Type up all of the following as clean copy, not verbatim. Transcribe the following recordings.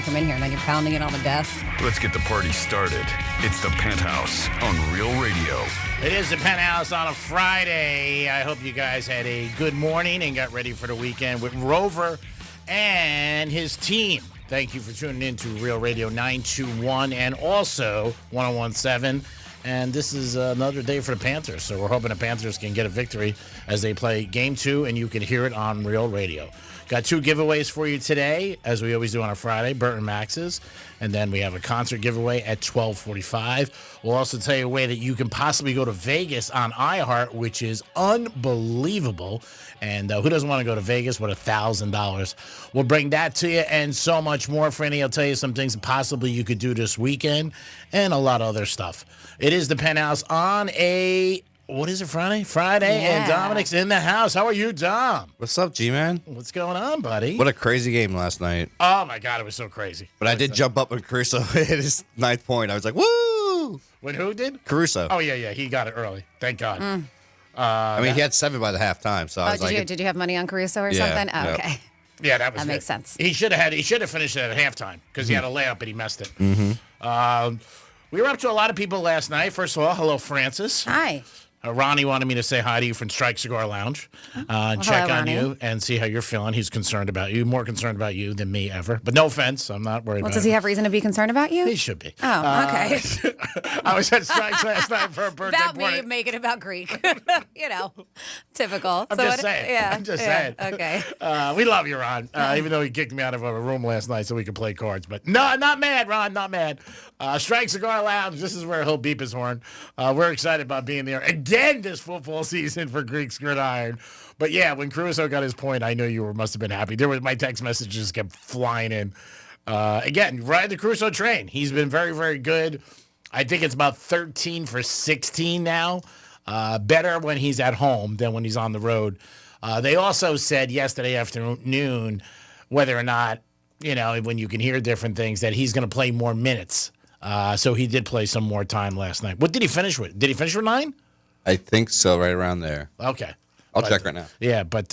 come in here, and then you're pounding it on the desk. Let's get the party started. It's the Penthouse on Real Radio. It is the Penthouse on a Friday. I hope you guys had a good morning and got ready for the weekend with Rover and his team. Thank you for tuning in to Real Radio 921 and also 1017. And this is another day for the Panthers. So we're hoping the Panthers can get a victory as they play Game 2, and you can hear it on Real Radio. Got 2 giveaways for you today, as we always do on a Friday, Burt and Max's. And then we have a concert giveaway at 12:45. We'll also tell you a way that you can possibly go to Vegas on iHeart, which is unbelievable. And who doesn't want to go to Vegas with $1,000? We'll bring that to you and so much more. Franny, I'll tell you some things possibly you could do this weekend and a lot of other stuff. It is the Penthouse on a... What is it, Friday? Friday, Yeah. and Dominic's in the house. How are you, Dom? What's up, G-Man? What's going on, buddy? What a crazy game last night. Oh, my God, it was so crazy. But I did jump up when Caruso hit his 9th point. I was like, woo! When who did? Caruso. Oh, yeah, he got it early. Thank God. I mean, he had 7 by the halftime, so I was Did you have money on Caruso or Yeah, something? Oh, yep. okay. Yeah, that was That it. makes sense. He should have finished it at halftime because he had a layup and he messed it. Mm-hmm. We were up to a lot of people last night. First of all, hello, Francis. Hi. Ronnie wanted me to say hi to you from Strike Cigar Lounge and check hello, on Ronnie. you and see how you're feeling. He's concerned about you, more concerned about you than me ever. But no offense, I'm not worried Well, about does he have reason to be concerned about you? He should be. Oh, okay. I was at Strikes last night for a birthday About party. me, make it about Greek. Typical. I'm So just saying. Yeah. I'm just yeah, saying. Okay. We love you, Ron. Even though he kicked me out of a room last night so we could play cards. But no, not mad, Ron. Not mad. Strike Cigar Lounge. This is where he'll beep his horn. We're excited about being there again this football season for Greek's Gridiron. But yeah, when Caruso got his point, I know you must have been happy. My text messages kept flying in. Again, ride the Caruso train. He's been very, very good. I think it's about 13 for 16 now. Better when he's at home than when he's on the road. They also said yesterday afternoon whether or not, when you can hear different things, that he's going to play more minutes. So he did play some more time last night. What did he finish with? Did he finish with 9? I think so, right around there. Okay. I'll check right now. Yeah, but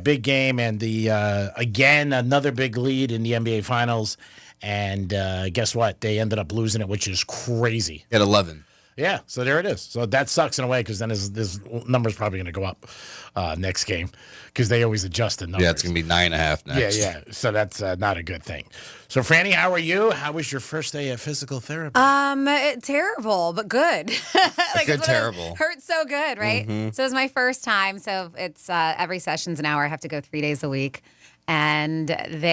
big game, and again, another big lead in the NBA Finals. And guess what? They ended up losing it, which is crazy. At 11. Yeah, so there it is. So that sucks in a way because then his number's probably going to go up next game because they always adjust the numbers. Yeah, it's going to be 9.5 next. Yeah. So that's not a good thing. So, Franny, how are you? How was your first day of physical therapy? Terrible, but good. Good, terrible. Hurts so good, right? Mm-hmm. So it was my first time. So it's every session's an hour. I have to go 3 days a week. And since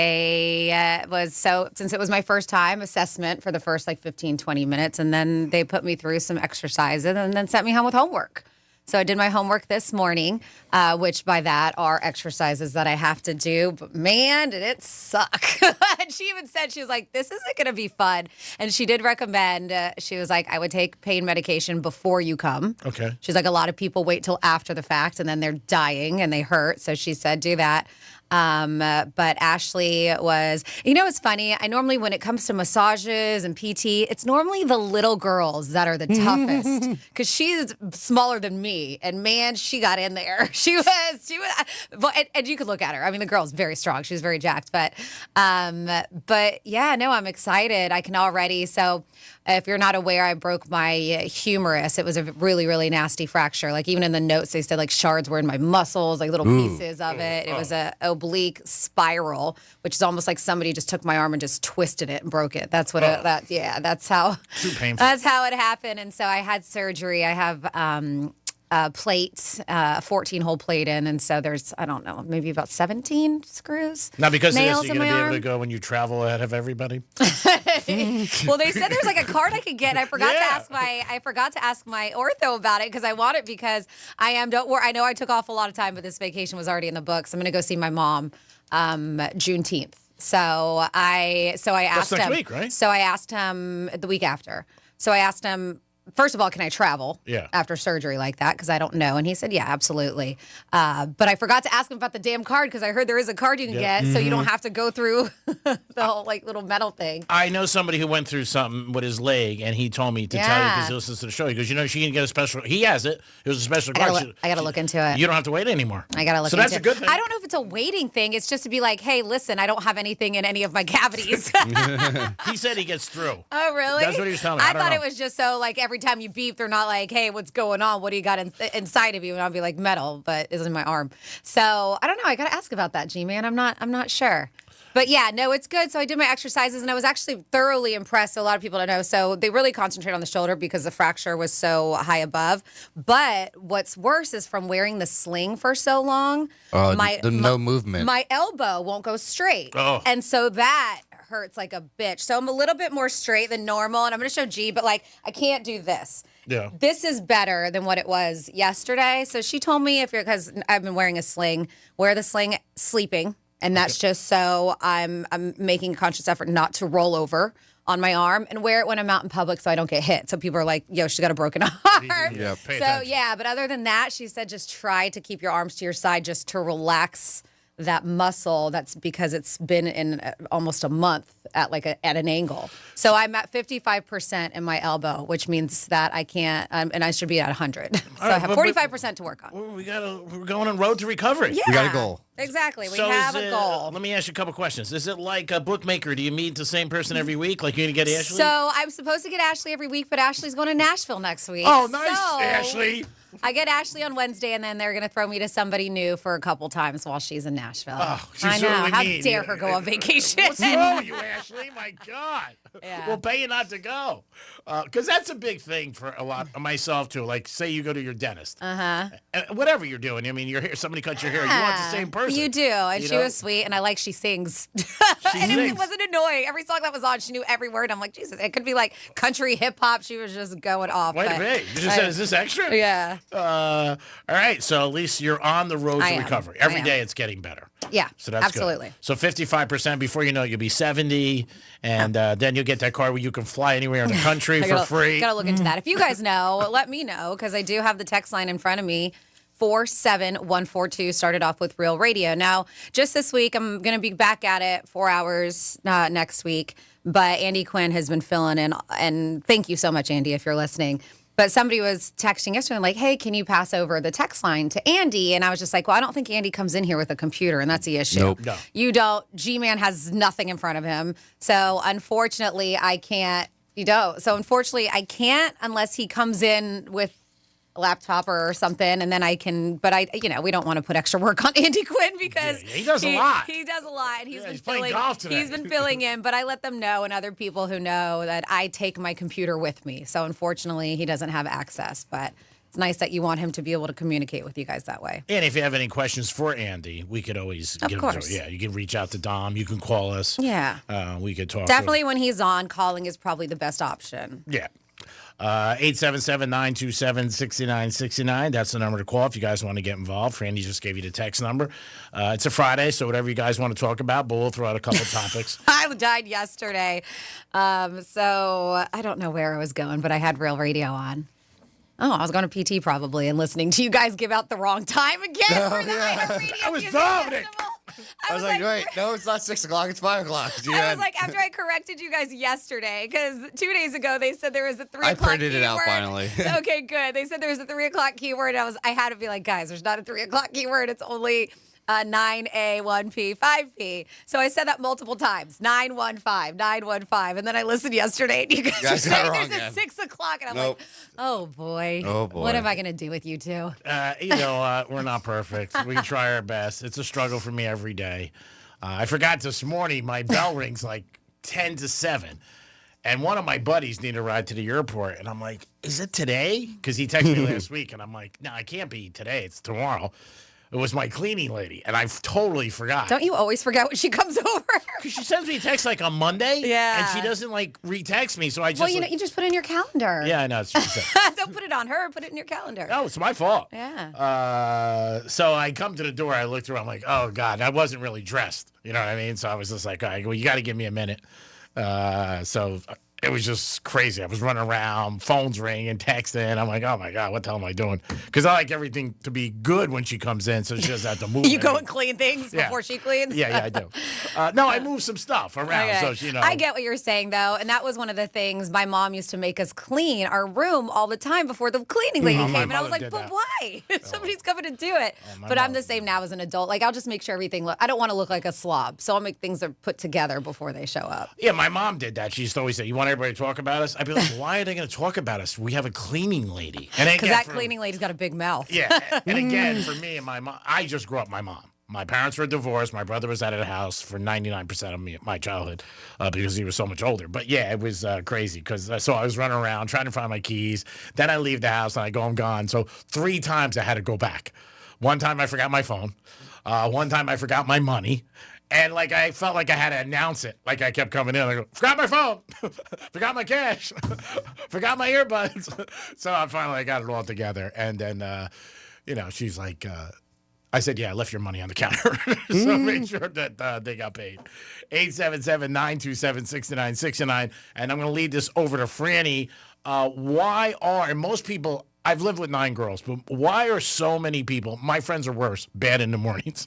it was my first time, assessment for the first 15, 20 minutes. And then they put me through some exercises and then sent me home with homework. So I did my homework this morning, which by that are exercises that I have to do. But man, did it suck. And she even said, she was like, this isn't going to be fun. And she did recommend, she was like, I would take pain medication before you come. Okay. She's like, a lot of people wait till after the fact and then they're dying and they hurt. So she said, do that. But Ashley was, it's funny. I normally, when it comes to massages and PT, it's normally the little girls that are the toughest because she's smaller than me. And man, she got in there. She was, and you could look at her. I mean, the girl's very strong. She's very jacked, but yeah, no, I'm excited. I can already. So if you're not aware, I broke my humerus. It was a really, really nasty fracture. Even in the notes, they said shards were in my muscles, little pieces of it. It was a oblique spiral, which is almost like somebody just took my arm and just twisted it and broke it. That's what that's how. Too painful. That's how it happened. And so I had surgery. I have plate, 14-hole plate in, and so there's, I don't know, maybe about 17 screws. Now, because of this, nails you're in going to my be able to arm. go when you travel ahead of everybody? Well, they said there's a card I could get. I forgot to ask my ortho about it because I want it because don't worry, I know I took off a lot of time, but this vacation was already in the books. I'm going to go see my mom Juneteenth. So I asked That's next him. week, right? So I asked him the week after. So I asked him, first of all, can I travel Yeah. after surgery like that? Because I don't know. And he said, yeah, absolutely. But I forgot to ask him about the damn card because I heard there is a card you can get so you don't have to go through the whole like little metal thing. I know somebody who went through something with his leg, and he told me to tell you because he listens to the show. He goes, she can get a special. He has it. It was a special card. I got to look into it. You don't have to wait anymore. I got to look so into that's it. a good thing. I don't know if it's a waiting thing. It's just to be like, hey, listen, I don't have anything in any of my cavities. He said he gets through. Oh, really? That's what he was telling me. I thought it was just so, like, every time you beep, they're not like, hey, what's going on? What do you got inside of you? And I'll be like, metal, but it's in my arm. So I don't know. I got to ask about that, G-Man. I'm not sure. But yeah, no, it's good. So I did my exercises, and I was actually thoroughly impressed. So a lot of people don't know. So they really concentrate on the shoulder because the fracture was so high above. But what's worse is from wearing the sling for so long, no movement. my elbow won't go straight. Oh. And so that hurts like a bitch. So I'm a little bit more straight than normal, and I'm going to show G, but like I can't do this. Yeah. This is better than what it was yesterday. So she told me because I've been wearing a sling, wear the sling sleeping. And that's just so I'm making a conscious effort not to roll over on my arm and wear it when I'm out in public so I don't get hit. So people are like, yo, she's got a broken arm. Yeah, pay So, attention. yeah, but other than that, she said just try to keep your arms to your side just to relax that muscle. That's because it's been in almost a month at an angle. So I'm at 55% in my elbow, which means that I can't, and I should be at 100. So right, I have 45% to work on. We're going on road to recovery. Yeah, We got a goal. Exactly. We So have is a it- goal. Let me ask you a couple questions. Is it like a bookmaker? Do you meet the same person every week? Like you're going to get Ashley? So I'm supposed to get Ashley every week, but Ashley's going to Nashville next week. Oh, nice, So Ashley. I get Ashley on Wednesday, and then they're going to throw me to somebody new for a couple times while she's in Nashville. Oh, she's I know. really How mean. dare her go on vacation? What's wrong with you, Ashley? My God. Yeah. We'll pay you not to go. Because that's a big thing for a lot of myself, too. Like, say you go to your dentist. Whatever you're doing. I mean, your hair, somebody cuts your hair. You want the same person. You do. And You she know? was sweet, and I like she sings. She And it sings. wasn't annoying. Every song that was on, she knew every word. I'm like, Jesus, it could be like country hip hop. She was just going off. Wait a but minute. You just said, is this extra? Yeah. All right. So at least you're on the road I to am. recovery. I Every am. day it's getting better. Yeah. So that's absolutely. good. So 55%. Before you know it, you'll be 70, and then you'll get that car where you can fly anywhere in the country for free. Gotta look into that. If you guys know, let me know because I do have the text line in front of me. 47142 started off with Real Radio. Now, just this week, I'm going to be back at it 4 hours next week. But Andy Quinn has been filling in, and thank you so much, Andy, if you're listening. But somebody was texting yesterday, like, hey, can you pass over the text line to Andy? And I was just like, well, I don't think Andy comes in here with a computer, and that's the issue. Nope. No. You don't. G-Man has nothing in front of him. So, unfortunately, I can't. You don't. So, unfortunately, I can't unless he comes in with a laptop or something, and then I can. But we don't want to put extra work on Andy Quinn because Yeah, he does a lot. He does a lot, and he's been he's playing filling. golf today. He's been filling in, but I let them know, and other people who know that I take my computer with me. So, unfortunately, he doesn't have access, but. It's nice that you want him to be able to communicate with you guys that way. And if you have any questions for Andy, we could always Of get course. him. Yeah, you can reach out to Dom. You can call us. Yeah. We could talk. Definitely when he's on, calling is probably the best option. Yeah. 877-927-6969. That's the number to call if you guys want to get involved. Randy just gave you the text number. It's a Friday, so whatever you guys want to talk about, but we'll throw out a couple topics. I died yesterday. So I don't know where I was going, but I had Real Radio on. Oh, I was going to PT probably and listening to you guys give out the wrong time again for the iHeartRadio That was Music Dominic. Festival. I was like, wait, no, it's not 6 o'clock. It's 5 o'clock. I was like, after I corrected you guys yesterday, because 2 days ago they said there was a 3 I o'clock printed it out keyword. finally. Okay, good. They said there was a 3 o'clock keyword. I had to be like, guys, there's not a 3 o'clock keyword. It's only 9A, 1P, 5P. So I said that multiple times. 915, 915. And then I listened yesterday and you guys were got it saying wrong there's a again. 6 o'clock. And I'm Nope. like, oh boy. Oh, boy. What am I going to do with you two? We're not perfect. We try our best. It's a struggle for me every day. I forgot this morning, my bell rings like 10 to 7. And one of my buddies needed a ride to the airport. And I'm like, is it today? Because he texted me last week. And I'm like, no, it can't be today. It's tomorrow. It was my cleaning lady. And I totally forgot. Don't you always forget when she comes over? Because she sends me a text like on Monday. Yeah. And she doesn't like retext me. So I just. Well, you just put it in your calendar. Yeah, I know. It's what she said. Don't put it on her. Put it in your calendar. No, it's my fault. Yeah. So I come to the door. I look through. I'm like, oh God, I wasn't really dressed. You know what I mean? So I was just like, all right, well, you got to give me a minute. So it was just crazy. I was running around, phones ringing, texting. I'm like, oh my God, what the hell am I doing? Because I like everything to be good when she comes in, so she doesn't have to move. You go and clean things Yeah. before she cleans? Yeah, I do. No, I move some stuff around, Okay. so she, I get what you're saying, though, and that was one of the things my mom used to make us clean our room all the time before the cleaning lady my came, and I was mother like, did but that. why? Somebody's coming to do it. my But I'm mother the same now as an adult. Like, I'll just make sure everything I don't want to look like a slob, so I'll make things that are put together before they show up. Yeah, my mom did that. She used to always say, "You want everybody to talk about us?" I'd be like, "Why are they going to talk about us? We have a cleaning lady." And Because that cleaning lady's got a big mouth. Yeah, and again, for me and my mom, I just grew up with my mom. My parents were divorced. My brother was out of the house for 99% of my childhood because he was so much older. But yeah, it was crazy because so I was running around trying to find my keys. Then I leave the house and I go, I'm gone. So 3 times I had to go back. One time I forgot my phone. One time I forgot my money. And like I felt like I had to announce it. Like I kept coming in. I go, forgot my phone, forgot my cash, forgot my earbuds. So I finally got it all together. And then, she's like, I said, yeah, I left your money on the counter. So make sure that they got paid. 877-927-6969. And I'm going to lead this over to Franny. And most people, I've lived with 9 girls, but why are so many people, my friends are worse, bad in the mornings?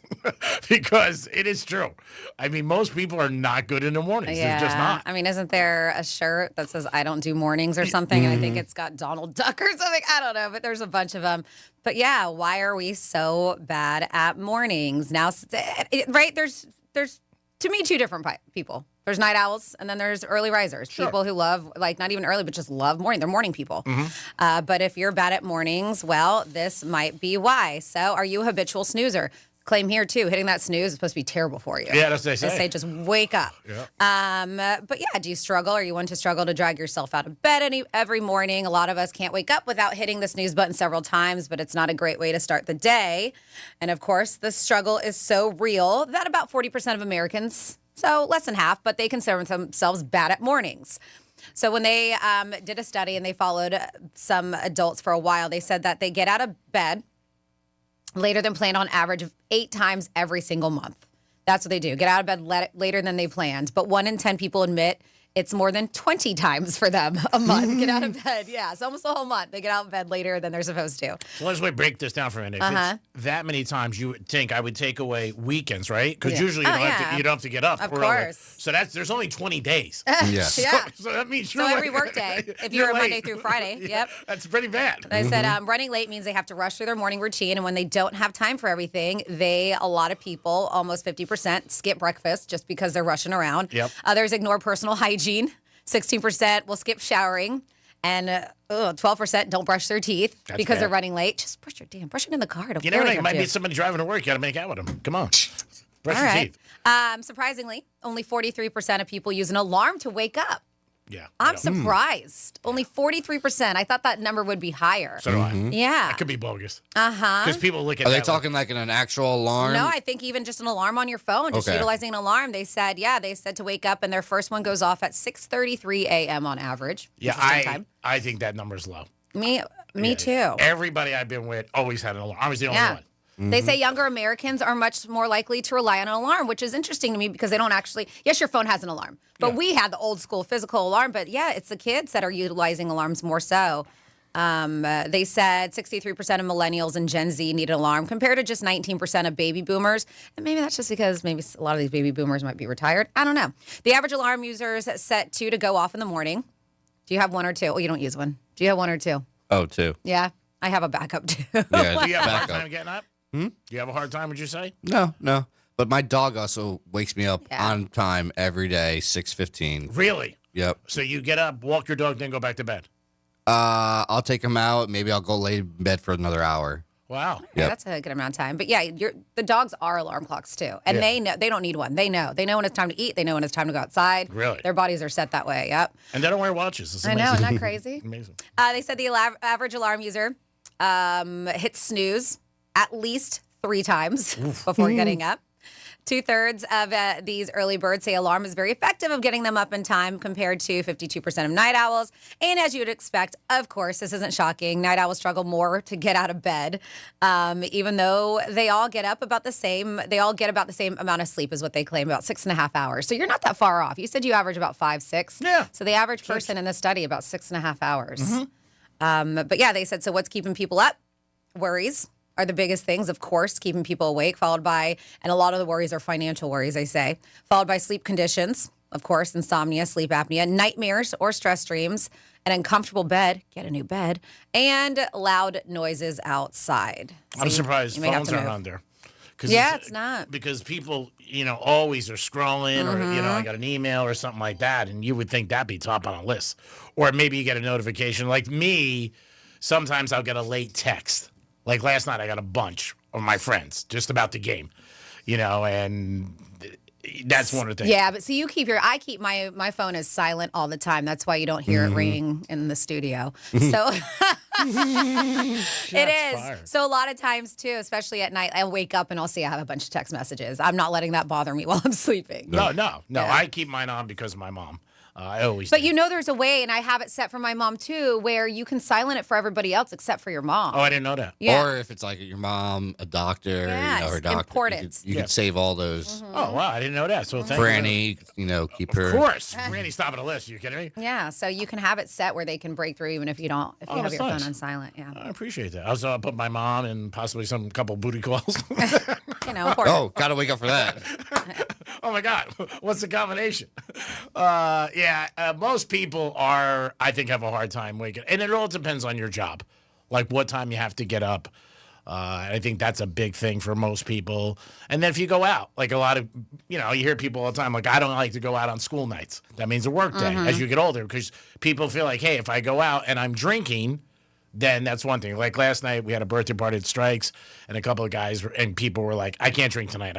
Because it is true. I mean, most people are not good in the mornings. Yeah. They're just not. I mean, isn't there a shirt that says I don't do mornings or something? And I think it's got Donald Duck or something. I don't know, but there's a bunch of them. But yeah, why are we so bad at mornings? Now, right, there's to me 2 different people. There's night owls, and then there's early risers. Sure. People who love, like, not even early, but just love morning. They're morning people. But if you're bad at mornings, well, this might be why. So are you a habitual snoozer? Claim here, too. Hitting that snooze is supposed to be terrible for you. Yeah, that's what they say. They say just wake up. Yeah. But yeah, do you struggle? Are you one to struggle to drag yourself out of bed every morning? A lot of us can't wake up without hitting the snooze button several times, but it's not a great way to start the day. And of course, the struggle is so real that about 40% of Americans, so less than half, but they consider themselves bad at mornings. So when they did a study and they followed some adults for a while, they said that they get out of bed later than planned on average of 8 times every single month. That's what they do. Get out of bed later than they planned. But 1 in 10 people admit it's more than 20 times for them a month. Get out of bed. Yeah, it's almost a whole month. They get out of bed later than they're supposed to. So let's break this down for a minute. If it's that many times, you would think I would take away weekends, right? Because usually you don't have to get up. Of early. course. So there's only 20 days. Yes. Yeah. So that means So every workday, if you're late. Monday through Friday, yep. That's pretty bad. They said running late means they have to rush through their morning routine, and when they don't have time for everything, a lot of people, almost 50%, skip breakfast just because they're rushing around. Yep. Others ignore personal hygiene. 16% will skip showering, and 12% don't brush their teeth because they're bad. running late. Just brush it in the car. You never know. You might meet somebody driving to work. You got to make out with them. Come on. Brush All your right. teeth. Surprisingly, only 43% of people use an alarm to wake up. Yeah. I'm surprised. Only 43%. I thought that number would be higher. So do I. Yeah. That could be bogus. Uh-huh. Because people look at Are they that talking like an actual alarm? No, I think even just an alarm on your phone, just Okay. utilizing an alarm. They said to wake up, and their first one goes off at 6:33 a.m. on average. Yeah, which is time. I think that number's low. Me Yeah. too. Everybody I've been with always had an alarm. I was the only Yeah. one. They say younger Americans are much more likely to rely on an alarm, which is interesting to me because they don't actually. Yes, your phone has an alarm, but we had the old school physical alarm. But yeah, it's the kids that are utilizing alarms more so. They said 63% of millennials and Gen Z need an alarm compared to just 19% of baby boomers. And maybe that's just because maybe a lot of these baby boomers might be retired. I don't know. The average alarm users set 2 to go off in the morning. Do you have 1 or 2? Oh, you don't use one. Do you have 1 or 2? Oh, 2. Yeah, I have a backup too. Yeah, Do you have a hard backup. time getting up? Do you have a hard time, would you say? No. But my dog also wakes me up Yeah. on time every day, 6:15. Really? Yep. So you get up, walk your dog, then go back to bed. I'll take him out. Maybe I'll go lay in bed for another hour. Wow. Yeah, Yep. that's a good amount of time. But yeah, the dogs are alarm clocks too, and they don't need one. They know when it's time to eat. They know when it's time to go outside. Really? Their bodies are set that way. Yep. And they don't wear watches. It's I amazing. know, isn't that crazy? Amazing. They said the average alarm user hits snooze at least 3 times before getting up. 2/3 of these early birds say alarm is very effective of getting them up in time compared to 52% of night owls. And as you would expect, of course, this isn't shocking. Night owls struggle more to get out of bed, even though they all get up about the same. They all get about the same amount of sleep is what they claim, about 6.5 hours. So you're not that far off. You said you average about 5, 6. Yeah. So the average person in the study about 6.5 hours. But yeah, they said, so what's keeping people up? Worries are the biggest things, of course, keeping people awake, followed by, and a lot of the worries are financial worries, they say, followed by sleep conditions, of course, insomnia, sleep apnea, nightmares or stress dreams, an uncomfortable bed, get a new bed, and loud noises outside. So I'm surprised you may have phones to aren't move. on there. Yeah, it's not. Because people, always are scrolling or, Mm-hmm. I got an email or something like that, and you would think that'd be top on a list. Or maybe you get a notification. Like me, sometimes I'll get a late text. Like last night, I got a bunch of my friends just about the game, and that's one of the things. Yeah, but see, I keep my phone as silent all the time. That's why you don't hear it ringing in the studio. So it is. fired. So a lot of times too, especially at night, I'll wake up and I'll see I have a bunch of text messages. I'm not letting that bother me while I'm sleeping. No. Yeah. I keep mine on because of my mom. I always But do. there's a way, and I have it set for my mom too, where you can silent it for everybody else except for your mom. Oh, I didn't know that. Yeah. Or if it's like your mom, a doctor, Yeah, her it's doctor. important. You Yeah. can save all those. Oh, wow, I didn't know that. So thank you. Franny, keep her. Of course. Randy's top of the list. You kidding me? Yeah, so you can have it set where they can break through even if you have that's your nice. phone on silent. Yeah, I appreciate that. I was put my mom and possibly some couple booty calls. important. Oh, gotta wake up for that. Oh my God, what's the combination? Most people I think, have a hard time waking, and it all depends on your job, like what time you have to get up. I think that's a big thing for most people. And then if you go out, like a lot of, you hear people all the time, like, I don't like to go out on school nights. That means a work day as you get older, because people feel like, hey, if I go out and I'm drinking, then that's one thing. Like last night, we had a birthday party at Strikes, and a couple of guys and people were like, I can't drink tonight.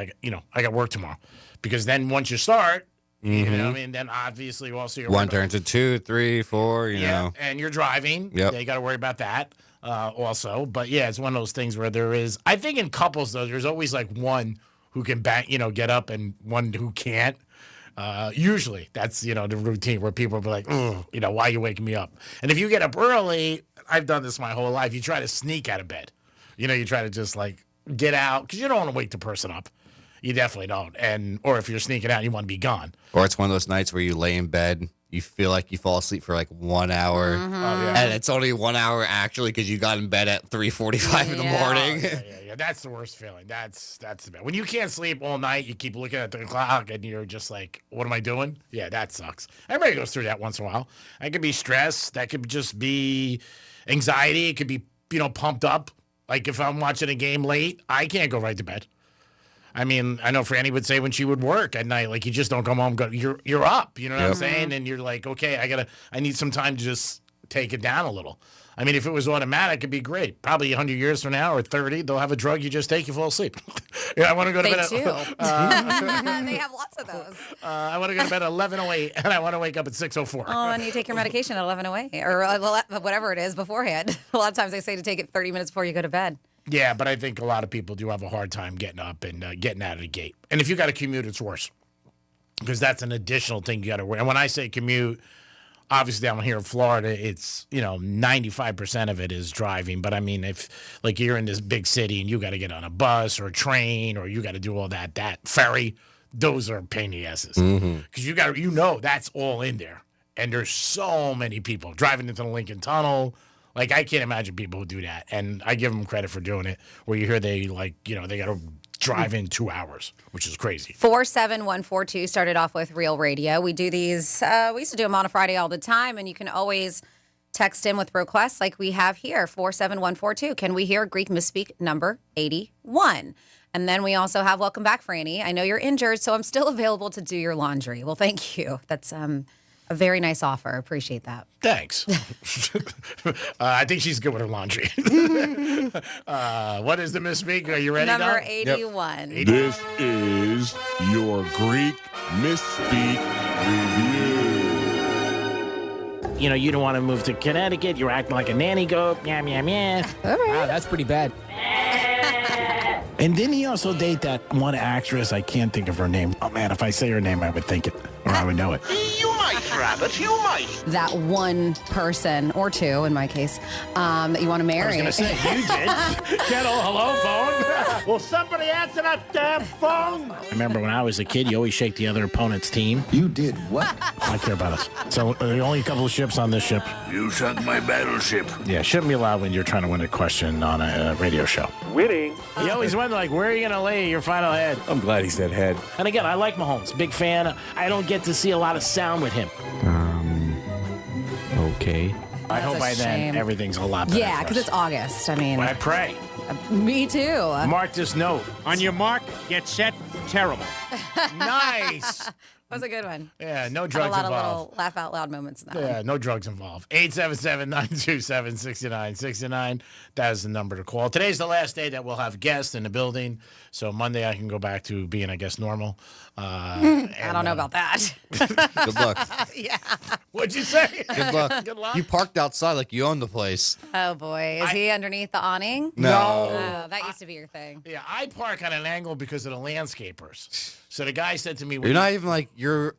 I got work tomorrow. Because then once you start, then obviously also you're One turns to 2, 3, 4, you know. and you're driving. Yep. They got to worry about that also. But yeah, it's one of those things where there is, I think in couples though, there's always like one who can get up and one who can't. Usually that's, the routine where people will be like, why are you waking me up? And if you get up early, I've done this my whole life. You try to sneak out of bed. You try to just like get out because you don't want to wake the person up. You definitely don't. Or if you're sneaking out, you want to be gone. Or it's one of those nights where you lay in bed, you feel like you fall asleep for like 1 hour, Oh, yeah. and it's only 1 hour actually because you got in bed at 3:45 in the morning. Yeah. That's the worst feeling. That's the bad. When you can't sleep all night, you keep looking at the clock and you're just like, what am I doing? Yeah, that sucks. Everybody goes through that once in a while. That could be stress. That could just be anxiety. It could be, pumped up. Like if I'm watching a game late, I can't go right to bed. I mean, I know Franny would say when she would work at night, like you just don't come home, you're up, you know what I'm saying? And you're like, okay, I need some time to just take it down a little. I mean, if it was automatic, it'd be great. Probably 100 years from now or 30, they'll have a drug you just take, you fall asleep. I want to go to They bed. do. They have lots of those. I want to go to bed at 11:08, and I want to wake up at 6:04. Oh, and you take your medication at 11:08 or whatever it is beforehand. A lot of times they say to take it 30 minutes before you go to bed. Yeah, but I think a lot of people do have a hard time getting up and getting out of the gate. And if you got to commute, it's worse because that's an additional thing you got to worry. And when I say commute, obviously down here in Florida, it's 95% of it is driving. But I mean, if like you're in this big city and you got to get on a bus or a train or you got to do all that ferry, those are pain in the asses because you got that's all in there. And there's so many people driving into the Lincoln Tunnel. Like, I can't imagine people who do that. And I give them credit for doing it, where you hear they, they got to drive in 2 hours, which is crazy. 47142 started off with Real Radio. We do these, we used to do them on a Friday all the time, and you can always text in with requests like we have here, 47142. Can we hear Greek misspeak number 81? And then we also have Welcome Back, Franny. I know you're injured, so I'm still available to do your laundry. Well, thank you. That's a very nice offer. Appreciate that. Thanks. I think she's good with her laundry. What is the misspeak? Are you ready? Number Don? 81. This is your Greek misspeak review. You don't want to move to Connecticut. You're acting like a nanny goat. Yeah. Wow, that's pretty bad. And didn't he also date that one actress? I can't think of her name. Oh, man, if I say her name, I would think it, or I would know it. You might, Rabbit, you might. That one person, or two in my case, that you want to marry. I was going to say, you did. Kettle, hello, phone. Will somebody answer that damn phone? I remember when I was a kid, you always shake the other opponent's team. You did what? I care about us. So there are only a couple of ships on this ship. You sunk my battleship. Yeah, shouldn't be allowed when you're trying to win a question on a radio show. Winning. You always wonder, like, where are you going to lay your final head? I'm glad he said head. And again, I like Mahomes. Big fan. I don't get to see a lot of sound with him. Okay. I hope a by then shame. everything's a lot better. Yeah, for because us. it's August. I mean, Well, I pray. me too. Mark this note. On your mark, get set, terrible. Nice. That was a good one. Yeah, no Had a drugs lot of involved. little laugh out loud moments in that one. Yeah, no drugs involved. 877-927-6969. That is the number to call. Today's the last day that we'll have guests in the building. So Monday I can go back to being, I guess, normal. I don't know about that. Good luck. Yeah. What'd you say? Good luck. Good luck. You parked outside like you own the place. Oh boy, is he underneath the awning? No. Oh, that used to be your thing. Yeah, I park on an angle because of the landscapers. So the guy said to me, You're not even like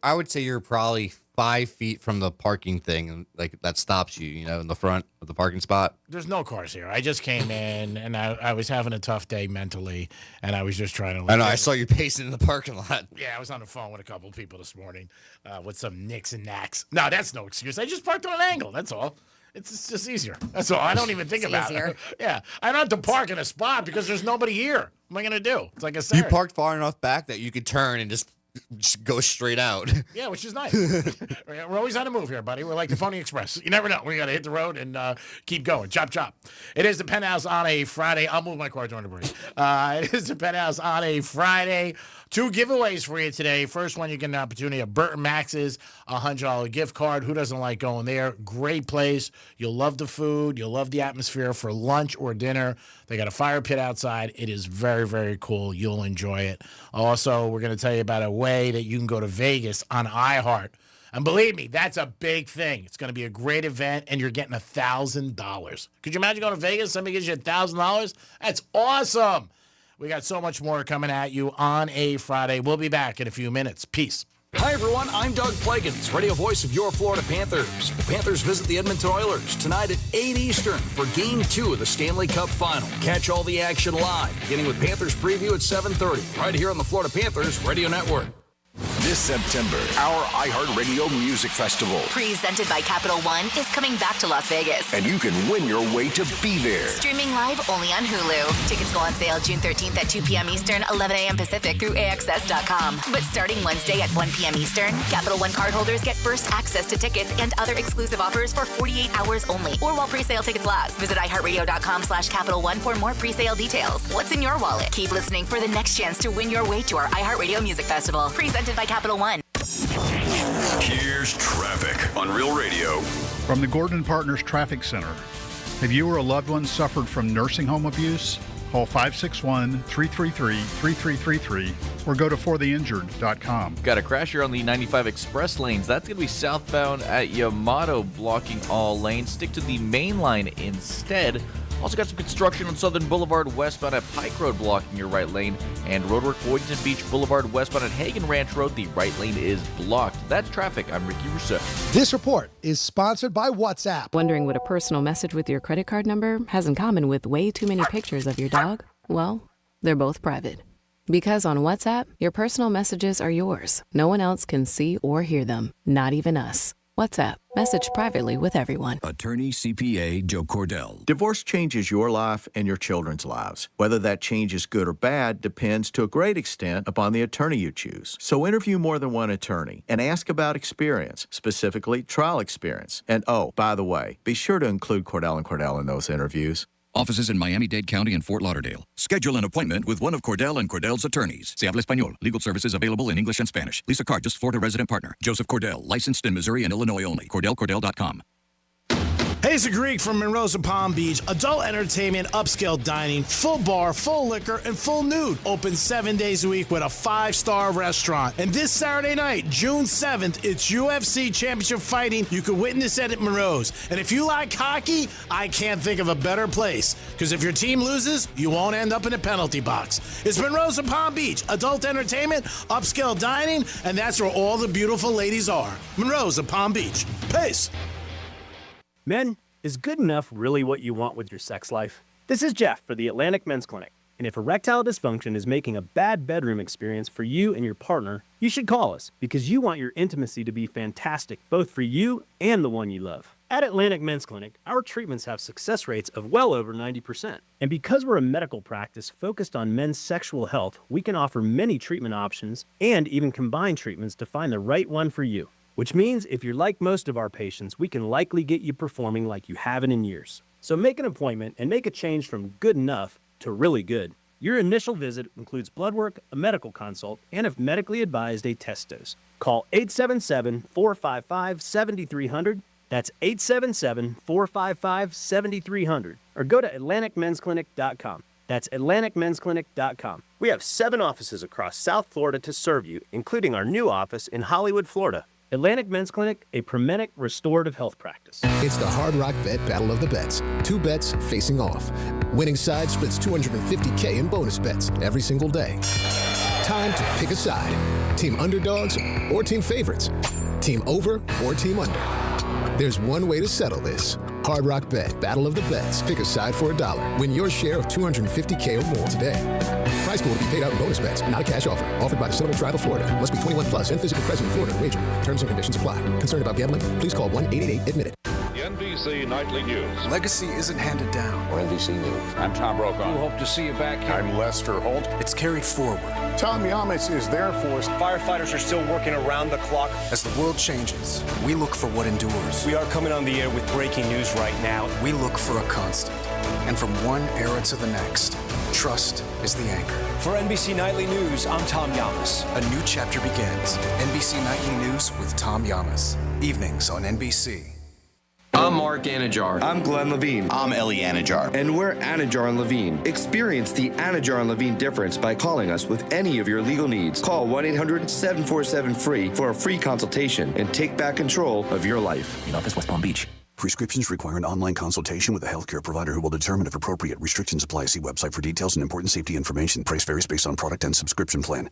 I would say you're probably 5 feet from the parking thing, and like that stops you, in the front of the parking spot. There's no cars here. I just came in, and I was having a tough day mentally, and I was just trying to. I know. I saw you pacing in the parking lot. Yeah, I was on the phone with a couple of people this morning with some nicks and knacks. No, that's no excuse. I just parked on an angle. That's all. It's just easier. That's all. I don't even think about easier. it. Yeah, I don't have to park in a spot because there's nobody here. What am I going to do? It's like a You Saturday. parked far enough back that you could turn and just go straight out. Yeah, which is nice. We're always on the move here, buddy. We're like the Pony Express. You never know. We got to hit the road and keep going. Chop, chop. It is the Penthouse on a Friday. I'll move my car during the break. It is the Penthouse on a Friday. 2 giveaways for you today. First one, you get an opportunity of Burton Max's $100 gift card. Who doesn't like going there? Great place. You'll love the food. You'll love the atmosphere for lunch or dinner. They got a fire pit outside. It is very, very cool. You'll enjoy it. Also, we're going to tell you about a way that you can go to Vegas on iHeart. And believe me, that's a big thing. It's going to be a great event, and you're getting $1,000. Could you imagine going to Vegas? Somebody gives you $1,000? That's awesome. We got so much more coming at you on a Friday. We'll be back in a few minutes. Peace. Hi, everyone. I'm Doug Plagans, radio voice of your Florida Panthers. The Panthers visit the Edmonton Oilers tonight at 8 Eastern for Game 2 of the Stanley Cup Final. Catch all the action live, beginning with Panthers preview at 7:30, right here on the Florida Panthers Radio Network. This September, our iHeartRadio Music Festival. Presented by Capital One is coming back to Las Vegas. And you can win your way to be there. Streaming live only on Hulu. Tickets go on sale June 13th at 2 p.m. Eastern, 11 a.m. Pacific through AXS.com. But starting Wednesday at 1 p.m. Eastern, Capital One cardholders get first access to tickets and other exclusive offers for 48 hours only, or while pre-sale tickets last. Visit iHeartRadio.com/Capital One for more pre-sale details. What's in your wallet? Keep listening for the next chance to win your way to our iHeartRadio Music Festival. Presented by Capital One. Here's traffic on Real Radio. From the Gordon Partners Traffic Center. Have you or a loved one suffered from nursing home abuse? Call 561-333-3333 or go to fortheinjured.com. Got a crash here on the 95 express lanes. That's going to be southbound at Yamato, blocking all lanes. Stick to the main line instead. Also got some construction on Southern Boulevard westbound at Pike Road blocking your right lane, and roadwork Boynton Beach Boulevard westbound at Hagen Ranch Road. The right lane is blocked. That's traffic. I'm Ricky Rousseau. This report is sponsored by WhatsApp. Wondering what a personal message with your credit card number has in common with way too many pictures of your dog? Well, they're both private. Because on WhatsApp, your personal messages are yours. No one else can see or hear them, not even us. WhatsApp. Message privately with everyone. Attorney CPA Joe Cordell. Divorce changes your life and your children's lives. Whether that change is good or bad depends to a great extent upon the attorney you choose. So interview more than one attorney and ask about experience, specifically trial experience. And oh, by the way, be sure to include Cordell and Cordell in those interviews. Offices in Miami-Dade County and Fort Lauderdale. Schedule an appointment with one of Cordell and Cordell's attorneys. Se habla español. Legal services available in English and Spanish. Lisa Card, just Florida resident partner. Joseph Cordell, licensed in Missouri and Illinois only. CordellCordell.com. Hey, it's a Greek from Monroe's of Palm Beach. Adult entertainment, upscale dining, full bar, full liquor, and full nude. Open 7 days a week with a 5-star restaurant. And this Saturday night, June 7th, it's UFC Championship Fighting. You can witness it at Monroe's. And if you like hockey, I can't think of a better place. Because if your team loses, you won't end up in a penalty box. It's Monroe's of Palm Beach. Adult entertainment, upscale dining, and that's where all the beautiful ladies are. Monroe's of Palm Beach. Peace. Men, is good enough really what you want with your sex life? This is Jeff for the Atlantic Men's Clinic. And if erectile dysfunction is making a bad bedroom experience for you and your partner, you should call us because you want your intimacy to be fantastic, both for you and the one you love. At Atlantic Men's Clinic, our treatments have success rates of well over 90%. And because we're a medical practice focused on men's sexual health, we can offer many treatment options and even combine treatments to find the right one for you. Which means if you're like most of our patients, we can likely get you performing like you haven't in years. So make an appointment and make a change from good enough to really good. Your initial visit includes blood work, a medical consult, and if medically advised, a test dose. Call 877-455-7300. That's 877-455-7300. Or go to AtlanticMen'sClinic.com. That's AtlanticMen'sClinic.com. We have 7 offices across South Florida to serve you, including our new office in Hollywood, Florida. Atlantic Men's Clinic, a Promenic restorative health practice. It's the Hard Rock Bet Battle of the Bets. 2 bets facing off. Winning side splits $250K in bonus bets every single day. Time to pick a side. Team underdogs or team favorites. Team over or team under. There's one way to settle this. Hard Rock Bet Battle of the Bets. Pick a side for $1. Win your share of $250K or more today. Prize pool will be paid out in bonus bets, not a cash offer. Offered by the Settlement Tribe of Florida. Must be 21 plus and physically present in Florida to wager. Terms and conditions apply. Concerned about gambling? Please call 1-888-ADMIT-IT. The NBC Nightly News. Legacy isn't handed down. Or NBC News. I'm Tom Brokaw. We hope to see you back here. I'm Lester Holt. It's carried forward. Tom Yamas is there for us. Firefighters are still working around the clock. As the world changes, we look for what endures. We are coming on the air with breaking news right now. We look for a constant. And from one era to the next, trust is the anchor. For NBC Nightly News, I'm Tom Yamas. A new chapter begins. NBC Nightly News with Tom Yamas. Evenings on NBC. I'm Mark Anajar. I'm Glenn Levine. I'm Ellie Anajar. And we're Anajar and Levine. Experience the Anajar and Levine difference by calling us with any of your legal needs. Call 1-800-747-FREE for a free consultation and take back control of your life. In office, West Palm Beach. Prescriptions require an online consultation with a healthcare provider who will determine if appropriate. Restrictions apply. See website for details and important safety information. Price varies based on product and subscription plan.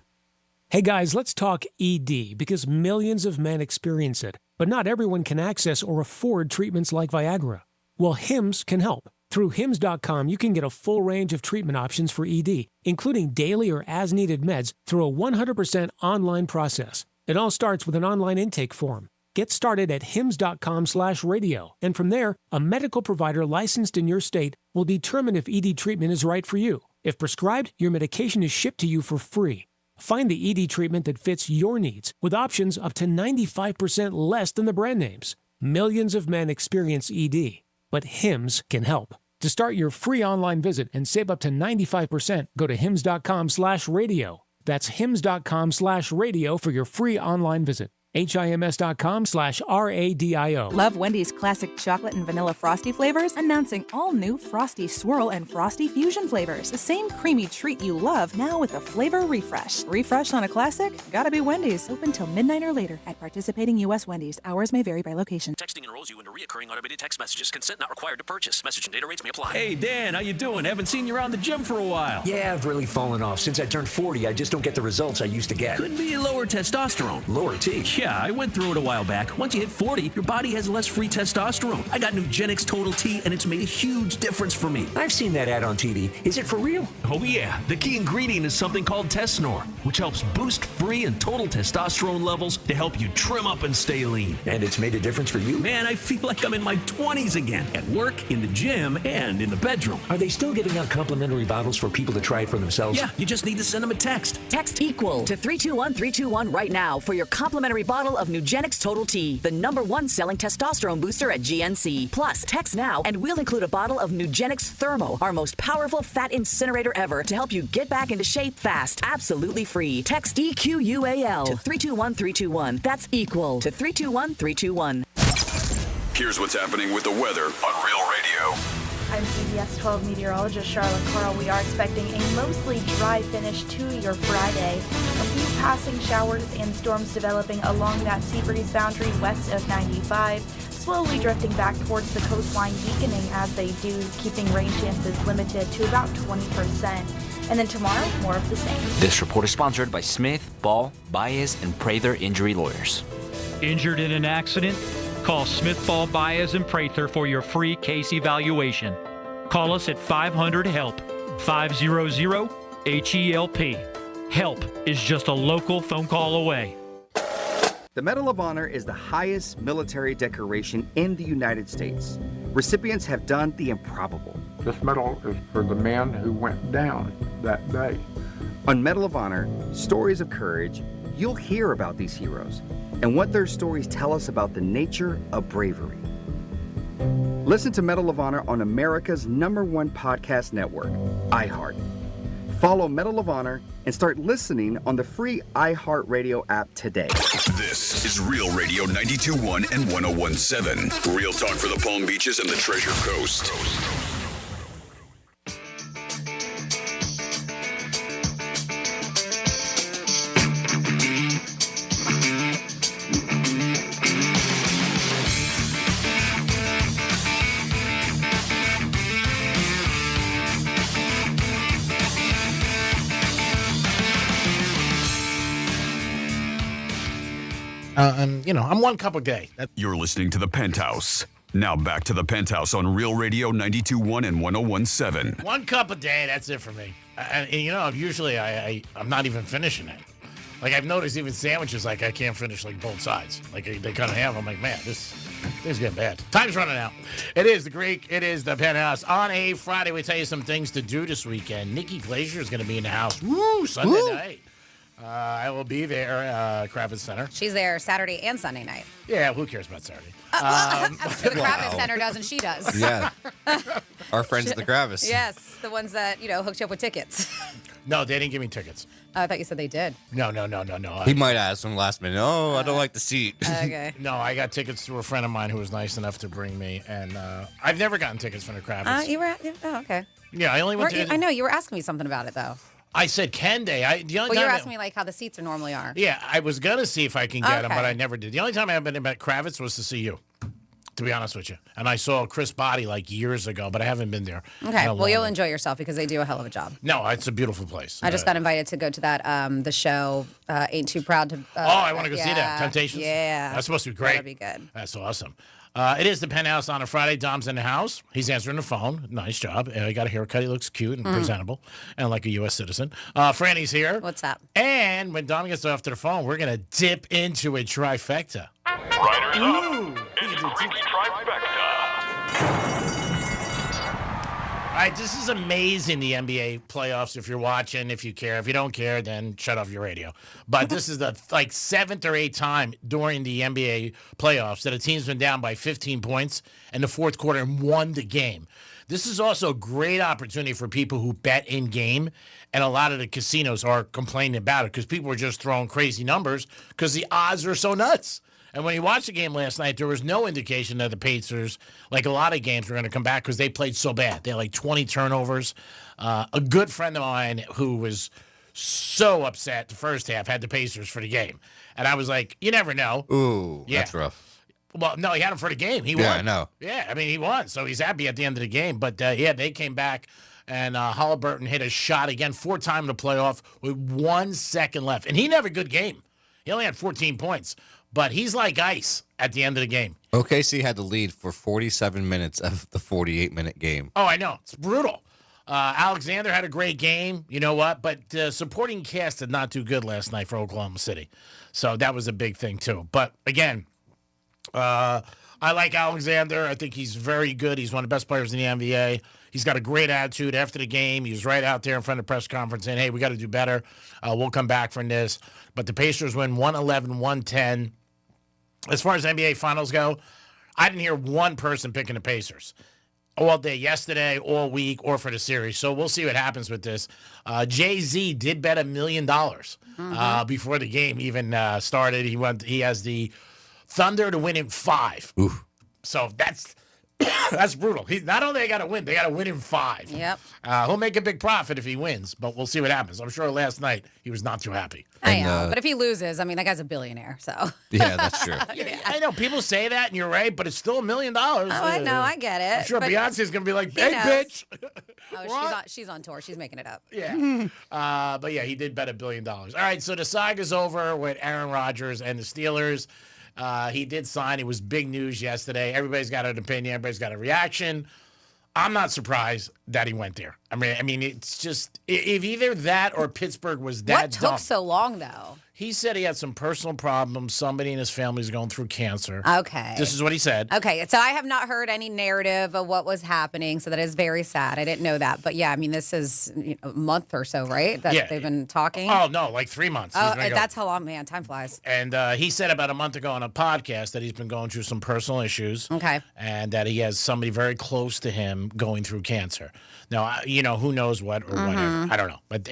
Hey guys, let's talk ED because millions of men experience it, but not everyone can access or afford treatments like Viagra. Well, Hims can help. Through Hims.com, you can get a full range of treatment options for ED, including daily or as-needed meds through a 100% online process. It all starts with an online intake form. Get started at hims.com/radio, and from there, a medical provider licensed in your state will determine if ED treatment is right for you. If prescribed, your medication is shipped to you for free. Find the ED treatment that fits your needs with options up to 95% less than the brand names. Millions of men experience ED, but Hims can help. To start your free online visit and save up to 95%, go to hims.com/radio. That's hims.com/radio for your free online visit. HIMS.com/RADIO. Love Wendy's classic chocolate and vanilla Frosty flavors? Announcing all new Frosty Swirl and Frosty Fusion flavors. The same creamy treat you love, now with a flavor refresh. Refresh on a classic? Gotta be Wendy's. Open till midnight or later at participating U.S. Wendy's. Hours may vary by location. Texting enrolls you into recurring automated text messages. Consent not required to purchase. Message and data rates may apply. Hey, Dan, how you doing? Haven't seen you around the gym for a while. Yeah, I've really fallen off. Since I turned 40, I just don't get the results I used to get. Could be lower testosterone. Lower T? Yeah, I went through it a while back. Once you hit 40, your body has less free testosterone. I got Nugenix Total T, and it's made a huge difference for me. I've seen that ad on TV. Is it for real? Oh, yeah. The key ingredient is something called Tesnor, which helps boost free and total testosterone levels to help you trim up and stay lean. And it's made a difference for you? Man, I feel like I'm in my 20s again. At work, in the gym, and in the bedroom. Are they still giving out complimentary bottles for people to try it for themselves? Yeah, you just need to send them a text. Text EQUAL to 321-321 right now for your complimentary bottle of Nugenix Total T, the #1 selling testosterone booster at GNC. Plus, text now and we'll include a bottle of Nugenix Thermo, our most powerful fat incinerator ever, to help you get back into shape fast, absolutely free. Text EQUAL to 321-321. That's EQUAL to 321-321. Here's what's happening with the weather on Real Radio. I'm CBS 12 meteorologist Charlotte Carl. We are expecting a mostly dry finish to your Friday. A few passing showers and storms developing along that sea breeze boundary west of 95, slowly drifting back towards the coastline, weakening as they do, keeping rain chances limited to about 20%. And then tomorrow, more of the same. This report is sponsored by Smith, Ball, Baez, and Prather Injury Lawyers. Injured in an accident? Call Smith, Ball, Baez, and Prather for your free case evaluation. Call us at 500-HELP, 500-HELP. HELP is just a local phone call away. The Medal of Honor is the highest military decoration in the United States. Recipients have done the improbable. This medal is for the man who went down that day. On Medal of Honor, stories of courage, you'll hear about these heroes and what their stories tell us about the nature of bravery. Listen to Medal of Honor on America's #1 podcast network, iHeart. Follow Medal of Honor and start listening on the free iHeartRadio app today. This is Real Radio 92.1 and 101.7. Real talk for the Palm Beaches and the Treasure Coast. I'm one cup a day. You're listening to the Penthouse. Now back to the Penthouse on Real Radio 92.1 and 101.7. 1 cup a day, that's it for me. And usually I'm not even finishing it. Like, I've noticed even sandwiches, like, I can't finish, like, both sides. Like, they cut in half. I'm like, man, this is getting bad. Time's running out. It is the Penthouse. On a Friday, we tell you some things to do this weekend. Nikki Glacier is going to be in the house. Woo! Sunday night. I will be there, Kravitz Center. She's there Saturday and Sunday night. Yeah, who cares about Saturday? I'm sure the Kravitz Center does, and she does. Yeah. Our friends at the Kravitz. Yes, the ones that, hooked you up with tickets. No, they didn't give me tickets. I thought you said they did. No. He might ask them last minute, I don't like the seat. Okay. No, I got tickets through a friend of mine who was nice enough to bring me, and I've never gotten tickets from the Kravitz. Okay. Yeah, I only went to... I know, you were asking me something about it, though. I said, can they? You were asking me, like, how the seats normally are. Yeah, I was going to see if I can get them, but I never did. The only time I've been at Kravitz was to see you, to be honest with you. And I saw Chris Body, like, years ago, but I haven't been there. Okay, well, you'll enjoy yourself because they do a hell of a job. No, it's a beautiful place. I just got invited to go to that, the show, Ain't Too Proud to... I want to go see that. Temptations? Yeah. That's supposed to be great. That'll be good. That's awesome. It is the Penthouse on a Friday. Dom's in the house. He's answering the phone. Nice job. He got a haircut. He looks cute and presentable and like a U.S. citizen. Franny's here. What's up? And when Dom gets off to the phone, we're going to dip into a trifecta. Riders Ooh. It's the week's trifecta. All right, this is amazing, the NBA playoffs, if you're watching, if you care. If you don't care, then shut off your radio. But this is the 7th or 8th time during the NBA playoffs that a team's been down by 15 points in the fourth quarter and won the game. This is also a great opportunity for people who bet in-game, and a lot of the casinos are complaining about it because people are just throwing crazy numbers because the odds are so nuts. And when you watched the game last night, there was no indication that the Pacers, like a lot of games, were going to come back because they played so bad. They had like 20 turnovers. A good friend of mine who was so upset the first half had the Pacers for the game. And I was like, you never know. Ooh, that's rough. Well, no, he had him for the game. He won. Yeah, I know. Yeah, I mean, he won. So he's happy at the end of the game. But, they came back. And Halliburton hit a shot again, 4-time in the playoff with 1 second left. And he didn't have a good game. He only had 14 points. But he's like ice at the end of the game. OKC had the lead for 47 minutes of the 48-minute game. Oh, I know. It's brutal. Alexander had a great game. You know what? But supporting cast did not do good last night for Oklahoma City. So that was a big thing, too. But, again, I like Alexander. I think he's very good. He's one of the best players in the NBA. He's got a great attitude after the game. He was right out there in front of the press conference saying, hey, we got to do better. We'll come back from this. But the Pacers win 111-110. As far as NBA Finals go, I didn't hear one person picking the Pacers all day yesterday, all week, or for the series. So we'll see what happens with this. Jay-Z did bet $1 million before the game even started. He has the Thunder to win in 5. Oof. So that's brutal. Not only they got to win, they got to win in 5. Yep. He'll make a big profit if he wins, but we'll see what happens. I'm sure last night he was not too happy. I know, but if he loses, I mean, that guy's a billionaire, so. Yeah, that's true. I know people say that, and you're right, but it's still $1 million. Oh, I know, I get it. I'm sure but Beyonce's gonna be like, "Hey, knows. bitch." Oh, she's on tour. She's making it up. Yeah. But yeah, he did bet $1 billion. All right, so the saga's over with Aaron Rodgers and the Steelers. He did sign. It was big news yesterday. Everybody's got an opinion. Everybody's got a reaction. I'm not surprised that he went there. I mean, it's just if either that or Pittsburgh was that What took dumb. so long, though? He said he had some personal problems. Somebody in his family is going through cancer. Okay. This is what he said. Okay, so I have not heard any narrative of what was happening, so that is very sad. I didn't know that. But yeah, I mean, this is a month or so, right? That they've been talking? Oh, no, like 3 months. Oh, that's how long, man. Time flies. And he said about a month ago on a podcast that he's been going through some personal issues. Okay. And that he has somebody very close to him going through cancer. Now, who knows what or whatever. I don't know. But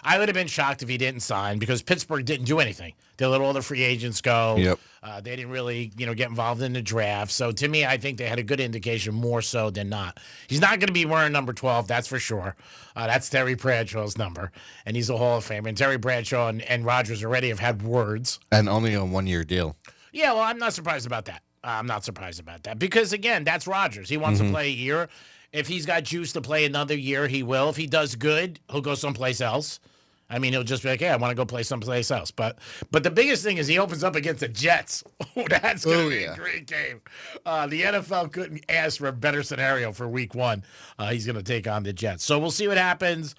I would have been shocked if he didn't sign because Pittsburgh didn't do anything. They let all the free agents go. Yep. They didn't really, get involved in the draft. So to me, I think they had a good indication more so than not. He's not going to be wearing number 12, that's for sure. That's Terry Bradshaw's number, and he's a Hall of Famer. And Terry Bradshaw and Rodgers already have had words. And only a 1-year deal. Yeah, well, I'm not surprised about that. Because, again, that's Rodgers. He wants to play a year. If he's got juice to play another year, he will. If he does good, he'll go someplace else. I mean, he'll just be like, hey, I want to go play someplace else. But the biggest thing is he opens up against the Jets. That's going to be a great game. The NFL couldn't ask for a better scenario for week 1. He's going to take on the Jets. So we'll see what happens.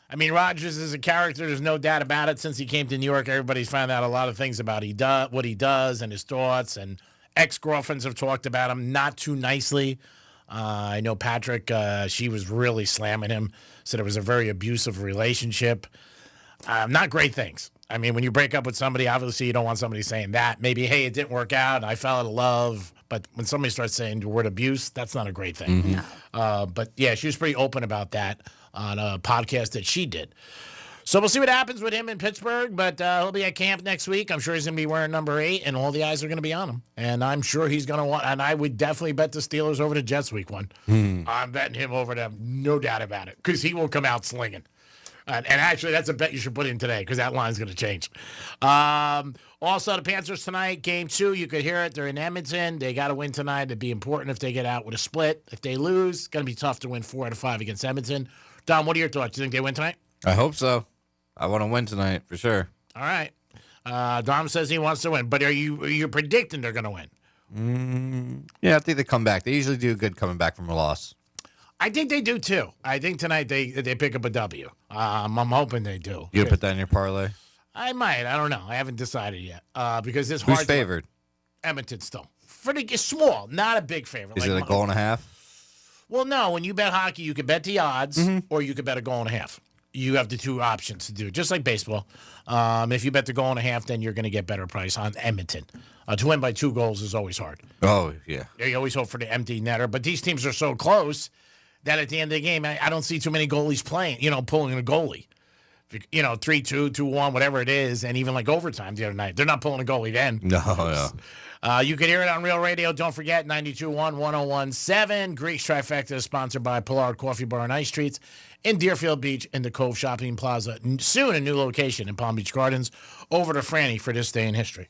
I mean, Rodgers is a character. There's no doubt about it. Since he came to New York, everybody's found out a lot of things about what he does and his thoughts. And ex-girlfriends have talked about him not too nicely. I know Patrick, she was really slamming him, said it was a very abusive relationship. Not great things. I mean, when you break up with somebody, obviously you don't want somebody saying that. Maybe, hey, it didn't work out, I fell out of love. But when somebody starts saying the word abuse, that's not a great thing. Mm-hmm. But, yeah, she was pretty open about that on a podcast that she did. So we'll see what happens with him in Pittsburgh, but he'll be at camp next week. I'm sure he's going to be wearing number 8, and all the eyes are going to be on him. And I'm sure he's going to want, and I would definitely bet the Steelers over the Jets week 1. I'm betting him over them, no doubt about it, because he will come out slinging. And actually, that's a bet you should put in today, because that line's going to change. Also, the Panthers tonight, game 2, you could hear it. They're in Edmonton. They got to win tonight. It'd be important if they get out with a split. If they lose, it's going to be tough to win 4 out of 5 against Edmonton. Dom, what are your thoughts? Do you think they win tonight? I hope so. I want to win tonight for sure. All right. Dom says he wants to win, but are you predicting they're going to win? Yeah, I think they come back. They usually do good coming back from a loss. I think they do too. I think tonight they pick up a W. I'm hoping they do. You gonna put that in your parlay? I might. I don't know. I haven't decided yet. Because it's Who's hard. favored? Edmonton still. It's small, not a big favorite. Is it a goal and a half? Well, no. When you bet hockey, you can bet the odds, or you can bet a goal and a half. You have the 2 options to do it, just like baseball. If you bet the goal and a half, then you're going to get better price on Edmonton. To win by 2 goals is always hard. Oh, yeah. You always hope for the empty netter, but these teams are so close that at the end of the game, I don't see too many goalies playing, pulling a goalie. 3-2, 2-1, whatever it is, and even like overtime the other night. They're not pulling a goalie then. No. You can hear it on Real Radio. Don't forget, 92.1, 101.7. Greeks Trifecta is sponsored by Pollard Coffee Bar and Ice Treats in Deerfield Beach in the Cove Shopping Plaza. Soon a new location in Palm Beach Gardens. Over to Franny for this day in history.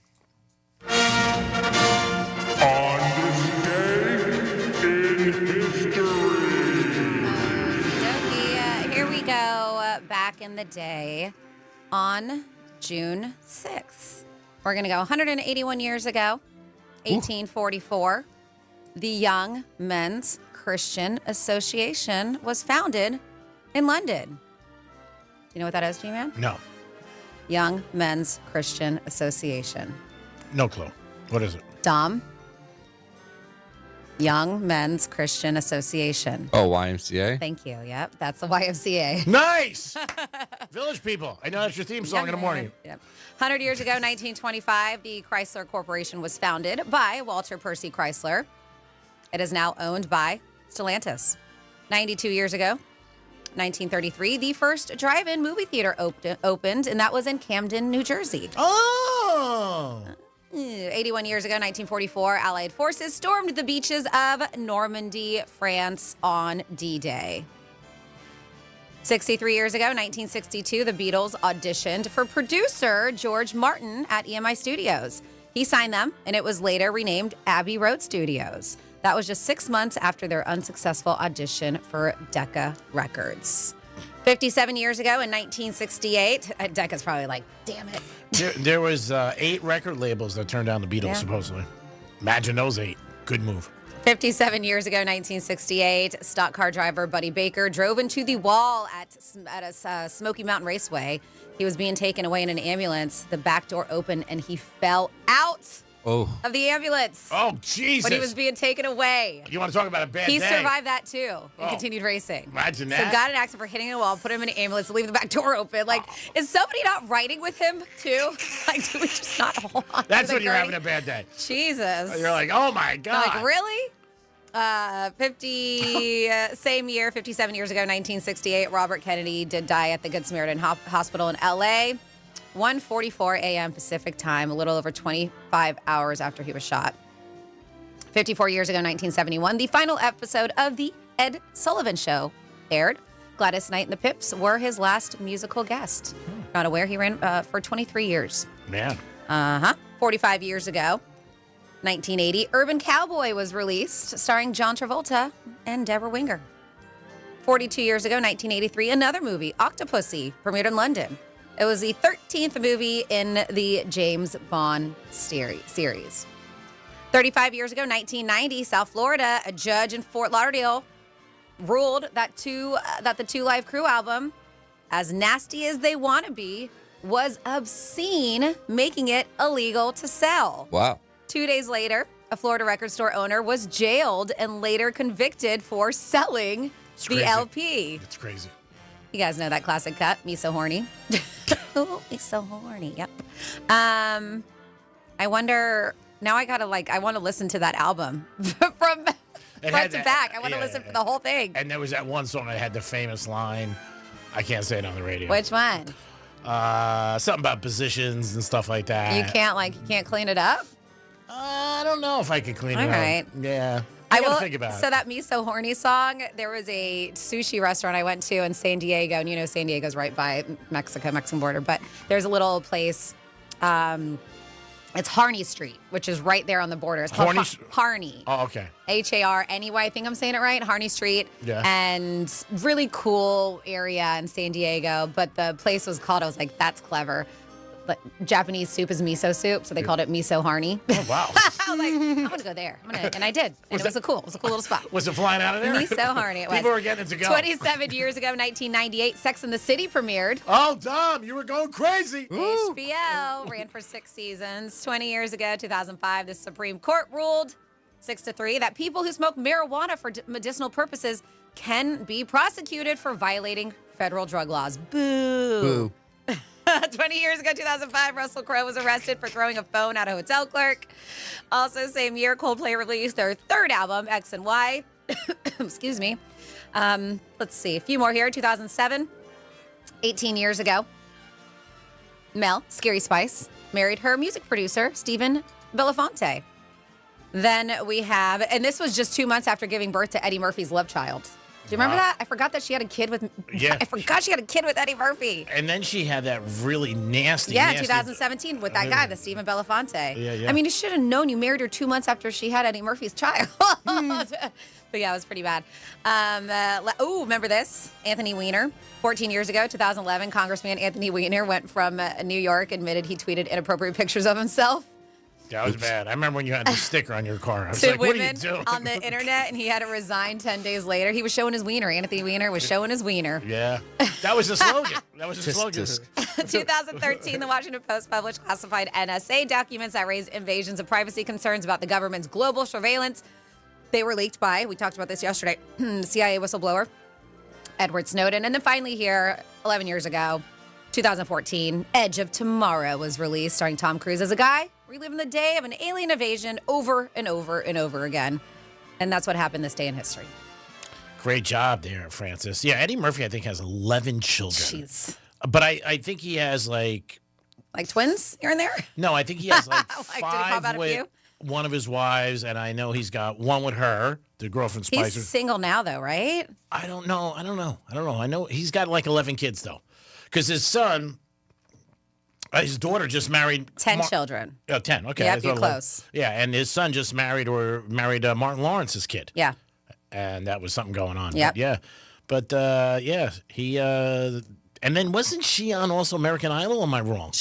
On this day in history. Here we go. Back in the day on June 6th. We're going to go 181 years ago, 1844. The Young Men's Christian Association was founded in London. Do you know what that is, G-Man? No. Young Men's Christian Association. No clue. What is it? Dom. Young Men's Christian Association. Oh, YMCA? Thank you. Yep, that's the YMCA. Nice! Village People. I know that's your theme song in the morning. Yep. 100 years ago, 1925, the Chrysler Corporation was founded by Walter Percy Chrysler. It is now owned by Stellantis. 92 years ago, 1933, the first drive-in movie theater opened, and that was in Camden, New Jersey. Oh! 81 years ago, 1944, Allied forces stormed the beaches of Normandy, France on D-Day. 63 years ago, 1962, the Beatles auditioned for producer George Martin at EMI Studios. He signed them, and it was later renamed Abbey Road Studios. That was just 6 months after their unsuccessful audition for Decca Records. 57 years ago in 1968, Decca's probably like, damn it. There was 8 record labels that turned down the Beatles, Yeah. supposedly. Imagine those 8. Good move. 57 years ago, 1968, stock car driver Buddy Baker drove into the wall at a Smoky Mountain Raceway. He was being taken away in an ambulance. The back door opened and he fell out of the ambulance. Oh, Jesus. When he was being taken away. You want to talk about a bad He day? survived that too and continued racing. Imagine So that. got an accident for hitting a wall, put him in an ambulance, leave the back door open. Like, is somebody not riding with him too? Like, do we just not hold on? That's to the when you're gurney? having a bad day. Jesus. You're like, oh my God. Like, really? 57 years ago, 1968, Robert Kennedy did die at the Good Samaritan Hospital in L.A., 1:44 a.m. Pacific time, a little over 25 hours after he was shot. 54 years ago, 1971, the final episode of The Ed Sullivan Show aired. Gladys Knight and the Pips were his last musical guest. Not aware, he ran for 23 years. Man. 45 years ago, 1980, Urban Cowboy was released, starring John Travolta and Deborah Winger. 42 years ago, 1983, another movie, Octopussy, premiered in London. It was the 13th movie in the James Bond series. 35 years ago, 1990, South Florida, a judge in Fort Lauderdale ruled that the Two Live Crew album, As Nasty as They Wanna Be, was obscene, making it illegal to sell. Wow. 2 days later, a Florida record store owner was jailed and later convicted for selling the crazy. LP. It's crazy. You guys know that classic cut, Me So Horny. Oh, me so horny. Yep. I wonder, now I want to listen to that album from front to back. I want to listen for the whole thing. And there was that one song that had the famous line. I can't say it on the radio. Which one? Something about positions and stuff like that. You can't clean it up? I don't know if I could clean All it right. up. Yeah. I gotta will think about So it. that Me So Horny song, there was a sushi restaurant I went to in San Diego, and you know San Diego's right by Mexican border, but there's a little place, it's Harney Street, which is right there on the border. It's called Harney. Oh, okay. Harney. I think I'm saying it right. Harney Street. Yeah. And really cool area in San Diego, but the place was called, I was like, that's clever. But Japanese soup is miso soup, so they called it Miso Harney. Oh, wow. I was like, I'm gonna go there. And I did. And it was a cool little spot. Was it flying out of there? Miso Harney. It was. People were getting it to go. 27 years ago, 1998, Sex and the City premiered. Oh, Dom, you were going crazy. HBO ran for 6 seasons. 20 years ago, 2005, the Supreme Court ruled 6-3 that people who smoke marijuana for medicinal purposes can be prosecuted for violating federal drug laws. Boo. 20 years ago, 2005, Russell Crowe was arrested for throwing a phone at a hotel clerk. Also, same year, Coldplay released their third album, X and Y. Excuse me. Let's see, a few more here. 2007, 18 years ago, Mel, Scary Spice, married her music producer, Stephen Belafonte. Then we have, and this was just 2 months after giving birth to Eddie Murphy's love child. Do you remember that? I forgot that she had a kid with. Yeah. I forgot she had a kid with Eddie Murphy. And then she had that really nasty. 2017 with that guy, the Stephen Belafonte. Yeah. I mean, you should have known you married her 2 months after she had Eddie Murphy's child. But yeah, it was pretty bad. Remember this? Anthony Weiner. 14 years ago, 2011, Congressman Anthony Weiner went from New York, admitted he tweeted inappropriate pictures of himself. That was bad. I remember when you had the sticker on your car. I was To like, what are you women doing? on the internet, and he had to resign 10 days later. He was showing his wiener. Anthony Weiner was showing his wiener. Yeah. That was the slogan. That was the slogan. 2013, the Washington Post published classified NSA documents that raised invasions of privacy concerns about the government's global surveillance. They were leaked by, we talked about this yesterday, CIA whistleblower Edward Snowden. And then finally here, 11 years ago, 2014, Edge of Tomorrow was released, starring Tom Cruise as a guy reliving the day of an alien invasion over and over and over again. And that's what happened this day in history. Great job there, Francis. Yeah, Eddie Murphy, I think, has 11 children. Jeez. But I think he has, like, Like twins here and there? No, I think he has like Like, did he pop out five a with few? one of his wives, and I know he's got one with her, the girlfriend Spicer. He's single now, though, right? I don't know. I know he's got like 11 kids though, because his son, his daughter just married 10 children. Oh, 10. Okay, Yep, I thought you're 11. close. Yeah, and his son just married Martin Lawrence's kid. Yeah. And that was something going on. Yep. But yeah. But yeah, he and then wasn't she on also American Idol? Or am I wrong?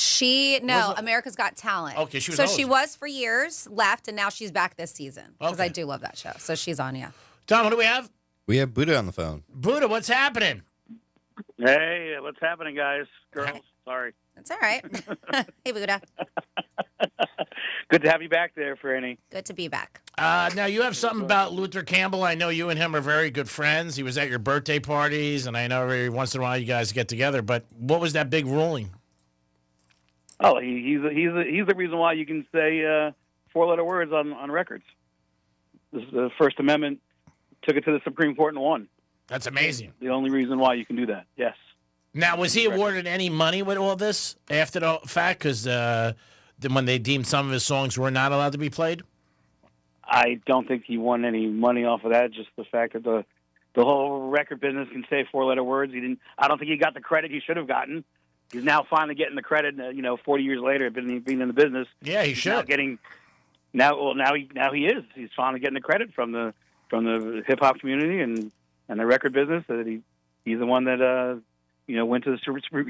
America's Got Talent. Okay, she was So always- she was for years, left, and now she's back this season. Because Okay. I do love that show. So she's on, yeah. Tom, what do we have? We have Buddha on the phone. Buddha, what's happening? Hey, what's happening, guys? Girls, sorry. That's all right. Hey, Buddha. Good to have you back there, Franny. Good to be back. Now, you have something about Luther Campbell. I know you and him are very good friends. He was at your birthday parties, and I know every once in a while you guys get together. But what was that big ruling? Oh, he's the reason why you can say four-letter words on records. The First Amendment took it to the Supreme Court and won. That's amazing. The only reason why you can do that, yes. Now, was he awarded any money with all this after the fact? Because when they deemed some of his songs were not allowed to be played? I don't think he won any money off of that. Just the fact that the whole record business can say four-letter words. He didn't. I don't think he got the credit he should have gotten. He's now finally getting the credit. 40 years later, being in the business. Yeah, he should. Now he is. He's finally getting the credit from the hip hop community and the record business. That he's the one that went to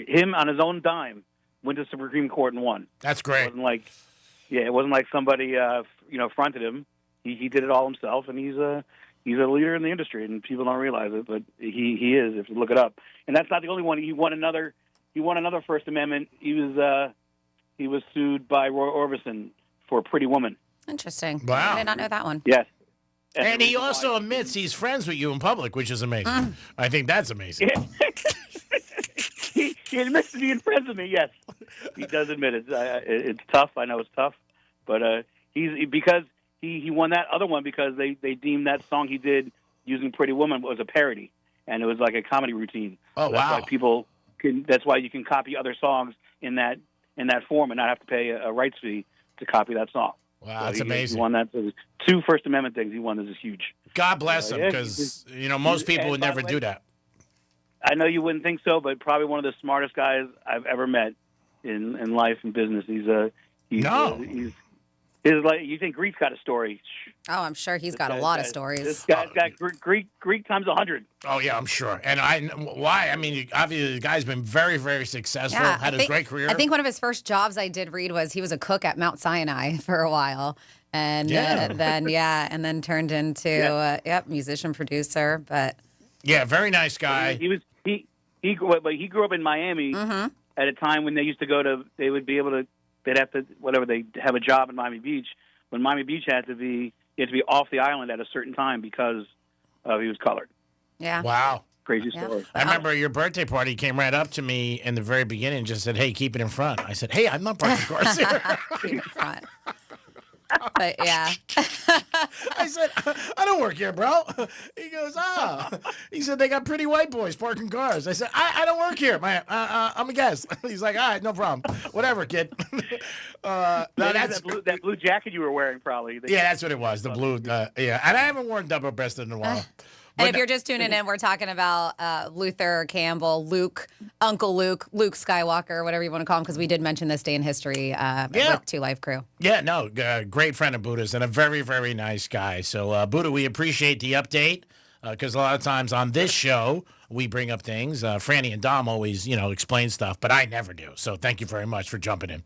him on his own dime, went to the Supreme Court and won. That's great. It wasn't like somebody fronted him. He did it all himself, and he's a leader in the industry, and people don't realize it, but he is. If you look it up, and that's not the only one. He won another First Amendment. He was sued by Roy Orbison for Pretty Woman. Interesting. Wow. I did not know that one. Yes. And he also admits he's friends with you in public, which is amazing. I think that's amazing. He admits to being friends with me. Yes, he does admit it. It's tough. I know it's tough, but because he won that other one because they deemed that song he did using Pretty Woman was a parody, and it was like a comedy routine. Oh, so that's wow. why people can. That's why you can copy other songs in that form and not have to pay a rights fee to copy that song. Wow, that's amazing. He won that. So 2 First Amendment things he won. This is huge. God bless him, because most people would never do that. I know you wouldn't think so, but probably one of the smartest guys I've ever met in life and business. He's like, you think Greek's got a story? Oh, I'm sure he's got a lot of stories. This guy's got Greek times 100. Oh yeah, I'm sure. And why? I mean, obviously the guy's been very, very successful. Yeah, had a great career. I think one of his first jobs I did read was he was a cook at Mount Sinai for a while, and then turned into musician producer. But yeah, very nice guy. He grew up in Miami at a time when they used to go to. They'd have to they have a job in Miami Beach. When Miami Beach you had to be off the island at a certain time because he was colored. Yeah. Wow. Crazy story. I remember your birthday party. He came right up to me in the very beginning and just said, "Hey, keep it in front." I said, "Hey, I'm not parking cars here." in front. But yeah. I said, "I don't work here, bro." He goes, He said, "They got pretty white boys parking cars." I said, I don't work here, man. I'm a guest." He's like, "All right, no problem. Whatever, kid." That's that blue jacket you were wearing, probably. Yeah, that's what it was. The blue. Yeah, and I haven't worn double-breasted in a while. And if you're just tuning in, we're talking about Luther Campbell, Uncle Luke Skywalker, whatever you want to call him, because we did mention this day in history with 2 Live Crew. Yeah, no, great friend of Buddha's and a very, very nice guy. So, Buddha, we appreciate the update because a lot of times on this show, we bring up things. Franny and Dom always, explain stuff, but I never do. So thank you very much for jumping in.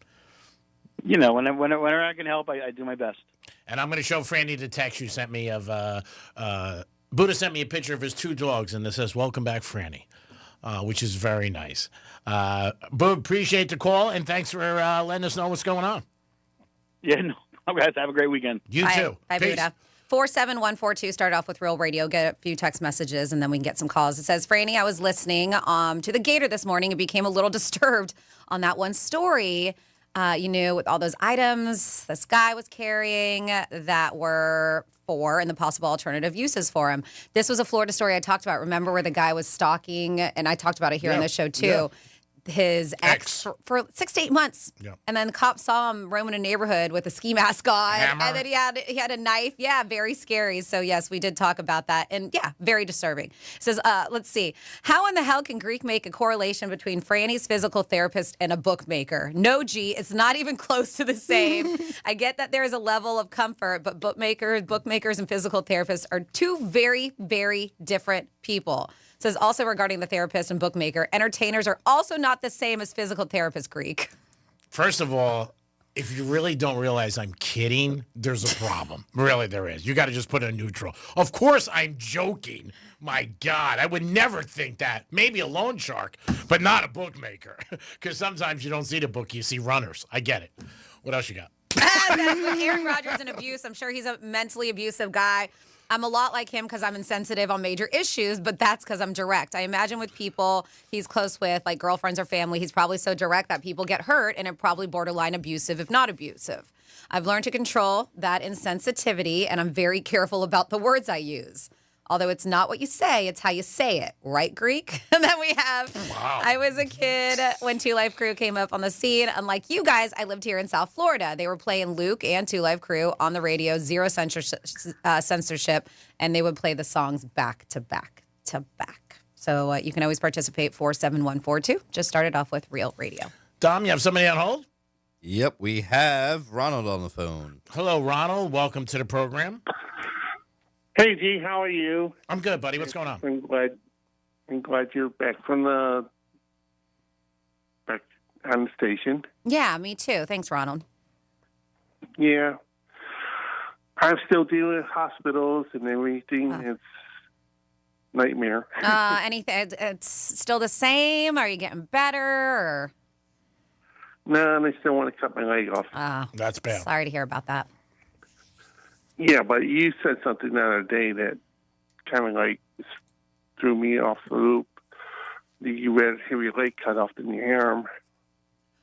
Whenever I can help, I do my best. And I'm going to show Franny the text you sent me of Buddha sent me a picture of his 2 dogs, and it says, "Welcome back, Franny," which is very nice. Buddha, appreciate the call, and thanks for letting us know what's going on. Yeah, no, guys, have a great weekend. You too. Bye, Buddha. 47142, start off with Real Radio, get a few text messages, and then we can get some calls. It says, "Franny, I was listening to the Gator this morning and became a little disturbed on that one story. With all those items this guy was carrying that were for and the possible alternative uses for him. This was a Florida story I talked about. Remember where the guy was stalking, and I talked about it here on the show too. his ex for 6 to 8 months. Yeah. And then the cops saw him roaming a neighborhood with a ski mask on. Hammer. And then he had a knife. Yeah, very scary. So, yes, we did talk about that. And, yeah, very disturbing. It says, let's see. How in the hell can Greek make a correlation between Franny's physical therapist and a bookmaker? No, G, it's not even close to the same. I get that there is a level of comfort, but bookmakers and physical therapists are two very, very different people. Says also regarding the therapist and bookmaker, entertainers are also not the same as physical therapists, Greek. First of all, if you really don't realize I'm kidding, there's a problem. Really, there is. You got to just put it in neutral. Of course, I'm joking. My God, I would never think that. Maybe a loan shark, but not a bookmaker. Because sometimes you don't see the book, you see runners. I get it. What else you got? That's with Aaron Rodgers and abuse. I'm sure he's a mentally abusive guy. I'm a lot like him because I'm insensitive on major issues, but that's because I'm direct. I imagine with people he's close with, like girlfriends or family, he's probably so direct that people get hurt and it probably borderline abusive, if not abusive. I've learned to control that insensitivity, and I'm very careful about the words I use. Although it's not what you say, it's how you say it. Right, Greek? And then we have, wow. I was a kid when Two Live Crew came up on the scene. Unlike you guys, I lived here in South Florida. They were playing Luke and Two Live Crew on the radio, zero censorship, and they would play the songs back to back to back. So you can always participate, 47142. Just started off with Real Radio. Dom, you have somebody on hold? Yep, we have Ronald on the phone. Hello, Ronald. Welcome to the program. Hey, G, how are you? I'm good, buddy. What's going on? I'm glad you're back on the station. Yeah, me too. Thanks, Ronald. Yeah. I'm still dealing with hospitals and everything. It's nightmare. Anything? It's still the same? Are you getting better? Or? No, they still want to cut my leg off. That's bad. Sorry to hear about that. Yeah, but you said something the other day that kind of like threw me off the loop. You read have your leg cut off in your arm.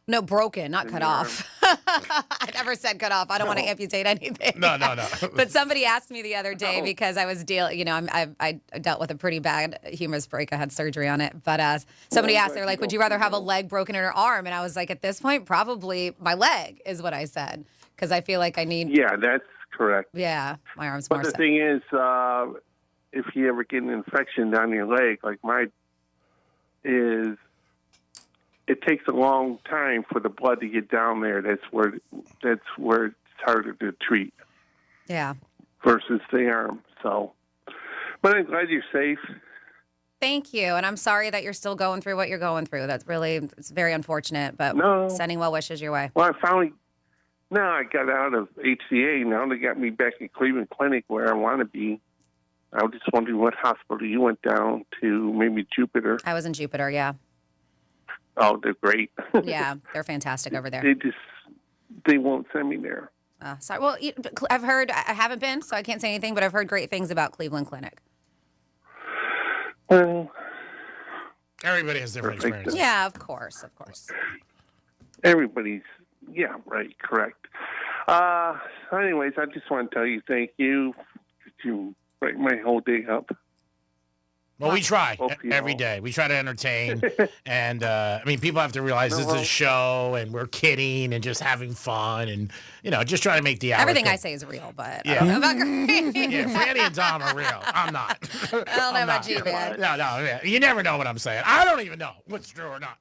No, broken, not cut off. I never said cut off. I don't want to amputate anything. No. But somebody asked me the other day because I was dealing, I dealt with a pretty bad humerus break. I had surgery on it. But somebody asked, they were like, would you rather have a leg broken or an arm? And I was like, at this point, probably my leg is what I said. Because I feel like I need... Yeah, that's correct. Yeah, my arm's but more the so. thing is, if you ever get an infection down your leg, like mine is, it takes a long time for the blood to get down there. That's where it's harder to treat. Yeah. Versus the arm. So, but I'm glad you're safe. Thank you, and I'm sorry that you're still going through what you're going through. It's very unfortunate, but sending well wishes your way. Well, I got out of HCA. Now they got me back in Cleveland Clinic where I want to be. I was just wondering what hospital you went down to, maybe Jupiter. I was in Jupiter, yeah. Oh, they're great. Yeah, they're fantastic over there. They won't send me there. Sorry. Well, I've heard, I haven't been, so I can't say anything, but I've heard great things about Cleveland Clinic. Well, everybody has different experiences. Yeah, of course. Everybody's, yeah, right, correct. Anyways, I just want to tell you thank you. You break my whole day up. Well, we try every day. We try to entertain. And, people have to realize this is a show, and we're kidding and just having fun and, just trying to make the hour. Everything I say is real, but yeah. I don't know about great. Yeah, Franny and Tom are real. I'm not. I don't know about you, man. No. You never know what I'm saying. I don't even know what's true or not.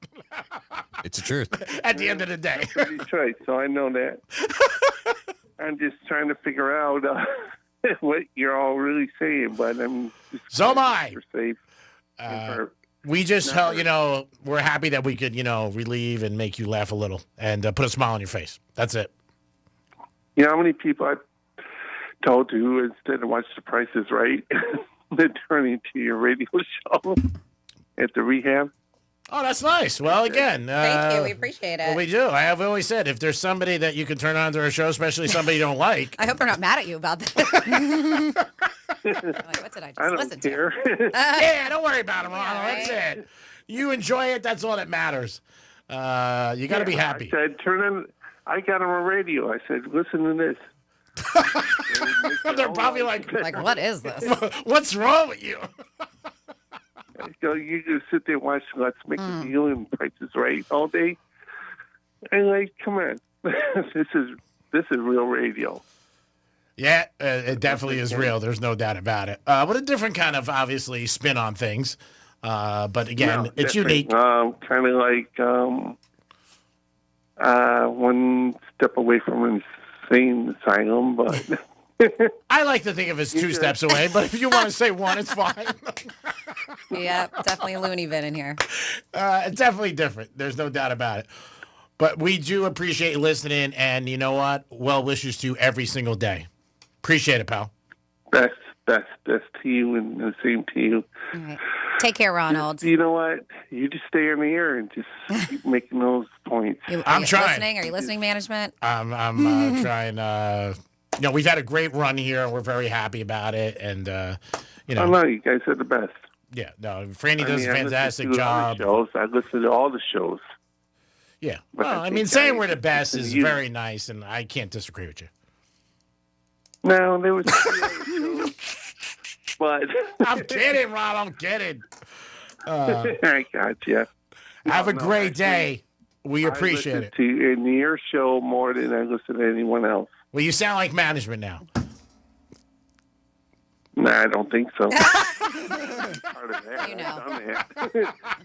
It's the truth. At the end of the day. That's right, so I know that. I'm just trying to figure out what you're all really saying, but I'm just so am I. You're safe. We just, we're happy that we could, relieve and make you laugh a little and put a smile on your face. That's it. You know how many people I told to instead of watch The Price is Right, they're turning to your radio show at the rehab? Oh, that's nice. Well, again. Thank you. We appreciate it. Well, we do. I have always said, if there's somebody that you can turn on to our show, especially somebody you don't like. I hope they're not mad at you about that. What did I just listen care. to? Yeah, don't worry about it, Ronald. Right. That's it. You enjoy it. That's all that matters. You got to be happy. I said, I got on a radio. I said, listen to this. They're probably like, what is this? What's wrong with you? I You just sit there and watch Let's Make a Deal and Price is Right all day. And like, come on, this is real radio. Yeah, it definitely is real. There's no doubt about it. What a different kind of, obviously, spin on things. But again, it's unique. Kind of like one step away from an insane asylum, but I like to think of it as 2 steps away. But if you want to say one, it's fine. Yeah, definitely a loony bin in here. It's definitely different. There's no doubt about it. But we do appreciate you listening, and you know what? Well wishes to you every single day. Appreciate it, pal. Best to you, and the same to you. All right. Take care, Ronald. You know what? You just stay on the air and just keep making those points. I'm trying. Listening? Are you listening, management? I'm trying. We've had a great run here, and we're very happy about it. And I know you guys are the best. Yeah, no, Franny does a fantastic job. I listen to all the shows. Yeah, But well, I mean, saying we're the best is very nice, and I can't disagree with you. No, there was shows, but I'm kidding, Ron. I'm kidding. I got you. Have a great day. We appreciate it. To you in your show more than I listen to anyone else. Well, you sound like management now. Nah, I don't think so. Part of that. You know.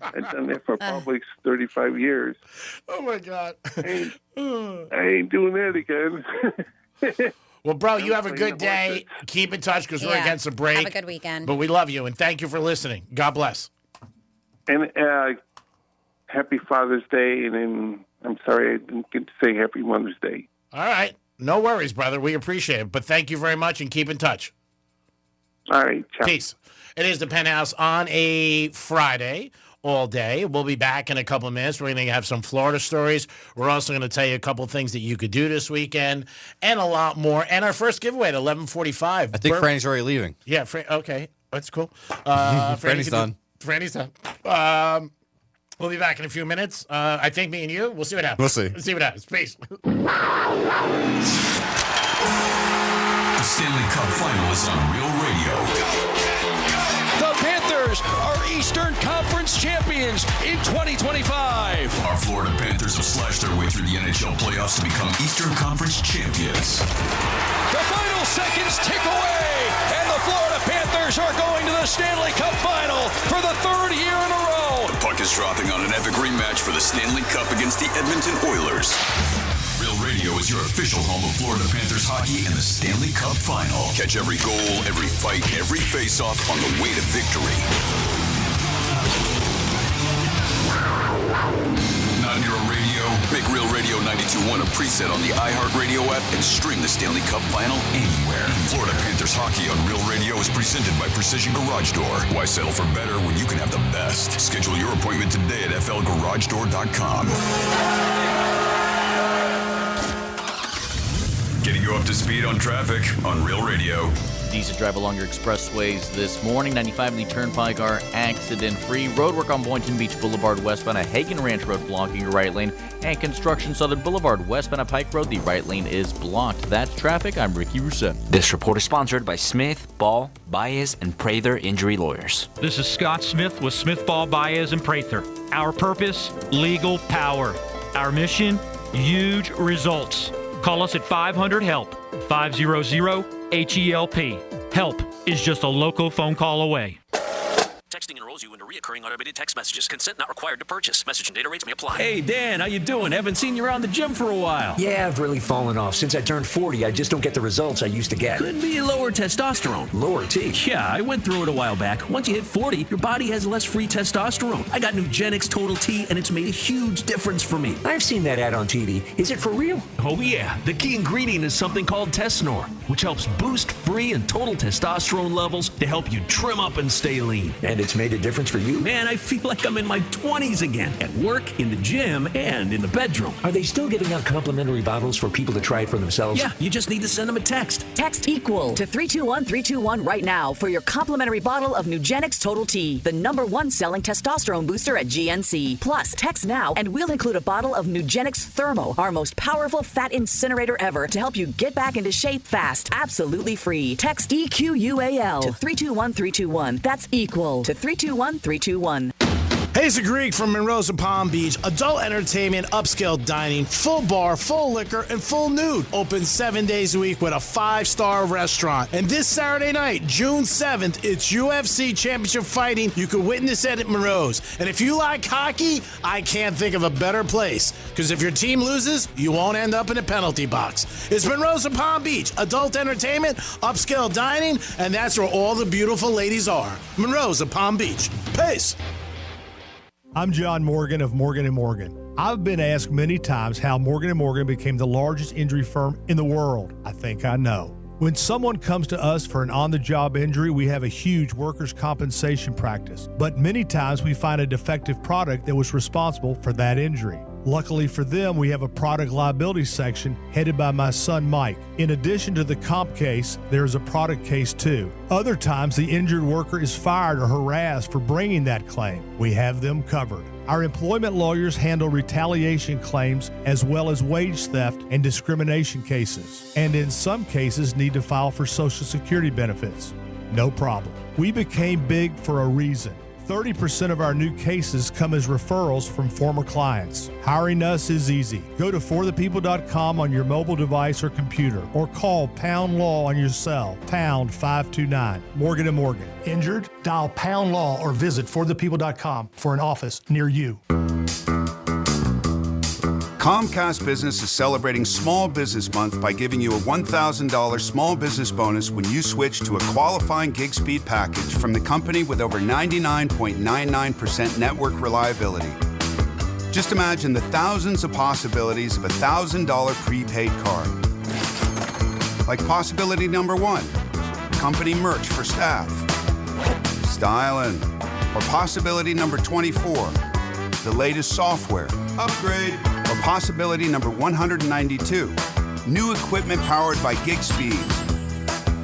I've done that for probably 35 years. Oh, my God. I ain't doing that again. Well, bro, you have a good day. Keep in touch because we're against a break. Have a good weekend. But we love you, and thank you for listening. God bless. And happy Father's Day, and then I'm sorry I didn't get to say Happy Mother's Day. All right. No worries, brother. We appreciate it. But thank you very much, and keep in touch. All right. Ciao. Peace. It is the Penthouse on a Friday all day. We'll be back in a couple of minutes. We're going to have some Florida stories. We're also going to tell you a couple of things that you could do this weekend and a lot more. And our first giveaway at 11:45. I think Franny's already leaving. Yeah, okay. That's cool. Franny's done. Franny's done. We'll be back in a few minutes. I think me and you, we'll see what happens. We'll see. Let's see what happens. Peace. The Stanley Cup Final is on Real Radio. The Panthers are Eastern Conference champions in 2025. Our Florida Panthers have slashed their way through the NHL playoffs to become Eastern Conference champions. The final seconds tick away, and the Florida Panthers are going to the Stanley Cup Final for the 3rd year in a row. The puck is dropping on an epic rematch for the Stanley Cup against the Edmonton Oilers. Real Radio is your official home of Florida Panthers hockey in the Stanley Cup Final. Catch every goal, every fight, every face-off on the way to victory. Not Hero Radio? Make Real Radio 92.1 a preset on the iHeartRadio app and stream the Stanley Cup Final anywhere. Florida Panthers hockey on Real Radio is presented by Precision Garage Door. Why settle for better when you can have the best? Schedule your appointment today at flgaragedoor.com. Getting you up to speed on traffic on Real Radio. Decent drive along your expressways this morning. 95 in the Turnpike are accident-free. Roadwork on Boynton Beach Boulevard westbound at Hagen Ranch Road blocking your right lane. And construction Southern Boulevard westbound at Pike Road. The right lane is blocked. That's traffic. I'm Ricky Rousseau. This report is sponsored by Smith, Ball, Baez, and Prather Injury Lawyers. This is Scott Smith with Smith, Ball, Baez, and Prather. Our purpose, legal power. Our mission, huge results. Call us at 500-HELP, 500-HELP. Help is just a local phone call away. Texting enrolls you into recurring automated text messages. Consent not required to purchase. Message and data rates may apply. Hey, Dan, how you doing? Haven't seen you around the gym for a while. Yeah, I've really fallen off. Since I turned 40, I just don't get the results I used to get. Could be lower testosterone. Lower T? Yeah, I went through it a while back. Once you hit 40, your body has less free testosterone. I got Nugenix Total T, and it's made a huge difference for me. I've seen that ad on TV. Is it for real? Oh, yeah. The key ingredient is something called Tesnor, which helps boost free and total testosterone levels to help you trim up and stay lean. And it's made a difference for you? Man, I feel like I'm in my 20s again. At work, in the gym, and in the bedroom. Are they still giving out complimentary bottles for people to try it for themselves? Yeah, you just need to send them a text. Text EQUAL to 321-321 right now for your complimentary bottle of Nugenix Total T, the #1 selling testosterone booster at GNC. Plus, text now and we'll include a bottle of Nugenix Thermo, our most powerful fat incinerator ever, to help you get back into shape fast. Absolutely free. Text EQUAL to 321-321. That's EQUAL to to 321-321. Hey, it's a Greek from Monroe's of Palm Beach. Adult entertainment, upscale dining, full bar, full liquor, and full nude. Open 7 days a week with a 5-star restaurant. And this Saturday night, June 7th, it's UFC Championship Fighting. You can witness it at Monroe's. And if you like hockey, I can't think of a better place. Because if your team loses, you won't end up in a penalty box. It's Monroe's of Palm Beach. Adult entertainment, upscale dining, and that's where all the beautiful ladies are. Monroe's of Palm Beach. Peace. I'm John Morgan of Morgan & Morgan. I've been asked many times how Morgan & Morgan became the largest injury firm in the world. I think I know. When someone comes to us for an on-the-job injury, we have a huge workers' compensation practice. But many times we find a defective product that was responsible for that injury. Luckily for them, we have a product liability section headed by my son Mike. In addition to the comp case, there is a product case too. Other times, the injured worker is fired or harassed for bringing that claim. We have them covered. Our employment lawyers handle retaliation claims as well as wage theft and discrimination cases, and in some cases need to file for Social Security benefits. No problem. We became big for a reason. 30% of our new cases come as referrals from former clients. Hiring us is easy. Go to forthepeople.com on your mobile device or computer, or call Pound Law on your cell, pound 529. Morgan & Morgan. Injured? Dial Pound Law or visit forthepeople.com for an office near you. Comcast Business is celebrating Small Business Month by giving you a $1,000 small business bonus when you switch to a qualifying gig speed package from the company with over 99.99% network reliability. Just imagine the thousands of possibilities of a $1,000 prepaid card. Like possibility number 1, company merch for staff. Styling. Or possibility number 24, the latest software. Upgrade. Or possibility number 192, new equipment powered by gig speeds.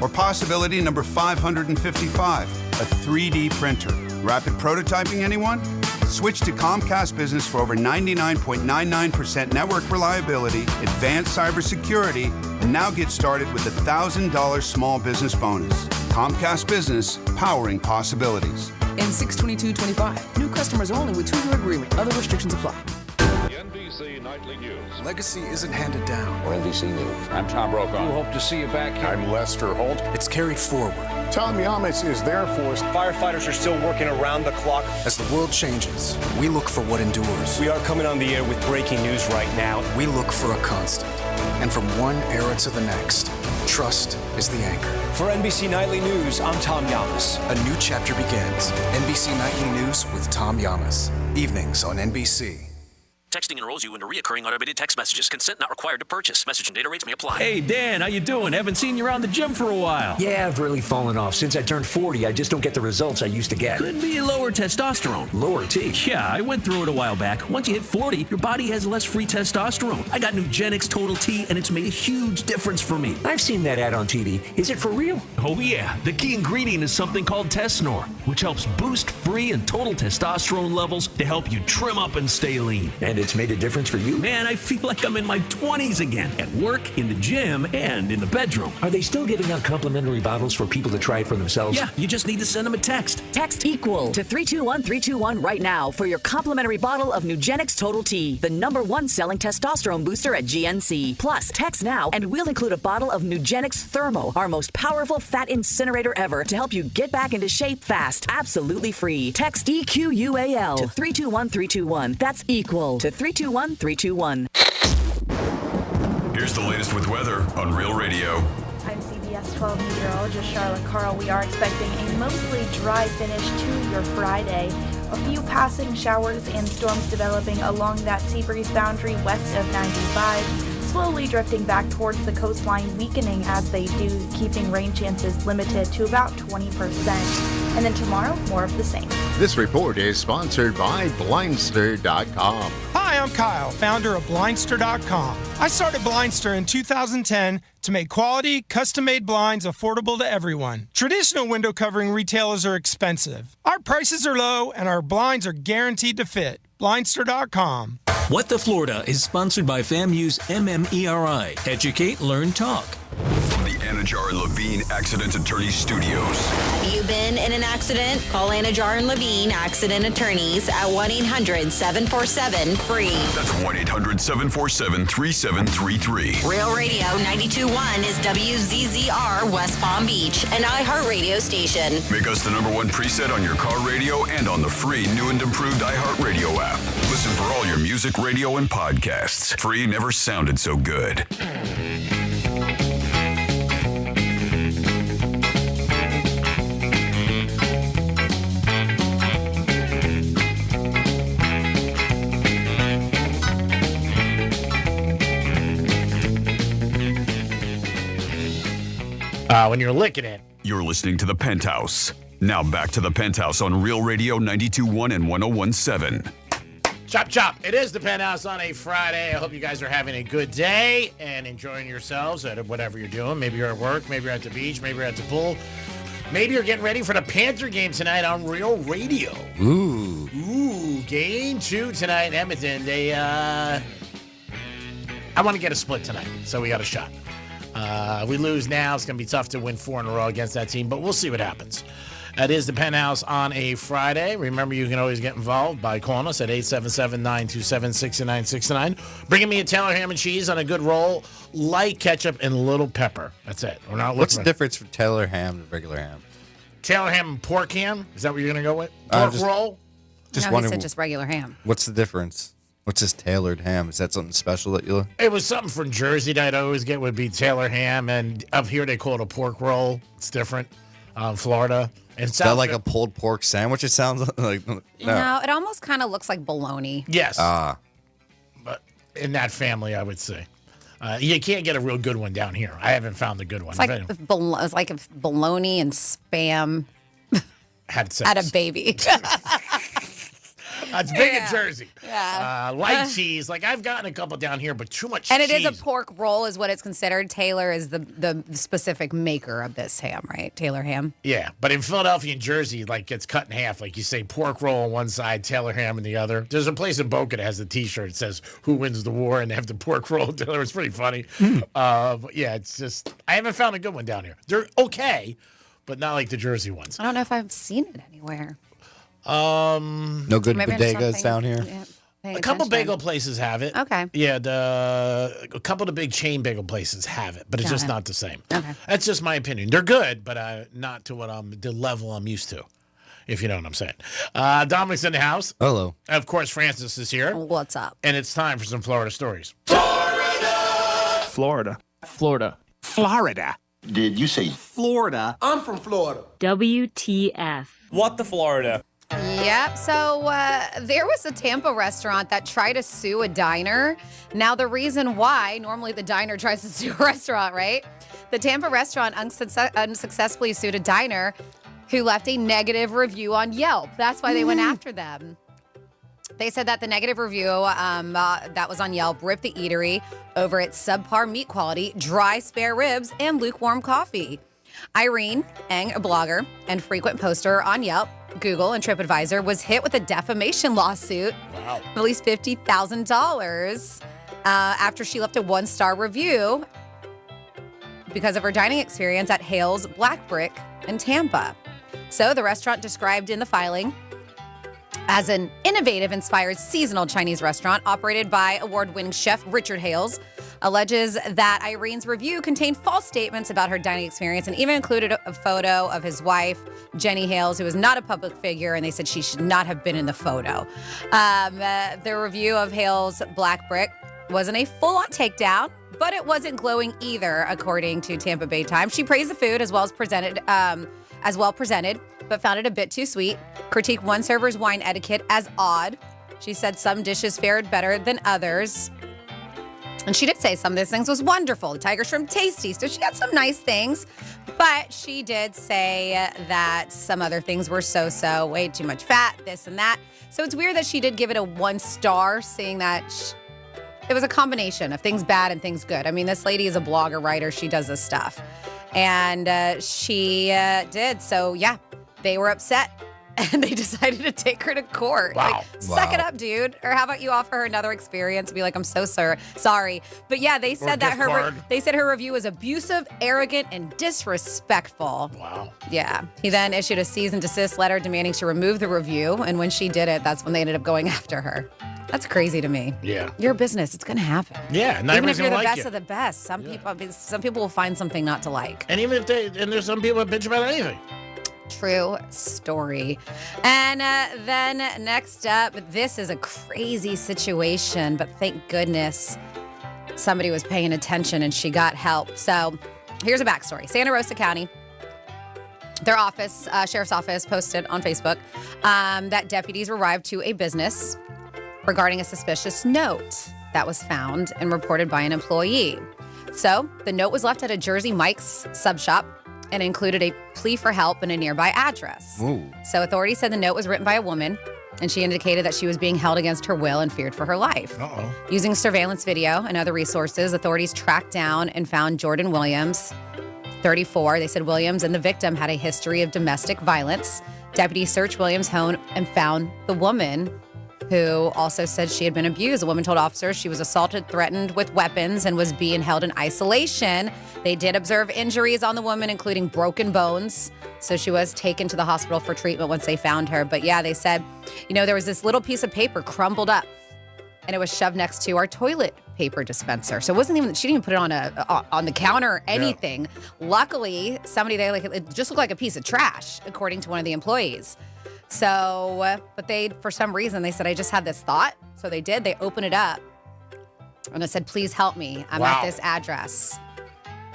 Or possibility number 555, a 3D printer. Rapid prototyping, anyone? Switch to Comcast Business for over 99.99% network reliability, advanced cybersecurity, and now get started with a $1,000 small business bonus. Comcast Business, powering possibilities. In 6/22/25, new customers only with 2-year agreement. Other restrictions apply. NBC Nightly News. Legacy isn't handed down. Or NBC News. I'm Tom Brokaw. We hope to see you back here. I'm Lester Holt. It's carried forward. Tom Yamas is there for us. Firefighters are still working around the clock. As the world changes, we look for what endures. We are coming on the air with breaking news right now. We look for a constant. And from one era to the next, trust is the anchor. For NBC Nightly News, I'm Tom Yamas. A new chapter begins. NBC Nightly News with Tom Yamas. Evenings on NBC. Texting enrolls you into recurring automated text messages. Consent not required to purchase. Message and data rates may apply. Hey, Dan, how you doing? Haven't seen you around the gym for a while. Yeah, I've really fallen off. Since I turned 40, I just don't get the results I used to get. Could be lower testosterone. Lower T? Yeah, I went through it a while back. Once you hit 40, your body has less free testosterone. I got Nugenix Total T, and it's made a huge difference for me. I've seen that ad on TV. Is it for real? Oh, yeah. The key ingredient is something called Tesnor, which helps boost free and total testosterone levels to help you trim up and stay lean. And it's made a difference for you? Man, I feel like I'm in my 20s again. At work, in the gym, and in the bedroom. Are they still giving out complimentary bottles for people to try it for themselves? Yeah, you just need to send them a text. Text EQUAL to 321-321 right now for your complimentary bottle of Nugenix Total T, the #1 selling testosterone booster at GNC. Plus, text now and we'll include a bottle of Nugenix Thermo, our most powerful fat incinerator ever, to help you get back into shape fast. Absolutely free. Text EQUAL to 321-321. That's EQUAL to 321-321. Here's the latest with weather on Real Radio. I'm CBS 12 meteorologist Charlotte Carl. We are expecting a mostly dry finish to your Friday. A few passing showers and storms developing along that sea breeze boundary west of 95, slowly drifting back towards the coastline, weakening as they do, keeping rain chances limited to about 20%. And then tomorrow, more of the same. This report is sponsored by Blindster.com. Hi, I'm Kyle, founder of Blindster.com. I started Blindster in 2010 to make quality, custom-made blinds affordable to everyone. Traditional window covering retailers are expensive. Our prices are low, and our blinds are guaranteed to fit. Blindster.com. What the Florida is sponsored by FAMU's MMERI. Educate, Learn, Talk. From the Anajar and Levine Accident Attorney Studios. Have you been in an accident? Call Anajar and Levine Accident Attorneys at 1-800-747-FREE. That's 1-800-747-3733. Real Radio 92.1 is WZZR West Palm Beach, an iHeartRadio station. Make us the #1 preset on your car radio and on the free new and improved iHeartRadio app. Listen for all your music, radio, and podcasts. Free never sounded so good. When you're licking it. You're listening to The Penthouse. Now back to The Penthouse on Real Radio 92.1 and 101.7. Chop, chop. It is The Penthouse on a Friday. I hope you guys are having a good day and enjoying yourselves at whatever you're doing. Maybe you're at work. Maybe you're at the beach. Maybe you're at the pool. Maybe you're getting ready for the Panther game tonight on Real Radio. Ooh, game 2 tonight in Edmonton. I want to get a split tonight, so we got a shot. We lose now. It's going to be tough to win 4 in a row against that team, but we'll see what happens. That is The Penthouse on a Friday. Remember, you can always get involved by calling us at 877-927-6969. Bringing me a Taylor ham and cheese on a good roll, light ketchup, and little pepper. That's it. We're not looking. What's the difference from Taylor ham and regular ham? Taylor ham and pork ham? Is that what you're going to go with? Pork roll? No, he said just regular ham. What's the difference? What's this tailored ham? Is that something special that you like? It was something from Jersey that I'd always get would be Taylor ham, and up here they call it a pork roll. It's different. Florida. Is that like a pulled pork sandwich? It sounds like. No, it almost kind of looks like bologna. Yes. But in that family, I would say. You can't get a real good one down here. I haven't found a good one. It's like if bologna and Spam had sex. had a baby. It's big in Jersey. Yeah. Light cheese. Like, I've gotten a couple down here, but too much and cheese. it is a pork roll is what it's considered. Taylor is the specific maker of this ham, right? Taylor ham. Yeah, but in Philadelphia and Jersey, like, it's cut in half. Like, you say pork roll on one side, Taylor ham on the other. There's a place in Boca that has a T-shirt that says, "Who wins the war?" and they have the pork roll Taylor. It's pretty funny. But yeah, it's just, I haven't found a good one down here. They're okay, but not like the Jersey ones. I don't know if I've seen it anywhere. No good bodegas down here. A couple bagel places have it. Okay. Yeah, a couple of the big chain bagel places have it, but it's just not the same. Okay. That's just my opinion. They're good, but not to the level I'm used to, if you know what I'm saying. Dominic's in the house. Hello. Of course, Francis is here. What's up? And it's time for some Florida stories. Florida. Florida. Did you say Florida? I'm from Florida. WTF. What the Florida? Yep. So there was a Tampa restaurant that tried to sue a diner. Now, the reason why, normally the diner tries to sue a restaurant, right? The Tampa restaurant unsuccessfully sued a diner who left a negative review on Yelp. That's why they went after them. They said that the negative review that was on Yelp ripped the eatery over its subpar meat quality, dry spare ribs, and lukewarm coffee. Irene Eng, a blogger and frequent poster on Yelp, Google, and TripAdvisor, was hit with a defamation lawsuit of at least $50,000 after she left a 1-star review because of her dining experience at Hale's Black Brick in Tampa. So the restaurant, described in the filing as an innovative, inspired seasonal Chinese restaurant operated by award-winning chef Richard Hales, alleges that Irene's review contained false statements about her dining experience and even included a photo of his wife, Jenny Hales, who is not a public figure, and they said she should not have been in the photo. The review of Hales Black Brick wasn't a full-on takedown, but it wasn't glowing either, according to Tampa Bay Times. She praised the food as well presented, but found it a bit too sweet. Critiqued one server's wine etiquette as odd. She said some dishes fared better than others. And she did say some of these things was wonderful. The tiger shrimp tasty. So she had some nice things. But she did say that some other things were so-so. Way too much fat, this and that. So it's weird that she did give it a 1-star, saying that it was a combination of things bad and things good. I mean, this lady is a blogger, writer. She does this stuff. And she did. So, yeah, they were upset And they decided to take her to court. Wow. Like, suck it up, dude. Or how about you offer her another experience and be like, I'm so sorry. But yeah, they said that her review was abusive, arrogant, and disrespectful. Wow. Yeah. He then issued a cease and desist letter demanding she remove the review. And when she did it, that's when they ended up going after her. That's crazy to me. Yeah. Your business, it's going to happen. Yeah. Not Even if you're the like best you. of the best, some people will find something not to like. And even if there's some people that bitch about anything. True story. And then next up, this is a crazy situation, but thank goodness somebody was paying attention and she got help. So here's a backstory. Santa Rosa County, their office, sheriff's office, posted on Facebook that deputies arrived to a business regarding a suspicious note that was found and reported by an employee. So the note was left at a Jersey Mike's sub shop and included a plea for help in a nearby address. Ooh. So authorities said the note was written by a woman, and she indicated that she was being held against her will and feared for her life. Uh-oh. Using surveillance video and other resources, authorities tracked down and found Jordan Williams, 34. They said Williams and the victim had a history of domestic violence. Deputies searched Williams' home and found the woman, who also said she had been abused. The woman told officers she was assaulted, threatened with weapons, and was being held in isolation. They did observe injuries on the woman, including broken bones. So she was taken to the hospital for treatment once they found her. But yeah, they said, there was this little piece of paper crumbled up, and it was shoved next to our toilet paper dispenser. So she didn't even put it on the counter or anything. Yeah. Luckily, somebody there, it just looked like a piece of trash, according to one of the employees. So, but for some reason, they said, I just had this thought. So they did. They opened it up. And it said, please help me. I'm at this address.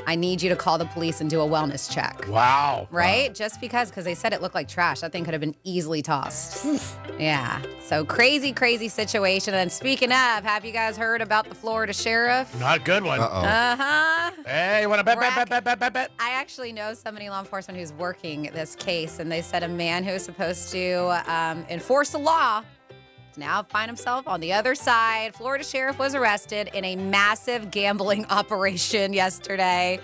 I need you to call the police and do a wellness check. Wow. Right? Wow. Just because they said it looked like trash. That thing could have been easily tossed. Yeah. So crazy, crazy situation. And speaking of, have you guys heard about the Florida sheriff? Not a good one. Uh-oh. Uh-huh. Hey, you want to bet? I actually know somebody in law enforcement who's working this case, and they said a man who was supposed to enforce the law now find himself on the other side. Florida sheriff was arrested in a massive gambling operation yesterday.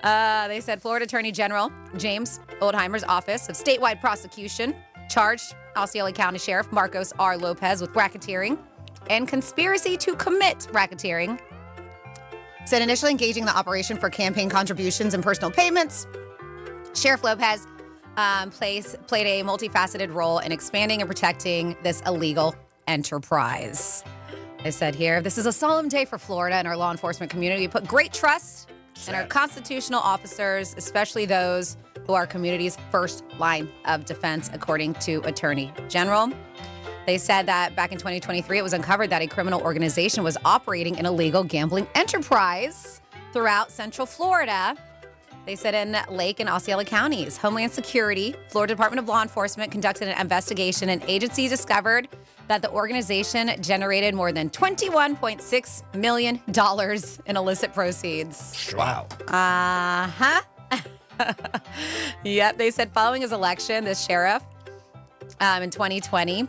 They said Florida Attorney General James Oldheimer's Office of Statewide Prosecution charged Osceola County Sheriff Marcos R. Lopez with racketeering and conspiracy to commit racketeering. Said initially engaging the operation for campaign contributions and personal payments, Sheriff Lopez played a multifaceted role in expanding and protecting this illegal enterprise. They said here, this is a solemn day for Florida and our law enforcement community. We put great trust in our constitutional officers, especially those who are community's first line of defense, according to Attorney General. They said that back in 2023, it was uncovered that a criminal organization was operating an illegal gambling enterprise throughout Central Florida. They said in Lake and Osceola counties, Homeland Security, Florida Department of Law Enforcement conducted an investigation, and agencies discovered that the organization generated more than $21.6 million in illicit proceeds. Wow. Uh-huh. Yep. They said following his election, this sheriff in 2020,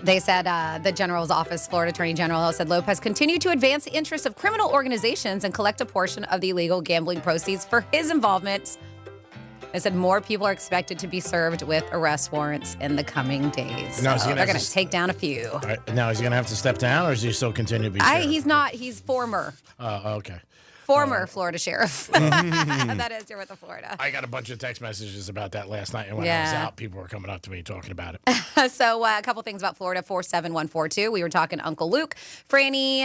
they said the general's office, Florida Attorney General, said Lopez continued to advance the interests of criminal organizations and collect a portion of the illegal gambling proceeds for his involvement. They said more people are expected to be served with arrest warrants in the coming days. Now, they're going to take down a few. Now, is he going to have to step down, or is he still continue to be sheriff? He's not. He's former. Oh, okay. Former Florida sheriff. That is here with the Florida. I got a bunch of text messages about that last night, and when I was out, people were coming up to me talking about it. So a couple things about Florida, 47142. We were talking Uncle Luke. Franny,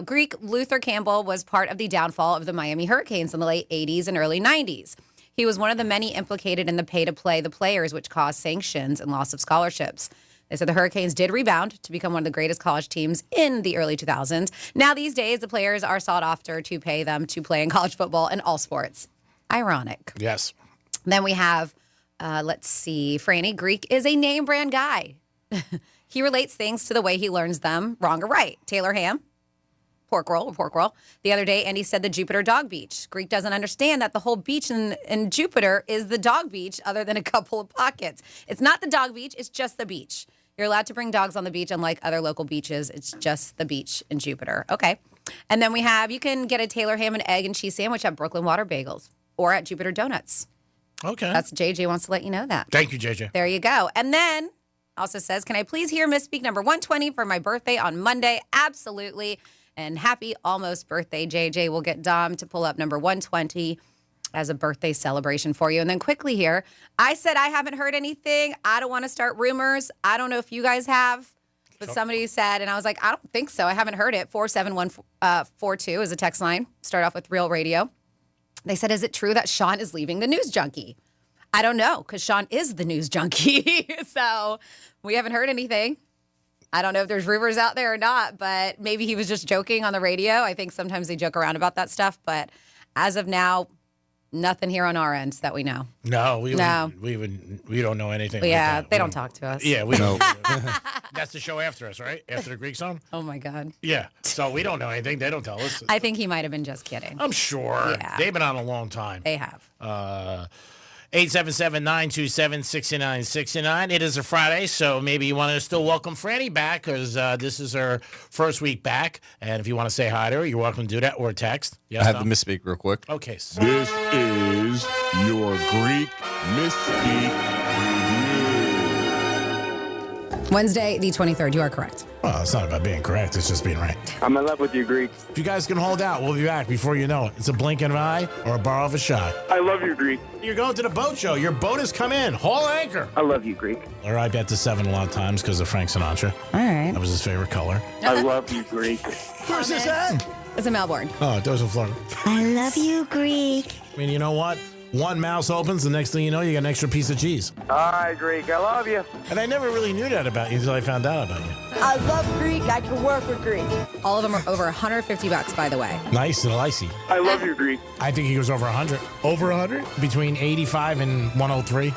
Greek Luther Campbell was part of the downfall of the Miami Hurricanes in the late 80s and early 90s. He was one of the many implicated in the pay-to-play the players, which caused sanctions and loss of scholarships. They said the Hurricanes did rebound to become one of the greatest college teams in the early 2000s. Now, these days, the players are sought after to pay them to play in college football and all sports. Ironic. Yes. Then we have, Franny. Greek is a name brand guy. He relates things to the way he learns them, wrong or right. Taylor ham, pork roll. The other day, Andy said the Jupiter Dog Beach. Greek doesn't understand that the whole beach in Jupiter is the dog beach other than a couple of pockets. It's not the dog beach, it's just the beach. You're allowed to bring dogs on the beach, unlike other local beaches. It's just the beach in Jupiter. Okay. And then you can get a Taylor ham and egg and cheese sandwich at Brooklyn Water Bagels or at Jupiter Donuts. Okay. That's JJ wants to let you know that. Thank you, JJ. There you go. And then also says, can I please hear Misspeak number 120 for my birthday on Monday? Absolutely. And happy almost birthday, JJ. We'll get Dom to pull up number 120 as a birthday celebration for you. And then quickly here, I said I haven't heard anything. I don't want to start rumors. I don't know if you guys have, but somebody said, and I was like, I don't think so. I haven't heard it. 47142 is a text line. Start off with Real Radio. They said, is it true that Sean is leaving the News Junkie? I don't know, because Sean is the News Junkie. So we haven't heard anything. I don't know if there's rumors out there or not, but maybe he was just joking on the radio. I think sometimes they joke around about that stuff. But as of now, nothing here on our end that we know. No, we don't know anything. Yeah, like that. They don't talk to us. Yeah, we don't. That's the show after us, right? After the Greek song? Oh, my God. Yeah. So we don't know anything. They don't tell us. I think he might have been just kidding. I'm sure. Yeah. They've been on a long time. They have. 877-927-6969. It is a Friday, so maybe you want to still welcome Franny back because this is her first week back. And if you want to say hi to her, you're welcome to do that or text. Yes, I have Tom? to misspeak real quick. Okay. So. This is your Greek Misspeak Wednesday, the 23rd. You are correct. Well, it's not about being correct. It's just being right. I'm in love with you, Greek. If you guys can hold out, we'll be back before you know it. It's a blink of an eye or a borrow of a shot. I love you, Greek. You're going to the boat show. Your boat has come in. Haul anchor. I love you, Greek. Or I bet to 7 a lot of times because of Frank Sinatra. All right. That was his favorite color. I love you, Greek. Where's this at? It's in Melbourne. Oh, it was in Florida. I love you, Greek. I mean, you know what? One mouse opens, the next thing you know, you got an extra piece of cheese. All right, Greek. I love you. And I never really knew that about you until I found out about you. I love Greek. I can work with Greek. All of them are over $150, by the way. Nice and icy. I love you, Greek. I think he goes over 100. Over 100? Between 85 and 103.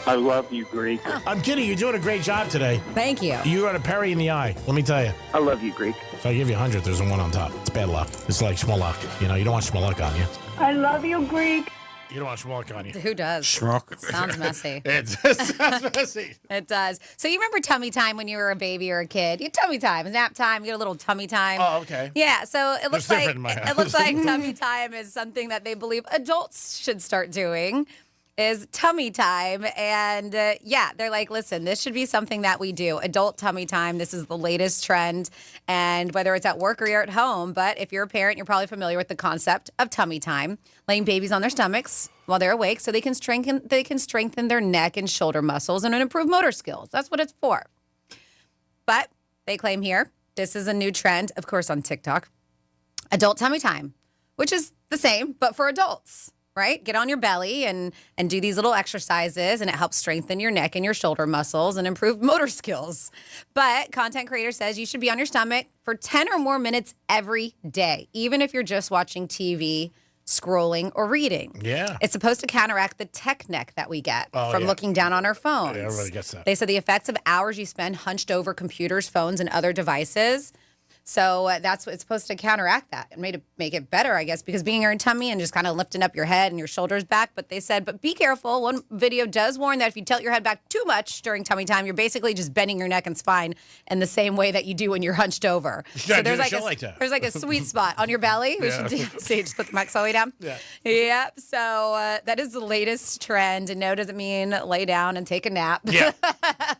I love you, Greek. I'm kidding. You're doing a great job today. Thank you. You got a Perry in the eye. Let me tell you. I love you, Greek. If I give you 100, there's a 1 on top. It's bad luck. It's like schmuck. You know, you don't want schmuck on you. I love you, Greek. You don't want schmuck on you. Who does? Schmuck. Sounds messy. It sounds messy. It does. So you remember tummy time when you were a baby or a kid? You tummy time, nap time. You get a little tummy time. Oh, okay. Yeah. So it looks like different in my it house. looks like tummy time is something that they believe adults should start doing. Is tummy time. And yeah, they're like, listen, this should be something that we do. Adult tummy time. This is the latest trend. And whether it's at work or you're at home, but if you're a parent, you're probably familiar with the concept of tummy time, laying babies on their stomachs while they're awake so they can strengthen their neck and shoulder muscles and improve motor skills. That's what it's for. But they claim here, this is a new trend, of course, on TikTok, adult tummy time, which is the same, but for adults. Right? Get on your belly and do these little exercises, and it helps strengthen your neck and your shoulder muscles and improve motor skills. But content creator says you should be on your stomach for 10 or more minutes every day, even if you're just watching TV, scrolling, or reading. Yeah. It's supposed to counteract the tech neck that we get from looking down on our phones. Yeah, everybody gets that. They said the effects of hours you spend hunched over computers, phones, and other devices. So that's what it's supposed to counteract that and make it better, I guess, because being in your tummy and just kind of lifting up your head and your shoulders back. But they said, but be careful. One video does warn that if you tilt your head back too much during tummy time, you're basically just bending your neck and spine in the same way that you do when you're hunched over. So there's there's like a sweet spot on your belly. We should see, just put the mic slowly down. Yeah. Yep. So that is the latest trend. And no doesn't mean lay down and take a nap. Yeah.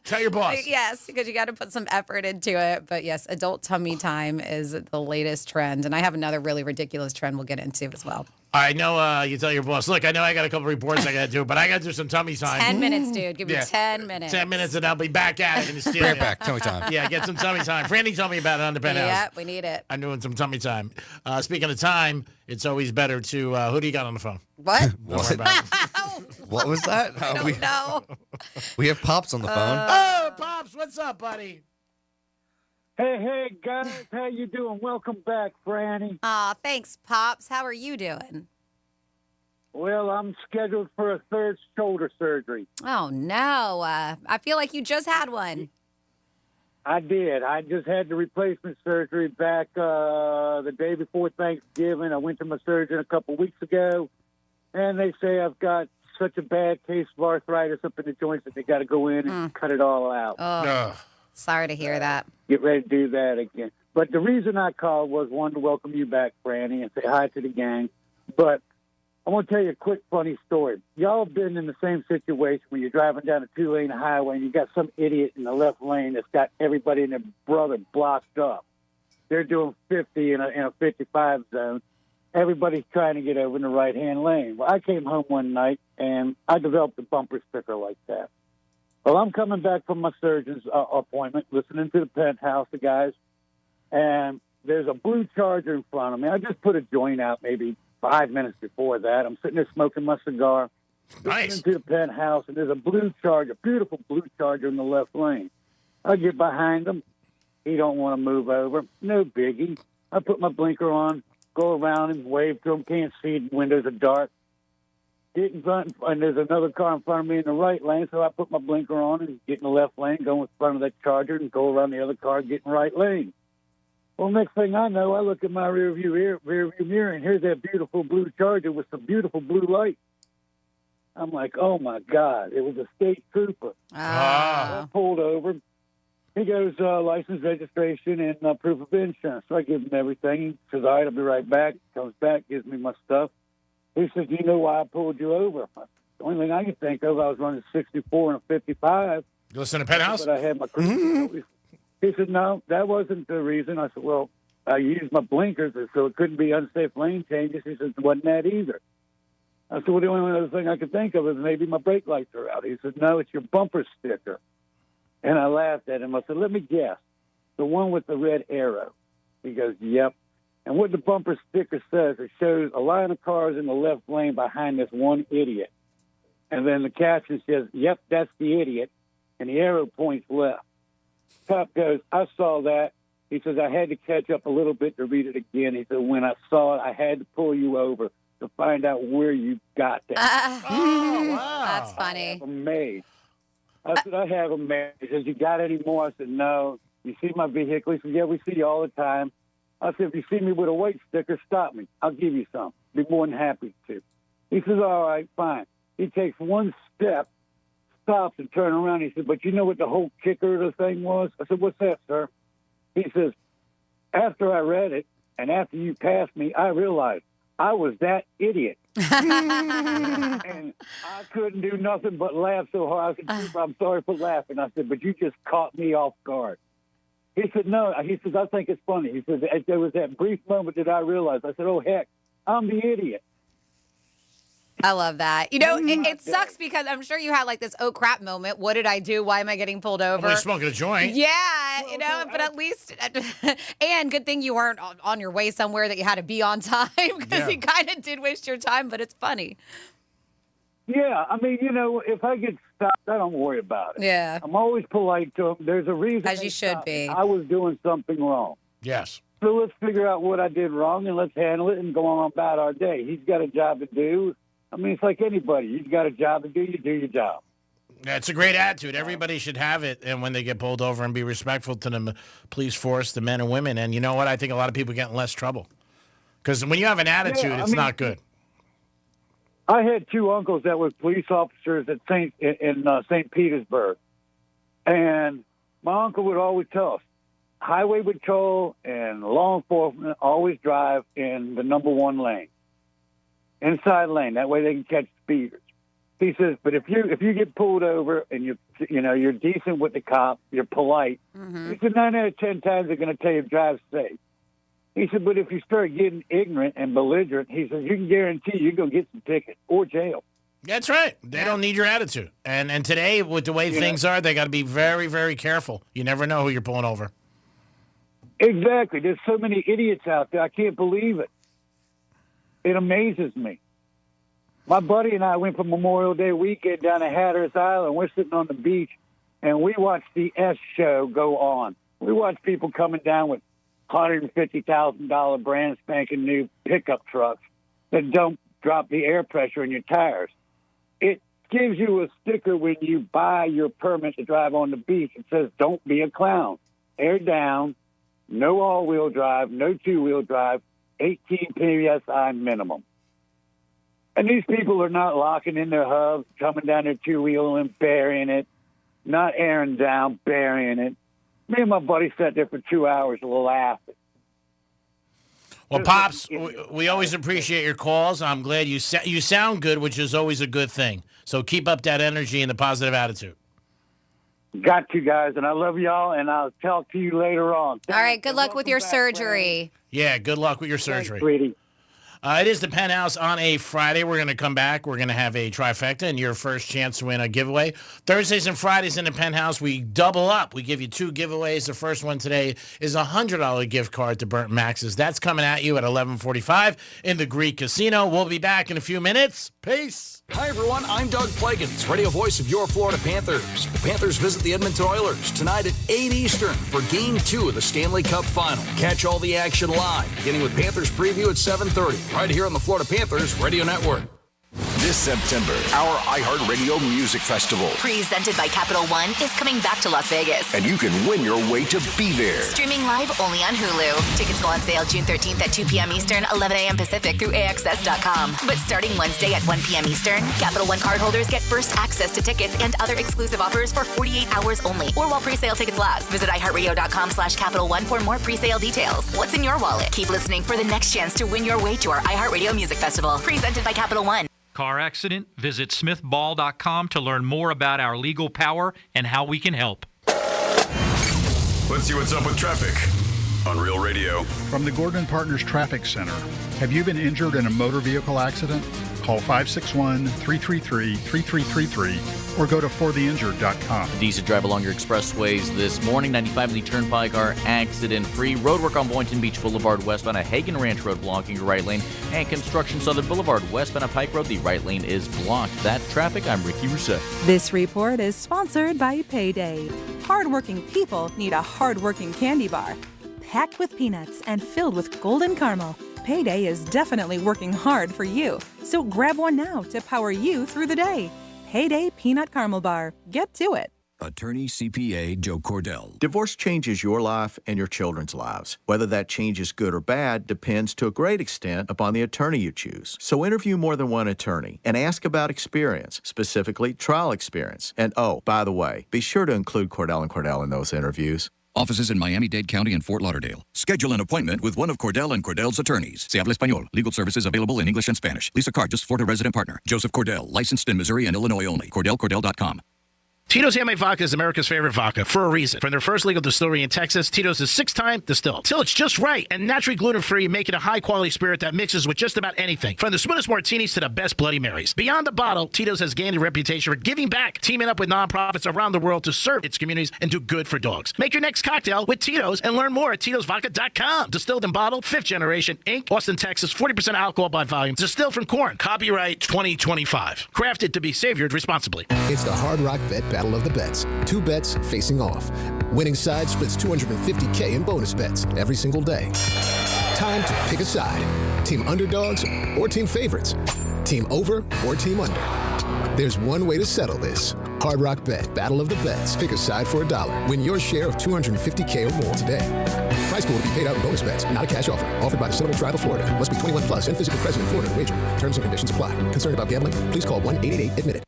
Tell your boss. Yes, because you got to put some effort into it. But yes, adult tummy time is the latest trend. And I have another really ridiculous trend we'll get into as well. I know you tell your boss, look, I know I got a couple reports I got to do, but I got to do some tummy time. 10 minutes, dude. Give me 10 minutes. 10 minutes and I'll be back at it. And Right back, tummy time. Yeah, get some tummy time. Franny told me about it on the Penthouse. Yeah, we need it. I'm doing some tummy time. Speaking of time, it's always better to, who do you got on the phone? What? Don't worry about it. What was that? I don't know. We have Pops on the phone. Oh, Pops, what's up, buddy? Hey, guys. How you doing? Welcome back, Franny. Aw, thanks, Pops. How are you doing? Well, I'm scheduled for a third shoulder surgery. Oh, no. I feel like you just had one. I did. I just had the replacement surgery back the day before Thanksgiving. I went to my surgeon a couple weeks ago, and they say I've got such a bad case of arthritis up in the joints that they got to go in and cut it all out. Oh, sorry to hear that. Get ready to do that again. But the reason I called was, one, to welcome you back, Franny, and say hi to the gang. But I want to tell you a quick funny story. Y'all have been in the same situation when you're driving down a 2-lane highway and you got some idiot in the left lane that's got everybody and their brother blocked up. They're doing 50 in a 55 zone. Everybody's trying to get over in the right-hand lane. Well, I came home one night, and I developed a bumper sticker like that. Well, I'm coming back from my surgeon's appointment, listening to the Penthouse, the guys, and there's a blue Charger in front of me. I just put a joint out maybe 5 minutes before that. I'm sitting there smoking my cigar, listening to the Penthouse, and there's a blue Charger, beautiful blue Charger in the left lane. I get behind him. He don't want to move over. No biggie. I put my blinker on, go around him, wave to him. Can't see. The windows are dark. Get in front, and there's another car in front of me in the right lane, so I put my blinker on and get in the left lane, go in front of that Charger, and go around the other car, get in the right lane. Well, next thing I know, I look at my rearview mirror, and here's that beautiful blue Charger with some beautiful blue lights. I'm like, oh, my God. It was a state trooper. I pulled over. He goes, license, registration, and proof of insurance. So I give him everything. He says, all right, I'll be right back. Comes back, gives me my stuff. He says, you know why I pulled you over? The only thing I can think of, I was running 64 and a 55. You listen to Penthouse? But I had my cruise. He said, no, that wasn't the reason. I said, well, I used my blinkers, so it couldn't be unsafe lane changes. He said, it wasn't that either. I said, well, the only other thing I could think of is maybe my brake lights are out. He said, no, it's your bumper sticker. And I laughed at him. I said, let me guess, the one with the red arrow. He goes, yep. And what the bumper sticker says, it shows a line of cars in the left lane behind this one idiot. And then the caption says, yep, that's the idiot. And the arrow points left. Cop goes, I saw that. He says, I had to catch up a little bit to read it again. He said, when I saw it, I had to pull you over to find out where you got that. Oh, wow. That's funny. I have them made. I said, I have them made. He says, you got any more? I said, no. You see my vehicle? He said, yeah, we see you all the time. I said, if you see me with a white sticker, stop me. I'll give you some. Be more than happy to. He says, all right, fine. He takes one step, stops and turns around. He said, but you know what the whole kicker of the thing was? I said, what's that, sir? He says, after I read it and after you passed me, I realized I was that idiot. And I couldn't do nothing but laugh so hard. I said, I'm sorry for laughing. I said, but you just caught me off guard. He said, no. He says, I think it's funny. He says, there was that brief moment that I realized. I said, oh, heck, I'm the idiot. I love that. You know, it sucks because I'm sure you had like this oh crap moment. What did I do? Why am I getting pulled over? Well, smoking a joint. Yeah, well, you know, but at least, and good thing you weren't on your way somewhere that you had to be on time because you kind of did waste your time, but it's funny. Yeah, I mean, you know, if I get stopped, I don't worry about it. Yeah. I'm always polite to them. There's a reason. As you should be. I was doing something wrong. Yes. So let's figure out what I did wrong and let's handle it and go on about our day. He's got a job to do. I mean, it's like anybody. You've got a job to do, you do your job. That's a great attitude. Everybody should have it, and when they get pulled over, and be respectful to the police force, the men and women. And you know what? I think a lot of people get in less trouble. Because when you have an attitude, it's not good. I had two uncles that were police officers at St. Petersburg. And my uncle would always tell us, highway patrol and law enforcement always drive in the number one lane. Inside lane, that way they can catch speeders. He says, but if you get pulled over and you're decent with the cop, you're polite. He said 9 out of 10 times they're going to tell you to drive safe. He said, but if you start getting ignorant and belligerent, he says you can guarantee you're going to get some tickets or jail. That's right. They don't need your attitude. And today, with the way things are, they got to be very, very careful. You never know who you're pulling over. Exactly. There's so many idiots out there. I can't believe it. It amazes me. My buddy and I went for Memorial Day weekend down at Hatteras Island. We're sitting on the beach, and we watched the S show go on. We watched people coming down with $150,000 brand spanking new pickup trucks that don't drop the air pressure in your tires. It gives you a sticker when you buy your permit to drive on the beach. It says, don't be a clown. Air down, no all-wheel drive, no two-wheel drive, 18 PSI minimum. And these people are not locking in their hubs, coming down their two-wheel and burying it, not airing down, burying it. Me and my buddy sat there for 2 hours laughing. Well, Pops, we always appreciate your calls. I'm glad you sound good, which is always a good thing. So keep up that energy and the positive attitude. Got you guys, and I love y'all, and I'll talk to you later on. All right, good luck with your surgery. Yeah, good luck with your surgery. Thanks, sweetie. It is the Penthouse on a Friday. We're going to come back. We're going to have a trifecta and your first chance to win a giveaway. Thursdays and Fridays in the Penthouse, we double up. We give you 2 giveaways. The first one today is a $100 gift card to Burnt Max's. That's coming at you at 11:45 in the Greek Casino. We'll be back in a few minutes. Peace. Hi, everyone. I'm Doug Plagens, radio voice of your Florida Panthers. The Panthers visit the Edmonton Oilers tonight at 8 Eastern for Game 2 of the Stanley Cup Final. Catch all the action live, beginning with Panthers preview at 7:30, right here on the Florida Panthers Radio Network. This September, our iHeartRadio Music Festival. Presented by Capital One is coming back to Las Vegas. And you can win your way to be there. Streaming live only on Hulu. Tickets go on sale June 13th at 2 p.m. Eastern, 11 a.m. Pacific through AXS.com. But starting Wednesday at 1 p.m. Eastern, Capital One cardholders get first access to tickets and other exclusive offers for 48 hours only, or while pre-sale tickets last. Visit iHeartRadio.com/Capital One for more pre-sale details. What's in your wallet? Keep listening for the next chance to win your way to our iHeartRadio Music Festival. Presented by Capital One. Car accident? Visit smithball.com to learn more about our legal power and how we can help. Let's see what's up with traffic on Real Radio. From the Gordon Partners Traffic Center. Have you been injured in a motor vehicle accident? Call 561-333-3333 or go to fortheinjured.com. Decent drive along your expressways this morning. 95 in the Turnpike are accident-free. Roadwork on Boynton Beach Boulevard westbound at Hagen Ranch Road blocking your right lane. And construction Southern Boulevard westbound at Pike Road. The right lane is blocked. That traffic, I'm Ricky Rousseau. This report is sponsored by Payday. Hardworking people need a hardworking candy bar. Packed with peanuts and filled with golden caramel. Payday is definitely working hard for you. So grab one now to power you through the day. Payday Peanut Caramel Bar. Get to it. Attorney CPA Joe Cordell. Divorce changes your life and your children's lives. Whether that change is good or bad depends to a great extent upon the attorney you choose. So interview more than one attorney and ask about experience, specifically trial experience. And oh, by the way, be sure to include Cordell and Cordell in those interviews. Offices in Miami-Dade County and Fort Lauderdale. Schedule an appointment with one of Cordell and Cordell's attorneys. Se habla español. Legal services available in English and Spanish. Lisa Card, Florida resident partner. Joseph Cordell, licensed in Missouri and Illinois only. CordellCordell.com. Tito's Handmade Vodka is America's favorite vodka for a reason. From their first legal distillery in Texas, Tito's is 6-time distilled. Till it's just right and naturally gluten-free, making a high-quality spirit that mixes with just about anything. From the smoothest martinis to the best Bloody Marys. Beyond the bottle, Tito's has gained a reputation for giving back, teaming up with nonprofits around the world to serve its communities and do good for dogs. Make your next cocktail with Tito's and learn more at Tito'sVodka.com. Distilled and bottled, 5th generation, Inc., Austin, Texas, 40% alcohol by volume. Distilled from corn. Copyright 2025. Crafted to be savored responsibly. It's the Hard Rock Bet Battle of the Bets. 2 bets facing off. Winning side splits $250K in bonus bets every single day. Time to pick a side. Team underdogs or team favorites. Team over or team under. There's one way to settle this. Hard Rock Bet Battle of the Bets. Pick a side for $1. Win your share of $250K or more today. Prize pool will be paid out in bonus bets, not a cash offer. Offered by the Seminole Tribe of Florida. Must be 21 plus and physically present in Florida to wager. Terms and conditions apply. Concerned about gambling? Please call 1-888-ADMIT-IT.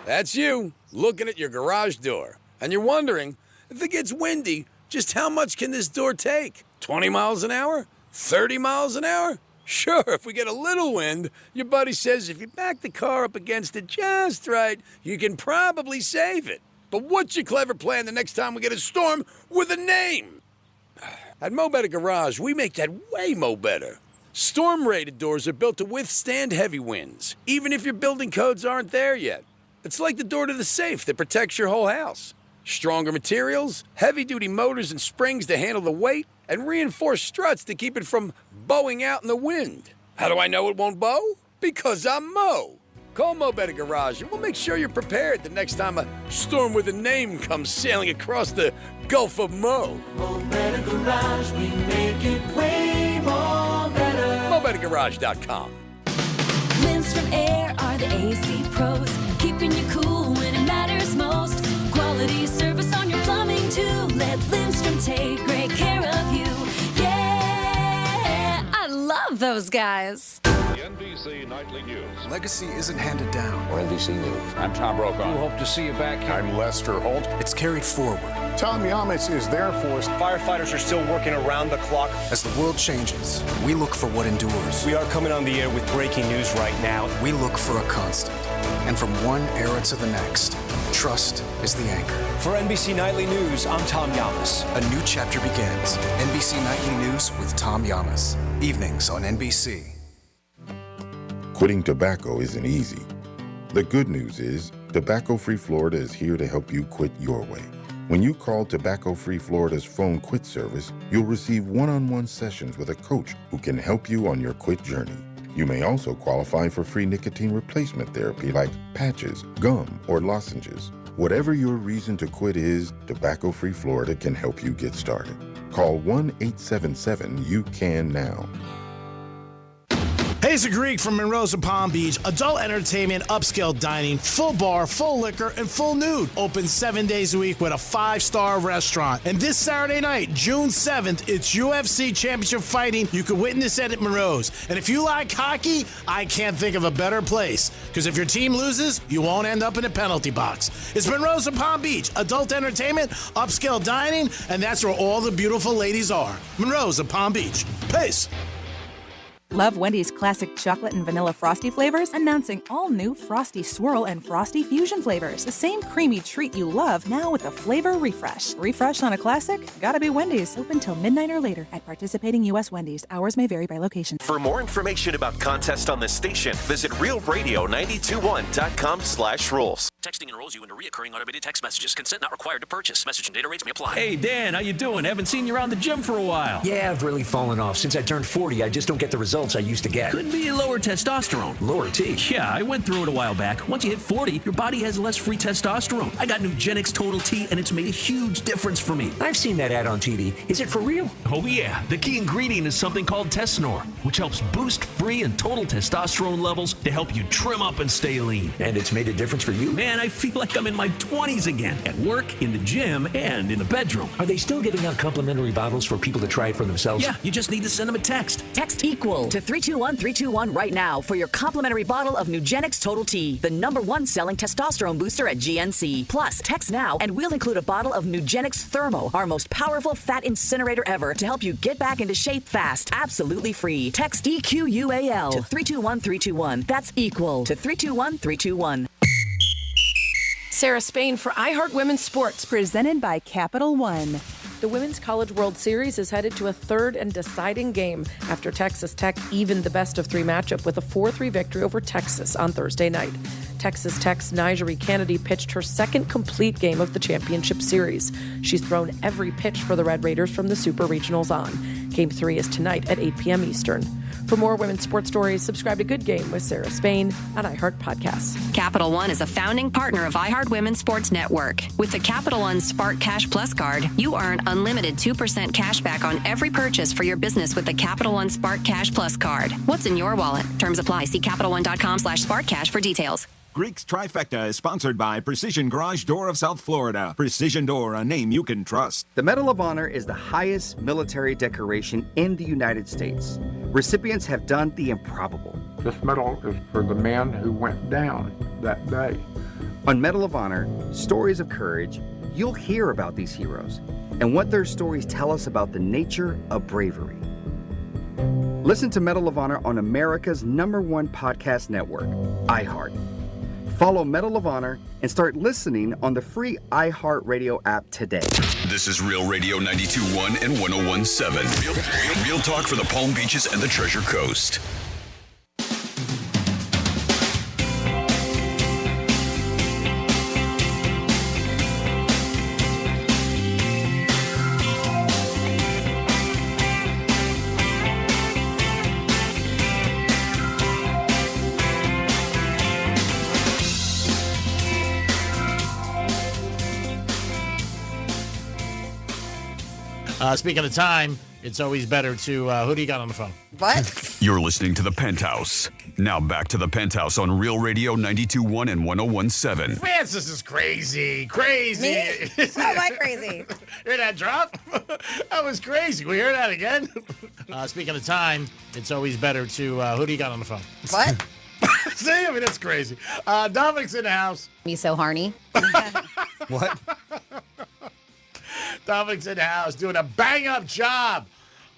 That's you, looking at your garage door. And you're wondering, if it gets windy, just how much can this door take? 20 miles an hour? 30 miles an hour? Sure, if we get a little wind, your buddy says if you back the car up against it just right, you can probably save it. But what's your clever plan the next time we get a storm with a name? At Mo Better Garage, we make that way mo better. Storm-rated doors are built to withstand heavy winds, even if your building codes aren't there yet. It's like the door to the safe that protects your whole house. Stronger materials, heavy-duty motors and springs to handle the weight, and reinforced struts to keep it from bowing out in the wind. How do I know it won't bow? Because I'm Mo. Call Mo Better Garage and we'll make sure you're prepared the next time a storm with a name comes sailing across the Gulf of Mo. Mo Better Garage, we make it way more better. MoBetterGarage.com. Lindstrom Air are the AC pros, keeping you cool when it matters most. Quality service on your plumbing too. Let Lindstrom take great care of you. Yeah, I love those guys. The NBC NBC Nightly News. Legacy isn't handed down. Or NBC News. I'm Tom Brokaw. We hope to see you back here. I'm Lester Holt. It's carried forward. Tom Yamas is there for us. Firefighters are still working around the clock. As the world changes, we look for what endures. We are coming on the air with breaking news right now. We look for a constant. And from one era to the next, trust is the anchor. For NBC Nightly News, I'm Tom Yamas. A new chapter begins. NBC Nightly News with Tom Yamas. Evenings on NBC. Quitting tobacco isn't easy. The good news is, Tobacco-Free Florida is here to help you quit your way. When you call Tobacco-Free Florida's phone quit service, you'll receive one-on-one sessions with a coach who can help you on your quit journey. You may also qualify for free nicotine replacement therapy like patches, gum, or lozenges. Whatever your reason to quit is, Tobacco-Free Florida can help you get started. Call 1-877-YOU-CAN-NOW. Hey, it's a Greek from Monroe's of Palm Beach. Adult entertainment, upscale dining, full bar, full liquor, and full nude. Open 7 days a week with a 5-star restaurant. And this Saturday night, June 7th, it's UFC Championship Fighting. You can witness it at Monroe's. And if you like hockey, I can't think of a better place. Because if your team loses, you won't end up in a penalty box. It's Monroe's of Palm Beach. Adult entertainment, upscale dining, and that's where all the beautiful ladies are. Monroe's of Palm Beach. Peace. Love Wendy's classic chocolate and vanilla Frosty flavors? Announcing all new Frosty Swirl and Frosty Fusion flavors. The same creamy treat you love, now with a flavor refresh. Refresh on a classic? Gotta be Wendy's. Open till midnight or later at participating U.S. Wendy's. Hours may vary by location. For more information about contests on this station, visit realradio921.com/rules. Texting enrolls you into recurring automated text messages. Consent not required to purchase. Message and data rates may apply. Hey, Dan, how you doing? Haven't seen you around the gym for a while. Yeah, I've really fallen off. Since I turned 40, I just don't get the results I used to get. Could be lower testosterone. Lower T? Yeah, I went through it a while back. Once you hit 40, your body has less free testosterone. I got Nugenix Total T, and it's made a huge difference for me. I've seen that ad on TV. Is it for real? Oh, yeah. The key ingredient is something called Tesnor, which helps boost free and total testosterone levels to help you trim up and stay lean. And it's made a difference for you? Man, I feel like I'm in my 20s again. At work, in the gym, and in the bedroom. Are they still giving out complimentary bottles for people to try it for themselves? Yeah, you just need to send them a text. Text EQUAL to 321-321 right now for your complimentary bottle of Nugenix Total T, the #1 selling testosterone booster at GNC. Plus, text now and we'll include a bottle of Nugenix Thermo, our most powerful fat incinerator ever, to help you get back into shape fast. Absolutely free. Text EQUAL to 321-321. That's EQUAL to 321-321. Sarah Spain for iHeart Women's Sports. Presented by Capital One. The Women's College World Series is headed to a third and deciding game after Texas Tech evened the best-of-3 matchup with a 4-3 victory over Texas on Thursday night. Texas Tech's Nigeri Kennedy pitched her second complete game of the championship series. She's thrown every pitch for the Red Raiders from the Super Regionals on. Game 3 is tonight at 8 p.m. Eastern. For more women's sports stories, subscribe to Good Game with Sarah Spain on iHeart Podcasts. Capital One is a founding partner of iHeart Women's Sports Network. With the Capital One Spark Cash Plus card, you earn unlimited 2% cash back on every purchase for your business with the Capital One Spark Cash Plus card. What's in your wallet? Terms apply. See CapitalOne.com/SparkCash for details. Greek's Trifecta is sponsored by Precision Garage Door of South Florida. Precision Door, a name you can trust. The Medal of Honor is the highest military decoration in the United States. Recipients have done the improbable. This medal is for the man who went down that day. On Medal of Honor, Stories of Courage, you'll hear about these heroes and what their stories tell us about the nature of bravery. Listen to Medal of Honor on America's #1 podcast network, iHeart. Follow Medal of Honor and start listening on the free iHeartRadio app today. This is Real Radio 92.1 and 101.7. Real talk for the Palm Beaches and the Treasure Coast. Speaking of time, it's always better to, who do you got on the phone? What? You're listening to The Penthouse. Now back to The Penthouse on Real Radio 92.1 and 101.7. Francis is crazy. Crazy. Me? How am I crazy? Hear that drop? That was crazy. We hear that again? Speaking of time, it's always better to, who do you got on the phone? What? See, I mean, that's crazy. Dominic's in the house. Me so horny. What? Dominic's in the house doing a bang-up job.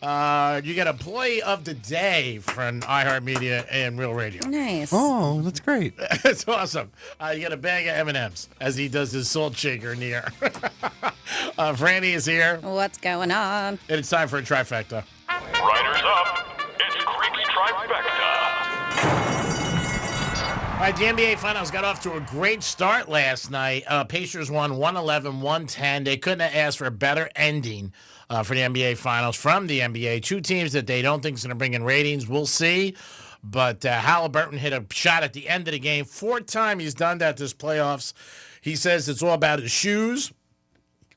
You get a play of the day from iHeartMedia and Real Radio. Nice. Oh, that's great. It's awesome. You get a bag of M&Ms as he does his salt shaker in the air. Franny is here. What's going on? And it's time for a trifecta. Riders up. It's Creepy Trifecta. All right, the NBA Finals got off to a great start last night. Pacers won 111-110. They couldn't have asked for a better ending for the NBA Finals from the NBA. Two teams that they don't think is going to bring in ratings. We'll see. But Halliburton hit a shot at the end of the game. Fourth time he's done that this playoffs. He says it's all about his shoes.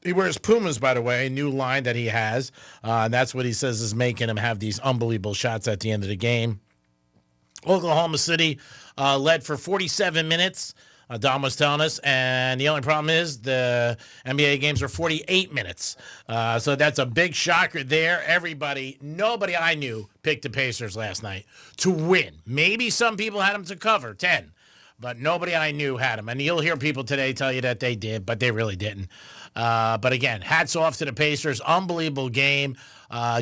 He wears Pumas, by the way, a new line that he has. And that's what he says is making him have these unbelievable shots at the end of the game. Oklahoma City led for 47 minutes, Dom was telling us, and the only problem is the NBA games are 48 minutes. So that's a big shocker there. Nobody I knew picked the Pacers last night to win. Maybe some people had them to cover 10, but nobody I knew had them. And you'll hear people today tell you that they did, but they really didn't. But again, hats off to the Pacers. Unbelievable game.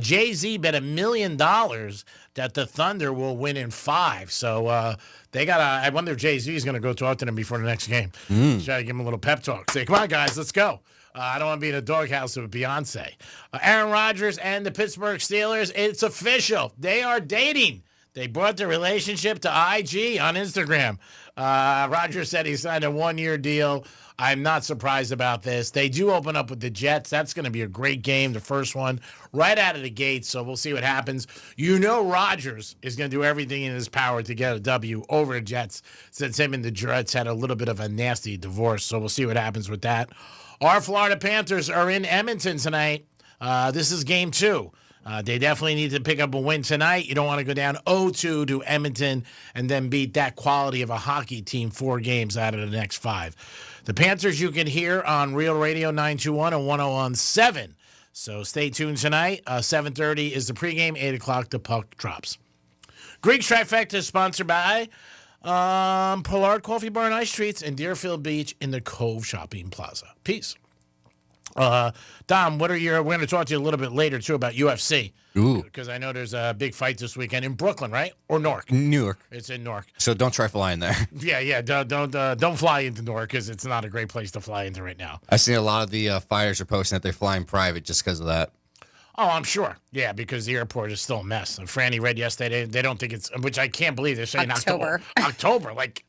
Jay-Z bet $1 million that the Thunder will win in 5. So they got I wonder if Jay-Z is going to go talk to them before the next game. Try to give them a little pep talk. Say, come on, guys, let's go. I don't want to be in a doghouse with Beyonce. Aaron Rodgers and the Pittsburgh Steelers, it's official. They are dating. They brought the relationship to IG on Instagram. Rodgers said he signed a 1-year deal. I'm not surprised about this. They do open up with the Jets. That's going to be a great game, the first one, right out of the gate, so we'll see what happens. You know Rodgers is going to do everything in his power to get a W over the Jets since him and the Jets had a little bit of a nasty divorce, so we'll see what happens with that. Our Florida Panthers are in Edmonton tonight. This is game 2. They definitely need to pick up a win tonight. You don't want to go down 0-2 to Edmonton and then beat that quality of a hockey team 4 games out of the next 5. The Panthers you can hear on Real Radio 921 and 101.7. So stay tuned tonight. 7:30 is the pregame. 8 o'clock the puck drops. Greek's Trifecta is sponsored by Pollard Coffee Bar and Ice Treats in Deerfield Beach in the Cove Shopping Plaza. Peace. Dom, we're going to talk to you a little bit later, too, about UFC. Ooh. Because I know there's a big fight this weekend in Brooklyn, right? Or Newark? Newark. It's in Newark. So don't try flying there. Yeah. Don't fly into Newark because it's not a great place to fly into right now. I've seen a lot of the fighters are posting that they're flying private just because of that. Oh, I'm sure. Yeah, because the airport is still a mess. And Franny read yesterday, they don't think it's, which I can't believe they're saying October. October. Like,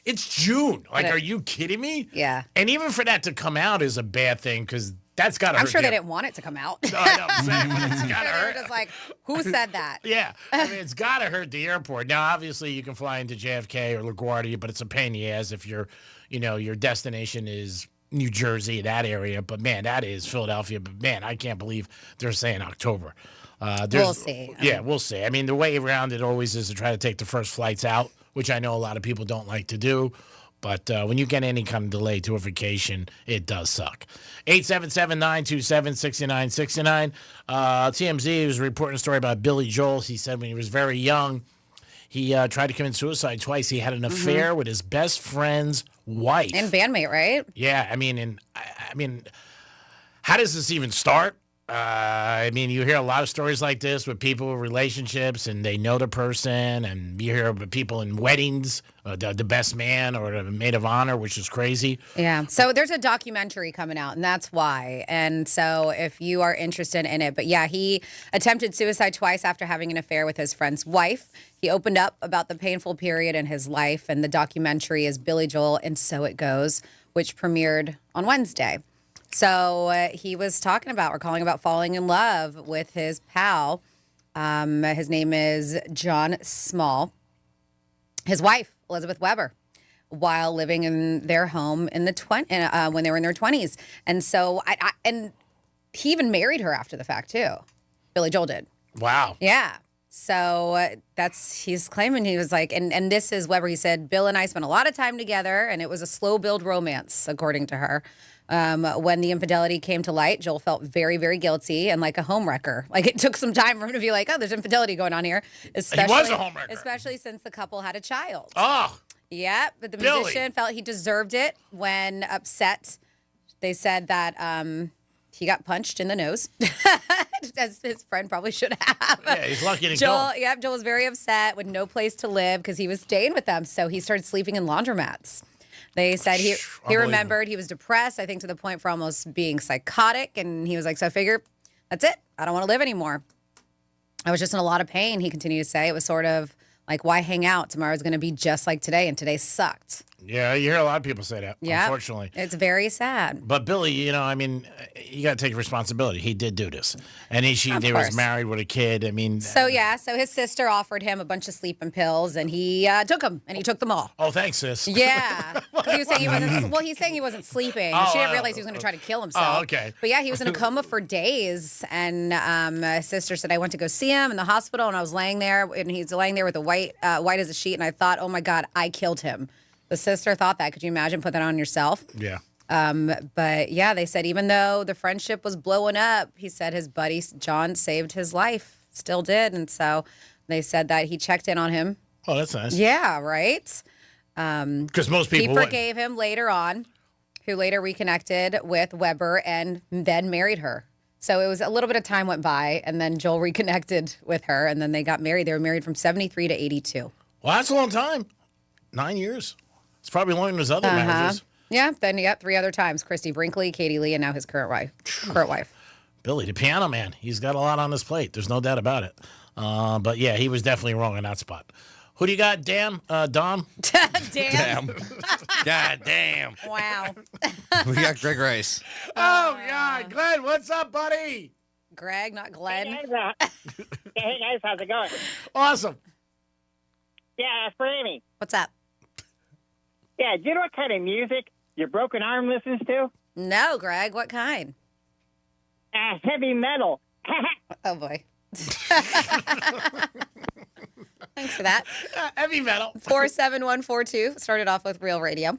it's June. Like, are you kidding me? Yeah. And even for that to come out is a bad thing because that's got to hurt. I'm sure they didn't want it to come out. No, I know, I'm saying, but it's got to hurt. They're just like, who said that? Yeah. I mean, it's got to hurt the airport. Now, obviously, you can fly into JFK or LaGuardia, but it's a pain in the ass if your destination is New Jersey, that area. But, man, that is Philadelphia. But, man, I can't believe they're saying October. We'll see. We'll see. I mean, the way around it always is to try to take the first flights out, which I know a lot of people don't like to do. But when you get any kind of delay to a vacation, it does suck. 877-927-6969. TMZ was reporting a story about Billy Joel. He said when he was very young, he tried to commit suicide twice. He had an affair with his best friend's wife. And bandmate, right? Yeah, I mean, how does this even start? You hear a lot of stories like this with people with relationships and they know the person, and you hear about people in weddings, the best man or the maid of honor, which is crazy. Yeah. So there's a documentary coming out, and that's why. And so if you are interested in it, but yeah, he attempted suicide twice after having an affair with his friend's wife. He opened up about the painful period in his life, and the documentary is Billy Joel and So It Goes, which premiered on Wednesday. So he was talking about, falling in love with his pal. His name is John Small. His wife, Elizabeth Weber, while living in their home in the when they were in their 20s. And so, and he even married her after the fact too. Billy Joel did. Wow. Yeah. So he's claiming he was like, and this is Weber. He said, Bill and I spent a lot of time together, and it was a slow build romance, according to her. When the infidelity came to light, Joel felt very, very guilty and like a homewrecker. Like it took some time for him to be like, oh, there's infidelity going on here. Especially, he was a homewrecker. Especially since the couple had a child. Oh. Yeah, but the Billy. musician felt he deserved it when upset. They said that he got punched in the nose, as his friend probably should have. Yeah, he's lucky to Joel, go. yeah, Joel was very upset with no place to live because he was staying with them. So he started sleeping in laundromats. They said he remembered he was depressed, I think to the point for almost being psychotic. And he was like, so I figure that's it. I don't want to live anymore. I was just in a lot of pain, he continued to say. It was sort of like, why hang out? Tomorrow's going to be just like today, and today sucked. Yeah, you hear a lot of people say that, Yeah, unfortunately. It's very sad. But Billy, you got to take responsibility. He did do this. And they was course. married with a kid. I mean. So his sister offered him a bunch of sleeping pills, and he took them, and he took them all. Oh, thanks, sis. Yeah. 'Cause he was saying he wasn't, he's saying he wasn't sleeping. She didn't realize he was going to try to kill himself. Oh, okay. But yeah, he was in a coma for days, and my sister said, I went to go see him in the hospital, and I was laying there, and he's laying there with a white as a sheet, and I thought, oh my God, I killed him. The sister thought that. Could you imagine putting that on yourself? Yeah. But yeah, they said even though the friendship was blowing up, he said his buddy John saved his life, still did. And so they said that he checked in on him. Oh, that's nice. Yeah, right? Because most people He forgave him later on, who later reconnected with Weber and then married her. So it was a little bit of time went by, and then Joel reconnected with her, and then they got married. They were married from 73 to 82. Well, that's a long time. 9 years. It's probably longer than his other marriages. Yeah, then you got 3 other times. Christy Brinkley, Katie Lee, and now his current wife. Billy, the piano man. He's got a lot on his plate. There's no doubt about it. But yeah, he was definitely wrong in that spot. Who do you got, Dom? Damn. God damn. Wow. We got Greg Rice. Oh, God. Glenn, what's up, buddy? Greg, not Glenn. Hey, guys, how's it going? Awesome. Yeah, for Amy. What's up? Yeah, do you know what kind of music your broken arm listens to? No, Greg. What kind? Heavy metal. Oh, boy. Thanks for that. Heavy metal. 47142 started off with Real Radio.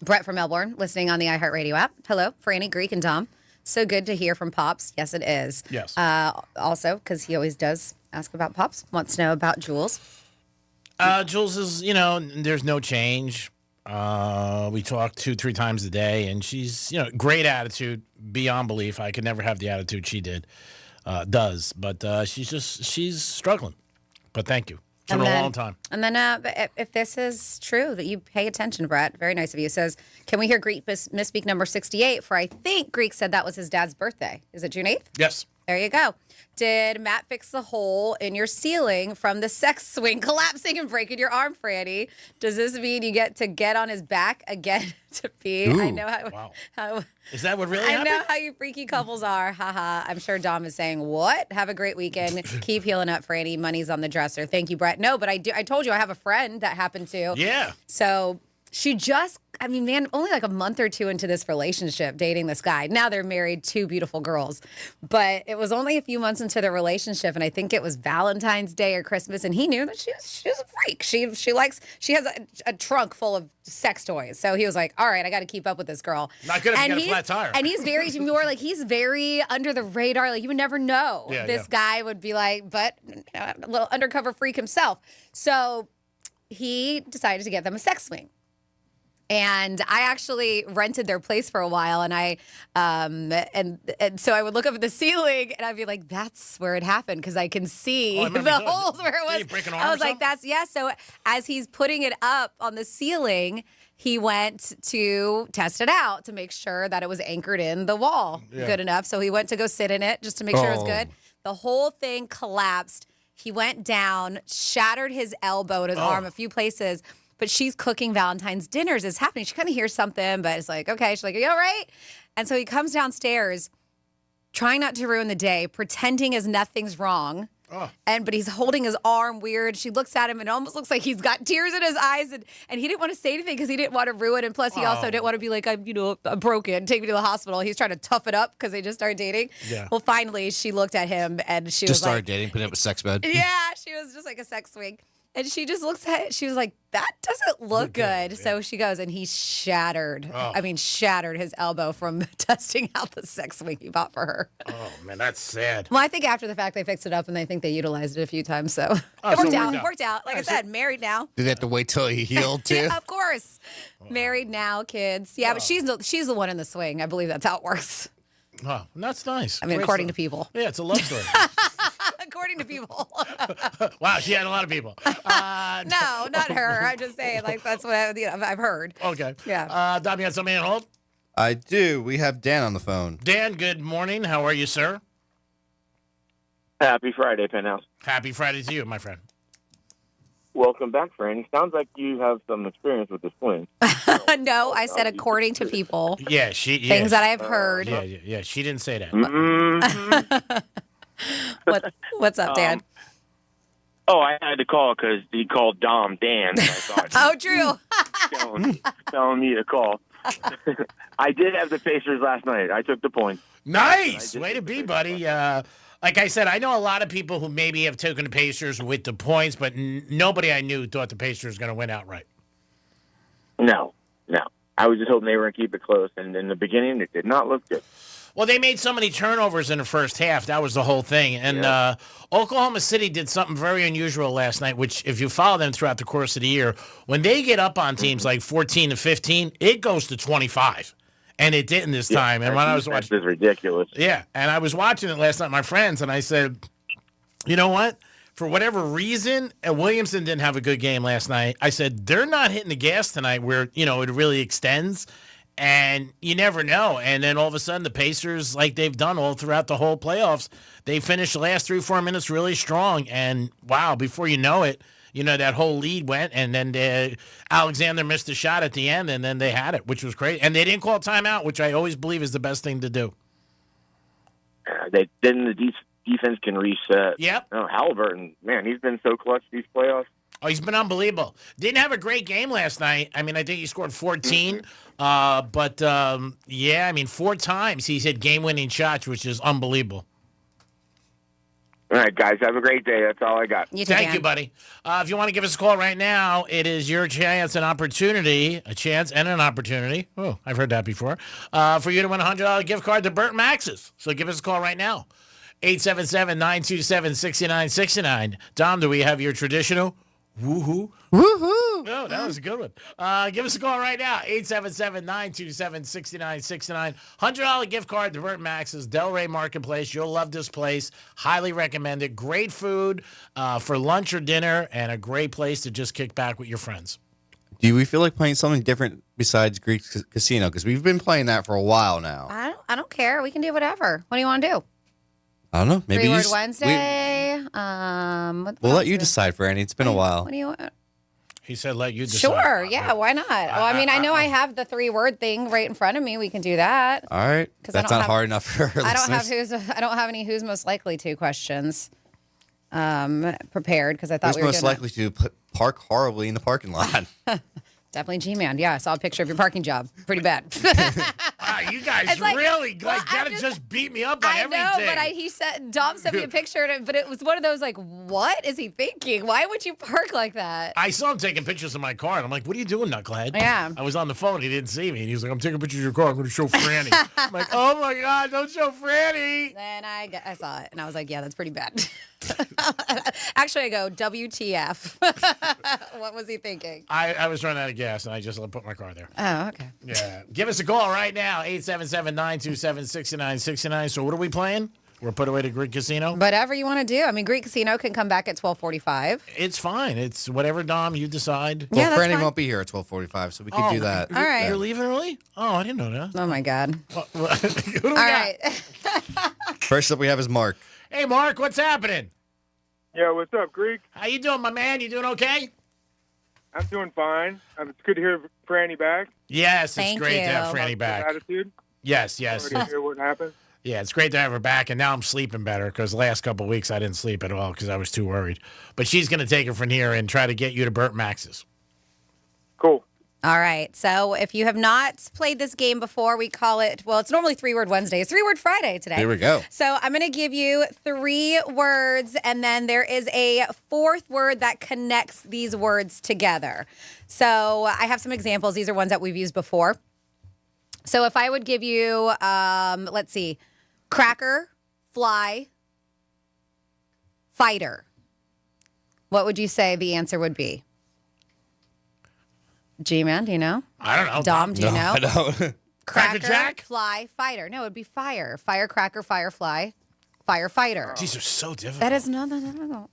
Brett from Melbourne, listening on the iHeartRadio app. Hello, Franny, Greek, and Dom. So good to hear from Pops. Yes, it is. Yes. Also, because he always does ask about Pops, wants to know about Jules. Jules is, there's no change. We talk 2-3 times a day, and she's, great attitude, beyond belief. I could never have the attitude she does, but she's struggling. But thank you. It's been a long time. And then if this is true, that you pay attention, Brett, very nice of you. It says, can we hear Greek misspeak number 68? For I think Greek said that was his dad's birthday. Is it June 8th? Yes. There you go. Did Matt fix the hole in your ceiling from the sex swing collapsing and breaking your arm, Franny? Does this mean you get to get on his back again to pee? Ooh, I know how Is that what really I happened? know how you freaky couples are. Haha. I'm sure Dom is saying, what? Have a great weekend. Keep healing up, Franny. Money's on the dresser. Thank you, Brett. No, but I told you I have a friend that happened to. Yeah. So she just, only like a month or two into this relationship, dating this guy. Now they're married, 2 beautiful girls. But it was only a few months into the relationship, and I think it was Valentine's Day or Christmas, and he knew that she was a freak. She has a trunk full of sex toys. So he was like, all right, I got to keep up with this girl. Not good if you got a flat tire. And he's he's very under the radar. Like, you would never know. Yeah, this guy would be like, but a little undercover freak himself. So he decided to get them a sex swing. And I actually rented their place for a while, and so I would look up at the ceiling, and I'd be like, "That's where it happened," because I can see the holes where it was. Did you break an arm I was or like, "That's." So as he's putting it up on the ceiling, he went to test it out to make sure that it was anchored in the wall good enough. So he went to go sit in it just to make sure it was good. The whole thing collapsed. He went down, shattered his elbow and his arm a few places. But she's cooking Valentine's dinners. It's happening. She kind of hears something, but it's like, okay. She's like, are you all right? And so he comes downstairs, trying not to ruin the day, pretending as nothing's wrong. but he's holding his arm weird. She looks at him and it almost looks like he's got tears in his eyes, and he didn't want to say anything because he didn't want to ruin. And plus, he also didn't want to be like, I'm broken. Take me to the hospital. He's trying to tough it up because they just started dating. Yeah. Well, finally, she looked at him and she Just was started like, dating, put up a sex bed. yeah, she was just like a sex swing. And she just looks at it. She was like, that doesn't look good. Yeah. So she goes, and he shattered. Shattered his elbow from testing out the sex swing he bought for her. Oh, man, that's sad. Well, I think after the fact, they fixed it up, and they think they utilized it a few times. So it worked out. Like I said, married now. Do they have to wait till he healed, too? Yeah, of course. Married now, kids. Yeah, but she's the one in the swing. I believe that's how it works. Oh, that's nice. I mean, according to people. Yeah, it's a love story. According to people. Wow, she had a lot of people. No, not her. I'm just saying, like, that's what I've heard. Okay. Yeah. Dom, you got somebody on hold? I do. We have Dan on the phone. Dan, good morning. How are you, sir? Happy Friday, Penthouse. Happy Friday to you, my friend. Welcome back, friend. Sounds like you have some experience with this twin. No, I said according to people. Yeah, things that I've heard. Yeah, she didn't say that. What's up, Dan? I had to call because he called Dom Dan. And I thought, true. telling me to call. I did have the Pacers last night. I took the points. Nice. Way to be, buddy. Like I said, I know a lot of people who maybe have taken the Pacers with the points, but nobody I knew thought the Pacers were going to win outright. No. I was just hoping they were going to keep it close, and in the beginning, it did not look good. Well, they made so many turnovers in the first half. That was the whole thing. And Oklahoma City did something very unusual last night, which if you follow them throughout the course of the year, when they get up on teams like 14 to 15, it goes to 25. And it didn't this time. And when I was watching, this is ridiculous. Yeah, and I was watching it last night with my friends, and I said, you know what? For whatever reason, Williamson didn't have a good game last night. I said, they're not hitting the gas tonight where, it really extends. And you never know. And then all of a sudden, the Pacers, like they've done all throughout the whole playoffs, they finished the last 3-4 minutes really strong. And, wow, before you know it, that whole lead went. And then Alexander missed a shot at the end, and then they had it, which was great. And they didn't call timeout, which I always believe is the best thing to do. Then the defense can reset. Yep. Halliburton, man, he's been so clutch these playoffs. Oh, he's been unbelievable. Didn't have a great game last night. I mean, I think he scored 14. But 4 times he's hit game-winning shots, which is unbelievable. All right, guys, have a great day. That's all I got. Thank you, buddy. If you want to give us a call right now, it is your chance and opportunity, oh, I've heard that before, for you to win a $100 gift card to Burnt Max's. So give us a call right now, 877-927-6969. Dom, do we have your traditional woohoo? Woohoo! No, that was a good one. Give us a call right now, 877-927-6969. $100 gift card to Burnt Max's, Delray Marketplace. You'll love this place. Highly recommend it. Great food for lunch or dinner, and a great place to just kick back with your friends. Do we feel like playing something different besides Greek Casino? Because we've been playing that for a while now. I don't care. We can do whatever. What do you want to do? I don't know. Maybe Three-word Wednesday. We'll let you decide, Franny. It's been a while. What do you want? He said let you decide. Sure. Yeah, why not? Well, I mean, I know I have the 3-word thing right in front of me. We can do that. All right. That's not hard enough for our listeners. I don't have any who's most likely to questions prepared because I thought who's we were most likely to park horribly in the parking lot? Definitely G-Man. Yeah, I saw a picture of your parking job. Pretty bad. Wow, you guys really gotta just beat me up on everything. I know, but Dom sent me a picture, but it was one of those like, what is he thinking? Why would you park like that? I saw him taking pictures of my car, and I'm like, what are you doing, knucklehead? Yeah. I was on the phone. He didn't see me, and he was like, I'm taking pictures of your car. I'm going to show Franny. I'm like, oh, my God, don't show Franny. Then I saw it, and I was like, yeah, that's pretty bad. Actually, I go, WTF. What was he thinking? I was running out of gas, and I just put my car there. Oh, okay. Yeah. Give us a call right now, 877-927-6969. So what are we playing? We're put away to Greek Casino? Whatever you want to do. I mean, Greek Casino can come back at 12:45. It's fine. It's whatever, Dom, you decide. Well, yeah, Franny won't be here at 12:45, so we can do that. All right. You're leaving early? Oh, I didn't know that. Oh, my God. Who do we All got? right. First up we have is Mark. Hey, Mark, what's happening? Yeah, what's up, Greek? How you doing, my man? You doing okay? I'm doing fine. It's good to hear Franny back. Yes, Thank it's great you. to have Franny back. Attitude. Yes. Sorry to hear what happened. Yeah, it's great to have her back, and now I'm sleeping better because the last couple of weeks I didn't sleep at all because I was too worried. But she's going to take it from here and try to get you to Burt Max's. Cool. All right. So if you have not played this game before, we call it, well, it's normally 3-word Wednesday. It's 3-word Friday today. Here we go. So I'm going to give you 3 words, and then there is a 4th word that connects these words together. So I have some examples. These are ones that we've used before. So if I would give you, let's see, cracker, fly, fighter, what would you say the answer would be? G-Man, do you know? I don't know. Dom, do you know? I don't. Cracker, Jack? fly, fighter. No, it'd be fire. Firecracker, firefly, firefighter. These are so difficult. That is no.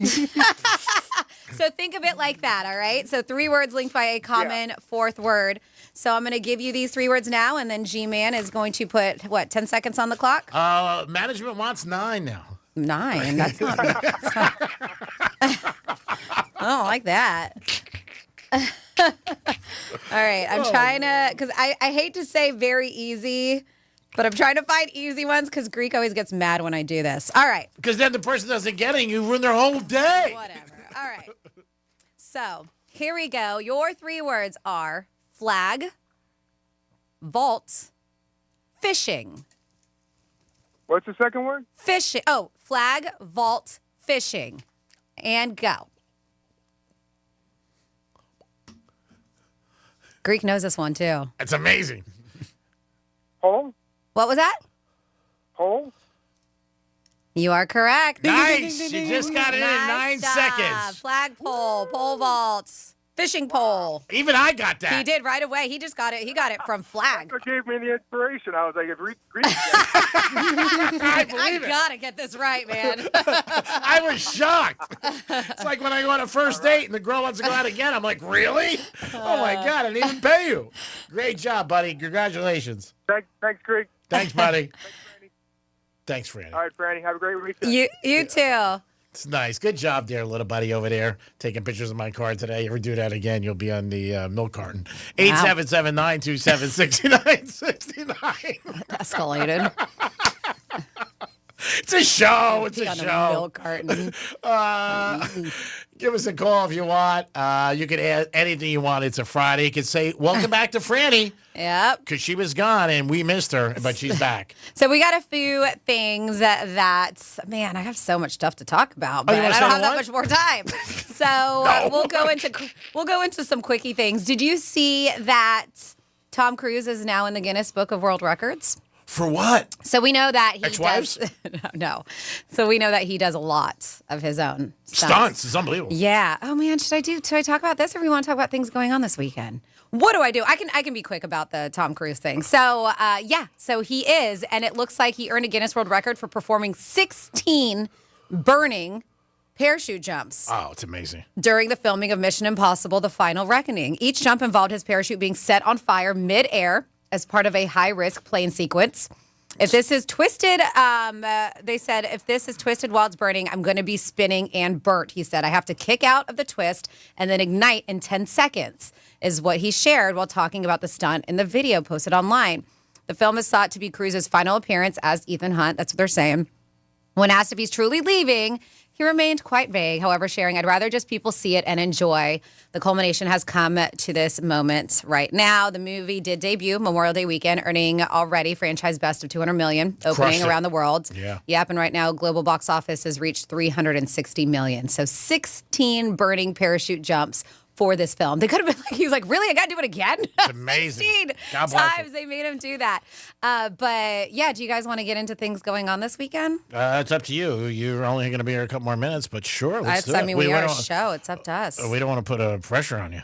So think of it like that, all right? So 3 words linked by a common 4th word. So I'm going to give you these 3 words now, and then G-Man is going to put, 10 seconds on the clock? Management wants 9 now. 9? That's not. I don't like that. All right, I'm trying to, because I hate to say very easy, but I'm trying to find easy ones because Greek always gets mad when I do this. All right. Because then the person doesn't get it, and you ruin their whole day. Whatever. All right. So here we go. Your 3 words are flag, vault, fishing. What's the second word? Fishing. Oh, flag, vault, fishing. And go. Greek knows this one, too. It's amazing. Hole? What was that? Hole? You are correct. Nice. You just got it in 9 job. seconds. Flagpole, pole vaults, fishing pole. Even I got that. He did right away. He just got it. He got it from flag. That's what gave me the inspiration. I was like, if Greek I gotta get this right, man. I was shocked. It's like when I go on a first date and the girl wants to go out again. I'm like, really? Oh, my God. I didn't even pay you. Great job, buddy. Congratulations. Thanks, Greek. Thanks, buddy. Thanks, Franny. All right, Franny. Have a great weekend. You too. It's nice. Good job there, little buddy over there, taking pictures of my car today. You ever do that again, you'll be on the milk carton. 877-927-6969. Escalated. It's a show. It's Be a on show. milk carton. Give us a call if you want. You can add anything you want. It's a Friday. You can say, welcome back to Franny. Yep. Because she was gone and we missed her, but she's back. So we got a few things that man, I have so much stuff to talk about, but you wanna I don't say have that one? much more time. So we'll go into some quickie things. Did you see that Tom Cruise is now in the Guinness Book of World Records? For what? So we know that he Ex-wives? does. No. So we know that he does a lot of his own Stunts. It's unbelievable. Yeah. Oh man, should I talk about this, or we want to talk about things going on this weekend? What do I do? I can be quick about the Tom Cruise thing. So so he is, and it looks like he earned a Guinness World Record for performing 16 burning parachute jumps. Oh, it's amazing. During the filming of Mission Impossible: The Final Reckoning. Each jump involved his parachute being set on fire mid-air as part of a high-risk plane sequence. If this is twisted, they said, if this is twisted while it's burning, I'm going to be spinning and burnt, he said. I have to kick out of the twist and then ignite in 10 seconds, is what he shared while talking about the stunt in the video posted online. The film is thought to be Cruise's final appearance as Ethan Hunt. That's what they're saying. When asked if he's truly leaving, he remained quite vague, however, sharing, I'd rather just people see it and enjoy. The culmination has come to this moment right now. The movie did debut Memorial Day weekend, earning already franchise best of $200 million, opening around the world. Yeah. Yep, and right now, global box office has reached $360 million. So 16 burning parachute jumps for this film. They could have been like, he was like, really? I got to do it again? It's amazing. 16 God bless times they made him do that. But yeah, do you guys want to get into things going on this weekend? It's up to you. You're only going to be here a couple more minutes, but sure, let's do it. I mean, we are a show. It's up to us. We don't want to put pressure on you.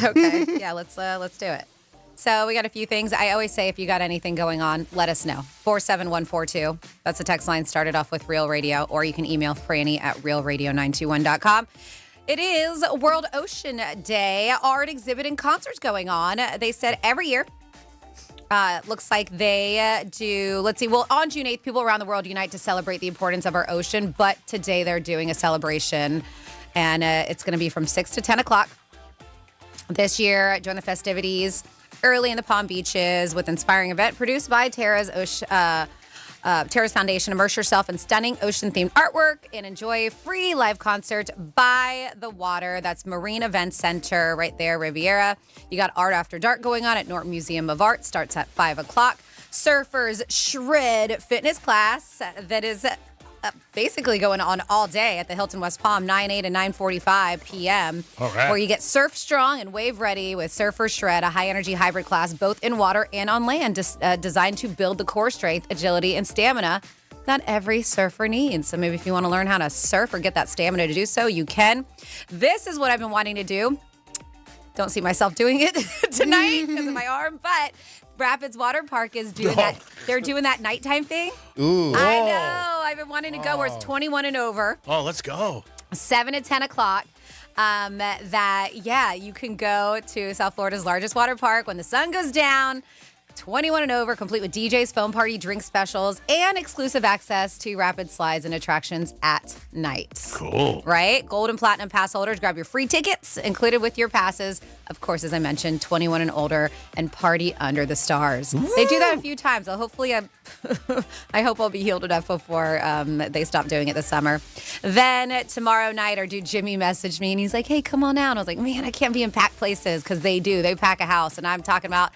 Okay. Yeah, let's do it. So we got a few things. I always say if you got anything going on, let us know. 47142. That's the text line started off with Real Radio, or you can email Franny at realradio921.com. It is World Ocean Day. Art exhibit and concerts going on. They said every year. Looks like they do, let's see, well, on June 8th, people around the world unite to celebrate the importance of our ocean, but today they're doing a celebration, and it's going to be from 6 to 10 o'clock. This year, join the festivities early in the Palm Beaches with inspiring event produced by Tara's Terrace Foundation. Immerse yourself in stunning ocean-themed artwork and enjoy a free live concert by the water. That's Marine Events Center right there, Riviera. You got Art After Dark going on at Norton Museum of Art. Starts at 5 o'clock. Surfers Shred fitness class that is basically going on all day at the Hilton West Palm, 9 a to 9:45 p.m. All right. Where you get surf strong and wave ready with Surfer Shred, a high-energy hybrid class both in water and on land, designed to build the core strength, agility, and stamina that every surfer needs. So maybe if you want to learn how to surf or get that stamina to do so, you can. This is what I've been wanting to do. Don't see myself doing it tonight because of my arm, but Rapids Water Park is doing that. They're doing that nighttime thing. Ooh. I know. I've been wanting to go where it's 21 and over. Oh, let's go. 7 to 10 o'clock. You can go to South Florida's largest water park when the sun goes down. 21 and over, complete with DJs, foam party, drink specials, and exclusive access to rapid slides and attractions at night. Cool. Right? Gold and platinum pass holders, grab your free tickets included with your passes. Of course, as I mentioned, 21 and older, and party under the stars. Woo! They do that a few times. So hopefully, I hope I'll be healed enough before they stop doing it this summer. Then tomorrow night, our dude Jimmy messaged me, and he's like, hey, come on out. And I was like, man, I can't be in packed places, because they do. They pack a house. And I'm talking about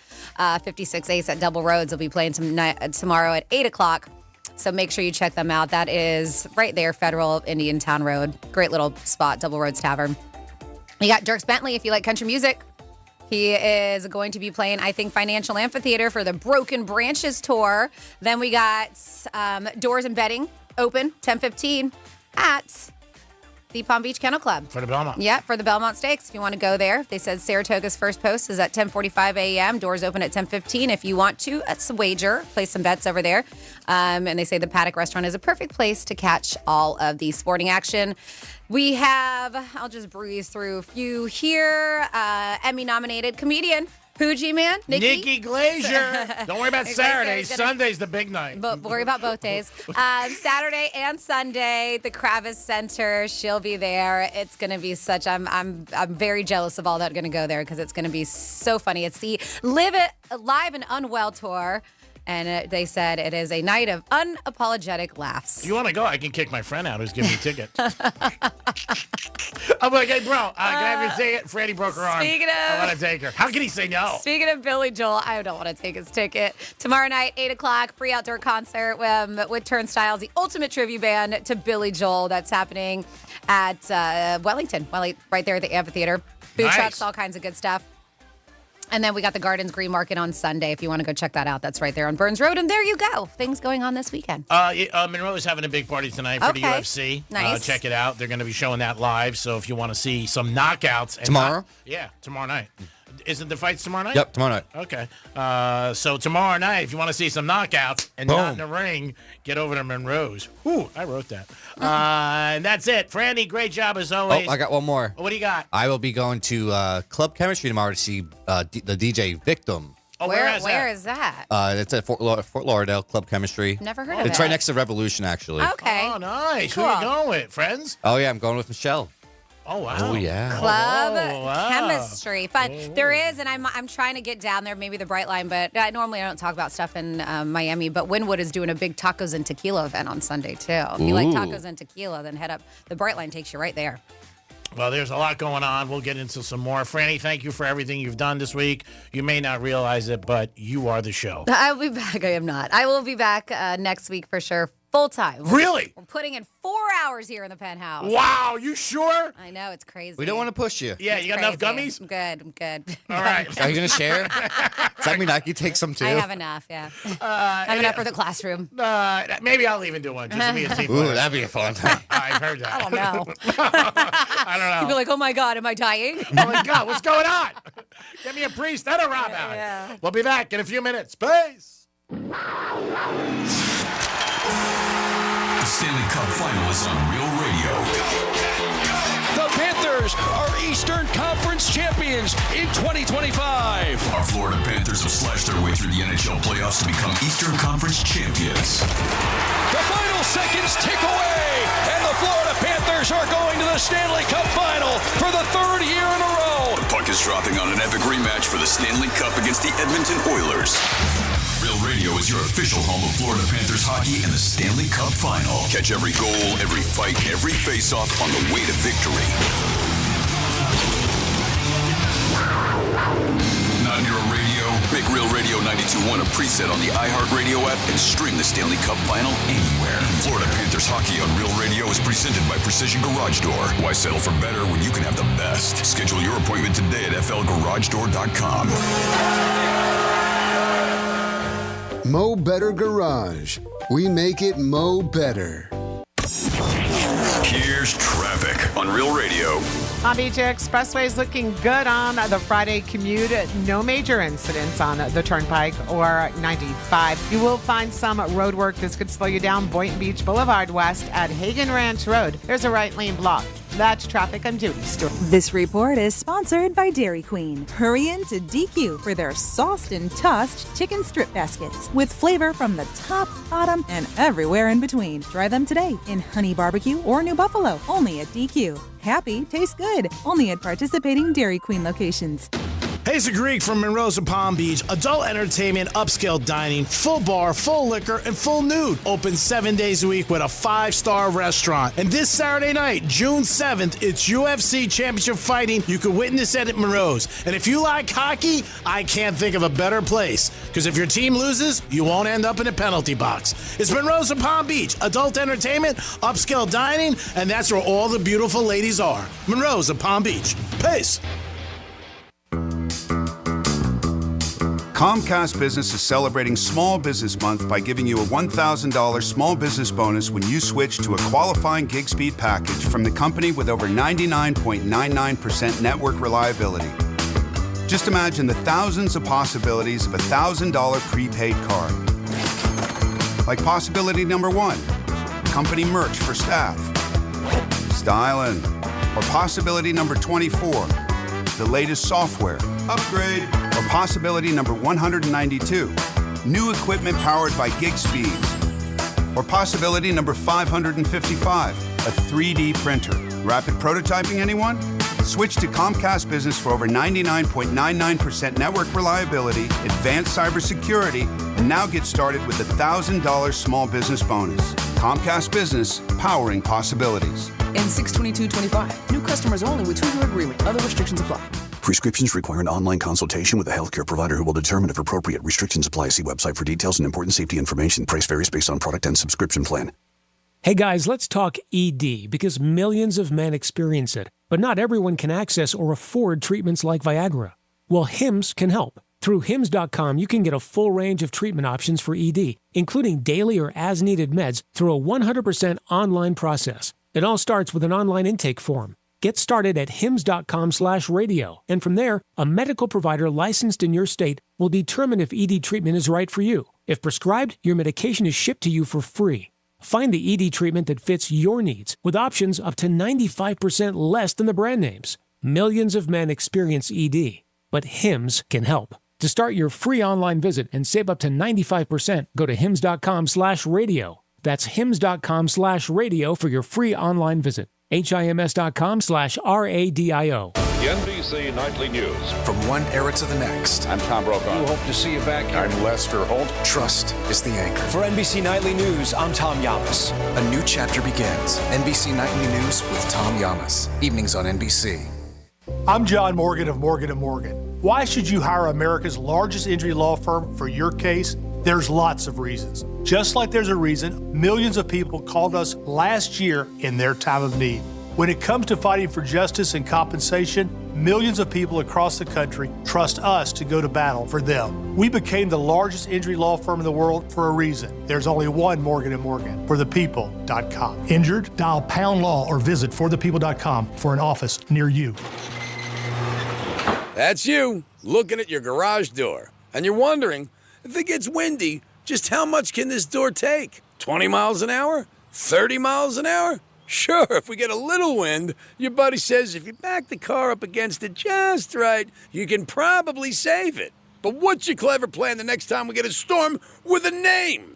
56 Ace at Double Roads. They'll be playing tomorrow at 8 o'clock. So make sure you check them out. That is right there, Federal Indian Town Road. Great little spot, Double Roads Tavern. You got Dierks Bentley if you like country music. He is going to be playing, I think, Financial Amphitheater for the Broken Branches Tour. Then we got Doors and Bedding open, 10:15 at the Palm Beach Kennel Club. For the Belmont. Yeah, for the Belmont Stakes, if you want to go there. They said Saratoga's first post is at 10:45 a.m. Doors open at 10:15. If you want to, it's a wager. Place some bets over there. And they say the Paddock Restaurant is a perfect place to catch all of the sporting action. We have, I'll just breeze through a few here. Emmy-nominated comedian, Poogie Man, Nikki Glazier. Don't worry about Saturday. Gonna, Sunday's the big night. But worry about both days. Saturday and Sunday, the Kravis Center. She'll be there. It's going to be such. I'm very jealous of all that are going to go there because it's going to be so funny. It's the Live Live and Unwell tour. And they said it is a night of unapologetic laughs. If you want to go, I can kick my friend out who's giving me tickets. I'm like, hey, bro, can I have your ticket? Freddie broke her arm. I want to take her. How can he say no? Speaking of Billy Joel, I don't want to take his ticket. Tomorrow night, 8 o'clock, free outdoor concert with Turnstiles, the ultimate tribute band to Billy Joel. That's happening at Wellington, right there at the amphitheater. Food trucks, all kinds of good stuff. And then we got the Gardens Green Market on Sunday. If you want to go check that out, that's right there on Burns Road. And there you go. Things going on this weekend. Monroe's having a big party tonight for the UFC. Nice. Check it out. They're going to be showing that live. So if you want to see some knockouts. Tomorrow? Tomorrow night. Isn't the fights tomorrow night? Yep, tomorrow night. Okay. So tomorrow night, if you want to see some knockouts and not in the ring, get over to Monroe's. Whew, I wrote that. And that's it. Franny, great job as always. Oh, I got one more. What do you got? I will be going to Club Chemistry tomorrow to see the DJ Victim. Oh, where is that? It's at Fort Lauderdale Club Chemistry. Never heard of it. It's right next to Revolution, actually. Okay. Oh, nice. Cool. Who are you going with? Friends? Oh, yeah, I'm going with Michelle. Oh, wow. Oh, yeah. Club Chemistry. Fun. There is, and I'm trying to get down there, maybe the Brightline, but normally I don't talk about stuff in Miami, but Wynwood is doing a big tacos and tequila event on Sunday, too. If you like tacos and tequila, then head up. The Brightline takes you right there. Well, there's a lot going on. We'll get into some more. Franny, thank you for everything you've done this week. You may not realize it, but you are the show. I'll be back. I am not. I will be back next week for sure. Full time. Really? We're putting in 4 hours here in the Penthouse. Wow, you sure? I know, it's crazy. We don't want to push you. Yeah, you got enough gummies? I'm good. All right. Are you going to share? Does that mean I can take some too? I have enough, yeah. I have enough for the classroom. Maybe I'll even do one just to be a team Ooh, player. that'd be fun. I've heard that. I don't know. I don't know. You'd be like, oh my God, am I dying? Oh my God, what's going on? Get me a priest and a Rob out. Yeah. We'll be back in a few minutes. Peace. The Stanley Cup Final is on Real Radio. The Panthers are Eastern Conference champions in 2025. Our Florida Panthers have slashed their way through the NHL playoffs to become Eastern Conference champions. The final seconds tick away, and the Florida Panthers are going to the Stanley Cup Final for the third year in a row. puck is dropping on an epic rematch for the Stanley Cup against the Edmonton Oilers. Real Radio is your official home of Florida Panthers hockey in the Stanley Cup Final. Catch every goal, every fight, every face-off on the way to victory. Not Near Radio, make Real Radio 92.1 a preset on the iHeartRadio app and stream the Stanley Cup Final anywhere. Florida Panthers hockey on Real Radio is presented by Precision Garage Door. Why settle for better when you can have the best? Schedule your appointment today at flgaragedoor.com. Mo Better Garage. We make it Mo Better. Here's traffic on Real Radio. Palm Beach Expressway is looking good on the Friday commute. No major incidents on the Turnpike or 95. You will find some road work. This could slow you down. Boynton Beach Boulevard West at Hagen Ranch Road. There's a right lane block. That's traffic on Judy Stewart. This report is sponsored by Dairy Queen. Hurry in to DQ for their sauced and tossed chicken strip baskets with flavor from the top, bottom, and everywhere in between. Try them today in Honey Barbecue or New Buffalo, only at DQ. Happy tastes good, only at participating Dairy Queen locations. Hey, it's Greek from Monroe's of Palm Beach. Adult entertainment, upscale dining, full bar, full liquor, and full nude. Open 7 days a week with a 5-star restaurant. And this Saturday night, June 7th, it's UFC Championship Fighting. You can witness it at Monroe's. And if you like hockey, I can't think of a better place. Because if your team loses, you won't end up in a penalty box. It's Monroe's of Palm Beach. Adult entertainment, upscale dining, and that's where all the beautiful ladies are. Monroe's of Palm Beach. Peace. Comcast Business is celebrating Small Business Month by giving you a $1,000 small business bonus when you switch to a qualifying gig speed package from the company with over 99.99% network reliability. Just imagine the thousands of possibilities of a $1,000 prepaid card. Like possibility number 1, company merch for staff. Styling. Or possibility number 24, the latest software. Upgrade. Or possibility number 192, new equipment powered by gig speeds. Or possibility number 555, a 3D printer. Rapid prototyping, anyone? Switch to Comcast Business for over 99.99% network reliability, advanced cybersecurity, and now get started with a $1,000 small business bonus. Comcast Business, powering possibilities. N62225. New customers only with 2-year agreement. Other restrictions apply. Prescriptions require an online consultation with a healthcare provider who will determine if appropriate. Restrictions apply. See website for details and important safety information. Price varies based on product and subscription plan. Hey guys, let's talk ED because millions of men experience it, but not everyone can access or afford treatments like Viagra. Well, Hims can help. Through Hims.com, you can get a full range of treatment options for ED, including daily or as-needed meds through a 100% online process. It all starts with an online intake form. Get started at hims.com/radio, and from there, a medical provider licensed in your state will determine if ED treatment is right for you. If prescribed, your medication is shipped to you for free. Find the ED treatment that fits your needs with options up to 95% less than the brand names. Millions of men experience ED, but Hims can help. To start your free online visit and save up to 95%, go to hims.com/radio. That's hims.com/radio for your free online visit. HIMS.com/RADIO. The NBC Nightly News. From one era to the next. I'm Tom Brokaw. We hope to see you back here. I'm Lester Holt. Trust is the anchor. For NBC Nightly News, I'm Tom Yamas. A new chapter begins. NBC Nightly News with Tom Yamas. Evenings on NBC. I'm John Morgan of Morgan & Morgan. Why should you hire America's largest injury law firm for your case? There's lots of reasons. Just like there's a reason millions of people called us last year in their time of need. When it comes to fighting for justice and compensation, millions of people across the country trust us to go to battle for them. We became the largest injury law firm in the world for a reason. There's only one Morgan & Morgan, forthepeople.com. Injured? Dial #law or visit forthepeople.com for an office near you. That's you, looking at your garage door. And you're wondering, if it gets windy, just how much can this door take? 20 miles an hour? 30 miles an hour? Sure, if we get a little wind, your buddy says if you back the car up against it just right, you can probably save it. But what's your clever plan the next time we get a storm with a name?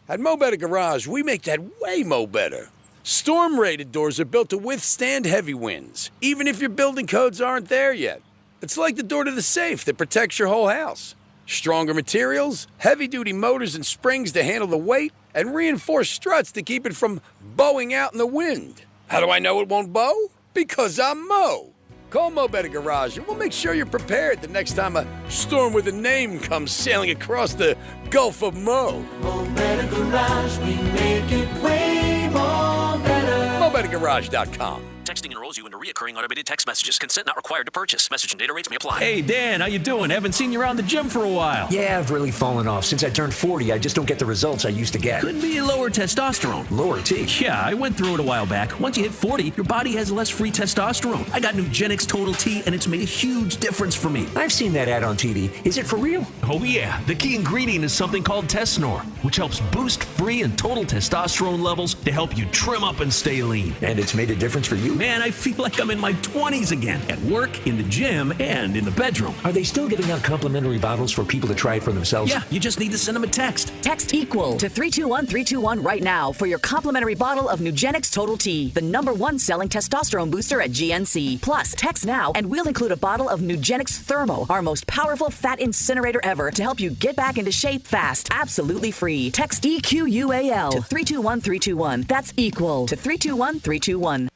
At Mo Better Garage, we make that way mo better. Storm-rated doors are built to withstand heavy winds, even if your building codes aren't there yet. It's like the door to the safe that protects your whole house. Stronger materials, heavy-duty motors and springs to handle the weight, and reinforced struts to keep it from bowing out in the wind. How do I know it won't bow? Because I'm Mo. Call Mo Better Garage and we'll make sure you're prepared the next time a storm with a name comes sailing across the Gulf of Mo. Mo Better Garage, we make it way more better. MoBetterGarage.com. Texting enrolls you into recurring automated text messages. Consent not required to purchase. Message and data rates may apply. Hey, Dan, how you doing? Haven't seen you around the gym for a while. Yeah, I've really fallen off. Since I turned 40, I just don't get the results I used to get. Could be lower testosterone. Lower T? Yeah, I went through it a while back. Once you hit 40, your body has less free testosterone. I got Nugenix Total T, and it's made a huge difference for me. I've seen that ad on TV. Is it for real? Oh, yeah. The key ingredient is something called Tesnor, which helps boost free and total testosterone levels to help you trim up and stay lean. And it's made a difference for you? Man, I feel like I'm in my 20s again. At work, in the gym, and in the bedroom. Are they still giving out complimentary bottles for people to try it for themselves? Yeah, you just need to send them a text. Text EQUAL to 321321 right now for your complimentary bottle of Nugenix Total T, the #1 selling testosterone booster at GNC. Plus, text now and we'll include a bottle of Nugenix Thermo, our most powerful fat incinerator ever, to help you get back into shape fast. Absolutely free. Text EQUAL to 321321. That's EQUAL to 321321.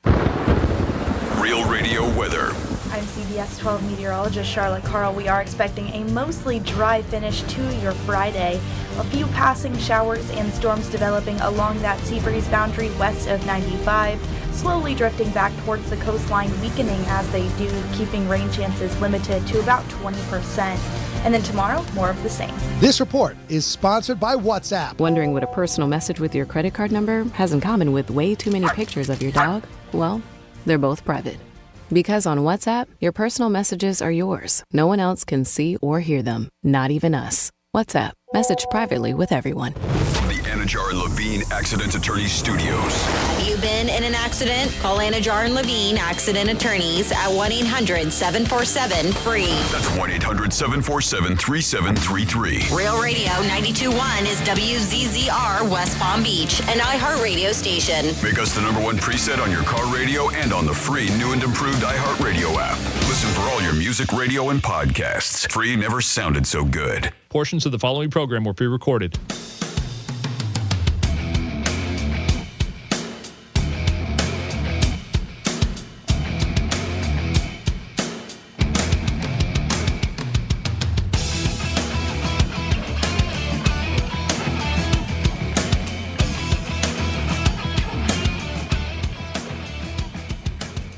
Real Radio weather. I'm CBS 12 meteorologist Charlotte Carl. We are expecting a mostly dry finish to your Friday. A few passing showers and storms developing along that sea breeze boundary west of 95, slowly drifting back towards the coastline, weakening as they do, keeping rain chances limited to about 20%. And then tomorrow, more of the same. This report is sponsored by WhatsApp. Wondering what a personal message with your credit card number has in common with way too many pictures of your dog? Well, they're both private. Because on WhatsApp, your personal messages are yours. No one else can see or hear them, not even us. WhatsApp. Message privately with everyone. From the Anajar and Levine Accident Attorneys Studios. Have you been in an accident? Call Anajar and Levine Accident Attorneys at 1-800-747-FREE. That's 1-800-747-3733. Real Radio 92.1 is WZZR West Palm Beach, an iHeartRadio station. Make us the #1 preset on your car radio and on the free new and improved iHeartRadio app. Listen for all your music, radio, and podcasts. Free never sounded so good. Portions of the following program were pre-recorded.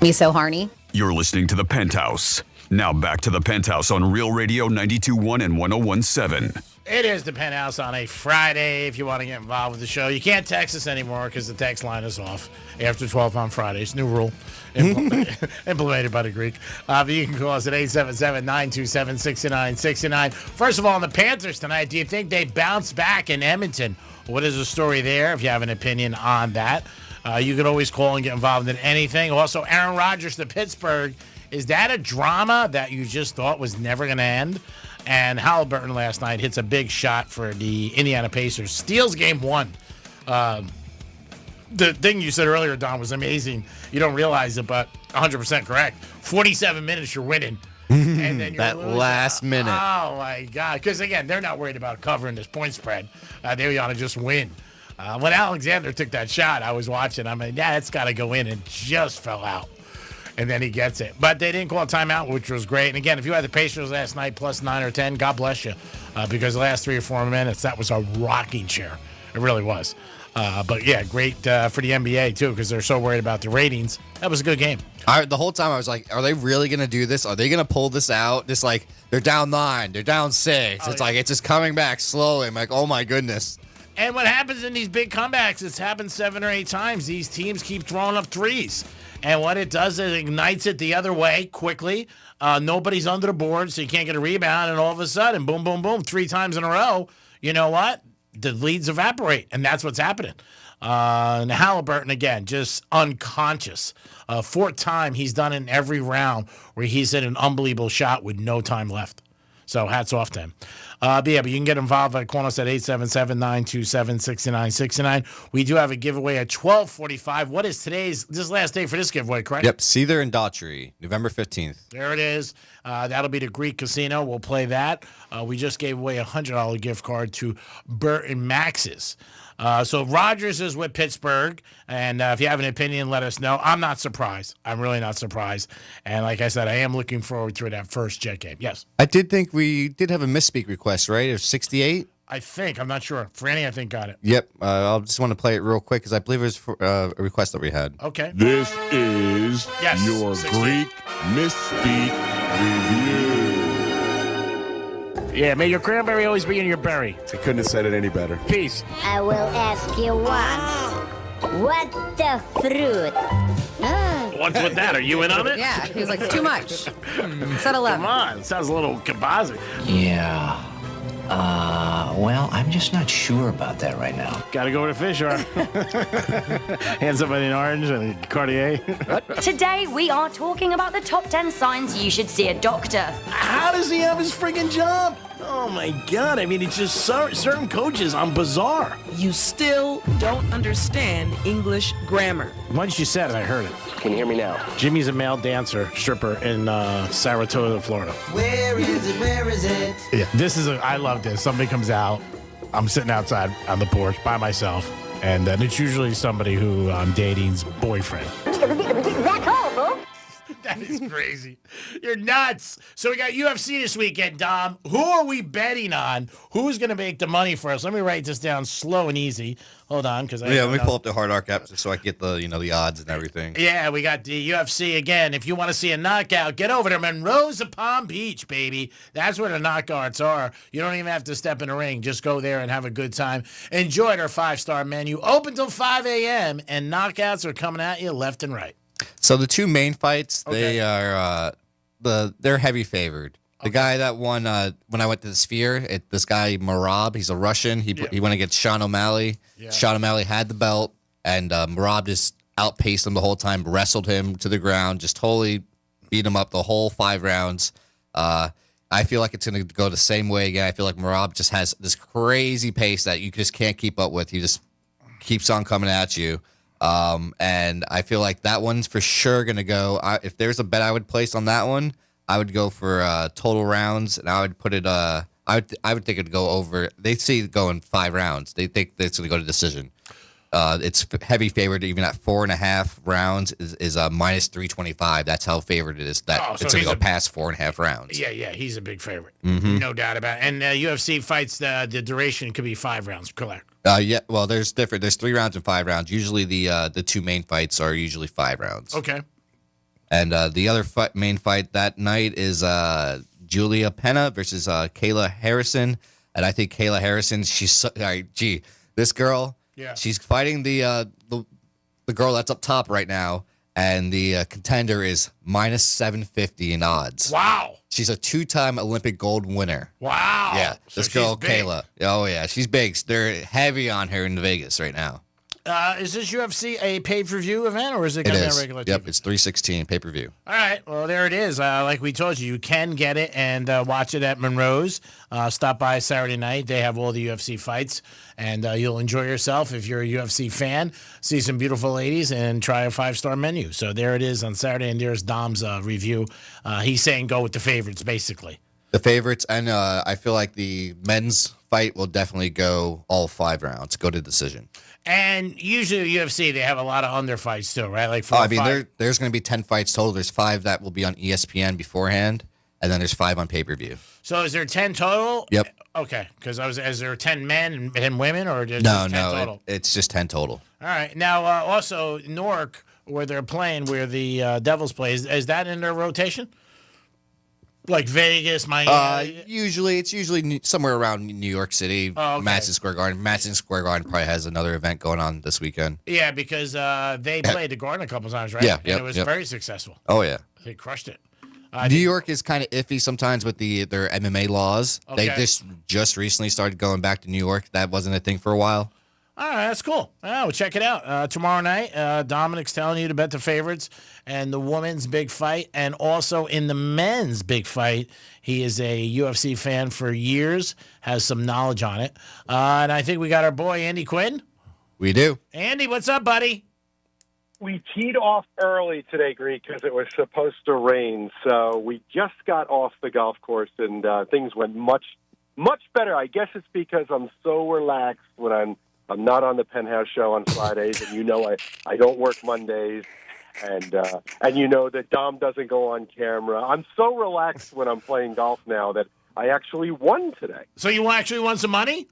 Me so horny. You're listening to The Penthouse. Now back to The Penthouse on Real Radio 92.1 and 101.7. It is the Penthouse on a Friday. If you want to get involved with the show, you can't text us anymore because the text line is off after 12 on Fridays. New rule implemented by the Greek. But you can call us at 877-927-6969. First of all, on the Panthers tonight, do you think they bounce back in Edmonton? What is the story there? If you have an opinion on that, you can always call and get involved in anything. Also, Aaron Rodgers to Pittsburgh. Is that a drama that you just thought was never going to end? And Halliburton last night hits a big shot for the Indiana Pacers. Steals game one. The thing you said earlier, Don, was amazing. You don't realize it, but 100% correct. 47 minutes, you're winning. And then you're that losing. last minute. Oh, my God. Because, again, they're not worried about covering this point spread. They want to just win. When Alexander took that shot, I was watching. I'm like, yeah, it's got to go in. And just fell out. And then he gets it. But they didn't call a timeout, which was great. And again, if you had the Pacers last night plus 9 or 10, God bless you. Because the last 3 or 4 minutes, that was a rocking chair. It really was. But yeah, great for the NBA too, because they're so worried about the ratings. That was a good game. The whole time I was like, are they really going to do this? Are they going to pull this out? Just like, they're down 9, they're down 6. It's like, it's just coming back slowly. I'm like, oh my goodness. And what happens in these big comebacks, it's happened 7 or 8 times. These teams keep throwing up threes. And what it does is it ignites it the other way quickly. Nobody's under the board, so you can't get a rebound. And all of a sudden, boom, boom, boom, 3 times in a row. You know what? The leads evaporate, and that's what's happening. And Halliburton, again, just unconscious. 4th time he's done it in every round where he's hit an unbelievable shot with no time left. So hats off to him. But you can get involved by calling us at 877-927-6969. We do have a giveaway at 12:45. What is this last day for this giveaway, correct? Yep, Seether and Daughtry, November 15th. There it is. That'll be the Greek Casino. We'll play that. We just gave away a $100 gift card to Burt and Max's. So Rogers is with Pittsburgh, and if you have an opinion, let us know. I'm not surprised. I'm really not surprised. And like I said, I am looking forward to that first Jet game. Yes. I did think we did have a misspeak request, right? Of 68? I think. I'm not sure. Franny, I think, got it. Yep. I'll just want to play it real quick because I believe it was for, a request that we had. Okay. This is your 68. Greek Misspeak Review. Yeah, may your cranberry always be in your berry. I couldn't have said it any better. Peace. I will ask you once. What the fruit? What's with that? Are you in on it? Yeah, he was like, it's too much. Said 11. Come on. It sounds a little kabazi. Yeah. Well, I'm just not sure about that right now. Got to go with a fish, or hand somebody an orange and a Cartier. Today, we are talking about the top 10 signs you should see a doctor. How does he have his friggin' job? Oh, my God. I mean, it's just certain coaches on bizarre. You still don't understand English grammar. Once you said it, I heard it. Can you hear me now? Jimmy's a male dancer, stripper in Saratoga, Florida. Where is it? Where is it? Yeah, I love this. Somebody comes out. I'm sitting outside on the porch by myself, and it's usually somebody who I'm dating's boyfriend. That's all, folks. That is crazy. You're nuts. So we got UFC this weekend, Dom. Who are we betting on? Who's going to make the money for us? Let me write this down slow and easy. Hold on, because let me pull up the Hard Arc app so I can get the odds and everything. Yeah, we got the UFC again. If you want to see a knockout, get over to Monroe's of Palm Beach, baby. That's where the knockouts are. You don't even have to step in the ring. Just go there and have a good time. Enjoy their 5-star menu. Open till 5 a.m. and knockouts are coming at you left and right. So the two main fights, they're heavy favored. The guy that won when I went to the Sphere, this guy Merab, he's a Russian. He went against Sean O'Malley. Yeah. Sean O'Malley had the belt, and Merab just outpaced him the whole time, wrestled him to the ground, just totally beat him up the whole 5 rounds. I feel like it's going to go the same way again. I feel like Merab just has this crazy pace that you just can't keep up with. He just keeps on coming at you. And I feel like that one's for sure going to go. If there's a bet I would place on that one, I would go for total rounds, and I would put it. I would think it'd go over. They see it going 5 rounds. They think it's going to go to decision. It's heavy favored, even at 4.5 rounds is minus 325. That's how favored it is. That it's going to go past 4.5 rounds. Yeah, he's a big favorite, Mm-hmm. no doubt about it. And UFC fights, the duration could be 5 rounds, correct? Yeah, well, there's 3 rounds and 5 rounds. Usually the 2 main fights are usually 5 rounds. Okay. And the other main fight that night is Julia Pena versus Kayla Harrison. And I think Kayla Harrison, this girl, she's fighting the girl that's up top right now, and the contender is minus 750 in odds. Wow. She's a 2-time Olympic gold winner. Wow. Yeah, this girl, Kayla. Oh, yeah, she's big. They're heavy on her in Vegas right now. Is this UFC a pay-per-view event, or is it going to be a regular TV? Yep, it's 316 pay-per-view. All right, well, there it is. Like we told you, you can get it and watch it at Monroe's. Stop by Saturday night. They have all the UFC fights, and you'll enjoy yourself if you're a UFC fan. See some beautiful ladies and try a 5-star menu. So there it is on Saturday, and there's Dom's review. He's saying go with the favorites, basically. The favorites, and I feel like the men's fight will definitely go all 5 rounds, go to decision. And usually UFC, they have a lot of under fights too, right? Like 4 I mean, there's going to be 10 fights total. There's 5 that will be on ESPN beforehand, and then there's 5 on pay-per-view. So is there 10 total? Yep. Okay, because is there 10 men and 10 women, or just No, 10 total? it's just 10 total. All right. Now, also, Newark, where they're playing, where the Devils play, is that in their rotation? Like Vegas, Miami? It's usually somewhere around New York City, Madison Square Garden. Madison Square Garden probably has another event going on this weekend. Yeah, because they played the Garden a couple times, right? Yeah, and it was very successful. Oh, yeah. They crushed it. New York is kind of iffy sometimes with their MMA laws. Okay. They just recently started going back to New York. That wasn't a thing for a while. All right, that's cool. We'll check it out. Tomorrow night, Dominic's telling you to bet the favorites and the women's big fight, and also in the men's big fight. He is a UFC fan for years, has some knowledge on it. And I think we got our boy, Andy Quinn. We do. Andy, what's up, buddy? We teed off early today, Greek, because it was supposed to rain. So we just got off the golf course, and things went much better. I guess it's because I'm so relaxed when I'm not on the Penthouse show on Fridays, and I don't work Mondays, and that Dom doesn't go on camera. I'm so relaxed when I'm playing golf now that I actually won today. So you actually won some money?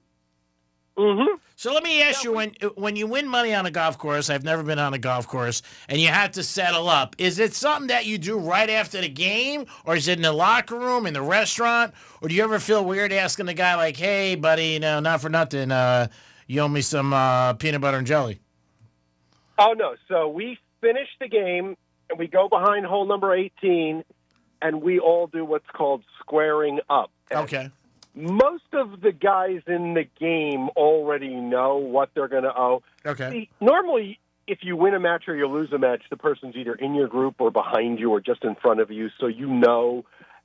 Mm-hmm. So let me ask you, when you win money on a golf course, I've never been on a golf course, and you have to settle up, is it something that you do right after the game, or is it in the locker room, in the restaurant, or do you ever feel weird asking the guy, like, hey, buddy, not for nothing, you owe me some peanut butter and jelly? Oh, no. So we finish the game, and we go behind hole number 18, and we all do what's called squaring up. Okay. Most of the guys in the game already know what they're going to owe. Okay. See, normally, if you win a match or you lose a match, the person's either in your group or behind you or just in front of you, so you know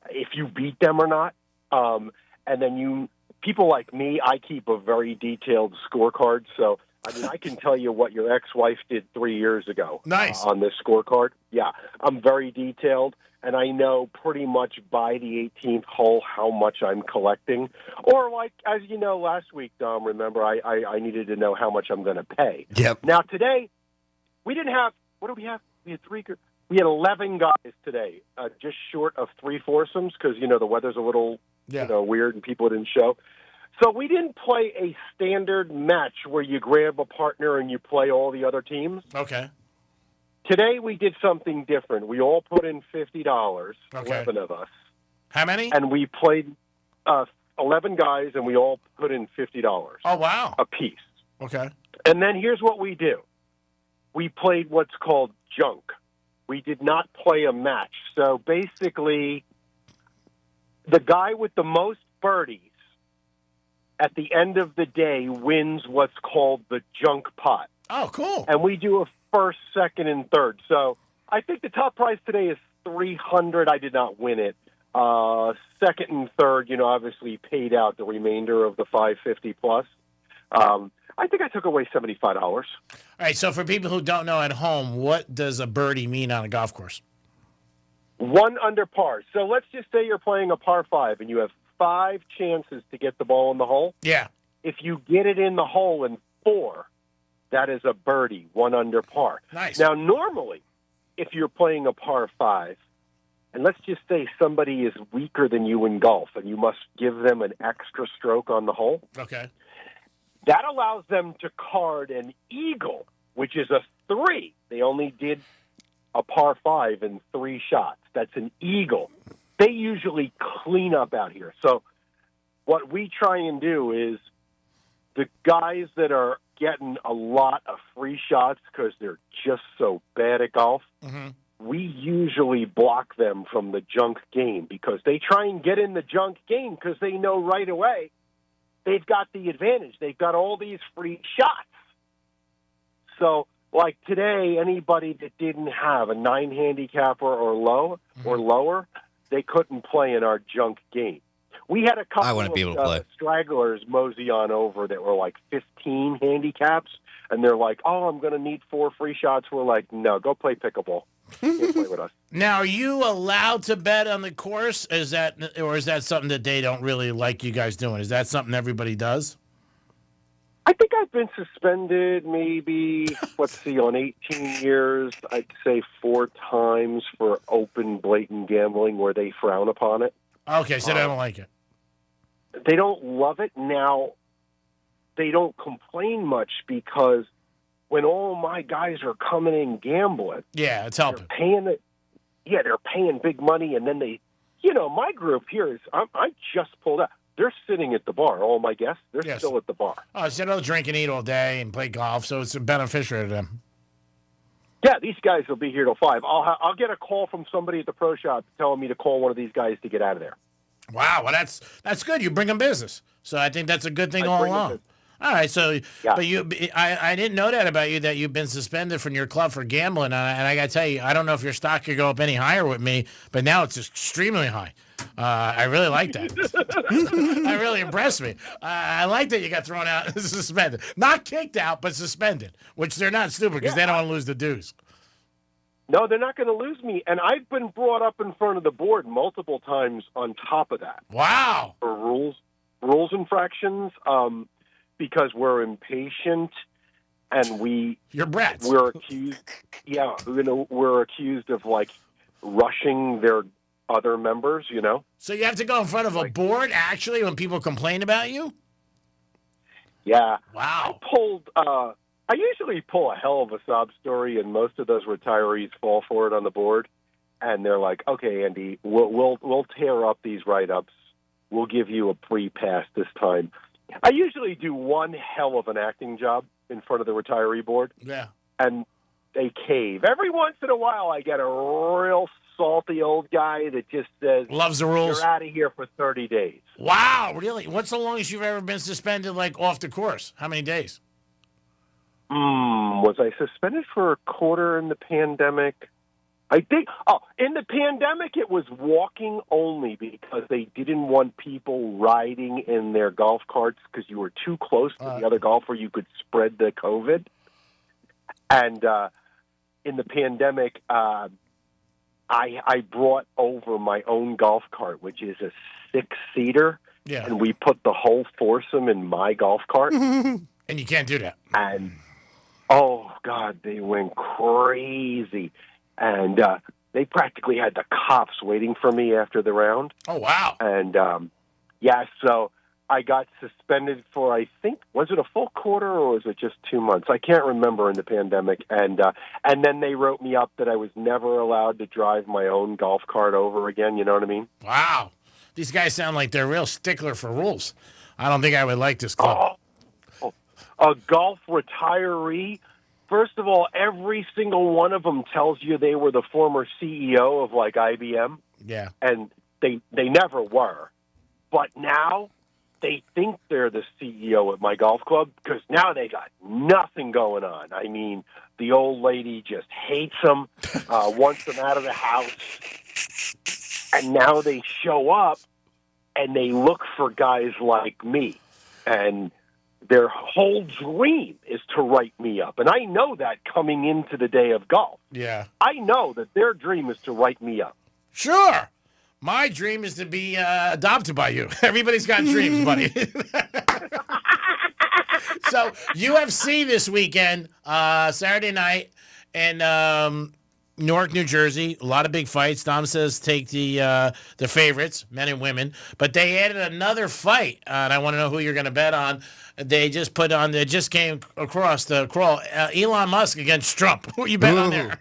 if you beat them or not. And then people like me, I keep a very detailed scorecard. So, I can tell you what your ex-wife did 3 years ago. Nice. On this scorecard. Yeah, I'm very detailed, and I know pretty much by the 18th hole how much I'm collecting. Or, like, as you know, last week, Dom, remember, I needed to know how much I'm going to pay. Yep. Now, today, we didn't have – what do we have? We had 11 guys today, just short of 3 foursomes because, the weather's a little weird and people didn't show. So we didn't play a standard match where you grab a partner and you play all the other teams. Okay. Today we did something different. We all put in $50, Okay. 11 of us. How many? And we played 11 guys, and we all put in $50. Oh, wow. A piece. Okay. And then here's what we do. We played what's called junk. We did not play a match. So basically, the guy with the most birdies at the end of the day wins what's called the junk pot. Oh, cool. And we do a first, second, and third. So I think the top prize today is $300. I did not win it. Second and third, obviously paid out the remainder of the $550 plus. I think I took away $75. All right, so for people who don't know at home, what does a birdie mean on a golf course? 1 under par. So let's just say you're playing a par 5 and you have 5 chances to get the ball in the hole. Yeah. If you get it in the hole in 4, that is a birdie, 1 under par. Nice. Now, normally, if you're playing a par 5, and let's just say somebody is weaker than you in golf and you must give them an extra stroke on the hole, Okay. that allows them to card an eagle, which is a 3. They only did a par 5 in 3 shots. That's an eagle. They usually clean up out here. So what we try and do is the guys that are getting a lot of free shots because they're just so bad at golf, we usually block them from the junk game because they try and get in the junk game because they know right away they've got the advantage. They've got all these free shots. So, like today, anybody that didn't have a 9 handicapper or lower, they couldn't play in our junk game. We had a couple of stragglers mosey on over that were like 15 handicaps, and they're like, oh, I'm going to need 4 free shots. We're like, no, go play pickleball. You can't play with us. Now, are you allowed to bet on the course? Is that something that they don't really like you guys doing? Is that something everybody does? I think I've been suspended maybe, on 18 years, I'd say 4 times for open, blatant gambling where they frown upon it. Okay, so they don't like it. They don't love it. Now, they don't complain much because when all my guys are coming in gambling, yeah, it's helping. They're paying big money, and then they, my group here is I just pulled out. They're sitting at the bar. All my guests, they're still at the bar. Oh, so they'll drink and eat all day and play golf, so it's beneficial to them. Yeah, these guys will be here till 5. I'll get a call from somebody at the pro shop telling me to call one of these guys to get out of there. Wow, well that's good. You bring them business, so I think that's a good thing all along. All right, so but I didn't know that about you, that you've been suspended from your club for gambling, and I got to tell you, I don't know if your stock could go up any higher with me, but now it's extremely high. I really like that. That really impressed me. I like that you got thrown out and suspended, not kicked out, but suspended, which they're not stupid because they don't want to lose the dues. No, they're not going to lose me, and I've been brought up in front of the board multiple times on top of that. Wow. For rules infractions. Because we're impatient and you're brats. We're accused. Yeah, we're accused of like rushing their other members. So you have to go in front of a board actually when people complain about you. Yeah. Wow. I usually pull a hell of a sob story, and most of those retirees fall for it on the board, and they're like, "Okay, Andy, we'll tear up these write-ups. We'll give you a free pass this time." I usually do one hell of an acting job in front of the retiree board. Yeah. And they cave. Every once in a while, I get a real salty old guy that just says, loves the rules. You're out of here for 30 days. Wow, really? What's the longest you've ever been suspended, like, off the course? How many days? Was I suspended for a quarter in the pandemic? I think, in the pandemic, it was walking only because they didn't want people riding in their golf carts because you were too close to the other golfer. You could spread the COVID. And in the pandemic, I brought over my own golf cart, which is a 6-seater. Yeah. And we put the whole foursome in my golf cart. And you can't do that. And, oh, God, they went crazy. And they practically had the cops waiting for me after the round. Oh, wow. And, so I got suspended for, I think, was it a full quarter or was it just 2 months? I can't remember in the pandemic. And then they wrote me up that I was never allowed to drive my own golf cart over again. You know what I mean? Wow. These guys sound like they're real stickler for rules. I don't think I would like this club. A golf retiree? First of all, every single one of them tells you they were the former CEO of, like, IBM. Yeah. And they never were. But now they think they're the CEO at my golf club because now they got nothing going on. I mean, the old lady just hates them, wants them out of the house. And now they show up and they look for guys like me. And their whole dream is to write me up. And I know that coming into the day of golf. Yeah. I know that their dream is to write me up. Sure. My dream is to be adopted by you. Everybody's got dreams, buddy. So, UFC this weekend, Saturday night, in Newark, New Jersey. A lot of big fights. Dom says take the favorites, men and women. But they added another fight, and I want to know who you're going to bet on. They just came across the crawl. Elon Musk against Trump. Who you bet on there?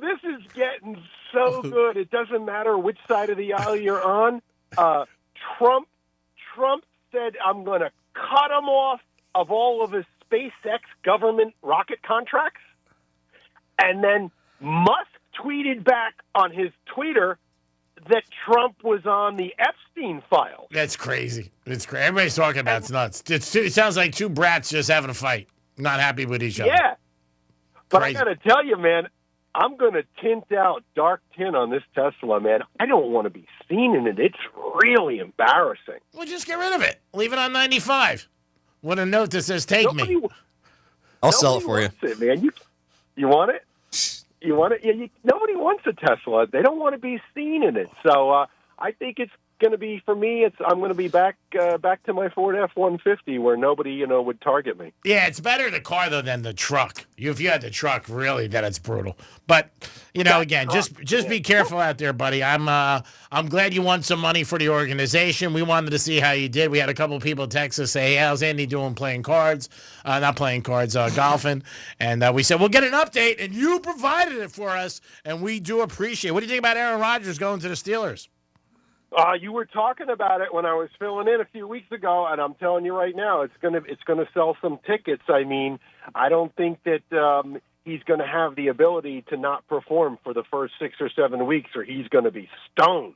This is getting so good. It doesn't matter which side of the aisle you're on. Trump said, I'm going to cut him off of all of his SpaceX government rocket contracts. And then Musk tweeted back on his Twitter that Trump was on the Epstein file. That's crazy. It's crazy. Everybody's talking about it. It's nuts. It sounds like two brats just having a fight, not happy with each other. Yeah. But Crazy. I got to tell you, man, I'm going to tint out dark tint on this Tesla, man. I don't want to be seen in it. It's really embarrassing. Well, just get rid of it. Leave it on 95 with a note that says, take me. I'll sell it for you. It, man. You want it? You want it? Yeah, nobody wants a Tesla. They don't want to be seen in it. So I think it's going to be, for me, I'm going to be back to my Ford F-150 where nobody, would target me. Yeah, it's better the car, though, than the truck. If you had the truck, really, then it's brutal. But, again, just be careful out there, buddy. I'm glad you won some money for the organization. We wanted to see how you did. We had a couple of people text us, say, hey, how's Andy doing playing cards? Not playing cards, golfing. And we said, we'll get an update, and you provided it for us, and we do appreciate it. What do you think about Aaron Rodgers going to the Steelers? You were talking about it when I was filling in a few weeks ago, and I'm telling you right now, it's gonna sell some tickets. I mean, I don't think that he's going to have the ability to not perform for the first 6 or 7 weeks, or he's going to be stoned.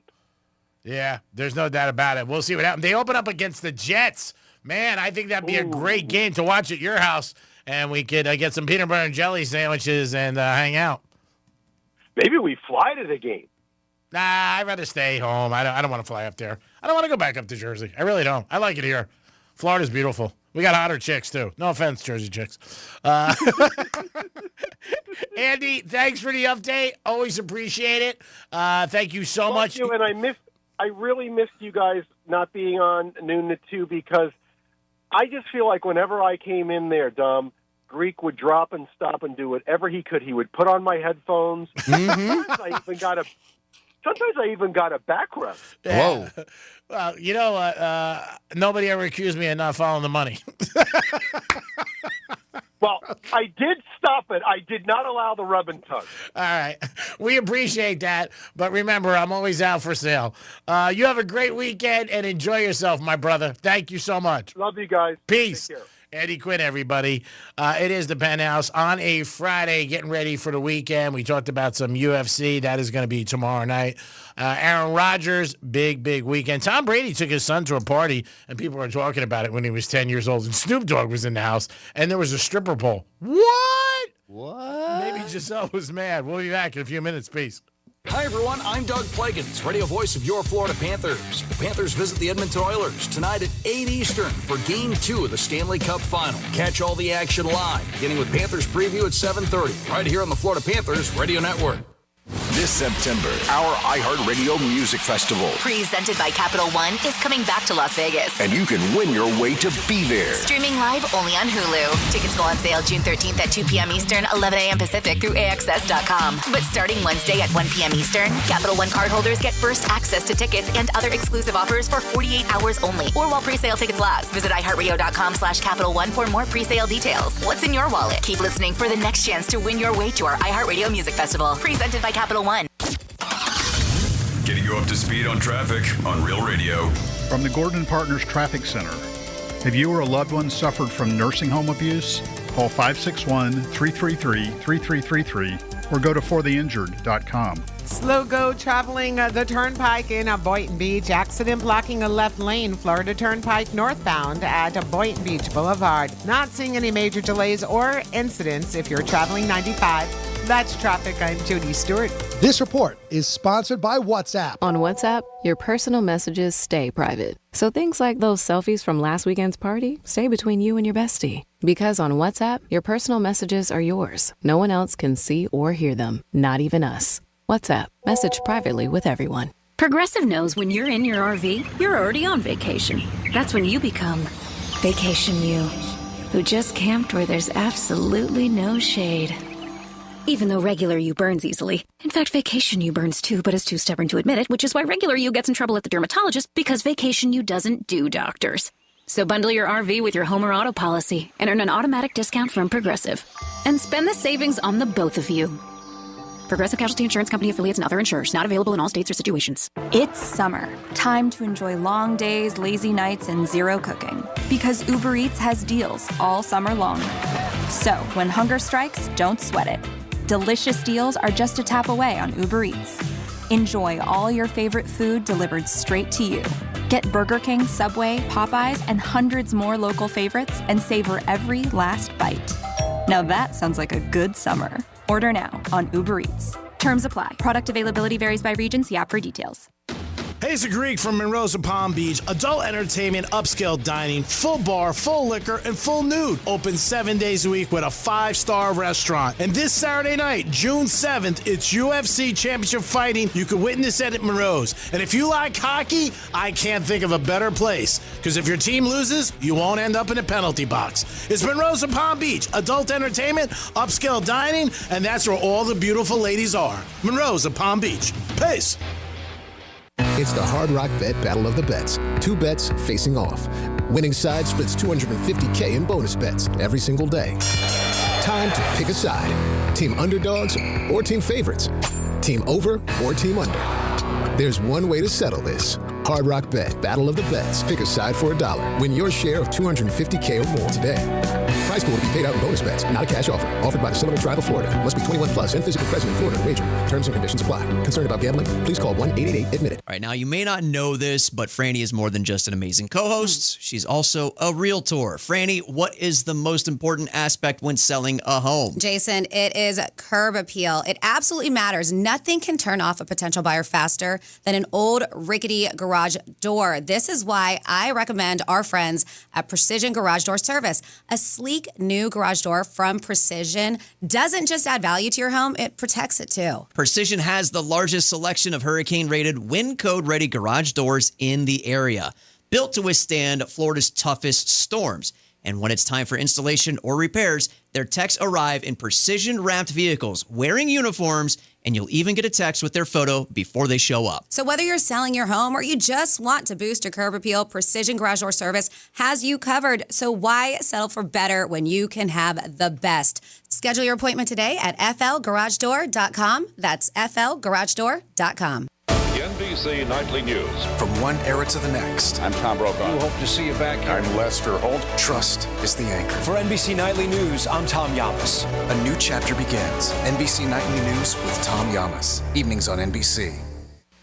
Yeah, there's no doubt about it. We'll see what happens. They open up against the Jets. Man, I think that'd be a great game to watch at your house, and we could get some peanut butter and jelly sandwiches and hang out. Maybe we fly to the game. Nah, I'd rather stay home. I don't want to fly up there. I don't want to go back up to Jersey. I really don't. I like it here. Florida's beautiful. We got hotter chicks, too. No offense, Jersey chicks. Andy, thanks for the update. Always appreciate it. Thank you so much. You, and I really missed you guys not being on noon to 2 because I just feel like whenever I came in there, Dom, Greek would drop and stop and do whatever he could. He would put on my headphones. Sometimes I even got a back rub. Yeah. Whoa. Well, you know what? Nobody ever accused me of not following the money. Well, I did stop it. I did not allow the rub and tug. All right. We appreciate that. But remember, I'm always out for sale. You have a great weekend and enjoy yourself, my brother. Thank you so much. Love you guys. Peace. Take care. Eddie Quinn, everybody. It is the Penthouse on a Friday, getting ready for the weekend. We talked about some UFC. That is going to be tomorrow night. Aaron Rodgers, big weekend. Tom Brady took his son to a party, and people were talking about it when he was 10 years old, and Snoop Dogg was in the house, and there was a stripper pole. What? Maybe Giselle was mad. We'll be back in a few minutes. Peace. Hi, everyone. I'm Doug Plagans, radio voice of your Florida Panthers. The Panthers visit the Edmonton Oilers tonight at 8 Eastern for Game 2 of the Stanley Cup Final. Catch all the action live, beginning with Panthers preview at 7:30, right here on the Florida Panthers Radio Network. This September, our iHeartRadio Music Festival. Presented by Capital One is coming back to Las Vegas. And you can win your way to be there. Streaming live only on Hulu. Tickets go on sale June 13th at 2 p.m. Eastern, 11 a.m. Pacific through AXS.com. But starting Wednesday at 1 p.m. Eastern, Capital One cardholders get first access to tickets and other exclusive offers for 48 hours only, or while pre-sale tickets last. Visit iHeartRadio.com/Capital One for more pre-sale details. What's in your wallet? Keep listening for the next chance to win your way to our iHeartRadio Music Festival. Presented by Capital One. Getting you up to speed on traffic on Real Radio. From the Gordon Partners Traffic Center. Have you or a loved one suffered from nursing home abuse? Call 561-333-3333 or go to fortheinjured.com. Slow go traveling the Turnpike in Boynton Beach. Accident blocking a left lane, Florida Turnpike northbound at Boynton Beach Boulevard. Not seeing any major delays or incidents if you're traveling 95. That's traffic. I'm Jody Stewart. This report is sponsored by WhatsApp. On WhatsApp, your personal messages stay private. So things like those selfies from last weekend's party stay between you and your bestie. Because on WhatsApp, your personal messages are yours. No one else can see or hear them, not even us. WhatsApp, message privately with everyone. Progressive knows when you're in your RV, you're already on vacation. That's when you become Vacation You, who just camped where there's absolutely no shade. Even though regular you burns easily. In fact, Vacation You burns too, but is too stubborn to admit it, which is why regular you gets in trouble at the dermatologist, because Vacation You doesn't do doctors. So bundle your RV with your home or auto policy and earn an automatic discount from Progressive. And spend the savings on the both of you. Progressive Casualty Insurance Company affiliates and other insurers. Not available in all states or situations. It's summer. Time to enjoy long days, lazy nights, and zero cooking. Because Uber Eats has deals all summer long. So when hunger strikes, don't sweat it. Delicious deals are just a tap away on Uber Eats. Enjoy all your favorite food delivered straight to you. Get Burger King, Subway, Popeyes, and hundreds more local favorites and savor every last bite. Now that sounds like a good summer. Order now on Uber Eats. Terms apply. Product availability varies by region. See app for details. Hey, it's Greek from Monroe's of Palm Beach. Adult entertainment, upscale dining, full bar, full liquor, and full nude. Open 7 days a week with a 5-star restaurant. And this Saturday night, June 7th, it's UFC Championship Fighting. You can witness it at Monroe's. And if you like hockey, I can't think of a better place. Because if your team loses, you won't end up in a penalty box. It's Monroe's of Palm Beach. Adult entertainment, upscale dining, and that's where all the beautiful ladies are. Monroe's of Palm Beach. Peace. It's the Hard Rock Bet Battle of the Bets. 2 bets facing off. Winning side splits $250K in bonus bets every single day. Time to pick a side. Team underdogs or team favorites. Team over or team under. There's one way to settle this. Hard Rock Bet, Battle of the Bets. Pick a side for $1. Win your share of $250K or more today. Prize pool will be paid out in bonus bets, not a cash offer. Offered by the Seminole Tribe of Florida. Must be 21 plus and physically present in Florida to wager. Terms and conditions apply. Concerned about gambling? Please call 1-888-ADMIT-IT. All right, now you may not know this, but Franny is more than just an amazing co-host. She's also a realtor. Franny, what is the most important aspect when selling a home? Jason, it is curb appeal. It absolutely matters. Nothing can turn off a potential buyer faster than an old rickety garage door. This is why I recommend our friends at Precision Garage Door Service. A sleek new garage door from Precision doesn't just add value to your home, it protects it too. Precision has the largest selection of hurricane-rated, wind code-ready garage doors in the area, built to withstand Florida's toughest storms. And when it's time for installation or repairs, their techs arrive in precision-wrapped vehicles, wearing uniforms, and you'll even get a text with their photo before they show up. So whether you're selling your home or you just want to boost your curb appeal, Precision Garage Door Service has you covered. So why settle for better when you can have the best? Schedule your appointment today at flgaragedoor.com. That's flgaragedoor.com. The NBC Nightly News. From one era to the next. I'm Tom Brokaw. We hope to see you back here. I'm Lester Holt. Trust is the anchor. For NBC Nightly News, I'm Tom Yamas. A new chapter begins. NBC Nightly News with Tom Yamas. Evenings on NBC.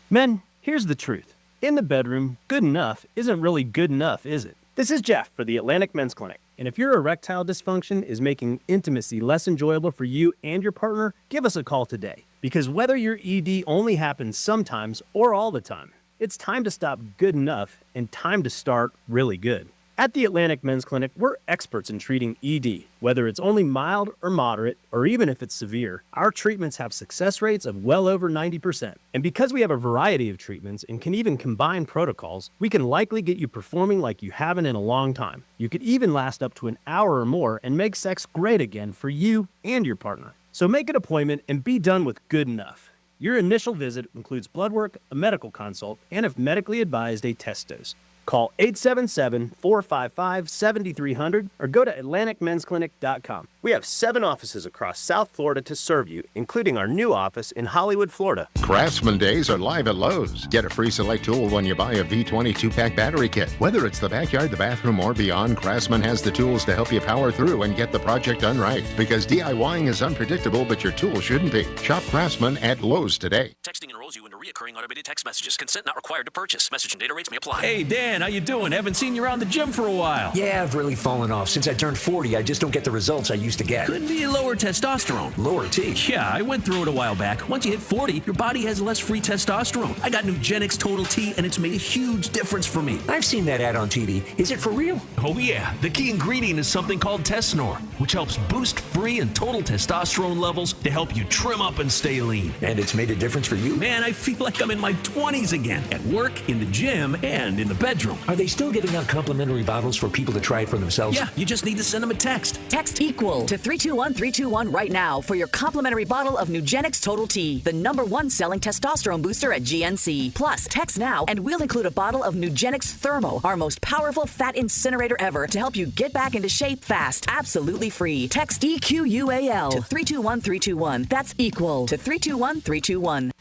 Men, here's the truth. In the bedroom, good enough isn't really good enough, is it? This is Jeff for the Atlantic Men's Clinic. And if your erectile dysfunction is making intimacy less enjoyable for you and your partner, give us a call today. Because whether your ED only happens sometimes or all the time, it's time to stop good enough and time to start really good. At the Atlantic Men's Clinic, we're experts in treating ED. Whether it's only mild or moderate, or even if it's severe, our treatments have success rates of well over 90%. And because we have a variety of treatments and can even combine protocols, we can likely get you performing like you haven't in a long time. You could even last up to an hour or more and make sex great again for you and your partner. So make an appointment and be done with good enough. Your initial visit includes blood work, a medical consult, and if medically advised, a test dose. Call 877-455-7300 or go to AtlanticMen'sClinic.com. We have 7 offices across South Florida to serve you, including our new office in Hollywood, Florida. Craftsman Days are live at Lowe's. Get a free select tool when you buy a V20 2-pack battery kit. Whether it's the backyard, the bathroom, or beyond, Craftsman has the tools to help you power through and get the project done right. Because DIYing is unpredictable, but your tool shouldn't be. Shop Craftsman at Lowe's today. Texting enrolls you into recurring automated text messages. Consent not required to purchase. Message and data rates may apply. Hey, Dan, how you doing? Haven't seen you around the gym for a while. Yeah, I've really fallen off. Since I turned 40, I just don't get the results I used to get. Could be lower testosterone. Lower T? Yeah, I went through it a while back. Once you hit 40, your body has less free testosterone. I got Nugenix Total T, and it's made a huge difference for me. I've seen that ad on TV. Is it for real? Oh, yeah. The key ingredient is something called Tesnor, which helps boost free and total testosterone levels to help you trim up and stay lean. And it's made a difference for you? Man, I feel like I'm in my 20s again. At work, in the gym, and in the bedroom. Are they still giving out complimentary bottles for people to try it for themselves? Yeah, you just need to send them a text. Text EQUAL to 321321 right now for your complimentary bottle of Nugenix Total T, the #1 selling testosterone booster at GNC. Plus, text now and we'll include a bottle of Nugenix Thermo, our most powerful fat incinerator ever, to help you get back into shape fast. Absolutely free. Text EQUAL to 321321. That's EQUAL to 321321.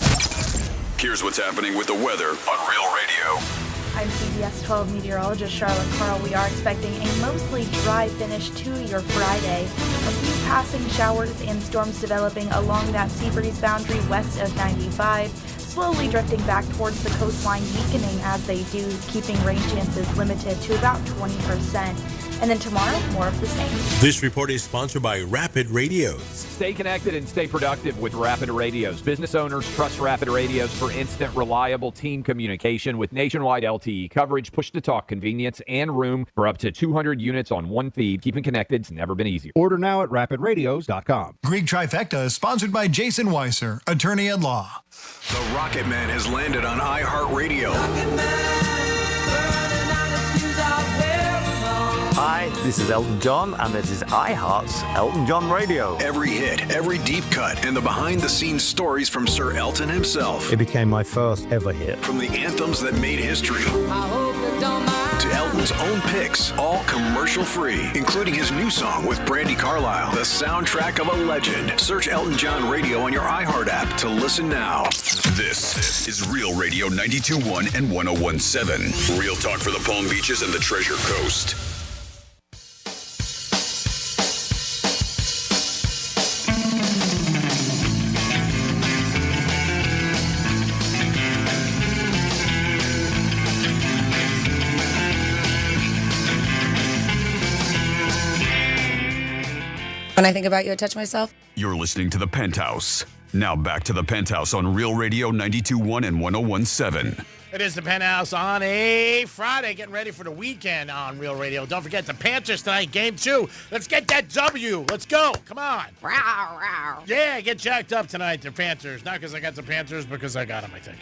Here's what's happening with the weather on Real Radio. I'm CBS 12 meteorologist Charlotte Carl. We are expecting a mostly dry finish to your Friday. A few passing showers and storms developing along that sea breeze boundary west of 95, slowly drifting back towards the coastline, weakening as they do, keeping rain chances limited to about 20%. And then tomorrow, more of the same. This report is sponsored by Rapid Radios. Stay connected and stay productive with Rapid Radios. Business owners trust Rapid Radios for instant, reliable team communication with nationwide LTE coverage, push-to-talk convenience, and room for up to 200 units on one feed. Keeping connected's never been easier. Order now at rapidradios.com. Greek Trifecta is sponsored by Jason Weiser, attorney at law. The Rocket Man has landed on iHeartRadio. Hi, This is Elton John, and this is iHeart's Elton John Radio. Every hit, every deep cut, and the behind-the-scenes stories from Sir Elton himself. It became my first ever hit. From the anthems that made history to Elton's own picks, all commercial-free, including his new song with Brandi Carlile, the soundtrack of a legend. Search Elton John Radio on your iHeart app to listen now. This is Real Radio 92.1 and 101.7. Real talk for the Palm Beaches and the Treasure Coast. When I think about you, I touch myself. You're listening to The Penthouse. Now back to The Penthouse on Real Radio 92.1 and 101.7. It is The Penthouse on a Friday, getting ready for the weekend on Real Radio. Don't forget the Panthers tonight, Game 2. Let's get that W. Let's go. Come on. Row, row. Yeah, get jacked up tonight, the Panthers. Not because I got the Panthers, because I got them, I think.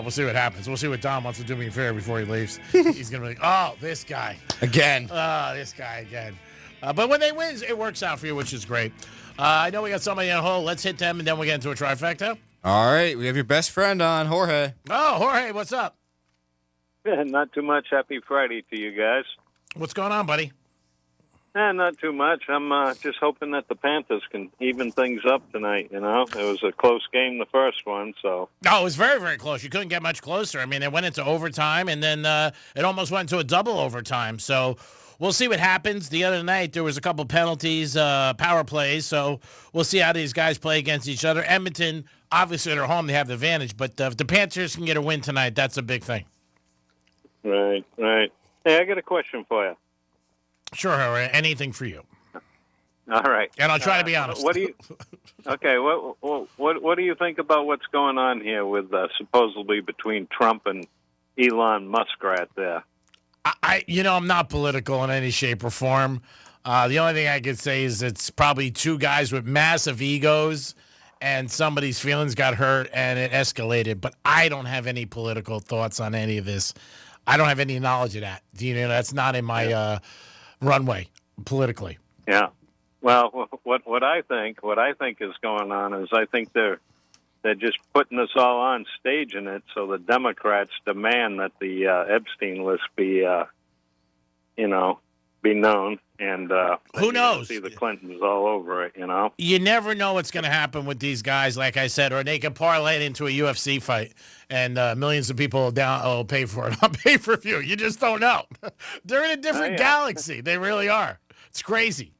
We'll see what happens. We'll see what Dom wants to do me fair before he leaves. He's going to be like, oh, this guy. Again. Oh, this guy again. But when they win, it works out for you, which is great. I know we got somebody on hold. Let's hit them, and then we'll get into a trifecta. All right, we have your best friend on, Jorge. Oh, Jorge, what's up? Not too much. Happy Friday to you guys. What's going on, buddy? Not too much. I'm just hoping that the Panthers can even things up tonight, you know. It was a close game, the first one, so. No, it was very, very close. You couldn't get much closer. I mean, it went into overtime, and then it almost went into a double overtime. So we'll see what happens. The other night, there was a couple penalties, power plays, so we'll see how these guys play against each other. Edmonton, obviously, they're home. They have the advantage, but if the Panthers can get a win tonight, that's a big thing. Right. Hey, I got a question for you. Sure, Jorge. Anything for you. All right. And I'll try to be honest. What do you? Okay. What do you think about what's going on here with supposedly between Trump and Elon Musk right there? I'm not political in any shape or form. The only thing I could say is it's probably two guys with massive egos, and somebody's feelings got hurt, and it escalated. But I don't have any political thoughts on any of this. I don't have any knowledge of that. That's not in my runway politically. Yeah. Well, what I think is going on is I think they're just putting us all on staging it so the Democrats demand that the Epstein list be known, and who knows? See the Clintons all over it, You never know what's going to happen with these guys, like I said, or they can parlay it into a UFC fight, and millions of people will pay for it on pay-per-view. You just don't know. They're in a different galaxy. They really are. It's crazy.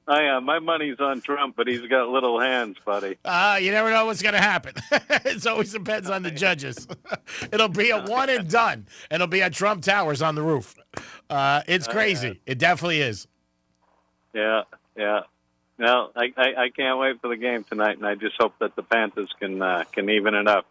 My money's on Trump, but he's got little hands, buddy. You never know what's going to happen. It always depends on the judges. It'll be a one and done, and it'll be at Trump Towers on the roof. It's crazy. It definitely is. Yeah. Well, I can't wait for the game tonight, and I just hope that the Panthers can even it up,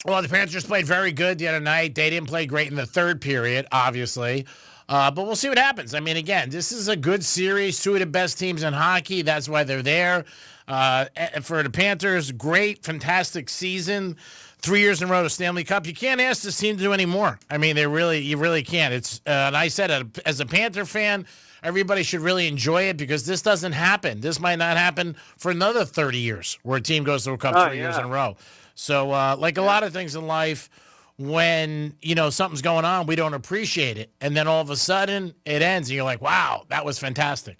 Well, the Panthers played very good the other night. They didn't play great in the third period, obviously. But we'll see what happens. I mean, again, this is a good series. Two of the best teams in hockey. That's why they're there. For the Panthers, great, fantastic season. 3 years in a row to Stanley Cup. You can't ask this team to do any more. I mean, you really can't. It's and I said, as a Panther fan, everybody should really enjoy it because this doesn't happen. This might not happen for another 30 years where a team goes to a Cup 3 years in a row. So, like a lot of things in life, when, something's going on, we don't appreciate it. And then all of a sudden it ends and you're like, wow, that was fantastic.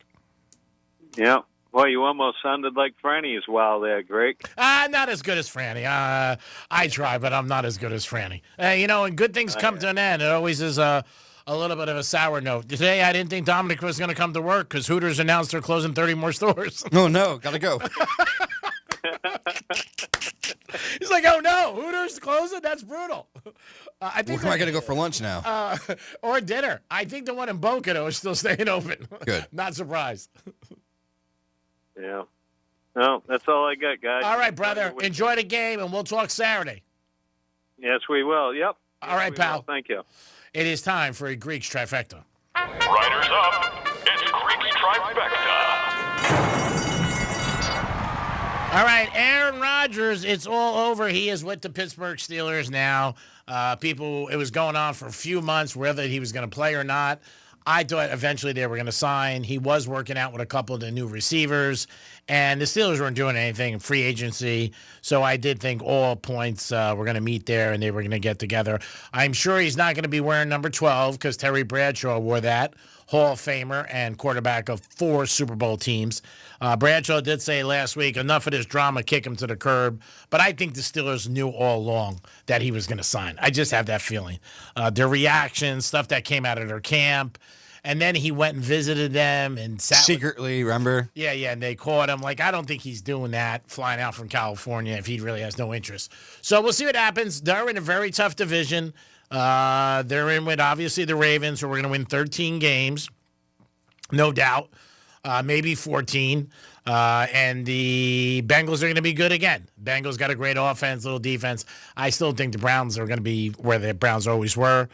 Yeah. Well, you almost sounded like Franny as well there, Greg. Not as good as Franny. I try, but I'm not as good as Franny. When good things come to an end, it always is a little bit of a sour note. Today, I didn't think Dominic was going to come to work because Hooters announced they're closing 30 more stores. Oh, no. Gotta go. He's like, oh, no, Hooters closing? That's brutal. I think Where am I going to go for lunch now? Or dinner. I think the one in Boca Raton is still staying open. Good. Not surprised. Yeah. No, that's all I got, guys. All right, brother. Enjoy the game, and we'll talk Saturday. Yes, we will. Yep. All right, pal. Thank you. It is time for a Greek's Trifecta. Riders up. It's Greek's Trifecta. All right, Aaron Rodgers, it's all over. He is with the Pittsburgh Steelers now. It was going on for a few months whether he was going to play or not. I thought eventually they were going to sign. He was working out with a couple of the new receivers, and the Steelers weren't doing anything in free agency. So I did think all points were going to meet there, and they were going to get together. I'm sure he's not going to be wearing number 12 because Terry Bradshaw wore that. Hall of Famer and quarterback of 4 Super Bowl teams. Bradshaw did say last week, enough of this drama, kick him to the curb. But I think the Steelers knew all along that he was going to sign. I just have that feeling. Their reactions, stuff that came out of their camp. And then he went and visited them and sat secretly, remember? Yeah, and they caught him. Like, I don't think he's doing that, flying out from California, if he really has no interest. So we'll see what happens. They're in a very tough division. They're in with, obviously, the Ravens, who are going to win 13 games, no doubt, maybe 14. And the Bengals are going to be good again. Bengals got a great offense, little defense. I still think the Browns are going to be where the Browns always were.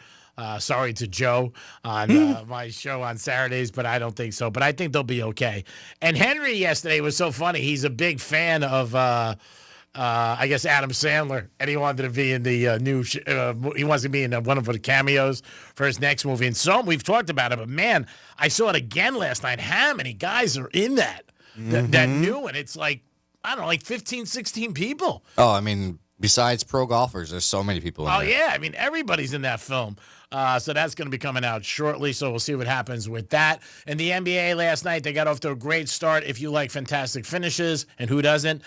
Sorry to Joe on my show on Saturdays, but I don't think so. But I think they'll be okay. And Henry yesterday was so funny. He's a big fan of I guess Adam Sandler, and he wanted to be in the new. He wants to be in one of the cameos for his next movie. And so we've talked about it, but man, I saw it again last night. How many guys are in that new one? It's like, I don't know, like 15, 16 people. Oh, I mean, besides pro golfers, there's so many people in there. Yeah, I mean everybody's in that film. So that's going to be coming out shortly. So we'll see what happens with that. And the NBA last night, they got off to a great start. If you like fantastic finishes, and who doesn't?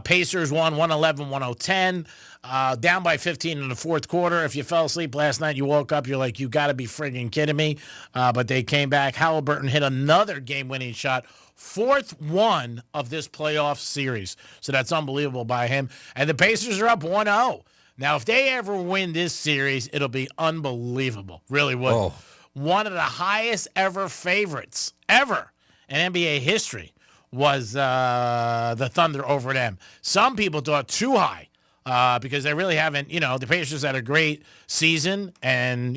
Pacers won 111-110, down by 15 in the fourth quarter. If you fell asleep last night, you woke up, you're like, you got to be friggin' kidding me. But they came back. Halliburton hit another game-winning shot. Fourth one of this playoff series. So that's unbelievable by him. And the Pacers are up 1-0. Now, if they ever win this series, it'll be unbelievable. Really would. Oh. One of the highest ever favorites ever in NBA history was the Thunder over them. Some people thought too high because they really haven't, the Pacers had a great season and,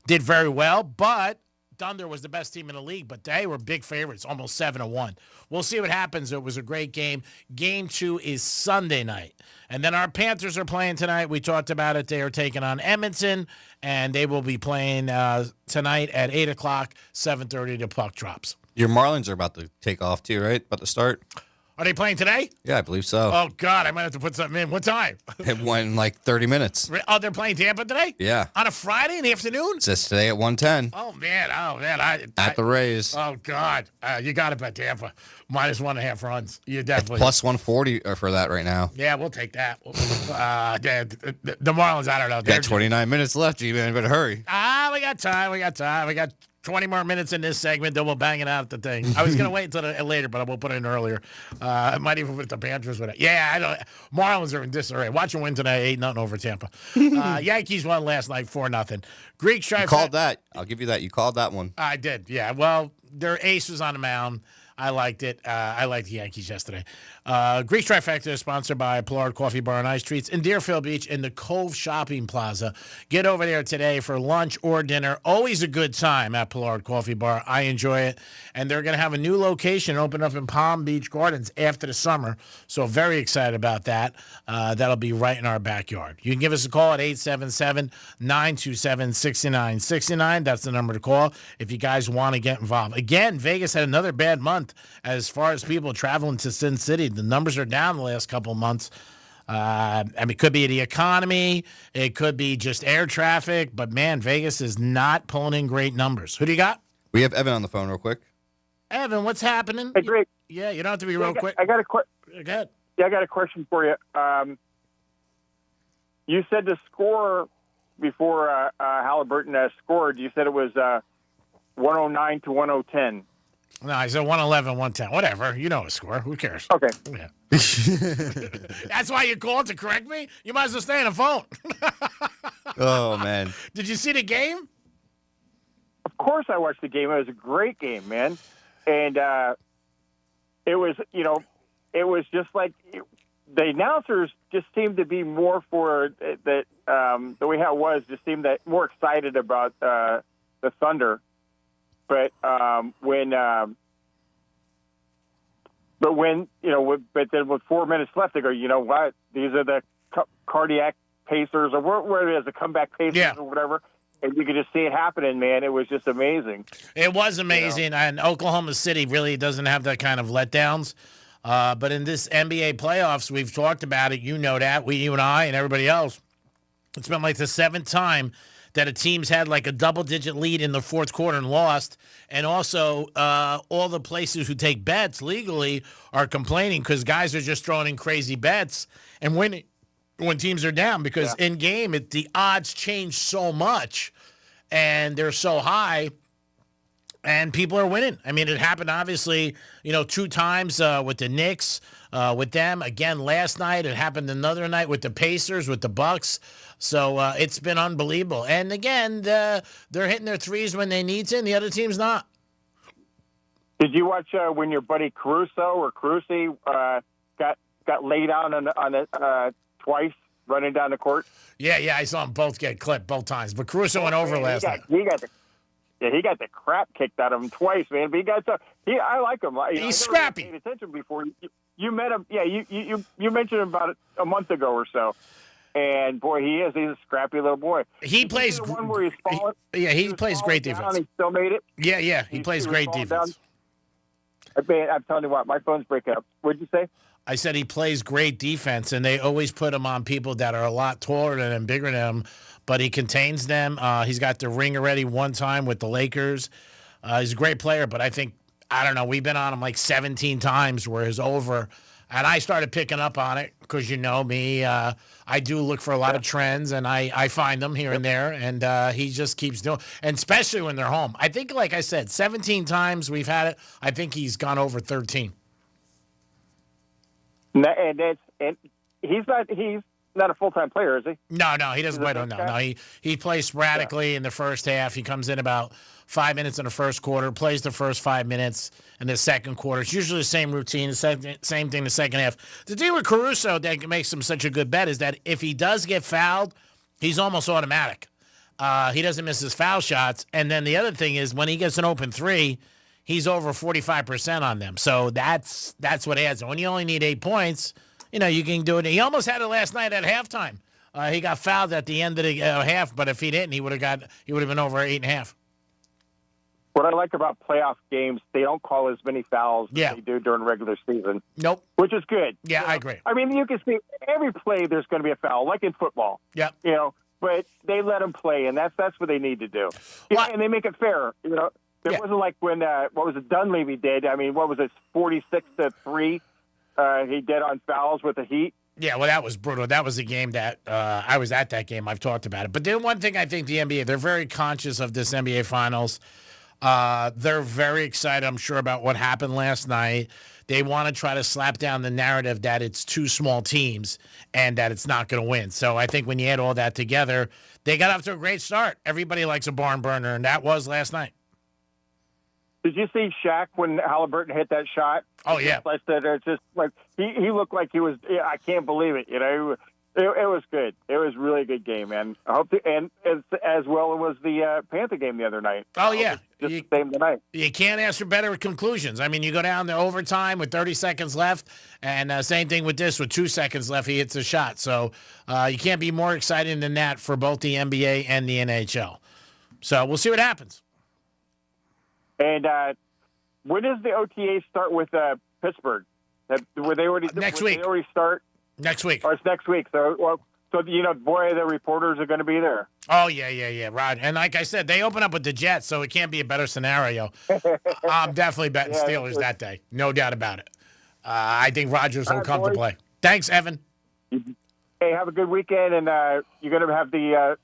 did very well, but Thunder was the best team in the league, but they were big favorites, almost 7-1. We'll see what happens. It was a great game. Game 2 is Sunday night. And then our Panthers are playing tonight. We talked about it. They are taking on Edmonton, and they will be playing tonight at 8 o'clock, 7:30, the puck drops. Your Marlins are about to take off too, right? About to start? Are they playing today? Yeah, I believe so. Oh, God, I might have to put something in. What time? It went in like 30 minutes. Oh, they're playing Tampa today? Yeah. On a Friday in the afternoon? It says today at 1:10. Oh, man. At the Rays. Oh, God. You got it by Tampa. Minus 1.5 runs. You definitely. Plus 140 for that right now. Yeah, we'll take that. The Marlins, I don't know. Got 29 minutes left, G-Man. Better hurry. We got time. We got 20 more minutes in this segment, then we'll bang it out at the thing. I was going to wait until later, but I will put it in earlier. I might even put the Panthers with it. Yeah, I don't. Marlins are in disarray. Watch them win tonight, 8-0 over Tampa. Yankees won last night, 4-0. Greek Strife. You called that. I'll give you that. You called that one. I did, yeah. Well, their ace was on the mound. I liked it. I liked the Yankees yesterday. Greek Trifecta is sponsored by Pollard Coffee Bar and Ice Treats in Deerfield Beach in the Cove Shopping Plaza. Get over there today for lunch or dinner. Always a good time at Pollard Coffee Bar. I enjoy it. And they're going to have a new location open up in Palm Beach Gardens after the summer. So very excited about that. That'll be right in our backyard. You can give us a call at 877-927-6969. That's the number to call if you guys want to get involved. Again, Vegas had another bad month as far as people traveling to Sin City. The numbers are down the last couple of months. It could be the economy. It could be just air traffic. But, man, Vegas is not pulling in great numbers. Who do you got? We have Evan on the phone real quick. Evan, what's happening? Hey, Greg. Yeah, you don't have to be real quick. I got a Go ahead. Yeah, I got a question for you. You said the score before Halliburton scored, you said it was 109 to 110. No, I said 111, 110. Whatever. You know a score. Who cares? Okay. Yeah. That's why you called to correct me? You might as well stay on the phone. Oh, man. Did you see the game? Of course I watched the game. It was a great game, man. And it was just like the announcers just seemed to be more for that the way how it was, just seemed that more excited about the Thunder. But when then with 4 minutes left, they go, you know what? These are the cardiac Pacers, or where it is, the comeback Pacers, or whatever. and you could just see it happening, man. It was just amazing. It was amazing, and Oklahoma City really doesn't have that kind of letdowns. But in this NBA playoffs, we've talked about it. You know that. You and I and everybody else. It's been like the 7th time that a team's had like a double-digit lead in the fourth quarter and lost. And also, all the places who take bets legally are complaining because guys are just throwing in crazy bets and winning when teams are down because in game, the odds change so much and they're so high. And people are winning. I mean, it happened, obviously, 2 times with the Knicks, with them. Again, last night. It happened another night with the Pacers, with the Bucks. So it's been unbelievable. And, again, they're hitting their threes when they need to, and the other team's not. Did you watch when your buddy Caruso got laid out on it twice running down the court? Yeah, I saw them both get clipped both times. But Caruso went over last night. He got the crap kicked out of him twice, man. But I like him. He's scrappy. Paid attention before you met him. Yeah, you mentioned him about a month ago or so. And boy, he's a scrappy little boy. He plays. The one where he's falling. He plays great defense. He still made it. Yeah, he plays great defense. I'm telling you what, my phone's breaking up. What'd you say? I said he plays great defense, and they always put him on people that are a lot taller than him, bigger than him, but he contains them. He's got the ring already one time with the Lakers. He's a great player, but I don't know, we've been on him like 17 times where he's over, and I started picking up on it because you know me. I do look for a lot of trends, and I find them here and there, and he just keeps doing, and especially when they're home. I think, like I said, 17 times we've had it. I think he's gone over 13. And he's not a full-time player, is he? No, he doesn't play. No, he plays sporadically in the first half. He comes in about 5 minutes in the first quarter, plays the first 5 minutes in the second quarter. It's usually the same routine, the same thing the second half. The thing with Caruso that makes him such a good bet is that if he does get fouled, he's almost automatic. He doesn't miss his foul shots. And then the other thing is when he gets an open three, he's over 45% on them. So that's what adds. When you only need 8 points, you can do it. He almost had it last night at halftime. He got fouled at the end of the half, but if he didn't, he would have been over 8.5. What I like about playoff games, they don't call as many fouls as they do during regular season. Nope. Which is good. Yeah, I agree. I mean, you can see every play there's going to be a foul, like in football. Yeah. But they let them play, and that's what they need to do. And they make it fair. It wasn't like when Dunleavy did. I mean, what was it, 46-3? He did on fouls with the Heat. Yeah, well, that was brutal. That was a game that I was at that game. I've talked about it. But then one thing I think the NBA, they're very conscious of this NBA Finals. They're very excited, I'm sure, about what happened last night. They want to try to slap down the narrative that it's 2 small teams and that it's not going to win. So I think when you add all that together, they got off to a great start. Everybody likes a barn burner, and that was last night. Did you see Shaq when Halliburton hit that shot? Oh, yeah. It's just like he looked like he was. Yeah, I can't believe it. It was good. It was really a good game, man. I hope and as well it was the Panther game the other night. Oh yeah, just the same tonight. You can't ask for better conclusions. I mean, you go down to overtime with 30 seconds left, and same thing with this with 2 seconds left. He hits a shot, so you can't be more exciting than that for both the NBA and the NHL. So we'll see what happens. And when does the OTA start with Pittsburgh? Were they already next week? They already start next week. Or it's next week. So boy, the reporters are going to be there. Oh yeah, Rod. And like I said, they open up with the Jets, so it can't be a better scenario. I'm definitely betting Steelers that day, no doubt about it. I think Rodgers will come to play. Thanks, Evan. Hey, have a good weekend, and you're going to have the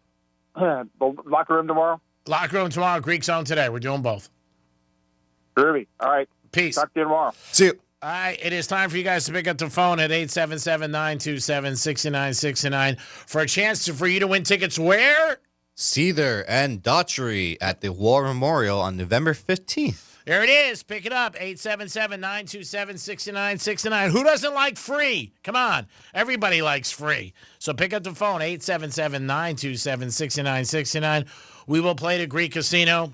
locker room tomorrow. Locker room tomorrow. Greek Zone today. We're doing both. Groovy. All right. Peace. Talk to you tomorrow. See you. All right, it is time for you guys to pick up the phone at 877-927-6969 for a chance for you to win tickets where? Cedar and Daughtry at the War Memorial on November 15th. There it is. Pick it up, 877-927-6969. Who doesn't like free? Come on. Everybody likes free. So pick up the phone, 877-927-6969. We will play the Greek Casino.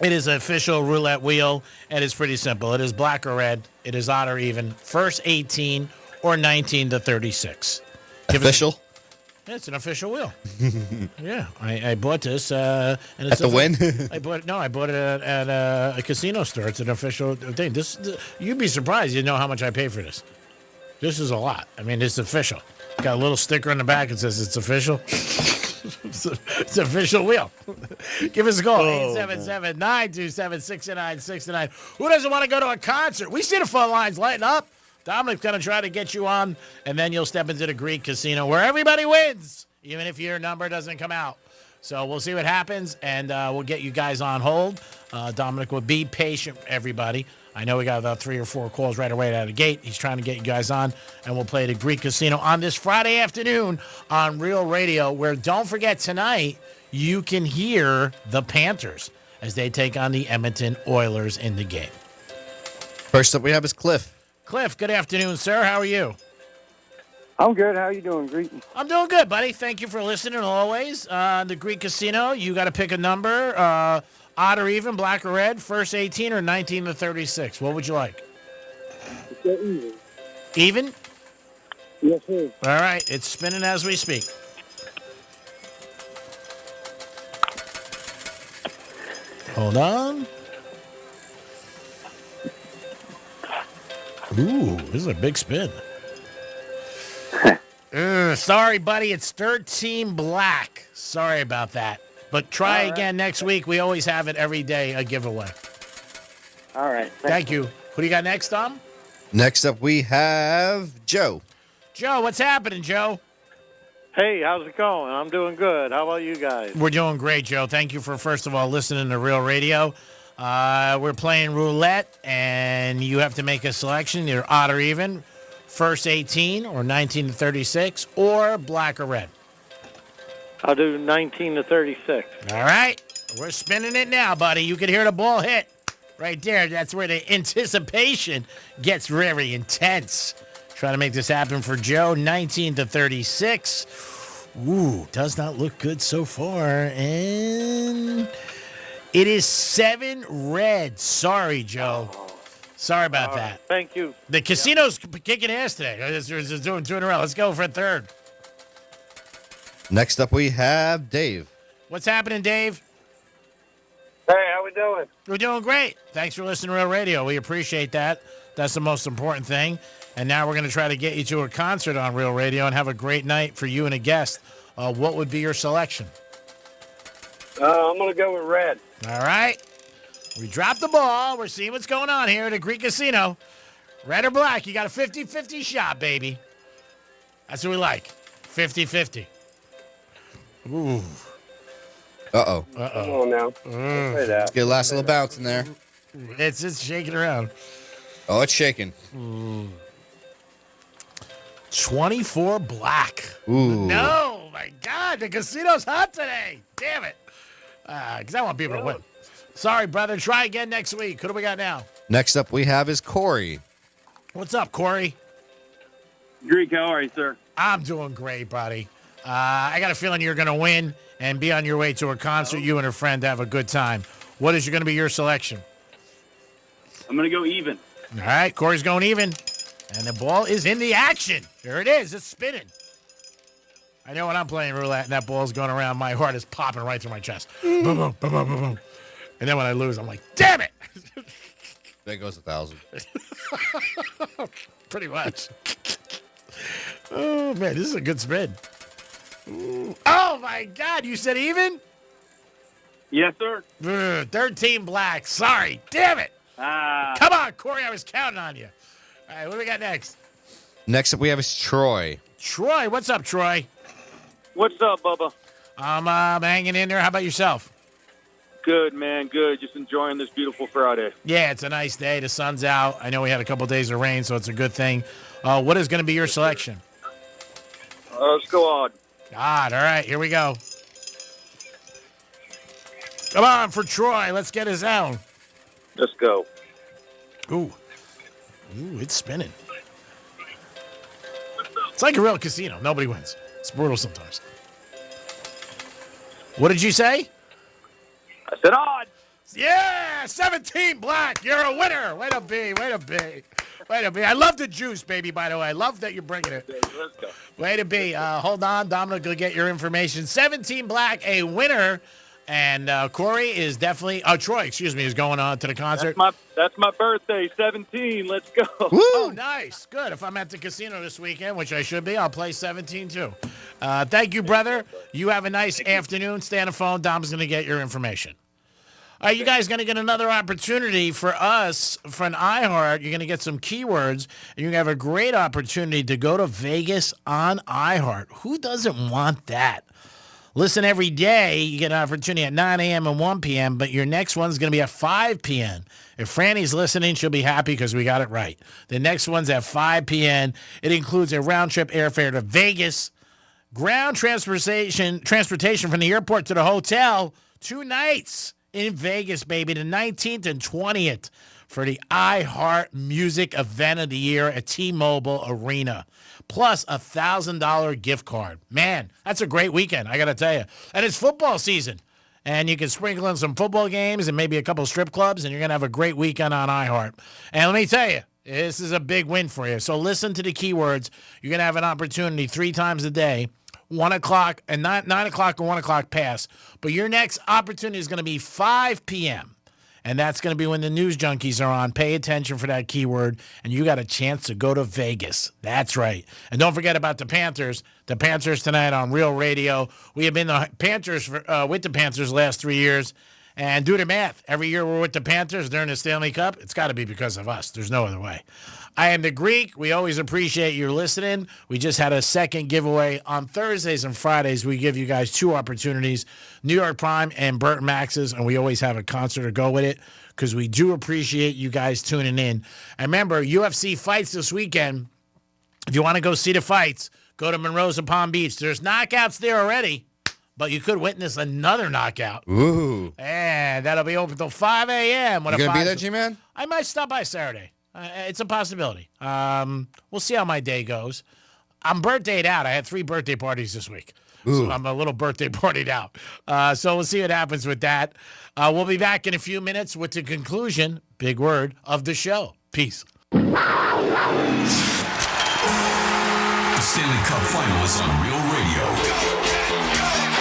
It is an official roulette wheel, and it's pretty simple. It is black or red. It is odd or even. First 18 or 19 to 36. Official? Yeah, it's an official wheel. Yeah, I bought this. And it's At the Wynn? I bought it at a casino store. It's an official thing. You'd be surprised. You know how much I pay for this. This is a lot. I mean, it's official. Got a little sticker on the back that says it's official. It's an official wheel. Give us a call. 877-927-6969. Who doesn't want to go to a concert? We see the phone lines lighting up. Dominic's going to try to get you on, and then you'll step into the Greek Casino where everybody wins, even if your number doesn't come out. So we'll see what happens, and we'll get you guys on hold. Dominic will be patient, everybody. I know we got about 3 or 4 calls right away out of the gate. He's trying to get you guys on, and we'll play the Greek Casino on this Friday afternoon on Real Radio, where don't forget tonight you can hear the Panthers as they take on the Edmonton Oilers in the game. First up we have is Cliff. Cliff, good afternoon, sir. How are you? I'm good. How are you doing, Greek? I'm doing good, buddy. Thank you for listening always. The Greek Casino, you got to pick a number, odd or even, black or red, first 18 or 19 to 36. What would you like? Even. Even? Yes, sir. All right. It's spinning as we speak. Hold on. Ooh, this is a big spin. Sorry, buddy. It's 13 black. Sorry about that. But try again next week. We always have it every day, a giveaway. All right. Thank you. Who do you got next, Tom? Next up we have Joe. Joe, what's happening, Joe? Hey, how's it going? I'm doing good. How about you guys? We're doing great, Joe. Thank you for, first of all, listening to Real Radio. We're playing roulette, and you have to make a selection, either odd or even, first 18 or 19 to 36, or black or red. I'll do 19 to 36. All right. We're spinning it now, buddy. You can hear the ball hit right there. That's where the anticipation gets very intense. Trying to make this happen for Joe. 19 to 36. Ooh, does not look good so far. And it is 7 red. Sorry, Joe. Sorry about that. Thank you. The casino's kicking ass today. They're doing 2 in a row. Let's go for a third. Next up we have Dave. What's happening, Dave? Hey, how we doing? We're doing great. Thanks for listening to Real Radio. We appreciate that. That's the most important thing. And now we're going to try to get you to a concert on Real Radio and have a great night for you and a guest. What would be your selection? I'm going to go with red. All right. We dropped the ball. We're seeing what's going on here at the Greek Casino. Red or black, you got a 50-50 shot, baby. That's what we like. 50-50. Ooh. Uh-oh. Come on now. Say that. Let's get a last little bounce in there. It's shaking around. Oh, it's shaking. 24 black. Ooh. No, my God. The casino's hot today. Damn it. Because I want people to win. Sorry, brother. Try again next week. Who do we got now? Next up we have is Corey. What's up, Corey? Greek, how are you, sir? I'm doing great, buddy. I got a feeling you're going to win and be on your way to a concert. You and a friend have a good time. What is going to be your selection? I'm going to go even. All right, Corey's going even. And the ball is in the action. There it is. It's spinning. I know when I'm playing roulette and that ball's going around, my heart is popping right through my chest. Boom, boom, boom, boom, boom, boom. And then when I lose, I'm like, damn it. There goes 1,000. Pretty much. Oh, man, this is a good spin. Ooh. Oh, my God. You said even? Yes, sir. 13 black. Sorry. Damn it. Come on, Corey. I was counting on you. All right, what do we got next? Next up we have is Troy. Troy. What's up, Troy? What's up, Bubba? I'm hanging in there. How about yourself? Good, man. Good. Just enjoying this beautiful Friday. Yeah, it's a nice day. The sun's out. I know we had a couple days of rain, so it's a good thing. What is going to be your selection? Let's go odd. Odd. All right, here we go. Come on for Troy. Let's get his out. Let's go. Ooh, it's spinning. It's like a real casino. Nobody wins. It's brutal sometimes. What did you say? I said odd. Yeah, 17 black. You're a winner. Way to be. Way to be. Way to be. I love the juice, baby, by the way. I love that you're bringing it. Let's go. Way to be. Hold on. Dominic will get your information. 17 Black, a winner. And Corey is definitely, Troy, excuse me, is going on to the concert. That's my birthday, 17. Let's go. Woo! Oh, nice. Good. If I'm at the casino this weekend, which I should be, I'll play 17 too. Thank you, brother. You have a nice afternoon. Stay on the phone. Dom's going to get your information. All right, you guys going to get another opportunity for us for an iHeart. You're going to get some keywords, and you're going to have a great opportunity to go to Vegas on iHeart. Who doesn't want that? Listen every day. You get an opportunity at 9 a.m. and 1 p.m., but your next one's going to be at 5 p.m. If Franny's listening, she'll be happy because we got it right. The next one's at 5 p.m. It includes a round-trip airfare to Vegas, ground transportation from the airport to the hotel, 2 nights in Vegas, baby, the 19th and 20th for the iHeart Music Event of the Year at T-Mobile Arena. Plus a $1,000 gift card. Man, that's a great weekend, I got to tell you. And it's football season. And you can sprinkle in some football games and maybe a couple strip clubs, and you're going to have a great weekend on iHeart. And let me tell you, this is a big win for you. So listen to the keywords. You're going to have an opportunity 3 times a day, 1 o'clock and 9 o'clock and 1 o'clock pass. But your next opportunity is going to be 5 p.m., and that's going to be when the news junkies are on. Pay attention for that keyword, and you got a chance to go to Vegas. That's right. And don't forget about the Panthers. The Panthers tonight on Real Radio. We have been the Panthers with the Panthers the last 3 years. And do the math. Every year we're with the Panthers during the Stanley Cup. It's got to be because of us. There's no other way. I am the Greek. We always appreciate your listening. We just had a second giveaway on Thursdays and Fridays. We give you guys 2 opportunities, New York Prime and Burton Max's, and we always have a concert to go with it because we do appreciate you guys tuning in. And remember, UFC fights this weekend. If you want to go see the fights, go to Monroe's and Palm Beach. There's knockouts there already, but you could witness another knockout. Ooh. And that'll be open till 5 a.m. You going to be there, G-Man? I might stop by Saturday. It's a possibility. We'll see how my day goes. I'm birthdayed out. I had 3 birthday parties this week. Ooh. So I'm a little birthday partied out. So we'll see what happens with that. We'll be back in a few minutes with the conclusion, big word, of the show. Peace. The Stanley Cup Final is on Real Radio.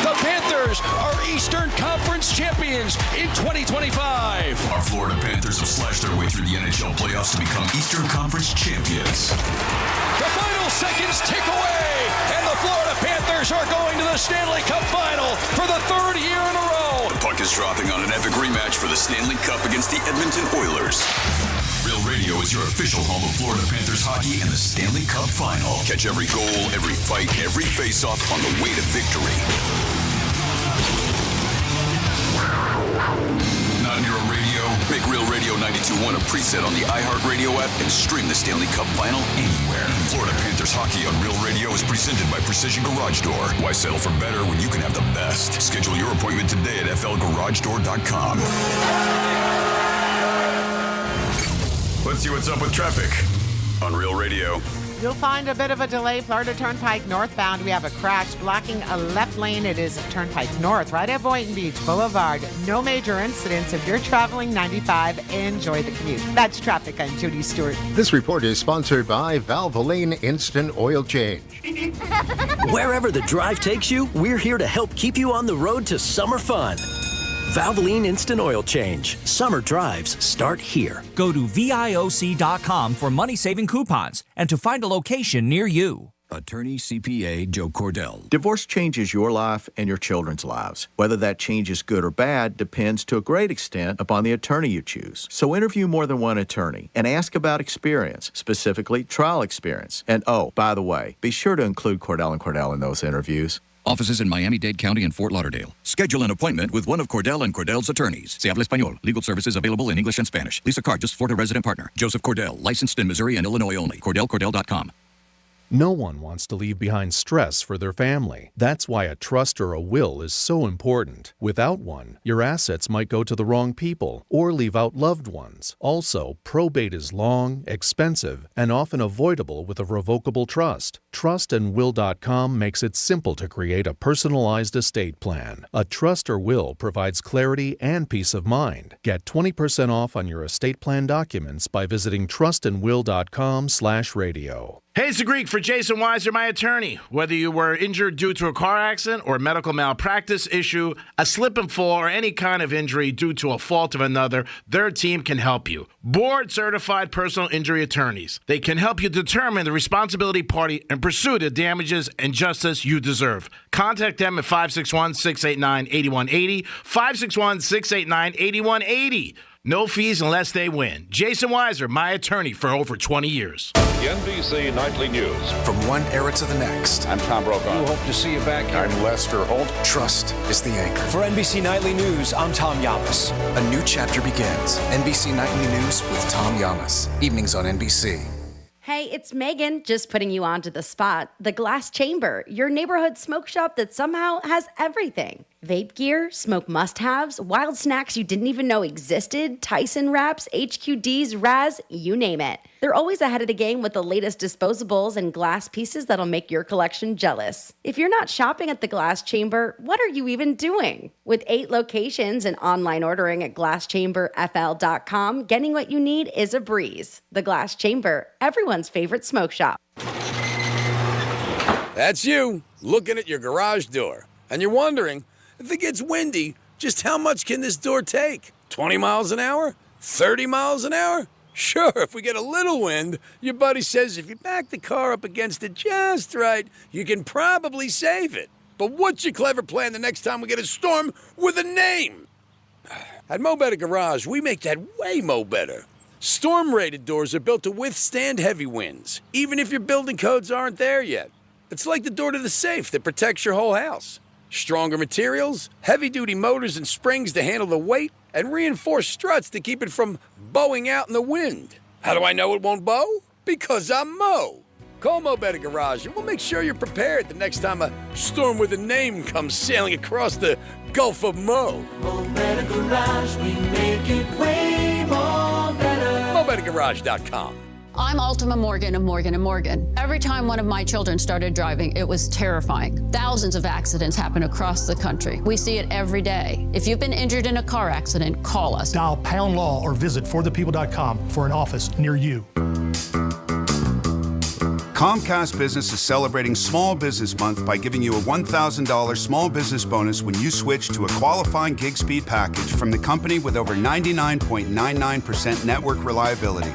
The Panthers are Eastern Conference champions in 2025. Our Florida Panthers have slashed their way through the NHL playoffs to become Eastern Conference champions. The final seconds tick away, and the Florida Panthers are going to the Stanley Cup Final for the 3rd year in a row. The puck is dropping on an epic rematch for the Stanley Cup against the Edmonton Oilers. Real Radio is your official home of Florida Panthers hockey and the Stanley Cup Final. Catch every goal, every fight, every face-off on the way to victory. Not in your radio? Make Real Radio 92.1 a preset on the iHeartRadio app and stream the Stanley Cup Final anywhere. Florida Panthers hockey on Real Radio is presented by Precision Garage Door. Why settle for better when you can have the best? Schedule your appointment today at flgaragedoor.com. Let's see what's up with traffic on Real Radio. You'll find a bit of a delay. Florida Turnpike northbound. We have a crash blocking a left lane. It is Turnpike North, right at Boynton Beach Boulevard. No major incidents. If you're traveling 95, enjoy the commute. That's traffic. I'm Judy Stewart. This report is sponsored by Valvoline Instant Oil Change. Wherever the drive takes you, we're here to help keep you on the road to summer fun. Valvoline Instant Oil Change. Summer drives start here. Go to VIOC.com for money-saving coupons and to find a location near you. Attorney CPA Joe Cordell. Divorce changes your life and your children's lives. Whether that change is good or bad depends to a great extent upon the attorney you choose. So interview more than one attorney and ask about experience, specifically trial experience. And oh, by the way, be sure to include Cordell & Cordell in those interviews. Offices in Miami-Dade County and Fort Lauderdale. Schedule an appointment with one of Cordell & Cordell's attorneys. Se habla español. Legal services available in English and Spanish. Lisa Card, just Florida resident partner. Joseph Cordell, licensed in Missouri and Illinois only. CordellCordell.com. No one wants to leave behind stress for their family. That's why a trust or a will is so important. Without one, your assets might go to the wrong people or leave out loved ones. Also, probate is long, expensive, and often avoidable with a revocable trust. Trustandwill.com makes it simple to create a personalized estate plan. A trust or will provides clarity and peace of mind. Get 20% off on your estate plan documents by visiting trustandwill.com/radio. Hey, it's the Greek for Jason Weiser, my attorney. Whether you were injured due to a car accident or a medical malpractice issue, a slip and fall, or any kind of injury due to a fault of another, their team can help you. Board-certified personal injury attorneys. They can help you determine the responsibility party and pursue the damages and justice you deserve. Contact them at 561-689-8180, 561-689-8180. No fees unless they win. Jason Weiser, my attorney for over 20 years. The NBC Nightly News. From one era to the next. I'm Tom Brokaw. We'll hope to see you back here. I'm Lester Holt. Trust is the anchor. For NBC Nightly News, I'm Tom Yamas. A new chapter begins. NBC Nightly News with Tom Yamas. Evenings on NBC. Hey, it's Megan, just putting you onto the spot. The Glass Chamber, your neighborhood smoke shop that somehow has everything. Vape gear, smoke must-haves, wild snacks you didn't even know existed, Tyson wraps, HQDs, Raz, you name it. They're always ahead of the game with the latest disposables and glass pieces that'll make your collection jealous. If you're not shopping at the Glass Chamber, what are you even doing? With 8 locations and online ordering at glasschamberfl.com, getting what you need is a breeze. The Glass Chamber, everyone's favorite smoke shop. That's you, looking at your garage door. And you're wondering, if it gets windy, just how much can this door take? 20 miles an hour? 30 miles an hour? Sure, if we get a little wind, your buddy says if you back the car up against it just right, you can probably save it. But what's your clever plan the next time we get a storm with a name? At Mo Better Garage, we make that way mo better. Storm-rated doors are built to withstand heavy winds, even if your building codes aren't there yet. It's like the door to the safe that protects your whole house. Stronger materials, heavy-duty motors and springs to handle the weight, and reinforced struts to keep it from bowing out in the wind. How do I know it won't bow? Because I'm Mo. Call Mo Better Garage and we'll make sure you're prepared the next time a storm with a name comes sailing across the Gulf of Mo. Mo Better Garage, we make it way more better. MoBetterGarage.com. I'm Ultima Morgan of Morgan & Morgan. Every time one of my children started driving, it was terrifying. Thousands of accidents happen across the country. We see it every day. If you've been injured in a car accident, call us. Dial pound law or visit forthepeople.com for an office near you. Comcast Business is celebrating Small Business Month by giving you a $1,000 small business bonus when you switch to a qualifying gig speed package from the company with over 99.99% network reliability.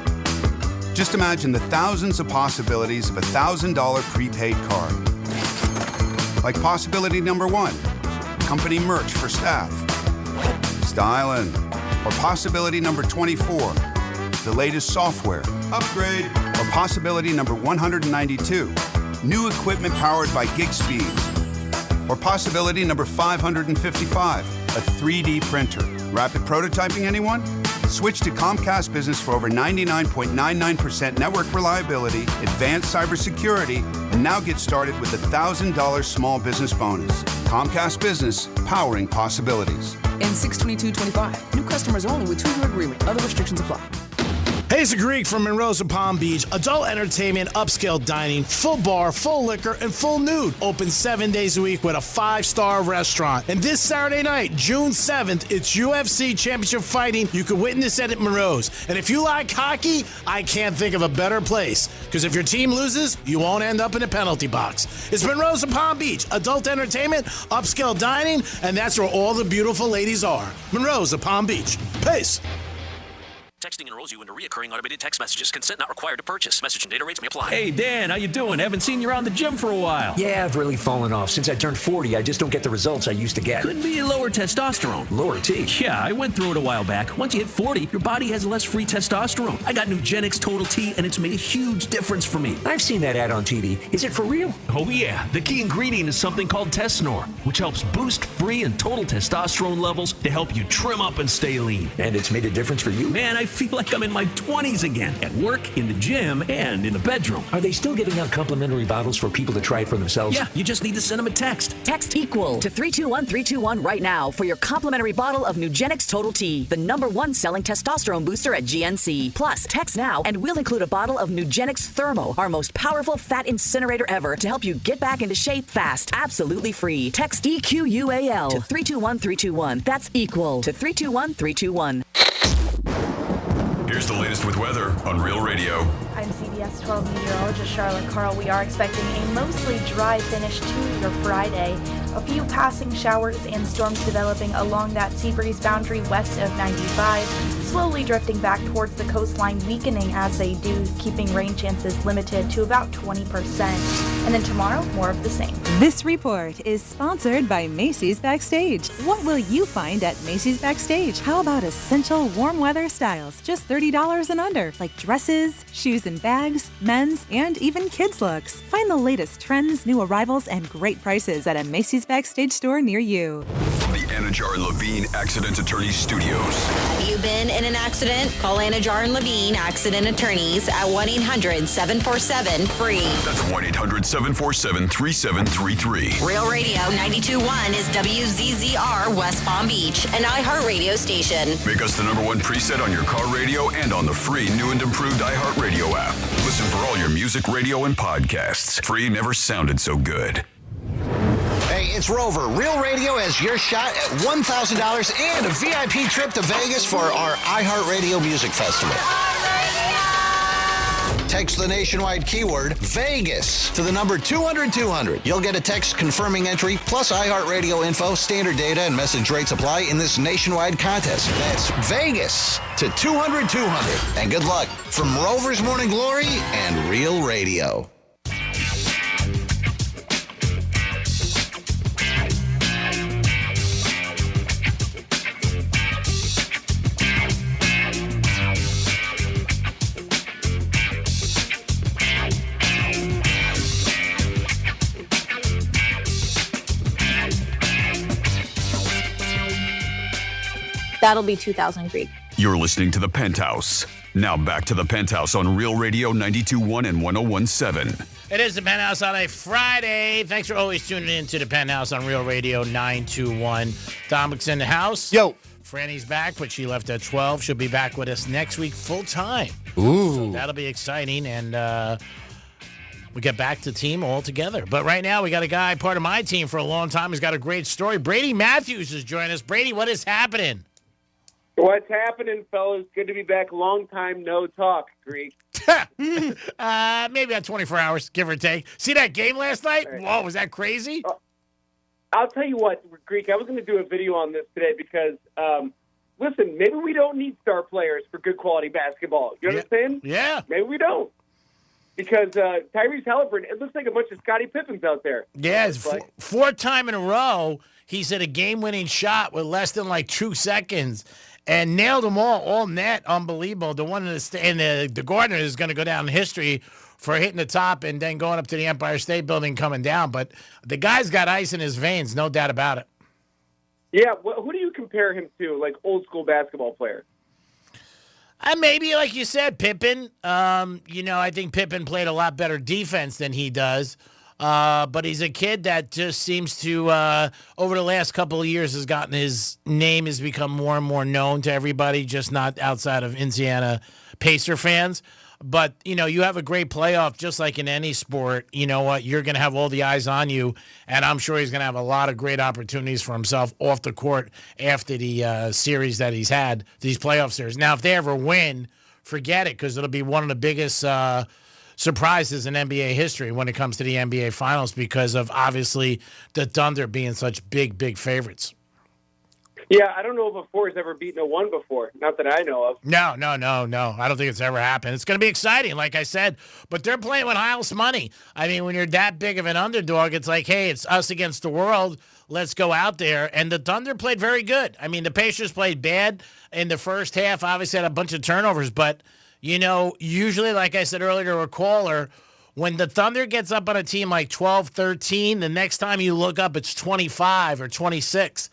Just imagine the thousands of possibilities of a $1,000 prepaid card. Like possibility number 1, company merch for staff. Styling. Or possibility number 24, the latest software. Upgrade. Or possibility number 192, new equipment powered by gig speeds. Or possibility number 555, a 3D printer. Rapid prototyping, anyone? Switch to Comcast Business for over 99.99% network reliability, advanced cybersecurity, and now get started with a $1,000 small business bonus. Comcast Business, powering possibilities. And 62225. New customers only with 2-year agreement. Other restrictions apply. Hey, it's the Greek from Monroe's and Palm Beach. Adult entertainment, upscale dining, full bar, full liquor, and full nude. Open 7 days a week with a 5-star restaurant. And this Saturday night, June 7th, it's UFC Championship Fighting. You can witness it at Monroe's. And if you like hockey, I can't think of a better place. Because if your team loses, you won't end up in a penalty box. It's Monroe's and Palm Beach. Adult entertainment, upscale dining, and that's where all the beautiful ladies are. Monroe's and Palm Beach. Peace. Texting enrolls you into recurring automated text messages. Consent not required to purchase. Message and data rates may apply. Hey, Dan, how you doing? Haven't seen you around the gym for a while. Yeah, I've really fallen off. Since I turned 40, I just don't get the results I used to get. Could be lower testosterone. Lower T? Yeah, I went through it a while back. Once you hit 40, your body has less free testosterone. I got Nugenix Total T, and it's made a huge difference for me. I've seen that ad on TV. Is it for real? Oh, yeah. The key ingredient is something called Tesnor, which helps boost free and total testosterone levels to help you trim up and stay lean. And it's made a difference for you? Man, I feel like I'm in my 20s again. At work, in the gym, and in the bedroom. Are they still giving out complimentary bottles for people to try it for themselves? Yeah, you just need to send them a text. Text EQUAL to 321321 right now for your complimentary bottle of Nugenix Total T, the #1 selling testosterone booster at GNC. Plus, text now and we'll include a bottle of Nugenix Thermo, our most powerful fat incinerator ever, to help you get back into shape fast. Absolutely free. Text EQUAL to 321321. That's EQUAL to 321321. Here's the latest with weather on Real Radio. I'm CBS 12 meteorologist Charlotte Carl. We are expecting a mostly dry finish to your Friday. A few passing showers and storms developing along that sea breeze boundary west of 95, slowly drifting back towards the coastline, weakening as they do, keeping rain chances limited to about 20%. And then tomorrow, more of the same. This report is sponsored by Macy's Backstage. What will you find at Macy's Backstage? How about essential warm weather styles, just $30 and under, like dresses, shoes and bags, men's, and even kids' looks. Find the latest trends, new arrivals, and great prices at a Macy's Backstage store near you. From the Anajar and Levine Accident Attorneys Studios. Have you been in an accident? Call Anajar and Levine Accident Attorneys at 1-800-747-FREE. That's 1-800-747-3733. Real Radio 92.1 is WZZR West Palm Beach, an iHeartRadio station. Make us the #1 preset on your car radio and on the free new and improved iHeartRadio app. Listen for all your music, radio, and podcasts. Free never sounded so good. Hey, it's Rover. Real Radio has your shot at $1,000 and a VIP trip to Vegas for our iHeartRadio Music Festival. Text the nationwide keyword Vegas to the number 200-200. You'll get a text confirming entry plus iHeartRadio info, standard data, and message rates apply in this nationwide contest. That's Vegas to 200-200. And good luck from Rover's Morning Glory and Real Radio. That'll be 2,000 Greek. You're listening to The Penthouse. Now back to The Penthouse on Real Radio 92.1 and 101.7. It is The Penthouse on a Friday. Thanks for always tuning in to The Penthouse on Real Radio 921. Dominic's in the house. Yo. Franny's back, but she left at 12. She'll be back with us next week full time. Ooh. So that'll be exciting. And we get back to the team all together. But right now, we got a guy, part of my team for a long time, who's got a great story. Brady Matthews is joining us. Brady, what is happening? What's happening, fellas? Good to be back. Long time no talk, Greek. Maybe about 24 hours, give or take. See that game last night? Right. Whoa, was that crazy? I'll tell you what, Greek, I was going to do a video on this today because, listen, maybe we don't need star players for good quality basketball. You understand? Yeah. Maybe we don't. Because Tyrese Halliburton, it looks like a bunch of Scottie Pippins out there. Yeah, it's fourth time in a row he's hit a game-winning shot with less than 2 seconds. And nailed them all net, unbelievable. The one in the Gardner is going to go down in history for hitting the top and then going up to the Empire State Building, coming down. But the guy's got ice in his veins, no doubt about it. Yeah, who do you compare him to, like old school basketball player? Maybe, like you said, Pippen. I think Pippen played a lot better defense than he does. But he's a kid that just seems to, over the last couple of years, his name has become more and more known to everybody, just not outside of Indiana Pacer fans. But, you have a great playoff, just like in any sport. You know what? You're going to have all the eyes on you, and I'm sure he's going to have a lot of great opportunities for himself off the court after the series that he's had, these playoff series. Now, if they ever win, forget it, because it'll be one of the biggest surprises in NBA history when it comes to the NBA Finals because of, obviously, the Thunder being such big favorites. Yeah, I don't know if a 4 has ever beaten a 1 before. Not that I know of. No. I don't think it's ever happened. It's going to be exciting, like I said. But they're playing with house money. I mean, when you're that big of an underdog, it's like, hey, it's us against the world. Let's go out there. And the Thunder played very good. I mean, the Pacers played bad in the first half. Obviously had a bunch of turnovers. But, usually, like I said earlier to a caller, when the Thunder gets up on a team like 12-13, the next time you look up, it's 25 or 26.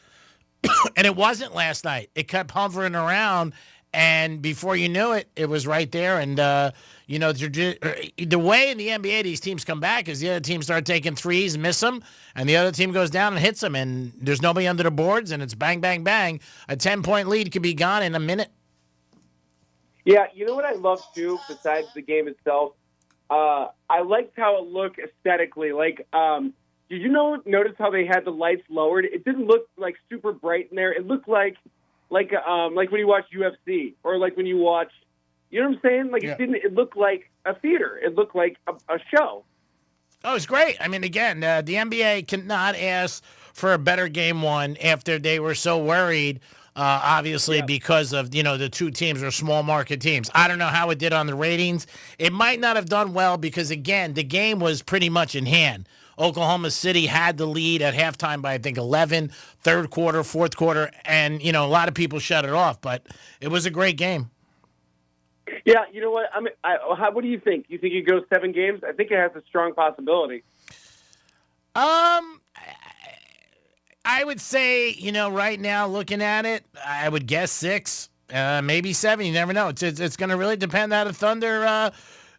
And it wasn't last night. It kept hovering around, And before you knew it, it was right there. And, the way in the NBA these teams come back is the other team start taking threes, miss them, and the other team goes down and hits them. And there's nobody under the boards, and it's bang, bang, bang. A 10-point lead could be gone in a minute. Yeah, you know what I love, too, besides the game itself? I liked how it looked aesthetically. Like, did you notice how they had the lights lowered? It didn't look, like, super bright in there. It looked like when you watch UFC or like when you watch, you know what I'm saying? Like, it looked like a theater. It looked like a show. Oh, it's great. I mean, again, the NBA cannot ask for a better game one after they were so worried, obviously, because of, the two teams are small market teams. I don't know how it did on the ratings. It might not have done well because, again, the game was pretty much in hand. Oklahoma City had the lead at halftime by, I think, 11, third quarter, fourth quarter, and, a lot of people shut it off. But it was a great game. Yeah, you know what? What do you think? You think it goes 7 games? I think it has a strong possibility. I would say, right now, looking at it, I would guess 6, maybe 7. You never know. It's going to really depend how the Thunder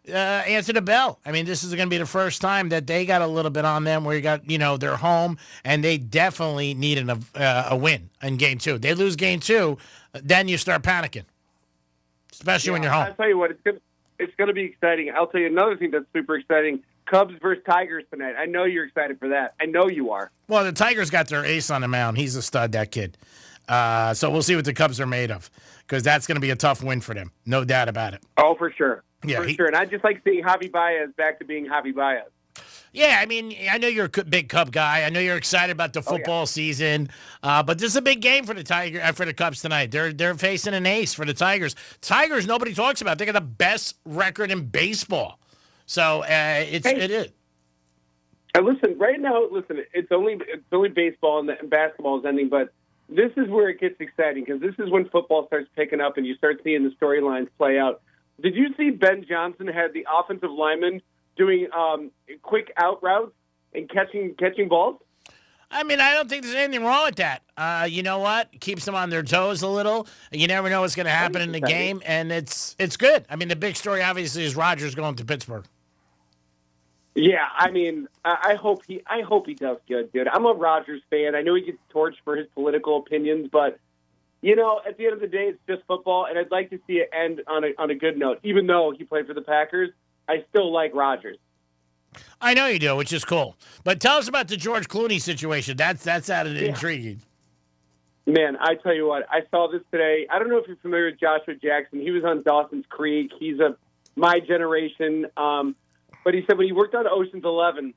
answer the bell. I mean, this is going to be the first time that they got a little bit on them where you got, they're home, and they definitely need a win in Game 2. They lose Game 2, then you start panicking, especially when you're home. I'll tell you what, it's going to be exciting. I'll tell you another thing that's super exciting. Cubs versus Tigers tonight. I know you're excited for that. I know you are. Well, the Tigers got their ace on the mound. He's a stud, that kid. So we'll see what the Cubs are made of, because that's going to be a tough win for them. No doubt about it. Oh, for sure. Yeah, for sure. And I just like seeing Javi Baez back to being Javi Baez. Yeah, I mean, I know you're a big Cub guy. I know you're excited about the football season, but this is a big game for the Cubs tonight. They're facing an ace for the Tigers. Tigers, nobody talks about. They got the best record in baseball, so it is. Listen, right now, it's only baseball and basketball is ending, but this is where it gets exciting because this is when football starts picking up and you start seeing the storylines play out. Did you see Ben Johnson had the offensive lineman doing quick out routes and catching balls? I mean, I don't think there's anything wrong with that. You know what? Keeps them on their toes a little. You never know what's going to happen in the game, and it's good. I mean, the big story, obviously, is Rodgers going to Pittsburgh. Yeah, I mean, I hope he does good, dude. I'm a Rodgers fan. I know he gets torched for his political opinions, but at the end of the day, it's just football, and I'd like to see it end on a good note. Even though he played for the Packers, I still like Rodgers. I know you do, which is cool. But tell us about the George Clooney situation. That's intriguing. Man, I tell you what, I saw this today. I don't know if you're familiar with Joshua Jackson. He was on Dawson's Creek. He's of my generation. But he said when he worked on Ocean's 11,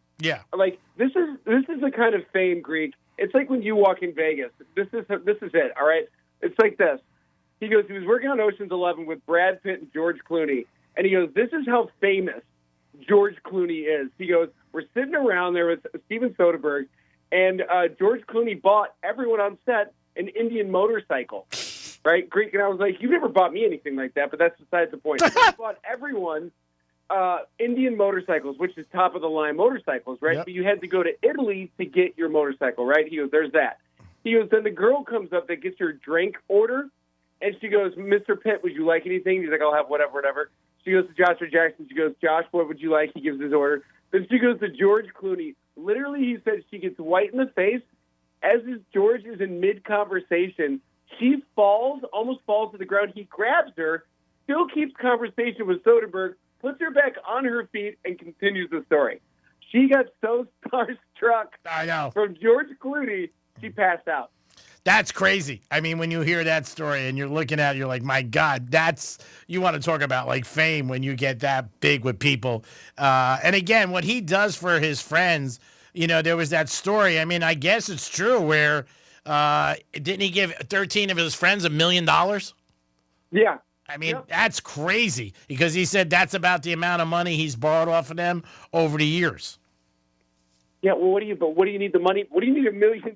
like this is the kind of fame, Greek. It's like when you walk in Vegas. This is it. All right. It's like this. He goes, he was working on Ocean's 11 with Brad Pitt and George Clooney. And he goes, this is how famous George Clooney is. He goes, we're sitting around there with Steven Soderbergh, and George Clooney bought everyone on set an Indian motorcycle, right? Greek, and I was like, you never bought me anything like that, but that's besides the point. He bought everyone Indian motorcycles, which is top-of-the-line motorcycles, right? Yep. But you had to go to Italy to get your motorcycle, right? He goes, there's that. He goes, then the girl comes up that gets your drink order, and she goes, Mr. Pitt, would you like anything? He's like, I'll have whatever. She goes to Joshua Jackson. She goes, Josh, what would you like? He gives his order. Then she goes to George Clooney. Literally, he said she gets white in the face. As George is in mid-conversation, she almost falls to the ground. He grabs her, still keeps conversation with Soderbergh, puts her back on her feet, and continues the story. She got so starstruck from George Clooney, she passed out. That's crazy. I mean, when you hear that story and you're looking at it, you're like, my God, you want to talk about like fame when you get that big with people. And again, what he does for his friends, there was that story. I mean, I guess it's true where didn't he give 13 of his friends $1 million? Yeah. I mean, that's crazy because he said that's about the amount of money he's borrowed off of them over the years. Yeah, well, what do you need the money? What do you need $1 million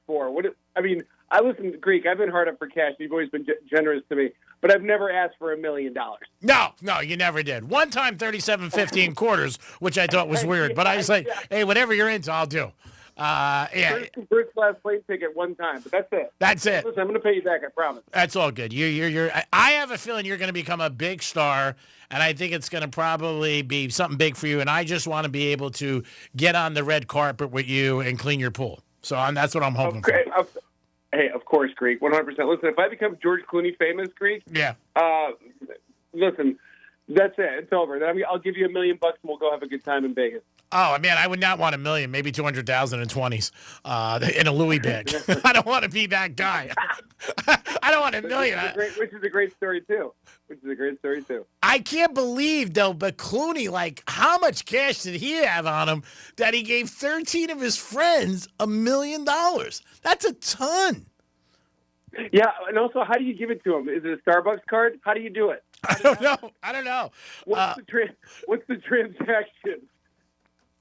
for? I listen to Greek. I've been hard up for cash. You've always been generous to me, but I've never asked for $1 million. No, you never did. One time, $37.50 in quarters, which I thought was weird. But I was like, hey, whatever you're into, I'll do. Yeah. First class plane ticket one time, but that's it. That's it. Listen, I'm going to pay you back, I promise. That's all good. I have a feeling you're going to become a big star, and I think it's going to probably be something big for you, and I just want to be able to get on the red carpet with you and clean your pool. So that's what I'm hoping for. Hey, of course, Greek, 100%. Listen, if I become George Clooney famous, Greek, yeah. Listen, that's it. It's over. I'll give you $1 million and we'll go have a good time in Vegas. Oh, man, I would not want $1 million, maybe 200,000 in 20s in a Louis bag. I don't want to be that guy. I don't want $1 million. Which is a great story, too. I can't believe, though, but Clooney, like, how much cash did he have on him that he gave 13 of his friends $1 million? That's a ton. Yeah, and also, how do you give it to him? Is it a Starbucks card? How do you do it? I don't know. What's the transaction?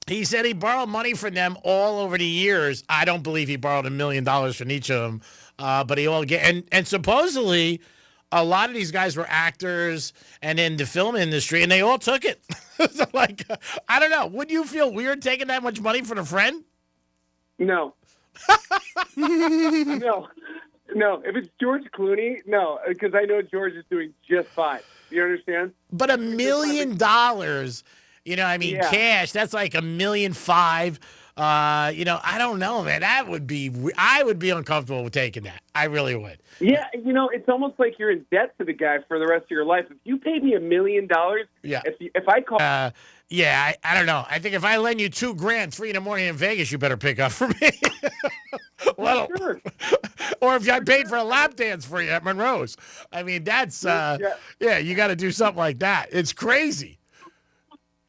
He said he borrowed money from them all over the years. I don't believe he borrowed $1 million from each of them, but he all get and supposedly a lot of these guys were actors and in the film industry, and they all took it. So, like, I don't know. Would you feel weird taking that much money from a friend? No. No. If it's George Clooney, no, because I know George is doing just fine. You understand? But $1 million. Cash, that's like $1.5 million. I don't know, man. I would be uncomfortable with taking that. I really would. Yeah, it's almost like you're in debt to the guy for the rest of your life. If you paid me $1 million, yeah. If I call, I don't know. I think if I lend you $2,000 3 a.m. in Vegas, you better pick up for me. Sure. Or if I paid for a lap dance for you at Monroe's. I mean, that's you got to do something like that. It's crazy.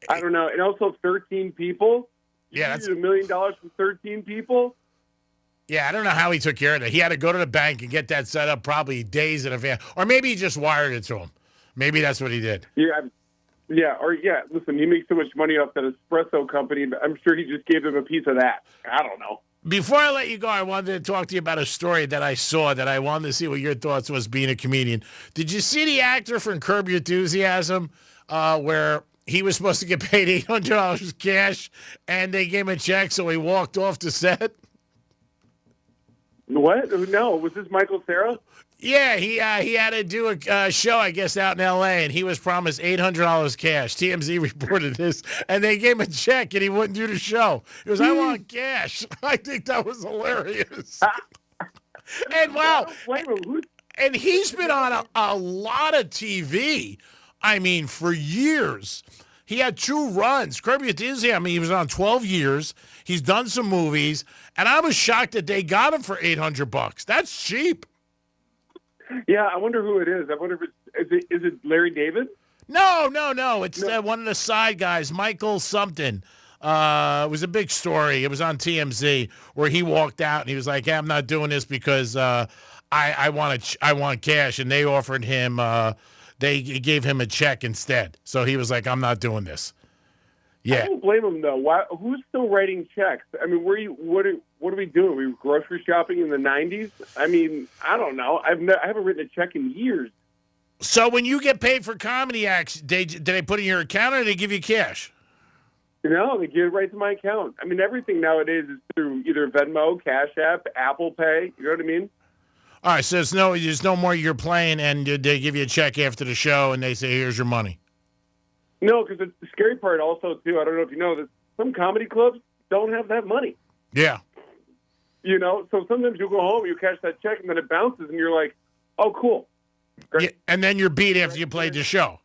I don't know. And also 13 people. Yeah, that's $1 million from 13 people. Yeah, I don't know how he took care of it. He had to go to the bank and get that set up probably days in advance. Or maybe he just wired it to him. Maybe that's what he did. Listen, he makes so much money off that espresso company. I'm sure he just gave them a piece of that. I don't know. Before I let you go, I wanted to talk to you about a story that I saw that I wanted to see what your thoughts was being a comedian. Did you see the actor from Curb Your Enthusiasm where he was supposed to get paid $800 cash and they gave him a check so he walked off the set? What? No, was this Michael Cera? Yeah, he had to do a show, I guess, out in L.A., and he was promised $800 cash. TMZ reported this, and they gave him a check, and he wouldn't do the show. He goes, I want cash. I think that was hilarious. And wow, and he's been on a lot of TV, I mean, for years. He had 2 runs. Curb Your Enthusiasm, he was on 12 years. He's done some movies, and I was shocked that they got him for $800. That's cheap. Yeah, I wonder who it is. I wonder if is it Larry David? No. It's one of the side guys, Michael something. It was a big story. It was on TMZ where he walked out and he was like, hey, I'm not doing this because I want cash, and they offered him. They gave him a check instead. So he was like, I'm not doing this. Yeah. I don't blame him, though. Why? Who's still writing checks? I mean, what are we doing? Were we grocery shopping in the 90s? I mean, I don't know. I haven't written a check in years. So when you get paid for comedy acts, do they put it in your account or do they give you cash? No, they give it right to my account. I mean, everything nowadays is through either Venmo, Cash App, Apple Pay. You know what I mean? All right, so there's no more you're playing, and they give you a check after the show, and they say, here's your money. No, because the scary part also, too, I don't know if you know this, some comedy clubs don't have that money. Yeah. So sometimes you go home, you catch that check, and then it bounces, and you're like, oh, cool. Yeah, and then you're beat after you played the show.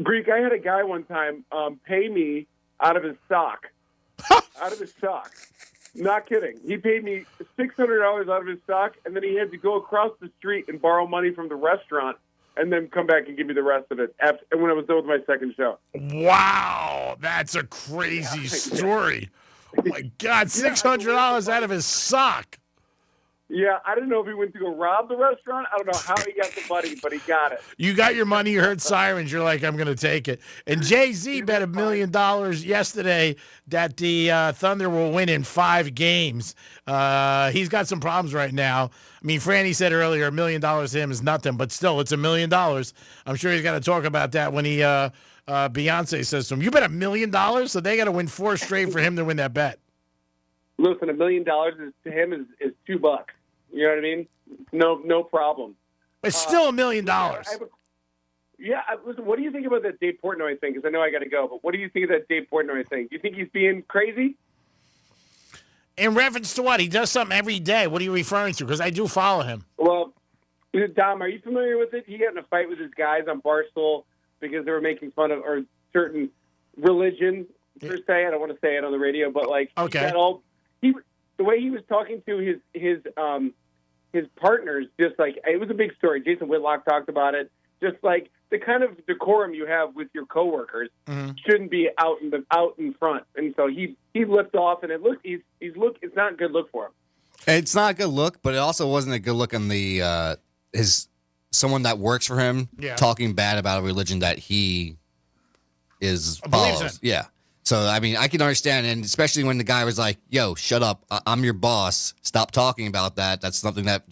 Greek, I had a guy one time pay me out of his sock. Out of his sock. Not kidding. He paid me $600 out of his sock, and then he had to go across the street and borrow money from the restaurant and then come back and give me the rest of it when I was done with my second show. Wow, that's a crazy story. Oh, my God, $600 out of his sock. Yeah, I don't know if he went to go rob the restaurant. I don't know how he got the money, but he got it. You got your money, you heard sirens, you're like, I'm going to take it. And Jay-Z bet $1 million yesterday that the Thunder will win in 5 games. He's got some problems right now. I mean, Franny said earlier, $1 million to him is nothing, but still, it's $1 million. I'm sure he's got to talk about that when he Beyonce says to him, you bet $1 million? So they got to win 4 straight for him to win that bet. listen, $1 million to him is $2. You know what I mean? No problem. It's still $1 million. Listen, what do you think about that Dave Portnoy thing? Because I know I got to go, but what do you think of that Dave Portnoy thing? Do you think he's being crazy? In reference to what? He does something every day. What are you referring to? Because I do follow him. Well, Dom, are you familiar with it? He got in a fight with his guys on Barstool because they were making fun of or certain religion, per se. I don't want to say it on the radio, but like, okay. The way he was talking to his partners, just like, it was a big story. Jason Whitlock talked about it. Just like the kind of decorum you have with your coworkers shouldn't be out in front. And so he lifted off, and it's not a good look for him. It's not a good look, but it also wasn't a good look on the someone that works for him talking bad about a religion that he follows. Yeah. So, I mean, I can understand, and especially when the guy was like, yo, shut up, I'm your boss, stop talking about that. That's something that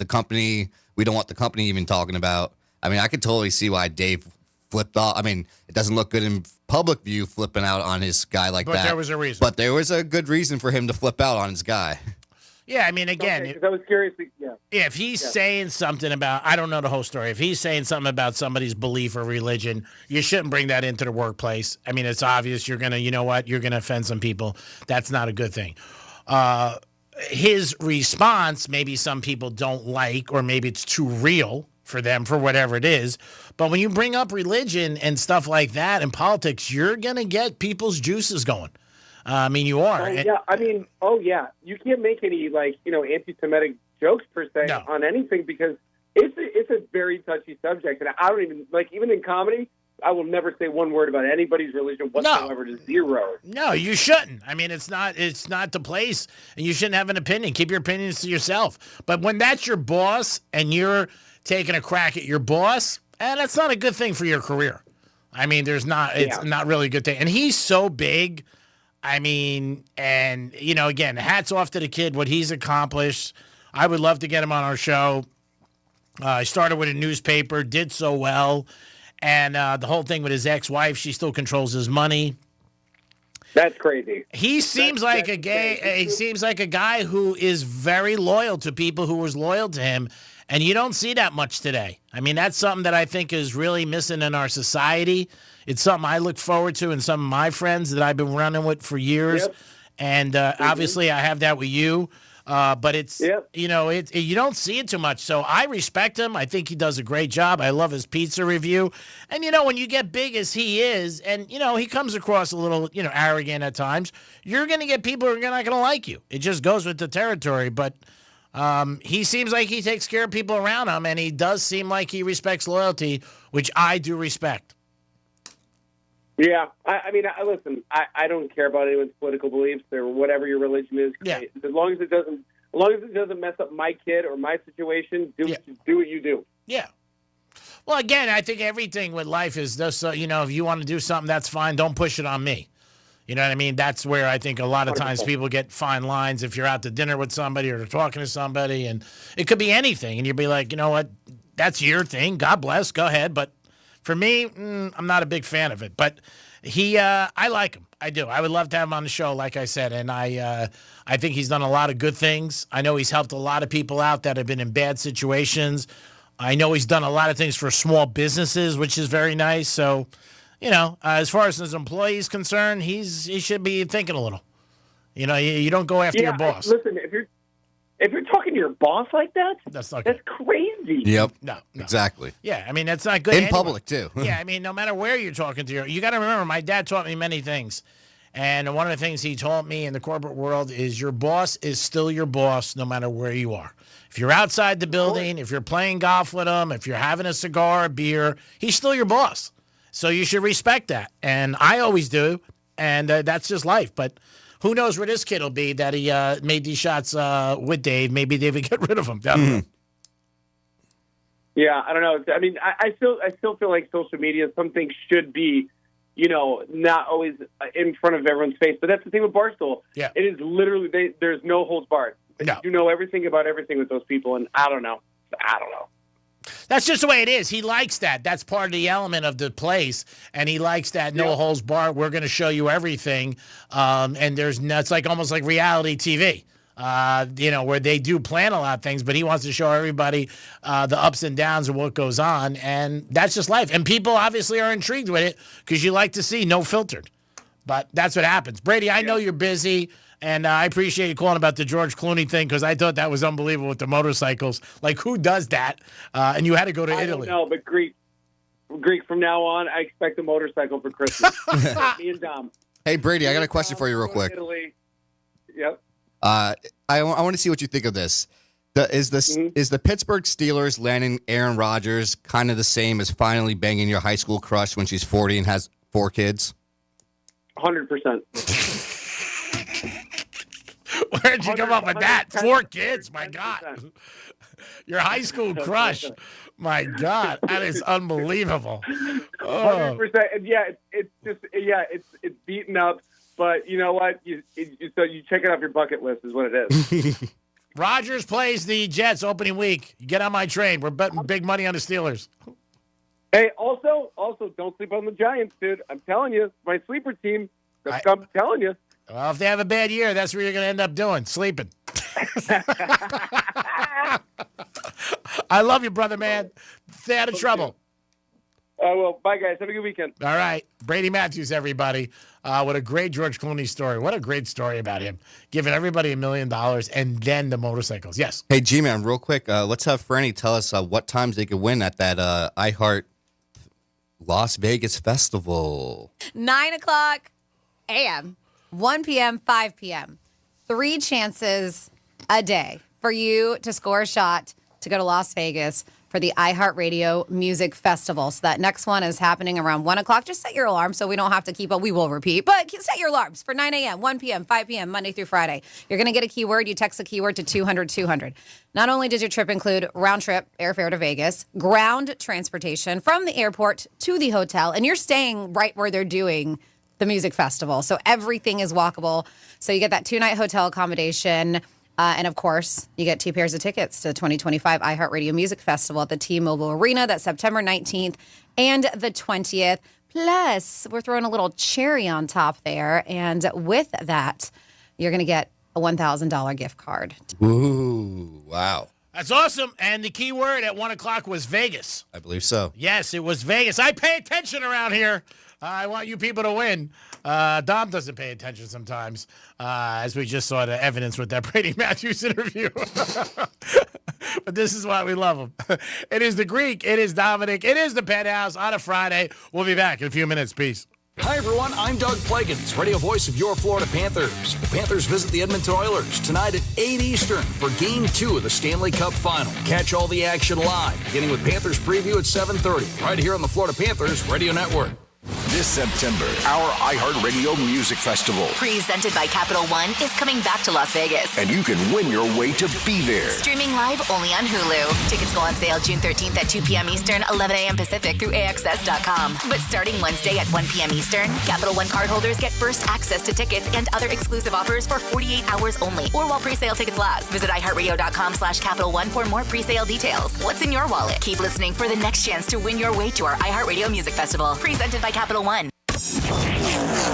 we don't want the company even talking about. I mean, I could totally see why Dave flipped off. I mean, it doesn't look good in public view flipping out on his guy like that. But there was a reason. But there was a good reason for him to flip out on his guy. Yeah, I mean, again, I was curious. If he's saying something about, I don't know the whole story. If he's saying something about somebody's belief or religion, you shouldn't bring that into the workplace. I mean, it's obvious you're going to offend some people. That's not a good thing. His response, maybe some people don't like, or maybe it's too real for them for whatever it is. But when you bring up religion and stuff like that in politics, you're going to get people's juices going. I mean, you are. You can't make any anti-Semitic jokes per se on anything because it's a very touchy subject, and I don't even in comedy, I will never say one word about anybody's religion whatsoever. To zero. No, you shouldn't. I mean, it's not the place, and you shouldn't have an opinion. Keep your opinions to yourself. But when that's your boss and you're taking a crack at your boss, that's not a good thing for your career. I mean, it's not really a good thing. And he's so big. I mean, and, again, hats off to the kid, what he's accomplished. I would love to get him on our show. I started with a newspaper, did so well. And the whole thing with his ex-wife, she still controls his money. That's crazy. He seems like a guy who is very loyal to people who was loyal to him. And you don't see that much today. I mean, that's something that I think is really missing in our society. It's something I look forward to and some of my friends that I've been running with for years. Yep. And obviously I have that with you. But it's, you don't see it too much. So I respect him. I think he does a great job. I love his pizza review. And, when you get big as he is and, he comes across a little, arrogant at times, you're going to get people who are not going to like you. It just goes with the territory. But he seems like he takes care of people around him, and he does seem like he respects loyalty, which I do respect. Yeah, listen. I don't care about anyone's political beliefs or whatever your religion is. Yeah. As long as it doesn't mess up my kid or my situation, do what you do. Yeah. Well, again, I think everything with life is just if you want to do something, that's fine. Don't push it on me. You know what I mean? That's where I think a lot of times people get fine lines if you're out to dinner with somebody or talking to somebody, and it could be anything, and you'd be like, you know what, that's your thing. God bless. Go ahead. But for me, I'm not a big fan of it. But I like him. I do. I would love to have him on the show, like I said, and I think he's done a lot of good things. I know he's helped a lot of people out that have been in bad situations. I know he's done a lot of things for small businesses, which is very nice. So, as far as his employees concerned, he should be thinking a little. You don't go after your boss. Listen, if you're talking to your boss like that, that's crazy. Yep. No. Exactly. Yeah, I mean, that's not good. In public, too. Yeah, I mean, no matter where you're talking to, you got to remember, my dad taught me many things. And one of the things he taught me in the corporate world is your boss is still your boss no matter where you are. If you're outside the building, if you're playing golf with him, if you're having a cigar, a beer, he's still your boss. So you should respect that. And I always do. And that's just life. But who knows where this kid will be that he made these shots with Dave. Maybe Dave would get rid of him. Yeah, I don't know. I mean, I still feel like social media, something should be, not always in front of everyone's face. But that's the thing with Barstool. Yeah. It is literally, there's no holds barred. No. You know everything about everything with those people. And I don't know. That's just the way it is. He likes that. That's part of the element of the place, and he likes that no holds barred. We're going to show you everything, and it's like almost like reality TV. where they do plan a lot of things, but he wants to show everybody the ups and downs of what goes on, and that's just life. And people obviously are intrigued with it because you like to see no filtered. But that's what happens. Brady, I know you're busy, and I appreciate you calling about the George Clooney thing because I thought that was unbelievable with the motorcycles. Like, who does that? And you had to go to Italy. No, but Greek, from now on, I expect a motorcycle for Christmas. Me and Dom. Hey, Brady, I got a question for you real quick. Italy. Yep. I want to see what you think of this. Is the Pittsburgh Steelers landing Aaron Rodgers kind of the same as finally banging your high school crush when she's 40 and has 4 kids? 100%. Where'd you come up with that? 4 kids, my God. Your high school crush. My God, that is unbelievable. 100%. And it's beaten up, but you know what? So you check it off your bucket list is what it is. Rodgers plays the Jets opening week. You get on my train. We're betting big money on the Steelers. Hey, also, don't sleep on the Giants, dude. I'm telling you, my sleeper team. I'm telling you. Well, if they have a bad year, that's what you're going to end up doing, sleeping. I love you, brother, man. Stay out of trouble. Well, bye, guys. Have a good weekend. All right. Brady Matthews, everybody. What a great George Clooney story. What a great story about him. Giving everybody $1 million and then the motorcycles. Yes. Hey, G-Man, real quick. Let's have Franny tell us what times they could win at that iHeart Las Vegas Festival. 9:00 a.m., 1 p.m., 5 p.m. 3 chances a day for you to score a shot to go to Las Vegas for the iHeartRadio Music Festival. So that next one is happening around 1 o'clock. Just set your alarm so we don't have to keep up. We will repeat, but set your alarms for 9 a.m., 1 p.m., 5 p.m., Monday through Friday. You're going to get a keyword. You text the keyword to 200-200. Not only does your trip include round trip airfare to Vegas, ground transportation from the airport to the hotel, and you're staying right where they're doing the music festival. So everything is walkable. So you get that 2-night hotel accommodation. And, of course, you get 2 pairs of tickets to the 2025 iHeartRadio Music Festival at the T-Mobile Arena. That's September 19th and the 20th. Plus, we're throwing a little cherry on top there. And with that, you're going to get a $1,000 gift card. Ooh, wow. That's awesome. And the key word at 1 o'clock was Vegas. I believe so. Yes, it was Vegas. I pay attention around here. I want you people to win. Dom doesn't pay attention sometimes, as we just saw the evidence with that Brady Matthews interview. But this is why we love him. It is the Greek. It is Dominic. It is the Penthouse on a Friday. We'll be back in a few minutes. Peace. Hi, everyone. I'm Doug Plagans, radio voice of your Florida Panthers. The Panthers visit the Edmonton Oilers tonight at 8 Eastern for Game 2 of the Stanley Cup Final. Catch all the action live, beginning with Panthers preview at 7:30, right here on the Florida Panthers Radio Network. This September, our iHeartRadio Music Festival. Presented by Capital One is coming back to Las Vegas. And you can win your way to be there. Streaming live only on Hulu. Tickets go on sale June 13th at 2 p.m. Eastern, 11 a.m. Pacific through AXS.com. But starting Wednesday at 1 p.m. Eastern, Capital One cardholders get first access to tickets and other exclusive offers for 48 hours only, or while pre-sale tickets last. Visit iHeartRadio.com/Capital One for more pre-sale details. What's in your wallet? Keep listening for the next chance to win your way to our iHeartRadio Music Festival. Presented by Capital One.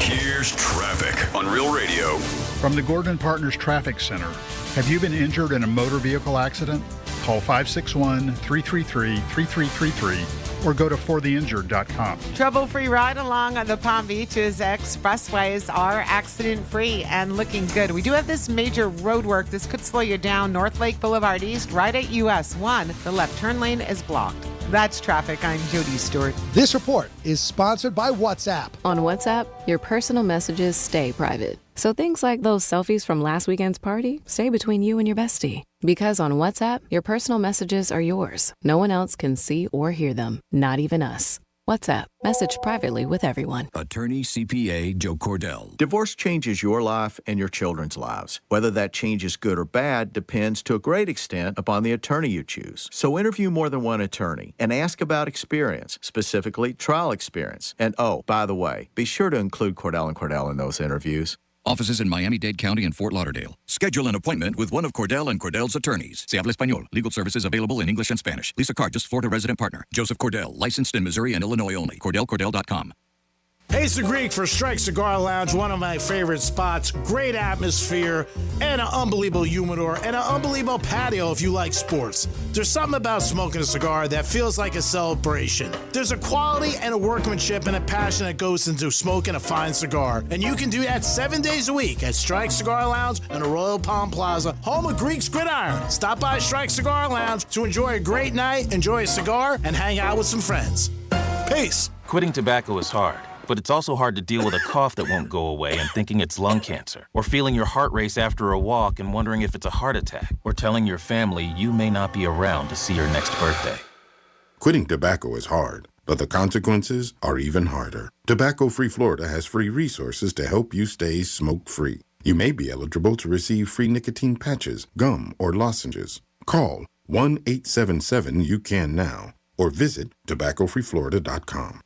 Here's traffic on Real Radio. From the Gordon Partners Traffic Center. Have you been injured in a motor vehicle accident? Call 561-333-3333 or go to fortheinjured.com. Trouble-free ride along the Palm Beaches expressways are accident-free and looking good. We do have this major road work. This could slow you down. North Lake Boulevard East, right at US 1. The left turn lane is blocked. That's traffic. I'm Jody Stewart. This report is sponsored by WhatsApp. On WhatsApp, your personal messages stay private. So things like those selfies from last weekend's party stay between you and your bestie. Because on WhatsApp, your personal messages are yours. No one else can see or hear them, not even us. WhatsApp. Message privately with everyone. Attorney CPA Joe Cordell. Divorce changes your life and your children's lives. Whether that change is good or bad depends to a great extent upon the attorney you choose. So interview more than one attorney and ask about experience, specifically trial experience. And oh, by the way, be sure to include Cordell & Cordell in those interviews. Offices in Miami-Dade County and Fort Lauderdale. Schedule an appointment with one of Cordell & Cordell's attorneys. Se habla español. Legal services available in English and Spanish. Lisa Card, just Florida resident partner. Joseph Cordell, licensed in Missouri and Illinois only. CordellCordell.com. Ace the Greek for Strike Cigar Lounge, one of my favorite spots. Great atmosphere and an unbelievable humidor and an unbelievable patio if you like sports. There's something about smoking a cigar that feels like a celebration. There's a quality and a workmanship and a passion that goes into smoking a fine cigar. And you can do that 7 days a week at Strike Cigar Lounge in the Royal Palm Plaza, home of Greek's Gridiron. Stop by Strike Cigar Lounge to enjoy a great night, enjoy a cigar, and hang out with some friends. Peace. Quitting tobacco is hard. But it's also hard to deal with a cough that won't go away and thinking it's lung cancer, or feeling your heart race after a walk and wondering if it's a heart attack, or telling your family you may not be around to see your next birthday. Quitting tobacco is hard, but the consequences are even harder. Tobacco-Free Florida has free resources to help you stay smoke-free. You may be eligible to receive free nicotine patches, gum, or lozenges. Call 1-877-YOU-CAN-NOW or visit tobaccofreeflorida.com.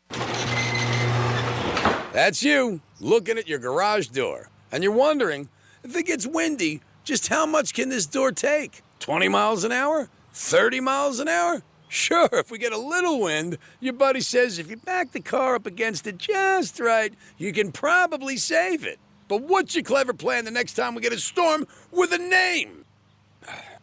That's you, looking at your garage door. And you're wondering, if it gets windy, just how much can this door take? 20 miles an hour? 30 miles an hour? Sure, if we get a little wind, your buddy says if you back the car up against it just right, you can probably save it. But what's your clever plan the next time we get a storm with a name?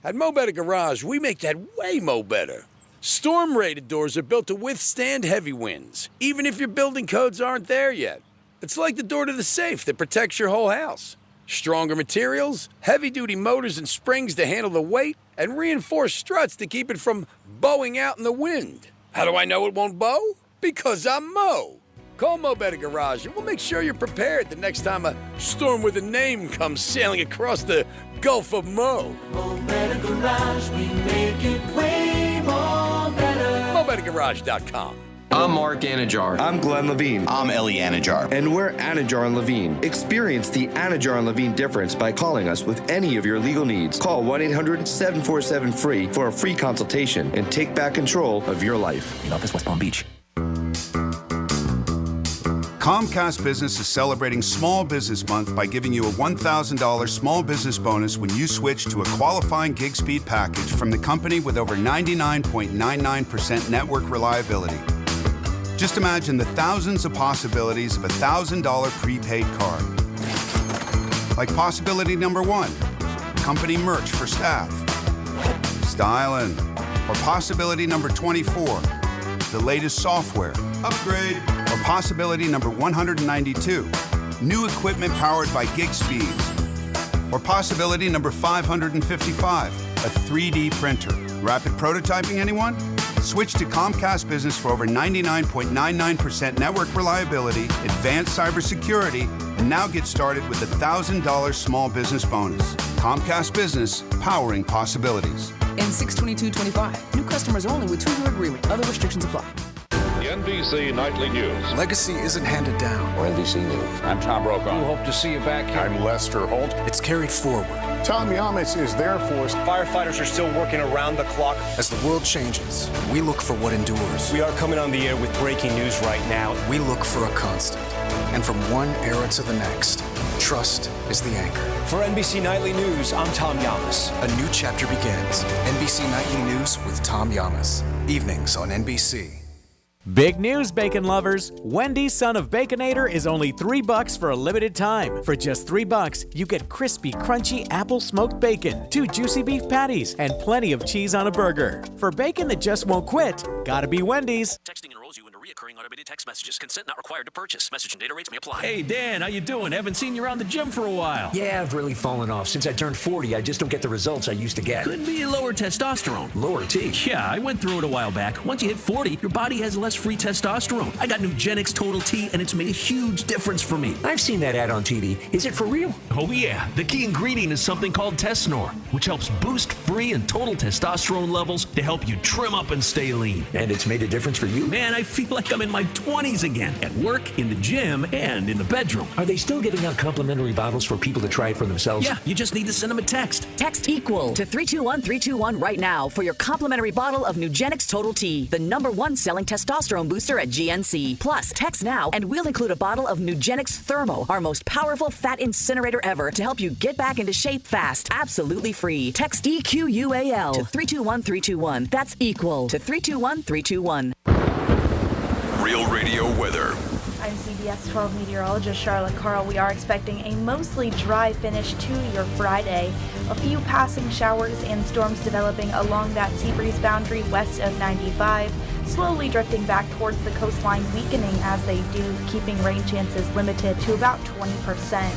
At Mo Better Garage, we make that way mo better. Storm-rated doors are built to withstand heavy winds, even if your building codes aren't there yet. It's like the door to the safe that protects your whole house. Stronger materials, heavy-duty motors and springs to handle the weight, and reinforced struts to keep it from bowing out in the wind. How do I know it won't bow? Because I'm Mo. Call Mo Better Garage and we'll make sure you're prepared the next time a storm with a name comes sailing across the Gulf of Mo. Mo Better Garage, we make it way more better. MoBetterGarage.com. I'm Mark Anajar. I'm Glenn Levine. I'm Ellie Anajar. And we're Anajar and Levine. Experience the Anajar and Levine difference by calling us with any of your legal needs. Call 1-800-747-FREE for a free consultation and take back control of your life. In office, West Palm Beach. Comcast Business is celebrating Small Business Month by giving you a $1,000 small business bonus when you switch to a qualifying gig speed package from the company with over 99.99% network reliability. Just imagine the thousands of possibilities of a $1,000 prepaid card. Like possibility number 1, company merch for staff. Styling. Or possibility number 24, the latest software. Upgrade. Or possibility number 192, new equipment powered by gig speeds. Or possibility number 555, a 3D printer. Rapid prototyping, anyone? Switch to Comcast Business for over 99.99% network reliability, advanced cybersecurity, and now get started with a $1,000 small business bonus. Comcast Business, powering possibilities. And 6/22/25. New customers only with 2-year agreement. Other restrictions apply. The NBC Nightly News. Legacy isn't handed down. Or NBC News. I'm Tom Brokaw. We hope to see you back here. I'm Lester Holt. It's carried forward. Tom Yamas is there for us. Firefighters are still working around the clock. As the world changes, we look for what endures. We are coming on the air with breaking news right now. We look for a constant. And from one era to the next, trust is the anchor. For NBC Nightly News, I'm Tom Yamas. A new chapter begins. NBC Nightly News with Tom Yamas. Evenings on NBC. Big news, bacon lovers! Wendy's Son of Baconator is only $3 for a limited time. For just $3, you get crispy, crunchy apple smoked bacon, 2 juicy beef patties, and plenty of cheese on a burger. For bacon that just won't quit, gotta be Wendy's. Texting enrolls you into recurring automated text messages. Consent not required to purchase. Message and data rates may apply. Hey, Dan, how you doing? Haven't seen you around the gym for a while. Yeah, I've really fallen off. Since I turned 40, I just don't get the results I used to get. Could be lower testosterone. Lower T? Yeah, I went through it a while back. Once you hit 40, your body has less free testosterone. I got Nugenix Total T, and it's made a huge difference for me. I've seen that ad on TV. Is it for real? Oh, yeah. The key ingredient is something called Tesnor, which helps boost free and total testosterone levels to help you trim up and stay lean. And it's made a difference for you? Man, I feel like I'm in my 20s again. At work, in the gym, and in the bedroom. Are they still giving out complimentary bottles for people to try it for themselves? Yeah, you just need to send them a text. Text EQUAL to 321-321 right now for your complimentary bottle of Nugenix Total T, the #1 selling testosterone booster at GNC. Plus, text now and we'll include a bottle of Nugenix Thermo, our most powerful fat incinerator ever, to help you get back into shape fast. Absolutely free. Text EQUAL to 321-321. That's EQUAL to 321-321. Real Radio weather. I'm CBS 12 meteorologist Charlotte Carl. We are expecting a mostly dry finish to your Friday. A few passing showers and storms developing along that sea breeze boundary west of 95, slowly drifting back towards the coastline, weakening as they do, keeping rain chances limited to about 20%.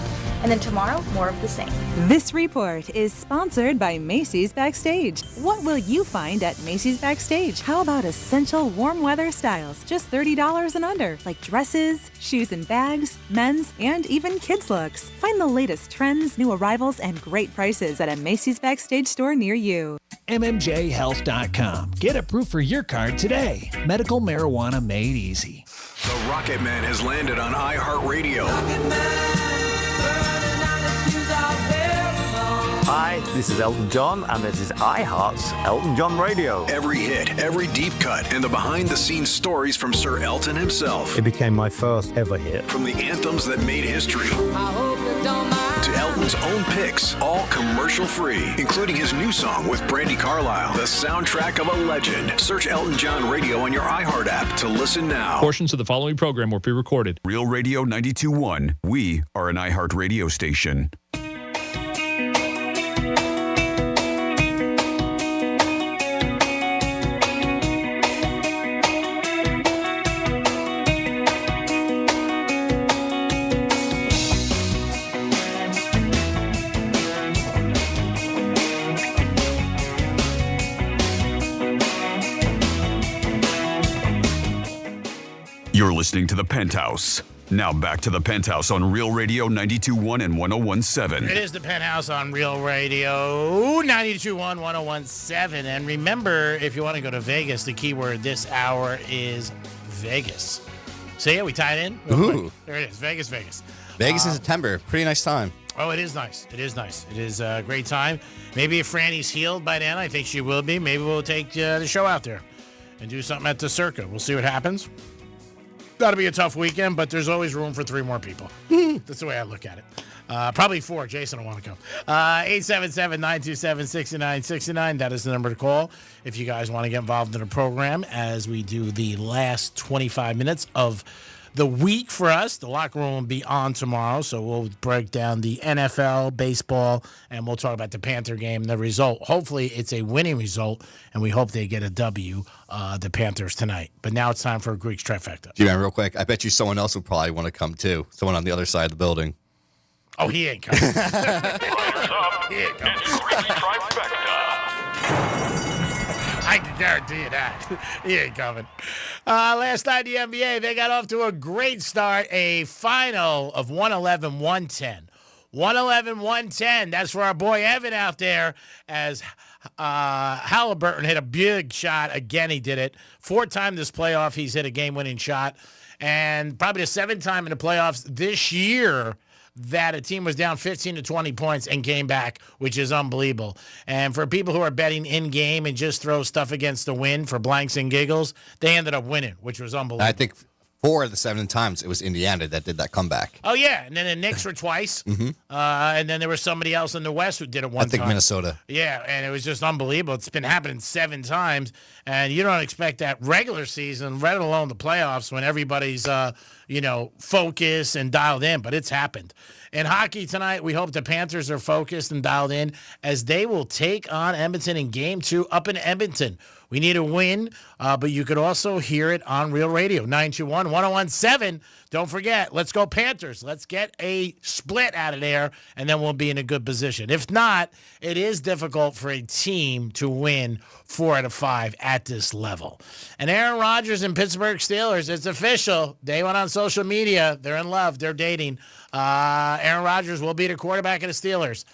And then tomorrow, more of the same. This report is sponsored by Macy's Backstage. What will you find at Macy's Backstage? How about essential warm weather styles, just $30 and under, like dresses, shoes and bags, men's, and even kids' looks. Find the latest trends, new arrivals, and great prices at a Macy's Backstage store near you. MMJHealth.com. Get approved for your card today. Medical marijuana made easy. The Rocket Man has landed on iHeartRadio. Hi, this is Elton John, and this is iHeart's Elton John Radio. Every hit, every deep cut, and the behind-the-scenes stories from Sir Elton himself. It became my first ever hit. From the anthems that made history to Elton's own picks, all commercial-free, including his new song with Brandi Carlile, the soundtrack of a legend. Search Elton John Radio on your iHeart app to listen now. Portions of the following program were pre-recorded. Real Radio 92.1. We are an iHeart radio station. You're listening to The Penthouse. Now back to The Penthouse on Real Radio 92.1 and 101.7. It is The Penthouse on Real Radio 92.1, 101.7. And remember, if you want to go to Vegas, the keyword this hour is Vegas. So yeah, we tied in. Ooh. There it is. Vegas, Vegas. Vegas in September. Pretty nice time. Oh, it is nice. It is nice. It is a great time. Maybe if Franny's healed by then, I think she will be. Maybe we'll take the show out there and do something at the Circa. We'll see what happens. That'll be a tough weekend, but there's always room for 3 more people. That's the way I look at it. Probably 4. Jason will want to come. 877-927-6969. That is the number to call if you guys want to get involved in the program as we do the last 25 minutes of the week for us. The locker room will be on tomorrow, so we'll break down the NFL, baseball, and we'll talk about the Panther game, the result. Hopefully, it's a winning result, and we hope they get a W, the Panthers, tonight. But now it's time for a Greeks trifecta. G-Man, real quick, I bet you someone else would probably want to come, too. Someone on the other side of the building. Oh, he ain't coming. He ain't coming. I can guarantee you that. He ain't coming. Last night, the NBA, they got off to a great start. A final of 111-110. 111-110. That's for our boy Evan out there as Halliburton hit a big shot. Again, he did it. 4th time this playoff, he's hit a game-winning shot. And probably the 7th time in the playoffs this year that a team was down 15 to 20 points and came back, which is unbelievable. And for people who are betting in-game and just throw stuff against the wind for blanks and giggles, they ended up winning, which was unbelievable. I think 4 of the 7 times it was Indiana that did that comeback. Oh, yeah. And then the Knicks were twice. And then there was somebody else in the West who did it one time. I think Minnesota. Yeah, and it was just unbelievable. It's been happening 7 times, and you don't expect that regular season, let alone the playoffs, when everybody's, focused and dialed in, but it's happened. In hockey tonight, we hope the Panthers are focused and dialed in as they will take on Edmonton in Game 2 up in Edmonton. We need a win, but you could also hear it on Real Radio, 921, 1017. Don't forget, let's go Panthers. Let's get a split out of there, and then we'll be in a good position. If not, it is difficult for a team to win 4 out of 5 at this level. And Aaron Rodgers and Pittsburgh Steelers, it's official. They went on social media. They're in love. They're dating. Aaron Rodgers will be the quarterback of the Steelers.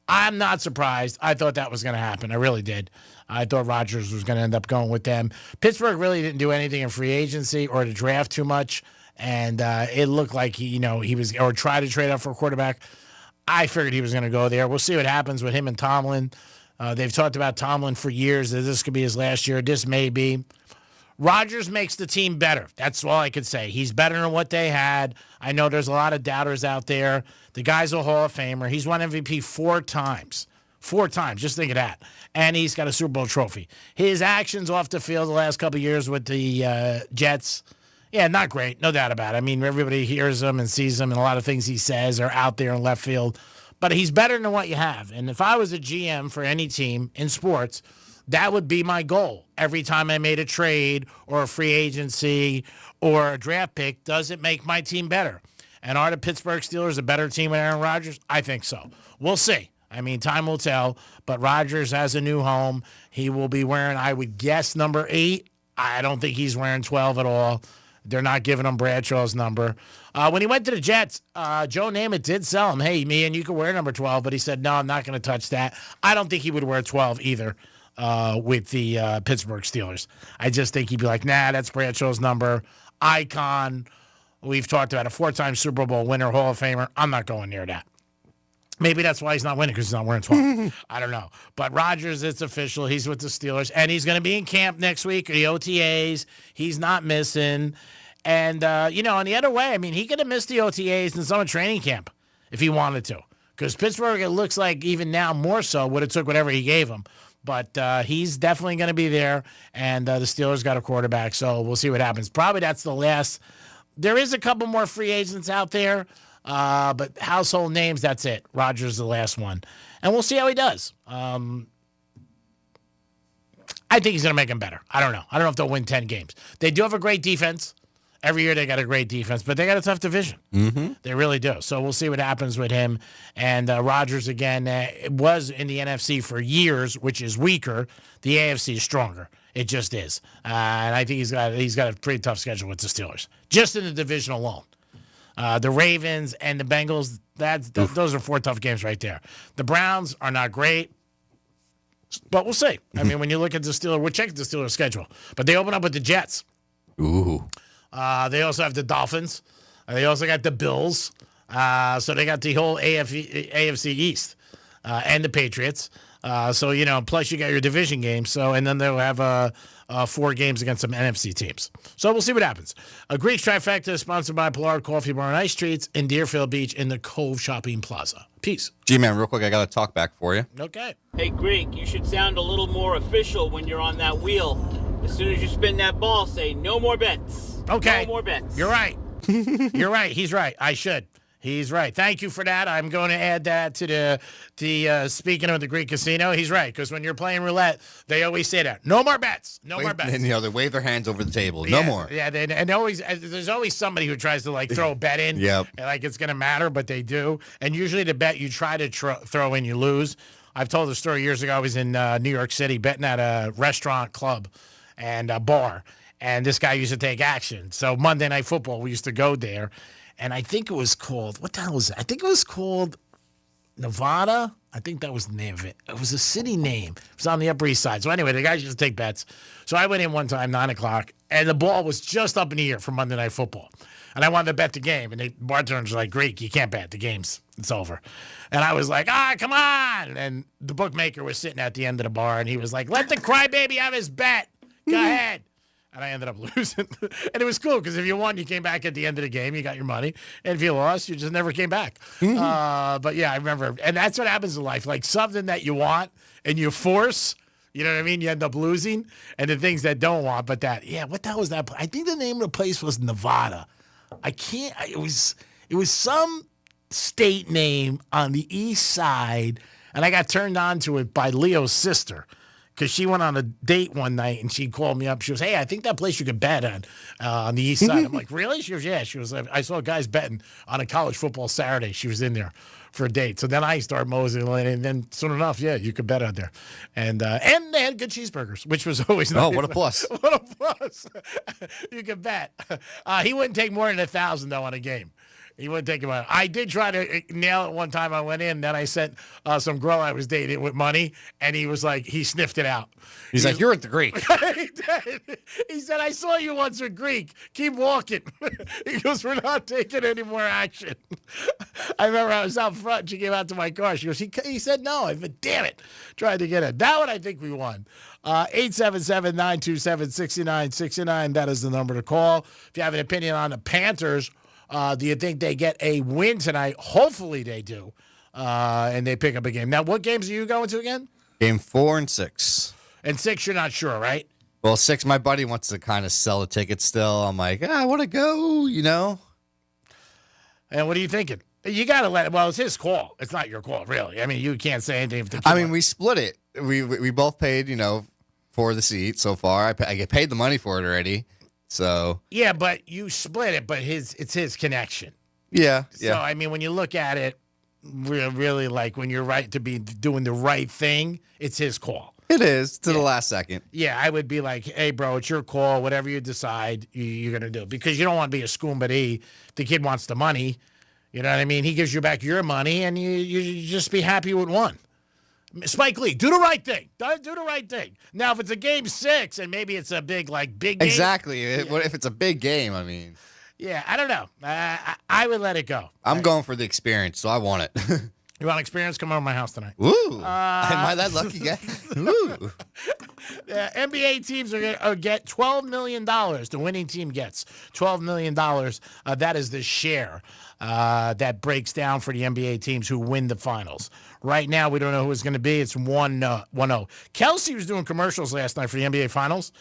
I'm not surprised. I thought that was going to happen. I really did. I thought Rodgers was going to end up going with them. Pittsburgh really didn't do anything in free agency or to draft too much, and it looked like he was or tried to trade up for a quarterback. I figured he was going to go there. We'll see what happens with him and Tomlin. They've talked about Tomlin for years that this could be his last year. This may be. Rodgers makes the team better. That's all I could say. He's better than what they had. I know there's a lot of doubters out there. The guy's a Hall of Famer. He's won MVP 4 times. 4 times. Just think of that. And he's got a Super Bowl trophy. His actions off the field the last couple of years with the Jets, Yeah, not great. No doubt about it. I mean, everybody hears him and sees him, and a lot of things he says are out there in left field. But he's better than what you have. And if I was a GM for any team in sports, that would be my goal. Every time I made a trade or a free agency or a draft pick, does it make my team better? And are the Pittsburgh Steelers a better team with Aaron Rodgers? I think so. We'll see. I mean, time will tell. But Rodgers has a new home. He will be wearing, I would guess, number 8. I don't think he's wearing 12 at all. They're not giving him Bradshaw's number. When he went to the Jets, Joe Namath did sell him, hey, man, you can wear number 12. But he said, no, I'm not going to touch that. I don't think he would wear 12 either with the Pittsburgh Steelers. I just think he'd be like, nah, that's Bradshaw's number. Icon. We've talked about a 4-time Super Bowl winner, Hall of Famer. I'm not going near that. Maybe that's why he's not winning, because he's not wearing 12. I don't know. But Rodgers, it's official. He's with the Steelers. And he's going to be in camp next week, the OTAs. He's not missing. And, on the other way, I mean, he could have missed the OTAs and some of training camp if he wanted to. Because Pittsburgh, it looks like even now more so, would have took whatever he gave him. But he's definitely going to be there. And the Steelers got a quarterback, so we'll see what happens. Probably that's the last. There is a couple more free agents out there. But household names, that's it. Rodgers is the last one. And we'll see how he does. I think he's going to make him better. I don't know. I don't know if they'll win 10 games. They do have a great defense. Every year they got a great defense, but they got a tough division. Mm-hmm. They really do. So we'll see what happens with him. And Rodgers, again, was in the NFC for years, which is weaker. The AFC is stronger. It just is. And I think he's got a pretty tough schedule with the Steelers, just in the division alone. The Ravens and the Bengals, those are 4 tough games right there. The Browns are not great, but we'll see. I mean, when you look at the Steelers, we'll check the Steelers' schedule. But they open up with the Jets. Ooh. They also have the Dolphins. They also got the Bills. So they got the whole AFC East and the Patriots. Plus you got your division games. So, and then they'll have 4 games against some NFC teams. So we'll see what happens. A Greek's Trifecta is sponsored by Pollard Coffee Bar and Ice Treats in Deerfield Beach in the Cove Shopping Plaza. Peace. G-Man, real quick, I got to talk back for you. Okay. Hey, Greek, you should sound a little more official when you're on that wheel. As soon as you spin that ball, say, no more bets. Okay. No more bets. You're right. You're right. He's right. I should. He's right. Thank you for that. I'm going to add that to the speaking of the Greek Casino. He's right, because when you're playing roulette, they always say that. No more bets. No more bets. And, they wave their hands over the table. Yeah, no more. Yeah, and there's always somebody who tries to, throw a bet in. Yep. Like it's going to matter, but they do. And usually the bet you try to throw in, you lose. I've told the story years ago. I was in New York City betting at a restaurant club and a bar. And this guy used to take action. So Monday Night Football, we used to go there. And I think it was called, what the hell was it? I think it was called Nevada. I think that was the name of it. It was a city name. It was on the Upper East Side. So anyway, the guys used to take bets. So I went in one time, 9 o'clock, and the ball was just up in the air for Monday Night Football. And I wanted to bet the game. And the bartenders were like, Greek, you can't bet. The game's, it's over. And I was like, come on. And the bookmaker was sitting at the end of the bar, and he was like, let the crybaby have his bet. Go ahead. And I ended up losing. And it was cool because if you won, you came back at the end of the game. You got your money. And if you lost, you just never came back. But, yeah, I remember. And that's what happens in life. Like something that you want and you force, you know what I mean? You end up losing. And the things that don't want. But what the hell was that? I think the name of the place was Nevada. It was some state name on the east side. And I got turned on to it by Leo's sister. Because she went on a date one night and she called me up. She goes, hey, I think that place you could bet on the east side. I'm like, really? She goes, yeah. She was, I saw guys betting on a college football Saturday. She was in there for a date. So then I started moseying in, and then soon enough, yeah, you could bet out there. And they had good cheeseburgers, which was always nice. Oh, what a plus. What a plus. You could bet. He wouldn't take more than $1,000, though, on a game. He wouldn't take him out. I did try to nail it one time. I went in, then I sent some girl I was dating with money, and he was like, he sniffed it out. He's like, you're at the Greek. He did. He said, I saw you once with Greek. Keep walking. He goes, we're not taking any more action. I remember I was out front. She came out to my car. She goes, he said no. I said, damn it. Tried to get it. That one I think we won. 877-927-6969. That is the number to call. If you have an opinion on the Panthers, do you think they get a win tonight? Hopefully they do, and they pick up a game. Now, what games are you going to again? Game 4 and 6. And 6, you're not sure, right? Well, 6, my buddy wants to kind of sell the tickets still. I'm like, I want to go, And what are you thinking? You got to let it. Well, it's his call. It's not your call, really. I mean, you can't say anything. If the kid we split it. We both paid, for the seat so far. I get paid the money for it already. So yeah, but you split it. But it's his connection. Yeah. So I mean, when you look at it, really like when you're right to be doing the right thing, it's his call. It is to the last second. Yeah, I would be like, hey, bro, it's your call. Whatever you decide, you're going to do. Because you don't want to be a scumbag. The kid wants the money. You know what I mean? He gives you back your money, and you just be happy with one. Spike Lee, do the right thing. Do the right thing. Now, if it's a game 6 and maybe it's a big game. Exactly. What if it's a big game? I mean. Yeah, I don't know. I would let it go. I'm going for the experience, so I want it. You want experience? Come over to my house tonight. Ooh. Am I that lucky guy? Ooh. NBA teams are going to get $12 million. The winning team gets $12 million. That is the share that breaks down for the NBA teams who win the finals. Right now, we don't know who it's going to be. It's 1-0. Kelsey was doing commercials last night for the NBA finals.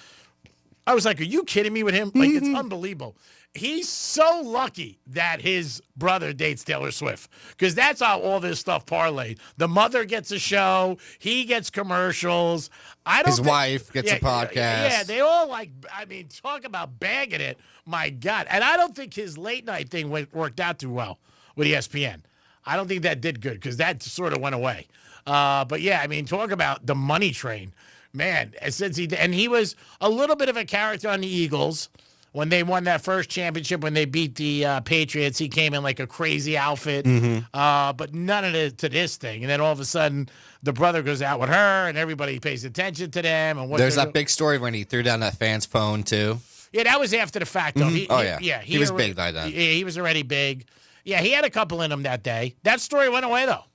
I was like, are you kidding me with him? Like, it's unbelievable. He's so lucky that his brother dates Taylor Swift because that's how all this stuff parlayed. The mother gets a show. He gets commercials. His wife gets a podcast. Yeah, they all talk about bagging it. My God. And I don't think his late night thing worked out too well with ESPN. I don't think that did good because that sort of went away. But, yeah, I mean, talk about the money train. Man, since he was a little bit of a character on the Eagles. When they won that first championship, when they beat the Patriots, he came in like a crazy outfit, but none of it to this thing. And then all of a sudden, the brother goes out with her, and everybody pays attention to them. And there's that big story when he threw down that fan's phone too. Yeah, that was after the fact, though. He was big by then. Yeah, he was already big. Yeah, he had a couple in him that day. That story went away though.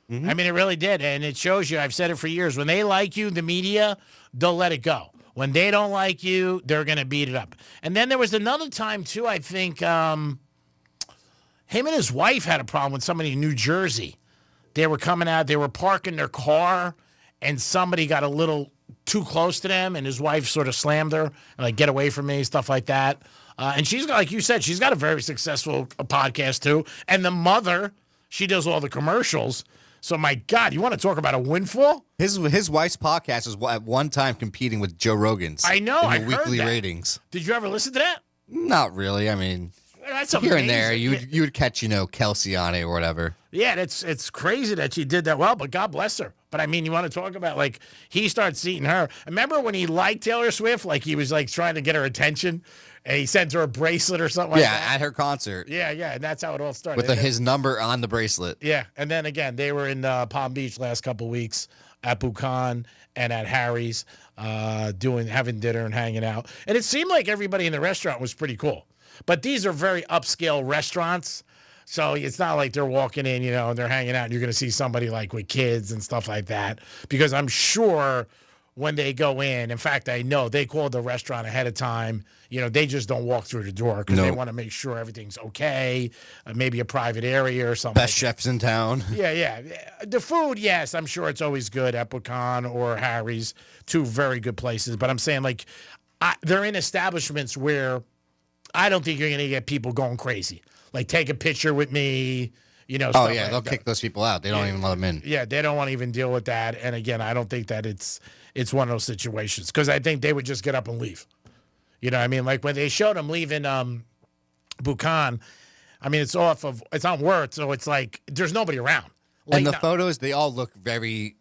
I mean, it really did, and it shows you. I've said it for years. When they like you, the media, they'll let it go. When they don't like you, they're going to beat it up. And then there was another time, too, I think him and his wife had a problem with somebody in New Jersey. They were coming out. They were parking their car, and somebody got a little too close to them, and his wife sort of slammed her, like, get away from me, stuff like that. And she's got, like you said, she's got a very successful podcast, too. And the mother, she does all the commercials. So, my God, you want to talk about a windfall? His wife's podcast was at one time competing with Joe Rogan's. I know. I heard weekly ratings. Did you ever listen to that? Not really. I mean, that's here amazing. And there, you would catch Kelsey on it or whatever. Yeah, it's crazy that she did that well, but God bless her. But I mean, you want to talk about like he starts seeing her. Remember when he liked Taylor Swift? Like he was like trying to get her attention. And he sent her a bracelet or something like that. Yeah, at her concert. Yeah, and that's how it all started. With his number on the bracelet. Yeah, and then again, they were in Palm Beach last couple of weeks at Buchan and at Harry's having dinner and hanging out. And it seemed like everybody in the restaurant was pretty cool. But these are very upscale restaurants. So it's not like they're walking in, and they're hanging out and you're going to see somebody like with kids and stuff like that. Because I'm sure when they go in fact, I know they call the restaurant ahead of time. They just don't walk through the door because they want to make sure everything's okay. Maybe a private area or something. Best chefs in town. Yeah. The food, yes, I'm sure it's always good at Buchan or Harry's, two very good places. But I'm saying, like, they're in establishments where I don't think you're going to get people going crazy. Like, take a picture with me, Oh, yeah, they'll kick those people out. They don't even let them in. Yeah, they don't want to even deal with that. And, again, I don't think that it's one of those situations because I think they would just get up and leave. You know what I mean? Like when they showed him leaving Buchan, I mean, it's on Worth, so it's like there's nobody around. And the photos, they all look very,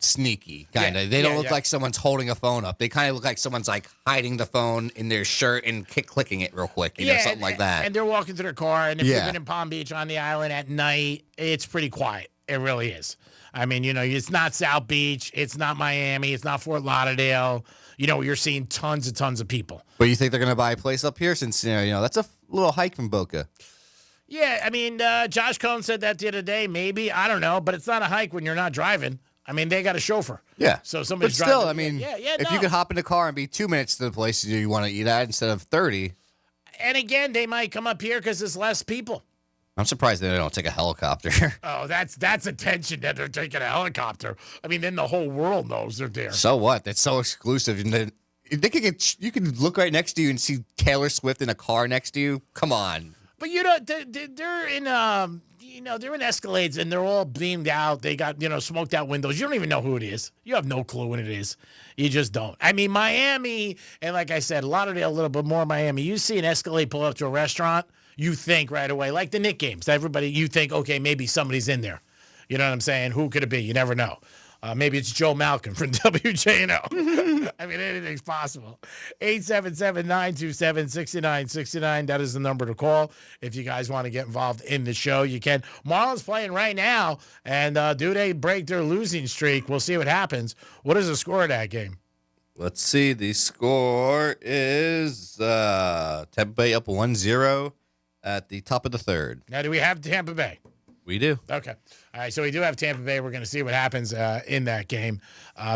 sneaky, kind of. They don't look like someone's holding a phone up. They kind of look like someone's like hiding the phone in their shirt and clicking it real quick, something like that. And they're walking to their car, and if you've been in Palm Beach on the island at night, it's pretty quiet. It really is. I mean, it's not South Beach. It's not Miami. It's not Fort Lauderdale. You're seeing tons of people. But you think they're going to buy a place up here since, that's a little hike from Boca? Yeah, I mean, Josh Cohn said that the other day. Maybe. I don't know. But it's not a hike when you're not driving. I mean, they got a chauffeur. Yeah. So somebody's driving. But still, driving. I mean, if you could hop in the car and be 2 minutes to the place you want to eat at instead of 30. And again, they might come up here because there's less people. I'm surprised they don't take a helicopter. Oh, that's attention that they're taking a helicopter. I mean, then the whole world knows they're there. So what? That's so exclusive. And then, They could get. You can look right next to you and see Taylor Swift in a car next to you. Come on. But they're in they're in Escalades and they're all beamed out. They got smoked out windows. You don't even know who it is. You have no clue what it is. You just don't. I mean, Miami, and like I said, Lauderdale a little bit more Miami. You see an Escalade pull up to a restaurant, you think right away, like the Knick games. Everybody, you think, okay, maybe somebody's in there. You know what I'm saying? Who could it be? You never know. Maybe it's Joe Malkin from WJNO. I mean, anything's possible. 877-927-6969. That is the number to call. If you guys want to get involved in the show, you can. Marlins playing right now, and do they break their losing streak? We'll see what happens. What is the score of that game? Let's see. The score is Tampa Bay up 1-0 at the top of the third. Now, do we have Tampa Bay? We do. Okay. All right, so we do have Tampa Bay. We're going to see what happens in that game.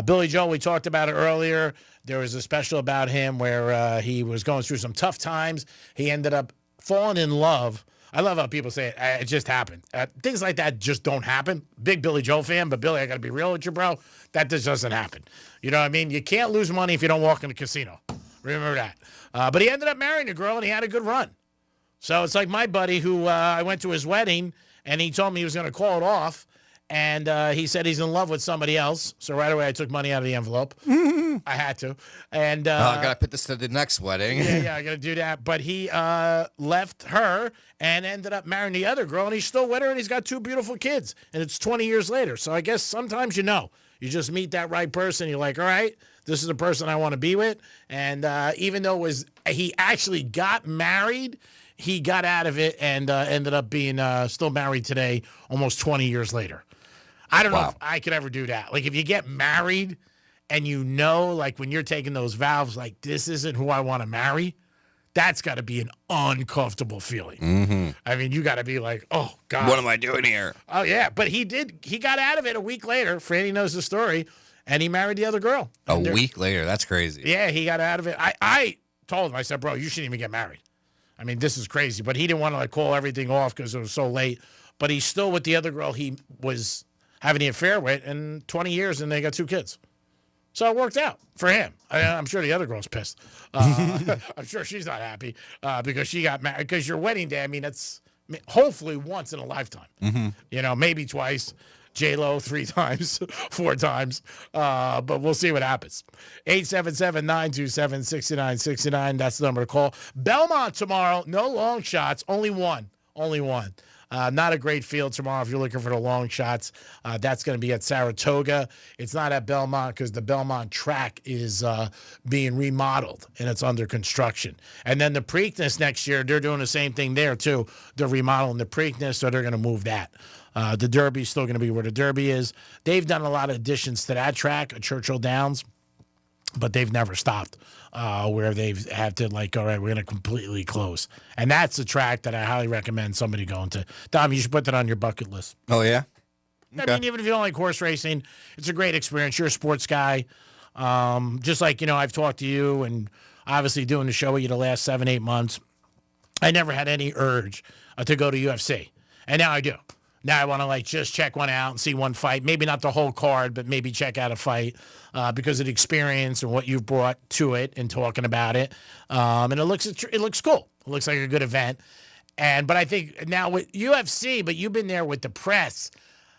Billy Joel, we talked about it earlier. There was a special about him where he was going through some tough times. He ended up falling in love. I love how people say it just happened. Things like that just don't happen. Big Billy Joel fan, but Billy, I got to be real with you, bro. That just doesn't happen. You know what I mean? You can't lose money if you don't walk in a casino. Remember that. But he ended up marrying a girl, and he had a good run. So it's like my buddy who I went to his wedding, and he told me he was going to call it off. And he said he's in love with somebody else. So right away, I took money out of the envelope. I had to. And I got to put this to the next wedding. Yeah, I got to do that. But he left her and ended up marrying the other girl. And he's still with her, and he's got 2 beautiful kids. And it's 20 years later. So I guess sometimes you just meet that right person. You're like, all right, this is the person I want to be with. And even though he actually got married, he got out of it and ended up being still married today, almost 20 years later. I don't know if I could ever do that. Like, if you get married and like when you're taking those vows, like, this isn't who I want to marry, that's got to be an uncomfortable feeling. Mm-hmm. I mean, you got to be like, oh, God. What am I doing here? Oh, yeah. But he got out of it a week later. Franny knows the story. And he married the other girl. A week later? That's crazy. Yeah, he got out of it. I told him, I said, bro, you shouldn't even get married. I mean, this is crazy. But he didn't want to call everything off because it was so late. But he's still with the other girl he was having the affair with in 20 years, and they got 2 kids. So it worked out for him. I'm sure the other girl's pissed. I'm sure she's not happy because she got married. Because your wedding day, I mean, it's hopefully once in a lifetime. Mm-hmm. Maybe twice. J-Lo 3 times, 4 times. But we'll see what happens. 877-927-6969. That's the number to call. Belmont tomorrow. No long shots. Only one. Not a great field tomorrow if you're looking for the long shots. That's going to be at Saratoga. It's not at Belmont because the Belmont track is being remodeled and it's under construction. And then the Preakness next year, they're doing the same thing there too. They're remodeling the Preakness, so they're going to move that. The Derby's still going to be where the Derby is. They've done a lot of additions to that track at Churchill Downs, but they've never stopped where they've had to, like, all right, we're going to completely close. And that's a track that I highly recommend somebody going to. Dom, you should put that on your bucket list. Oh, yeah? Okay. I mean, even if you don't like horse racing, it's a great experience. You're a sports guy. Just like, I've talked to you and obviously doing the show with you the last 7-8 months. I never had any urge to go to UFC. And now I do. Now I want to just check one out and see one fight. Maybe not the whole card, but maybe check out a fight because of the experience and what you've brought to it and talking about it. And it looks cool. It looks like a good event. But I think now with UFC, but you've been there with the press.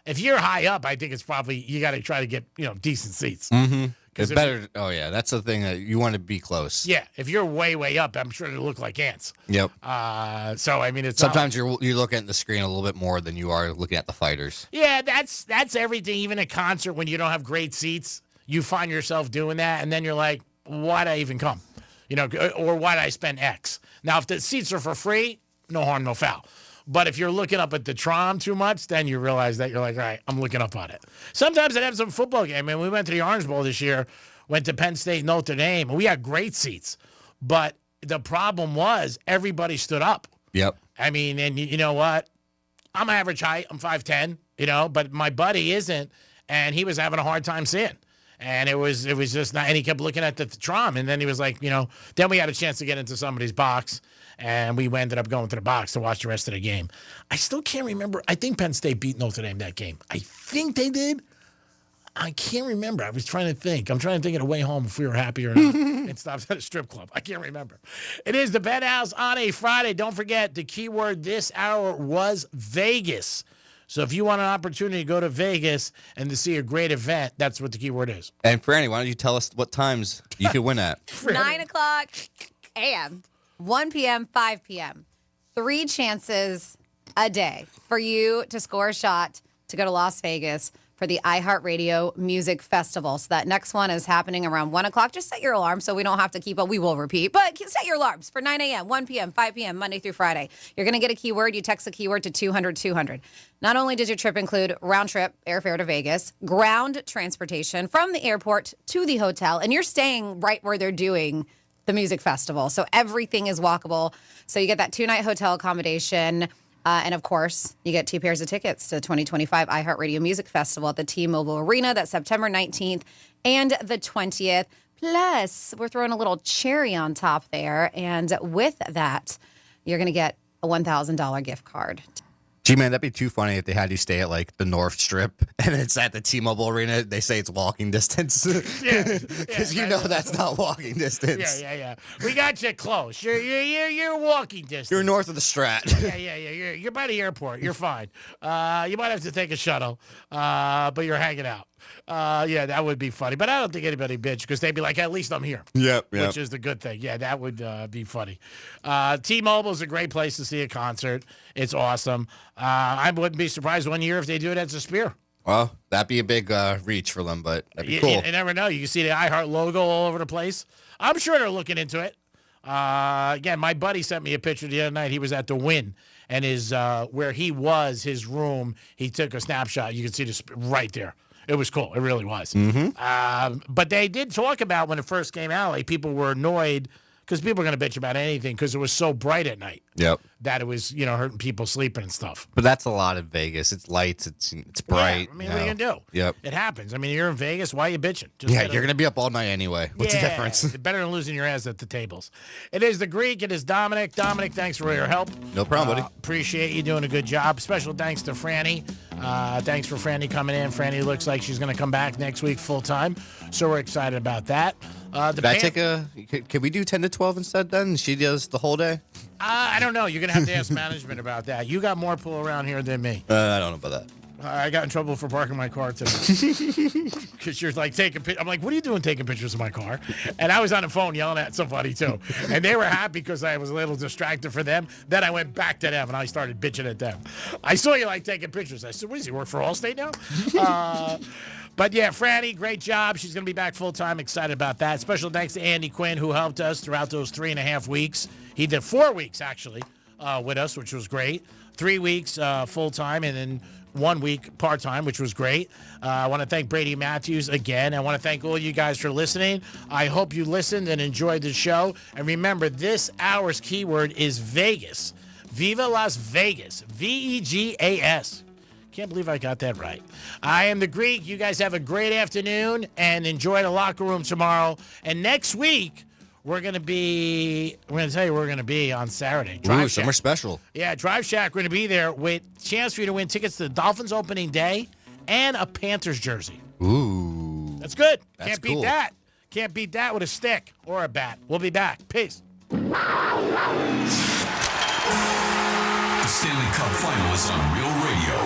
If you're high up, I think it's probably you got to try to get decent seats. Mm-hmm. It's better. Oh yeah, that's the thing that you want to be close. Yeah, if you're way up, I'm sure they look like ants. Yep. So I mean, it's sometimes you're looking at the screen a little bit more than you are looking at the fighters. Yeah, that's everything. Even a concert when you don't have great seats, you find yourself doing that, and then you're like, why'd I even come? Or why'd I spend X? Now, if the seats are for free, no harm, no foul. But if you're looking up at the Trom too much, then you realize that you're like, all right, I'm looking up on it. Sometimes I'd have some football game. I mean, we went to the Orange Bowl this year, went to Penn State, Notre Dame, and we had great seats. But the problem was everybody stood up. Yep. I mean, and you know what? I'm average height. I'm 5'10", but my buddy isn't, and he was having a hard time seeing. And it was just not, and he kept looking at the Trom, and then he was like, then we had a chance to get into somebody's box. And we ended up going to the box to watch the rest of the game. I still can't remember. I think Penn State beat Notre Dame that game. I think they did. I can't remember. I was trying to think. I'm trying to think of the way home if we were happy or not. It stops at a strip club. I can't remember. It is the Penthouse on a Friday. Don't forget, the keyword this hour was Vegas. So if you want an opportunity to go to Vegas and to see a great event, that's what the keyword is. And Franny, why don't you tell us what times you could win at? 9 o'clock a.m., 1 p.m., 5 p.m. 3 chances a day for you to score a shot to go to Las Vegas for the iHeartRadio Music Festival. So that next one is happening around 1 o'clock. Just set your alarm so we don't have to keep up. We will repeat, but set your alarms for 9 a.m., 1 p.m., 5 p.m., Monday through Friday. You're going to get a keyword. You text the keyword to 200-200. Not only does your trip include round trip airfare to Vegas, ground transportation from the airport to the hotel, and you're staying right where they're doing the music festival. So everything is walkable. So you get that 2-night hotel accommodation. And, of course, you get 2 pairs of tickets to the 2025 iHeartRadio Music Festival at the T-Mobile Arena. That's September 19th and the 20th. Plus, we're throwing a little cherry on top there. And with that, you're going to get a $1,000 gift card. Gee, man, that'd be too funny if they had you stay at, like, the North Strip, and it's at the T-Mobile Arena. They say it's walking distance. Because you know that's not walking distance. Yeah. We got you close. You're walking distance. You're north of the Strat. Yeah. You're by the airport. You're fine. You might have to take a shuttle, but you're hanging out. Yeah, that would be funny. But I don't think anybody bitch because they'd be like, at least I'm here. Yep. Which is the good thing. Yeah, that would be funny. T-Mobile is a great place to see a concert. It's awesome. I wouldn't be surprised one year if they do it at the Spear. Well, that'd be a big reach for them, but that'd be cool. You never know. You can see the iHeart logo all over the place. I'm sure they're looking into it. Again, my buddy sent me a picture the other night. He was at the Wynn, and where he was, his room, he took a snapshot. You can see this right there. It was cool. It really was. Mm-hmm. But they did talk about when it first came out, like people were annoyed because people are going to bitch about anything because it was so bright at night. Yep. That it was, hurting people sleeping and stuff. But that's a lot in Vegas. It's lights. It's bright. Yeah, I mean, what are you going to do? Yep. It happens. I mean, you're in Vegas. Why are you bitching? You're going to be up all night anyway. What's the difference? Better than losing your ass at the tables. It is the Greek. It is Dominic. Dominic, thanks for your help. No problem, buddy. Appreciate you doing a good job. Special thanks to Franny. Thanks for Franny coming in. Franny looks like she's going to come back next week full time. So we're excited about that. Can we do 10 to 12 instead then? She does the whole day? I don't know. You're going to have to ask management about that. You got more pull around here than me. I don't know about that. I got in trouble for parking my car today. Because you're like taking pictures. I'm like, what are you doing taking pictures of my car? And I was on the phone yelling at somebody too. And they were happy because I was a little distracted for them. Then I went back to them and I started bitching at them. I saw you like taking pictures. I said, what does he work for Allstate now? But yeah, Franny, great job. She's going to be back full time. Excited about that. Special thanks to Andy Quinn, who helped us throughout those 3.5 weeks. He did 4 weeks, actually, with us, which was great. 3 weeks full time and then 1 week part time, which was great. I want to thank Brady Matthews again. I want to thank all you guys for listening. I hope you listened and enjoyed the show. And remember, this hour's keyword is Vegas. Viva Las Vegas. Vegas. Can't believe I got that right. I am the Greek. You guys have a great afternoon and enjoy the locker room tomorrow. And next week, we're going to tell you where we're going to be on Saturday. Ooh, somewhere special. Yeah, Drive Shack. We're going to be there with chance for you to win tickets to the Dolphins opening day and a Panthers jersey. Ooh. That's good. That's Can't beat cool. that. Can't beat that with a stick or a bat. We'll be back. Peace. The Stanley Cup Final is on Real Radio.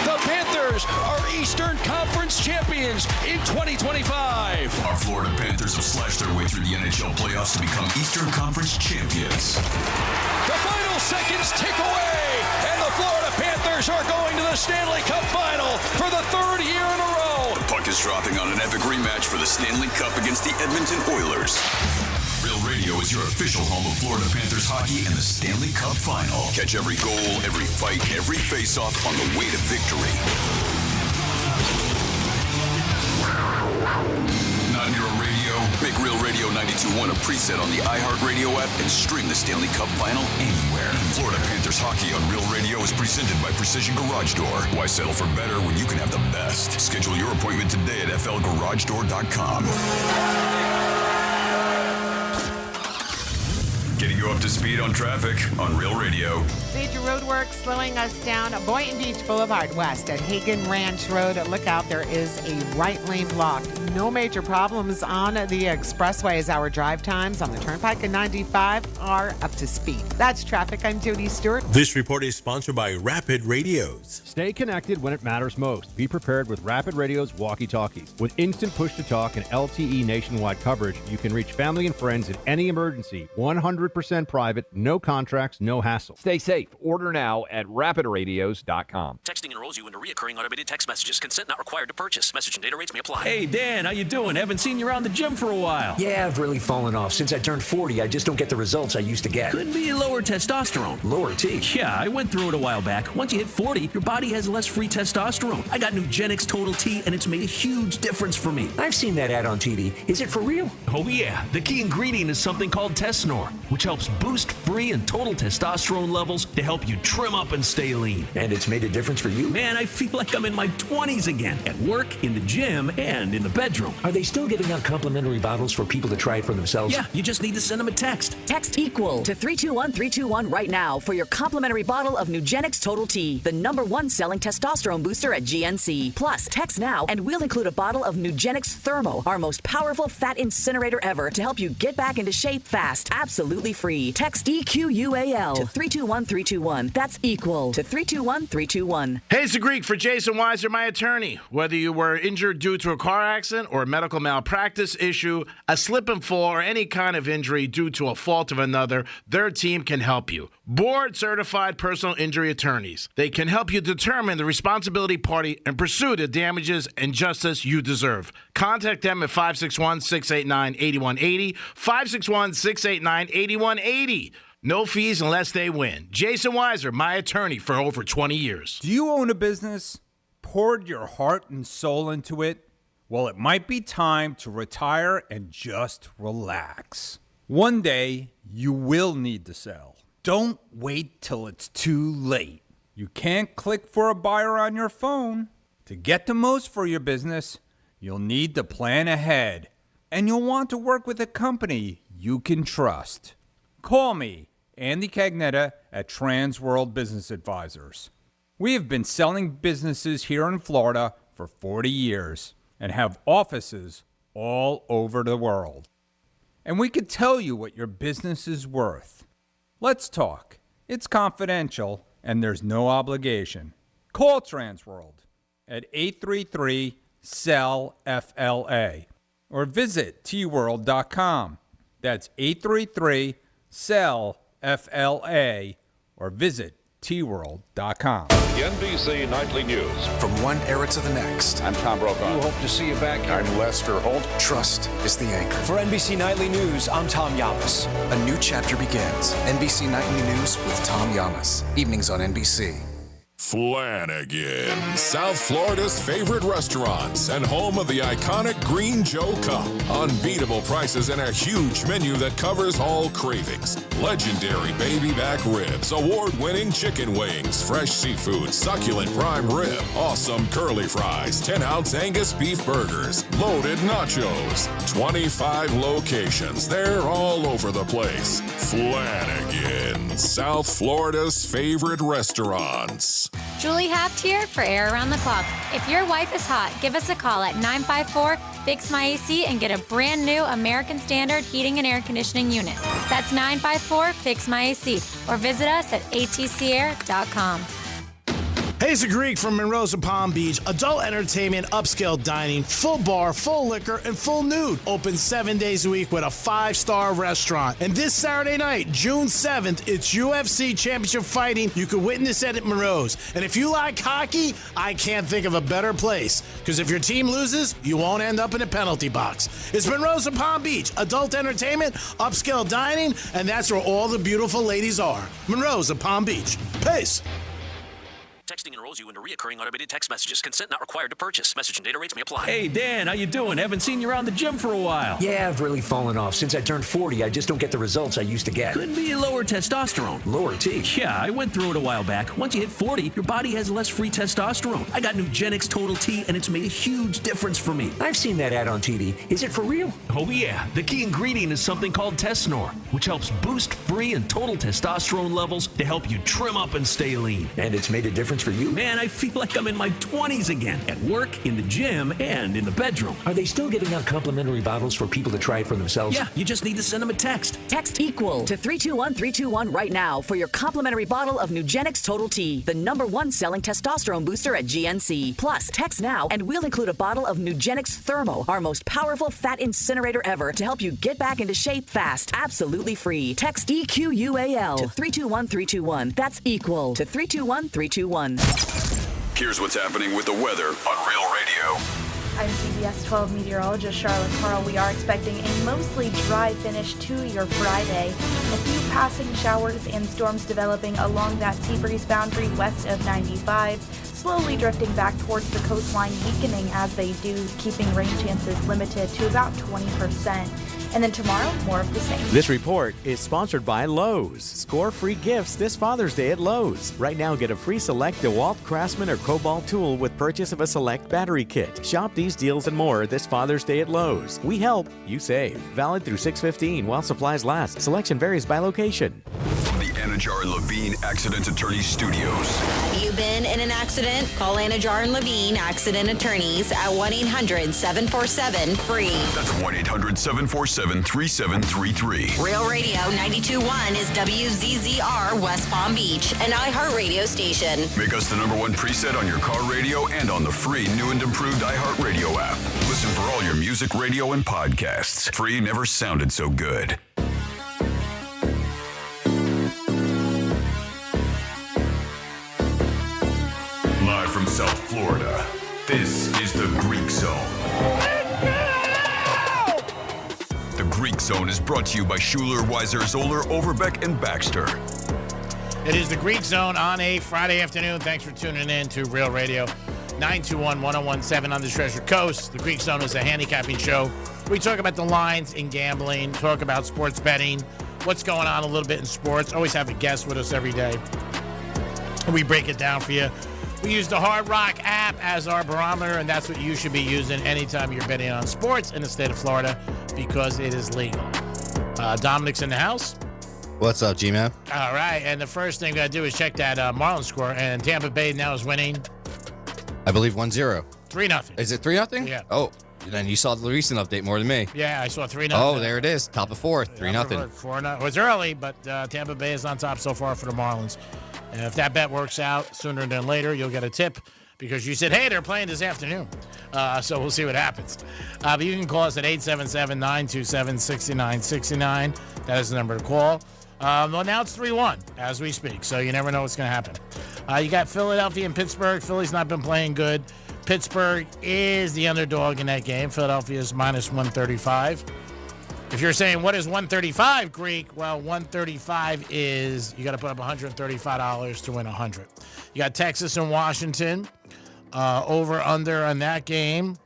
The Panthers are Eastern Conference champions in 2025. Our Florida Panthers have slashed their way through the NHL playoffs to become Eastern Conference champions. The final seconds tick away, and the Florida Panthers are going to the Stanley Cup Final for the 3rd year in a row. The puck is dropping on an epic rematch for the Stanley Cup against the Edmonton Oilers. Real Radio is your official home of Florida Panthers hockey and the Stanley Cup Final. Catch every goal, every fight, every face-off on the way to victory. Not Hero Radio. Make Real Radio 92.1 a preset on the iHeartRadio app and stream the Stanley Cup Final anywhere. Florida Panthers hockey on Real Radio is presented by Precision Garage Door. Why settle for better when you can have the best? Schedule your appointment today at flgaragedoor.com. Getting you up up to speed on traffic on Real Radio. Major roadwork slowing us down Boynton Beach Boulevard West at Hagen Ranch Road. Look out, there is a right lane blocked. No major problems on the expressway as our drive times on the Turnpike and 95 are up to speed. That's traffic. I'm Jody Stewart. This report is sponsored by Rapid Radios. Stay connected when it matters most. Be prepared with Rapid Radio's walkie-talkies. With instant push-to-talk and LTE nationwide coverage, you can reach family and friends in any emergency. 100% private, no contracts, no hassle. Stay safe. Order now at rapidradios.com. Texting enrolls you into recurring automated text messages. Consent not required to purchase. Message and data rates may apply. Hey, Dan, how you doing? Haven't seen you around the gym for a while. Yeah, I've really fallen off. Since I turned 40, I just don't get the results I used to get. Could be lower testosterone. Lower T? Yeah, I went through it a while back. Once you hit 40, your body has less free testosterone. I got Nugenix Total T, and it's made a huge difference for me. I've seen that ad on TV. Is it for real? Oh, yeah. The key ingredient is something called Tesnor, which helps boost free and total testosterone levels to help you trim up and stay lean. And it's made a difference for you? Man, I feel like I'm in my 20s again. At work, in the gym, and in the bedroom. Are they still giving out complimentary bottles for people to try it for themselves? Yeah, you just need to send them a text. Text EQUAL to 321-321 right now for your complimentary bottle of Nugenix Total T, the #1 selling testosterone booster at GNC. Plus, text now and we'll include a bottle of Nugenix Thermo, our most powerful fat incinerator ever, to help you get back into shape fast. Absolutely free. Text EQUAL to 321-321. That's EQUAL to 321-321. Hey, it's the Greek for Jason Weiser, my attorney. Whether you were injured due to a car accident or a medical malpractice issue, a slip and fall, or any kind of injury due to a fault of another, their team can help you. Board-certified personal injury attorneys. They can help you determine the responsibility party and pursue the damages and justice you deserve. Contact them at 561-689-8180, 561-689-8180. No fees unless they win. Jason Weiser, my attorney for over 20 years. Do you own a business? Poured your heart and soul into it? Well, it might be time to retire and just relax. One day, you will need to sell. Don't wait till it's too late. You can't click for a buyer on your phone. To get the most for your business, you'll need to plan ahead. And you'll want to work with a company you can trust. Call me, Andy Cagnetta at Transworld Business Advisors. We have been selling businesses here in Florida for 40 years and have offices all over the world. And we can tell you what your business is worth. Let's talk. It's confidential and there's no obligation. Call Transworld at 833-SELL-FLA or visit tworld.com. That's 833-SELL-FLA or visit tworld.com. The NBC Nightly News. From one era to the next. I'm Tom Brokaw. We'll hope to see you back here. I'm Lester Holt. Trust is the anchor. For NBC Nightly News, I'm Tom Yamas. A new chapter begins. NBC Nightly News with Tom Yamas. Evenings on NBC. Flanagan, South Florida's favorite restaurants and home of the iconic Green Joe Cup. Unbeatable prices and a huge menu that covers all cravings. Legendary baby back ribs, award-winning chicken wings, fresh seafood, succulent prime rib, awesome curly fries, 10-ounce Angus beef burgers, loaded nachos. 25 locations. They're all over the place. Flanagan, South Florida's favorite restaurants. Julie Haft here for Air Around the Clock. If your wife is hot, give us a call at 954-FIX-MY-AC and get a brand new American Standard heating and air conditioning unit. That's 954-FIX-MY-AC or visit us at atcair.com. Hey, it's the Greek from Monroe's of Palm Beach. Adult entertainment, upscale dining, full bar, full liquor, and full nude. Open 7 days a week with a 5-star restaurant. And this Saturday night, June 7th, it's UFC Championship Fighting. You can witness it at Monroe's. And if you like hockey, I can't think of a better place. Because if your team loses, you won't end up in a penalty box. It's Monroe's of Palm Beach. Adult entertainment, upscale dining, and that's where all the beautiful ladies are. Monroe's of Palm Beach. Peace. Texting enrolls you into recurring automated text messages. Consent not required to purchase. Message and data rates may apply. Hey, Dan, how you doing? Haven't seen you around the gym for a while. Yeah, I've really fallen off. Since I turned 40, I just don't get the results I used to get. Could be lower testosterone. Lower T? Yeah, I went through it a while back. Once you hit 40, your body has less free testosterone. I got Nugenix Total T, and it's made a huge difference for me. I've seen that ad on TV. Is it for real? Oh, yeah. The key ingredient is something called Tesnor, which helps boost free and total testosterone levels to help you trim up and stay lean. And it's made a difference for you? Man, I feel like I'm in my 20s again. At work, in the gym, and in the bedroom. Are they still giving out complimentary bottles for people to try it for themselves? Yeah, you just need to send them a text. Text EQUAL to 321321 right now for your complimentary bottle of Nugenix Total T, the #1 selling testosterone booster at GNC. Plus, text now and we'll include a bottle of Nugenix Thermo, our most powerful fat incinerator ever, to help you get back into shape fast. Absolutely free. Text EQUAL to 321321. That's EQUAL to 321321. Here's what's happening with the weather on Real Radio. I'm CBS 12 meteorologist Charlotte Carl. We are expecting a mostly dry finish to your Friday. A few passing showers and storms developing along that sea breeze boundary west of 95, slowly drifting back towards the coastline, weakening as they do, keeping rain chances limited to about 20%. And then tomorrow, more of the same. This report is sponsored by Lowe's. Score free gifts this Father's Day at Lowe's. Right now, get a free select DeWalt, Craftsman, or Cobalt tool with purchase of a select battery kit. Shop these deals and more this Father's Day at Lowe's. We help, you save. Valid through 6/15 while supplies last. Selection varies by location. From the Anajar and Levine Accident Attorney Studios. Have you been in an accident? Call Anajar and Levine Accident Attorneys at 1-800-747-FREE. That's 1-800-747-3733. Real Radio 92.1 is WZZR West Palm Beach, an iHeartRadio station. Make us the #1 preset on your car radio and on the free new and improved iHeartRadio app. Listen for all your music, radio, and podcasts. Free never sounded so good. Live from South Florida, this is the Greek Zone. The Greek Zone is brought to you by Schuler, Weiser, Zoller, Overbeck, and Baxter. It is the Greek Zone on a Friday afternoon. Thanks for tuning in to Real Radio 921-1017 on the Treasure Coast. The Greek Zone is a handicapping show. We talk about the lines in gambling, talk about sports betting, what's going on a little bit in sports. Always have a guest with us every day. We break it down for you. We use the Hard Rock app as our barometer, and that's what you should be using anytime you're betting on sports in the state of Florida because it is legal. Dominic's in the house. What's up, G-Man? All right, and the first thing we got to do is check that Marlins score, and Tampa Bay now is winning. I believe 1-0. 3-0. Is it 3-0? Yeah. Oh, then you saw the recent update more than me. Yeah, I saw 3-0. Oh, there it is. Top of fourth. 3-0. 4-0. It was early, but Tampa Bay is on top so far for the Marlins. And if that bet works out sooner than later, you'll get a tip because you said, hey, they're playing this afternoon. So we'll see what happens. But you can call us at 877-927-6969. That is the number to call. Well, now it's 3-1 as we speak, so you never know what's going to happen. You got Philadelphia and Pittsburgh. Philly's not been playing good. Pittsburgh is the underdog in that game. Philadelphia is minus 135. If you're saying, what is 135, Greek? Well, 135 is you got to put up $135 to win 100. You got Texas and Washington. Over under on that game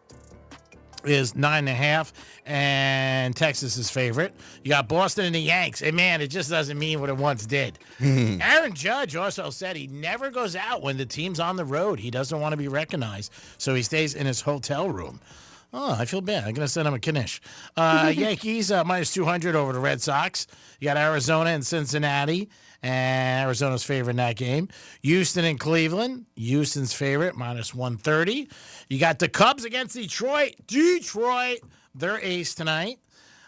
is 9.5, and Texas is favorite. You got Boston and the Yanks. And man, it just doesn't mean what it once did. Aaron Judge also said he never goes out when the team's on the road. He doesn't want to be recognized, so he stays in his hotel room. Oh, I feel bad. I'm going to send him a Knish. Yankees minus 200 over the Red Sox. You got Arizona and Cincinnati, and Arizona's favorite in that game. Houston and Cleveland. Houston's favorite, minus 130. You got the Cubs against Detroit. Detroit, they're ace tonight.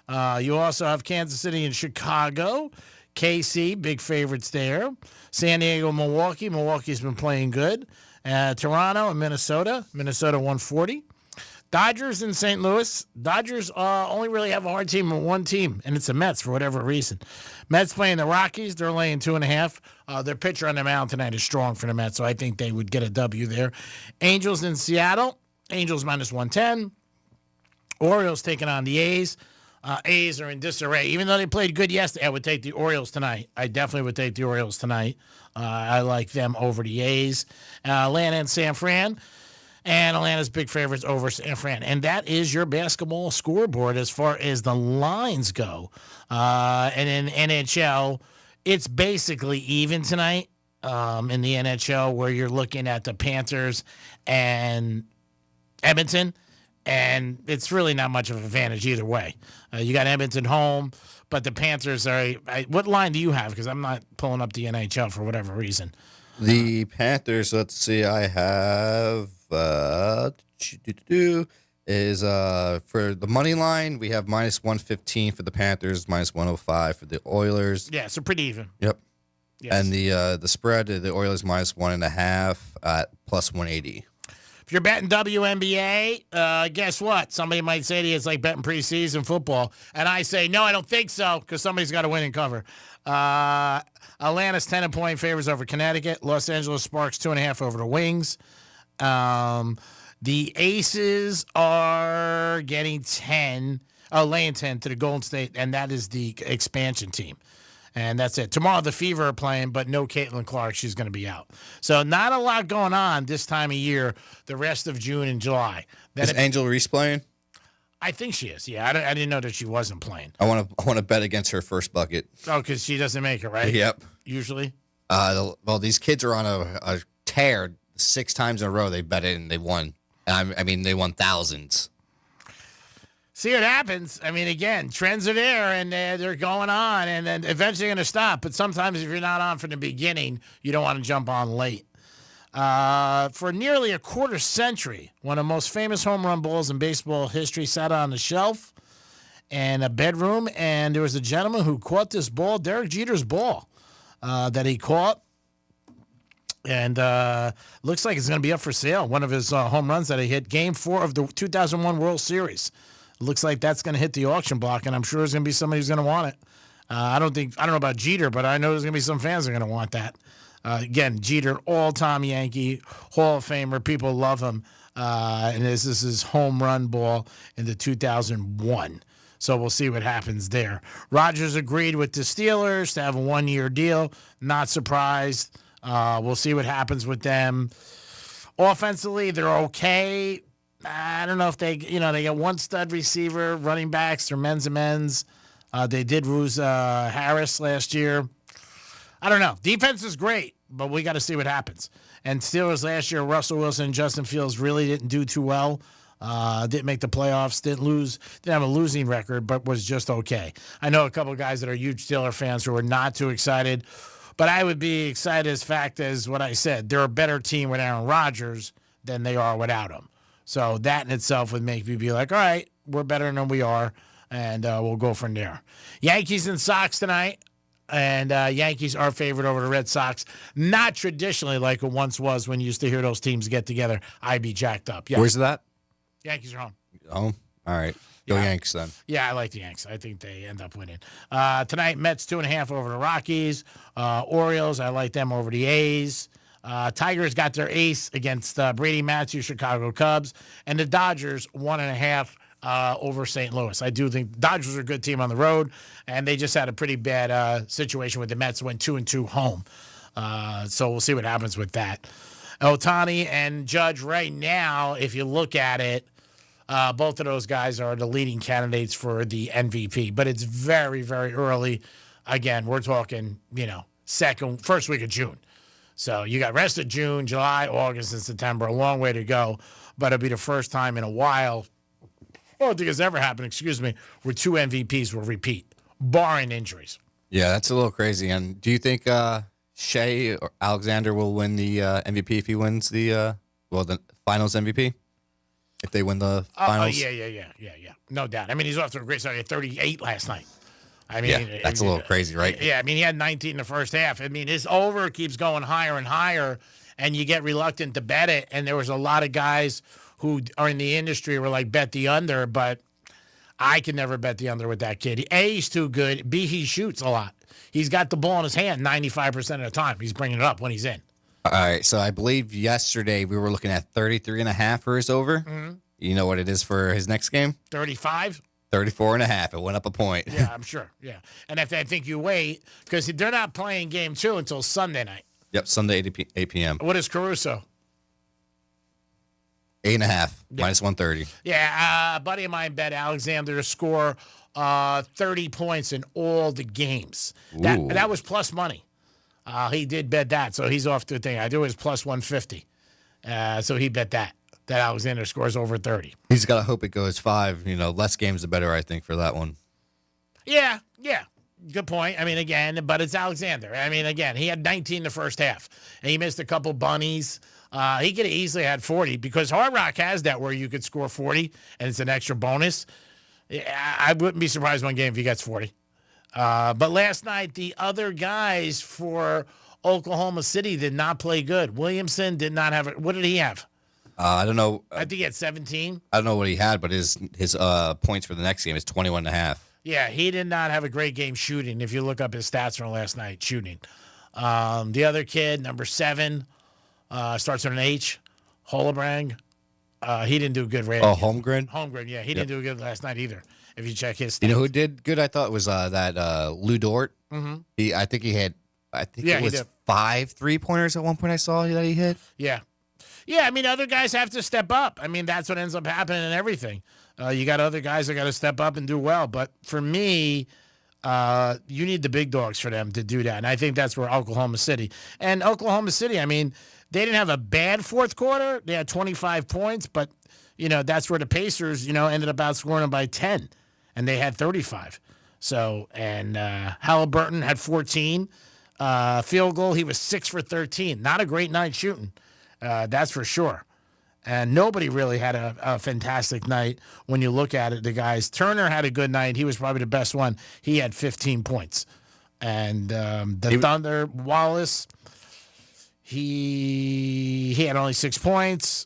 You also have Kansas City and Chicago. KC, big favorites there. San Diego, Milwaukee. Milwaukee's been playing good. Toronto and Minnesota. Minnesota 140. Dodgers in St. Louis. Dodgers only really have a hard team with one team, and it's the Mets for whatever reason. Mets playing the Rockies. They're laying 2.5. Their pitcher on the mound tonight is strong for the Mets, so I think they would get a W there. Angels in Seattle. Angels minus 110. Orioles taking on the A's. A's are in disarray. Even though they played good yesterday, I would take the Orioles tonight. I definitely would take the Orioles tonight. I like them over the A's. Atlanta and San Fran. And Atlanta's big favorites over San Fran. And that is your basketball scoreboard as far as the lines go. And in NHL, it's basically even tonight in the NHL, where you're looking at the Panthers and Edmonton. And it's really not much of an advantage either way. You got Edmonton home, but the Panthers are. What line do you have? Because I'm not pulling up the NHL for whatever reason. The Panthers, let's see, I have is for the money line, we have -115 for the Panthers, -105 for the Oilers. Yeah, so pretty even. Yep. Yes. And the spread, the Oilers -1.5 at +180. If you're betting WNBA, guess what? Somebody might say to you it's like betting preseason football. And I say, no, I don't think so, because somebody's got to win and cover. Atlanta's 10-point favorites over Connecticut. Los Angeles Sparks 2.5 over the Wings. The Aces are getting laying 10 to the Golden State, and that is the expansion team. And that's it. Tomorrow, the Fever are playing, but no Caitlin Clark. She's going to be out. So not a lot going on this time of year, the rest of June and July. Is Angel Reese playing? I think she is. Yeah, I didn't know that she wasn't playing. I want to bet against her first bucket. Oh, because she doesn't make it, right? Yep. Usually? Well, these kids are on a tear 6 times in a row. They bet it and they won. I mean, they won thousands. See what happens. I mean, again, trends are there, and they're going on, and then eventually going to stop. But sometimes if you're not on from the beginning, you don't want to jump on late. For nearly a quarter century, one of the most famous home run balls in baseball history sat on the shelf in a bedroom, and there was a gentleman who caught this ball, Derek Jeter's ball, that he caught. And looks like it's going to be up for sale. One of his home runs that he hit, Game 4 of the 2001 World Series. Looks like that's going to hit the auction block, and I'm sure there's going to be somebody who's going to want it. I don't know about Jeter, but I know there's going to be some fans that are going to want that. Again, Jeter, all-time Yankee, Hall of Famer. People love him. And this is his home run ball in the 2001. So we'll see what happens there. Rodgers agreed with the Steelers to have a 1-year deal. Not surprised. We'll see what happens with them. Offensively, they're okay. I don't know if they got one stud receiver, running backs, they're men's and men's. They did lose Harris last year. I don't know. Defense is great, but we got to see what happens. And Steelers last year, Russell Wilson and Justin Fields really didn't do too well. Didn't make the playoffs, didn't have a losing record, but was just okay. I know a couple of guys that are huge Steeler fans who are not too excited, but I would be excited as fact as what I said. They're a better team with Aaron Rodgers than they are without him. So that in itself would make me be like, all right, we're better than we are, and we'll go from there. Yankees and Sox tonight, and Yankees are favored over the Red Sox. Not traditionally like it once was when you used to hear those teams get together. I'd be jacked up. Yeah. Where's that? Yankees are home. Oh, all right. Go Yanks then. Yeah, I like the Yanks. I think they end up winning. Tonight, Mets 2.5 over the Rockies. Orioles, I like them over the A's. Tigers got their ace against Brady Matthews, Chicago Cubs, and the Dodgers 1.5 over St. Louis. I do think Dodgers are a good team on the road, and they just had a pretty bad situation with the Mets, went 2-2 home. So we'll see what happens with that. Ohtani and Judge right now, if you look at it, both of those guys are the leading candidates for the MVP, but it's very, very early. Again, we're talking, first week of June. So you got rest of June, July, August, and September. A long way to go, but it'll be the first time in a while, I don't think it's ever happened, where 2 MVPs will repeat, barring injuries. Yeah, that's a little crazy. And do you think Shea or Alexander will win the MVP if he wins the finals MVP? If they win the finals? Yeah. No doubt. I mean, he's off to a great start. He had 38 last night. I mean, yeah, that's a little crazy, right? Yeah, I mean, he had 19 in the first half. I mean, his over keeps going higher and higher, and you get reluctant to bet it. And there was a lot of guys who are in the industry who were like, bet the under, but I can never bet the under with that kid. A, he's too good. B, he shoots a lot. He's got the ball in his hand 95% of the time. He's bringing it up when he's in. All right, so I believe yesterday we were looking at 33.5 for his over. Mm-hmm. You know what it is for his next game? 35? 34.5. It went up a point. Yeah, I'm sure. Yeah. And if I think you wait, because they're not playing game 2 until Sunday night. Yep, Sunday, 8 p.m. What is Caruso? 8.5, minus 130. Yeah, a buddy of mine bet Alexander to score 30 points in all the games. That was plus money. He did bet that, so he's off to a thing. I do his plus 150. So he bet that Alexander scores over 30. He's got to hope it goes 5. Less games the better, I think, for that one. Yeah. Good point. I mean, again, but it's Alexander. I mean, again, he had 19 the first half, and he missed a couple bunnies. He could have easily had 40 because Hard Rock has that where you could score 40, and it's an extra bonus. I wouldn't be surprised one game if he gets 40. But last night, the other guys for Oklahoma City did not play good. Williamson did not have it. What did he have? I don't know. I think he had 17. I don't know what he had, but his points for the next game is 21.5. Yeah, he did not have a great game shooting. If you look up his stats from last night, shooting. The other kid, number 7, starts with an H, Holobrand. He didn't do good. Oh, Holmgren? Holmgren, yeah. He didn't do good last night either, if you check his stats. You know who did good? I thought it was that Lou Dort. Mm-hmm. I think it was 5 3-pointers at one point I saw that he hit. Yeah. Yeah, I mean, other guys have to step up. I mean, that's what ends up happening in everything. You got other guys that got to step up and do well. But for me, you need the big dogs for them to do that. And I think that's where Oklahoma City. And Oklahoma City, I mean, they didn't have a bad fourth quarter. They had 25 points. But, that's where the Pacers, ended up outscoring them by 10. And they had 35. So, and Halliburton had 14. Field goal, he was 6 for 13. Not a great night shooting. That's for sure. And nobody really had a fantastic night when you look at it. The guys, Turner had a good night. He was probably the best one. He had 15 points. And the Thunder, Wallace, he had only 6 points.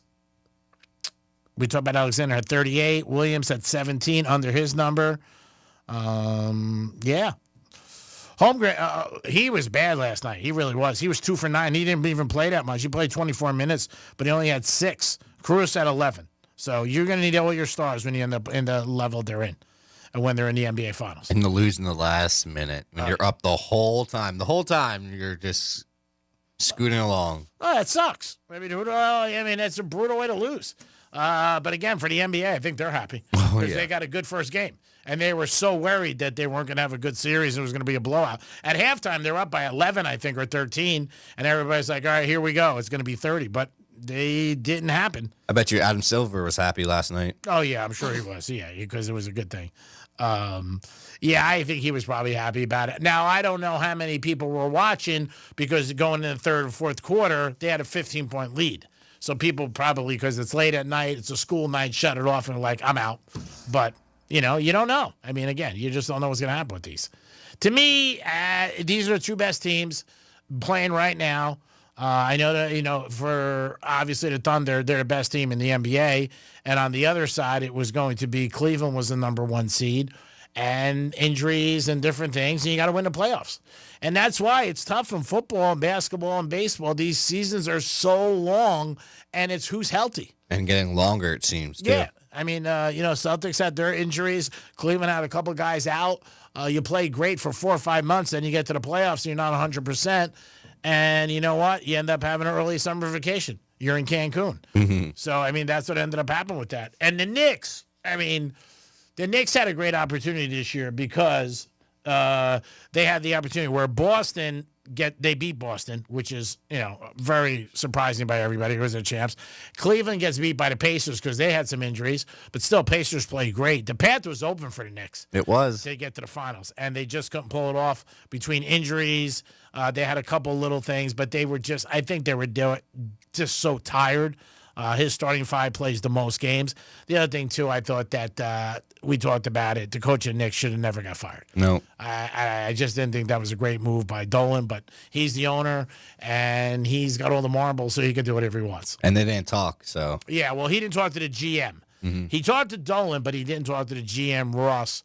We talked about Alexander had 38. Williams had 17 under his number. Yeah. Holmgren, he was bad last night. He really was. He was 2 for 9. He didn't even play that much. He played 24 minutes, but he only had 6. Cruz had 11. So you're going to need all your stars when you end up in the level they're in and when they're in the NBA Finals. And to lose in the last minute when you're up the whole time. The whole time you're just scooting along. Oh, that sucks. I mean, that's a brutal way to lose. But again, for the NBA, I think they're happy because they got a good first game. And they were so worried that they weren't going to have a good series and it was going to be a blowout. At halftime, they're up by 11, I think, or 13. And everybody's like, all right, here we go. It's going to be 30. But they didn't happen. I bet you Adam Silver was happy last night. Oh, yeah, I'm sure he was. Yeah, because it was a good thing. Yeah, I think he was probably happy about it. Now, I don't know how many people were watching because going in the third and fourth quarter, they had a 15-point lead. So people probably, because it's late at night, it's a school night, shut it off and like, I'm out. But you don't know. I mean, again, you just don't know what's going to happen with these. To me, these are the 2 best teams playing right now. I know that, for obviously the Thunder, they're the best team in the NBA. And on the other side, it was going to be Cleveland was the number 1 seed and injuries and different things. And you got to win the playoffs. And that's why it's tough in football and basketball and baseball. These seasons are so long and it's who's healthy. And getting longer, it seems, too. Yeah. I mean, Celtics had their injuries. Cleveland had a couple guys out. You play great for 4 or 5 months, then you get to the playoffs and you're not 100%. And you know what? You end up having an early summer vacation. You're in Cancun. Mm-hmm. So, I mean, that's what ended up happening with that. And the Knicks had a great opportunity this year because they had the opportunity where Boston they beat Boston, which is, very surprising by everybody who was the champs. Cleveland gets beat by the Pacers because they had some injuries, but still Pacers played great. The path was open for the Knicks. It was. To get to the finals, and they just couldn't pull it off between injuries. They had a couple little things, but they were I think they were just so tired. His starting 5 plays the most games. The other thing, too, I thought that we talked about it. The coach of Knicks should have never got fired. No. I just didn't think that was a great move by Dolan, but he's the owner, and he's got all the marbles, so he can do whatever he wants. And they didn't talk, so. Yeah, well, he didn't talk to the GM. Mm-hmm. He talked to Dolan, but he didn't talk to the GM, Rose,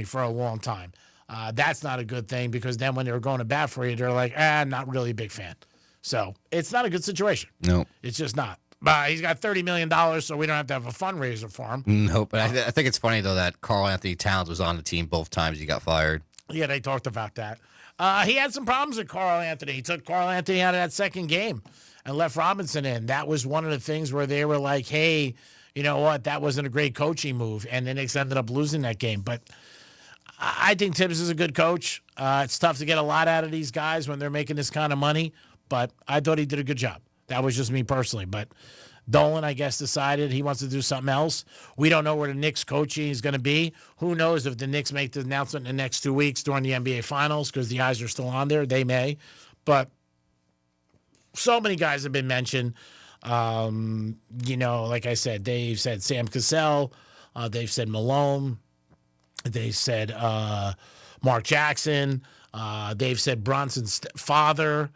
for a long time. That's not a good thing because then when they were going to bat for you, they're like, not really a big fan. So it's not a good situation. No. It's just not. He's got $30 million, so we don't have to have a fundraiser for him. No, but I think it's funny, though, that Karl Anthony Towns was on the team both times he got fired. Yeah, they talked about that. He had some problems with Karl Anthony. He took Karl Anthony out of that second game and left Robinson in. That was one of the things where they were like, hey, you know what, that wasn't a great coaching move. And the Knicks ended up losing that game. But I think Tibbs is a good coach. It's tough to get a lot out of these guys when they're making this kind of money. But I thought he did a good job. That was just me personally. But Dolan, I guess, decided he wants to do something else. We don't know where the Knicks coaching is going to be. Who knows if the Knicks make the announcement in the next 2 weeks during the NBA Finals because the eyes are still on there. They may. But so many guys have been mentioned. Like I said, they've said Sam Cassell. They've said Malone. They said Mark Jackson. They've said Bronson's father.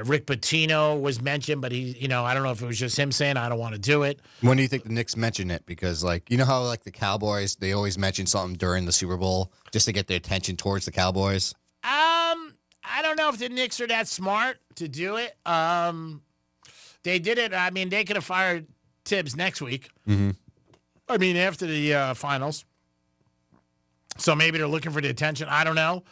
Rick Pitino was mentioned, but he, I don't know if it was just him saying, I don't want to do it. When do you think the Knicks mention it? Because, you know how, the Cowboys, they always mention something during the Super Bowl just to get their attention towards the Cowboys? I don't know if the Knicks are that smart to do it. They did it. I mean, they could have fired Tibbs next week. Mm-hmm. I mean, after the finals. So maybe they're looking for the attention. I don't know.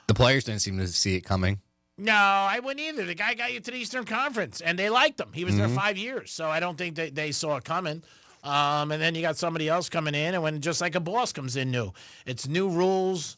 The players didn't seem to see it coming. No, I wouldn't either. The guy got you to the Eastern Conference, and they liked him. He was there 5 years, so I don't think they saw it coming. And then you got somebody else coming in, and when just like a boss comes in new. It's new rules,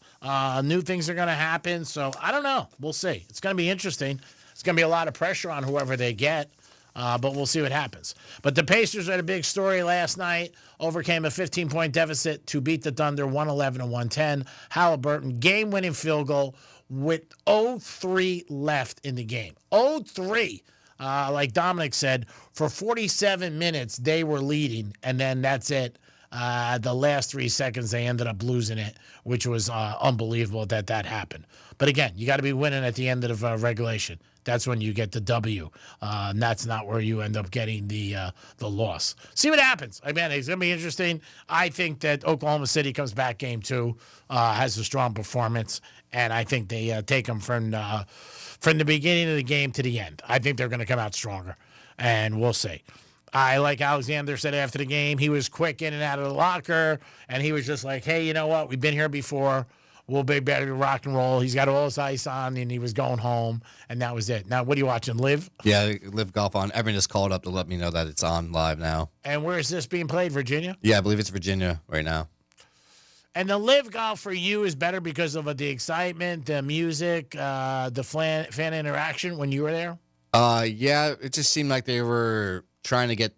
new things are going to happen. So I don't know. We'll see. It's going to be interesting. It's going to be a lot of pressure on whoever they get, but we'll see what happens. But the Pacers had a big story last night, overcame a 15-point deficit to beat the Thunder 111-110. Halliburton, game-winning field goal with 0-3 left in the game. 0-3. Like Dominic said, for 47 minutes, they were leading, and then that's it. The last 3 seconds, they ended up losing it, which was unbelievable that happened. But again, you got to be winning at the end of regulation. That's when you get the W. And that's not where you end up getting the loss. See what happens. I mean, it's going to be interesting. I think that Oklahoma City comes back game 2, has a strong performance, and I think they take them from the beginning of the game to the end. I think they're going to come out stronger, and we'll see. I like Alexander said after the game, he was quick in and out of the locker, and he was just like, hey, you know what? We've been here before. We'll be better to rock and roll. He's got all his ice on, and he was going home, and that was it. Now, what are you watching, Live? Yeah, Live Golf on. Evan just called up to let me know that it's on live now. And where is this being played, Virginia? Yeah, I believe it's Virginia right now. And the Live Golf for you is better because of the excitement, the music, the fan interaction when you were there? Yeah, it just seemed like they were trying to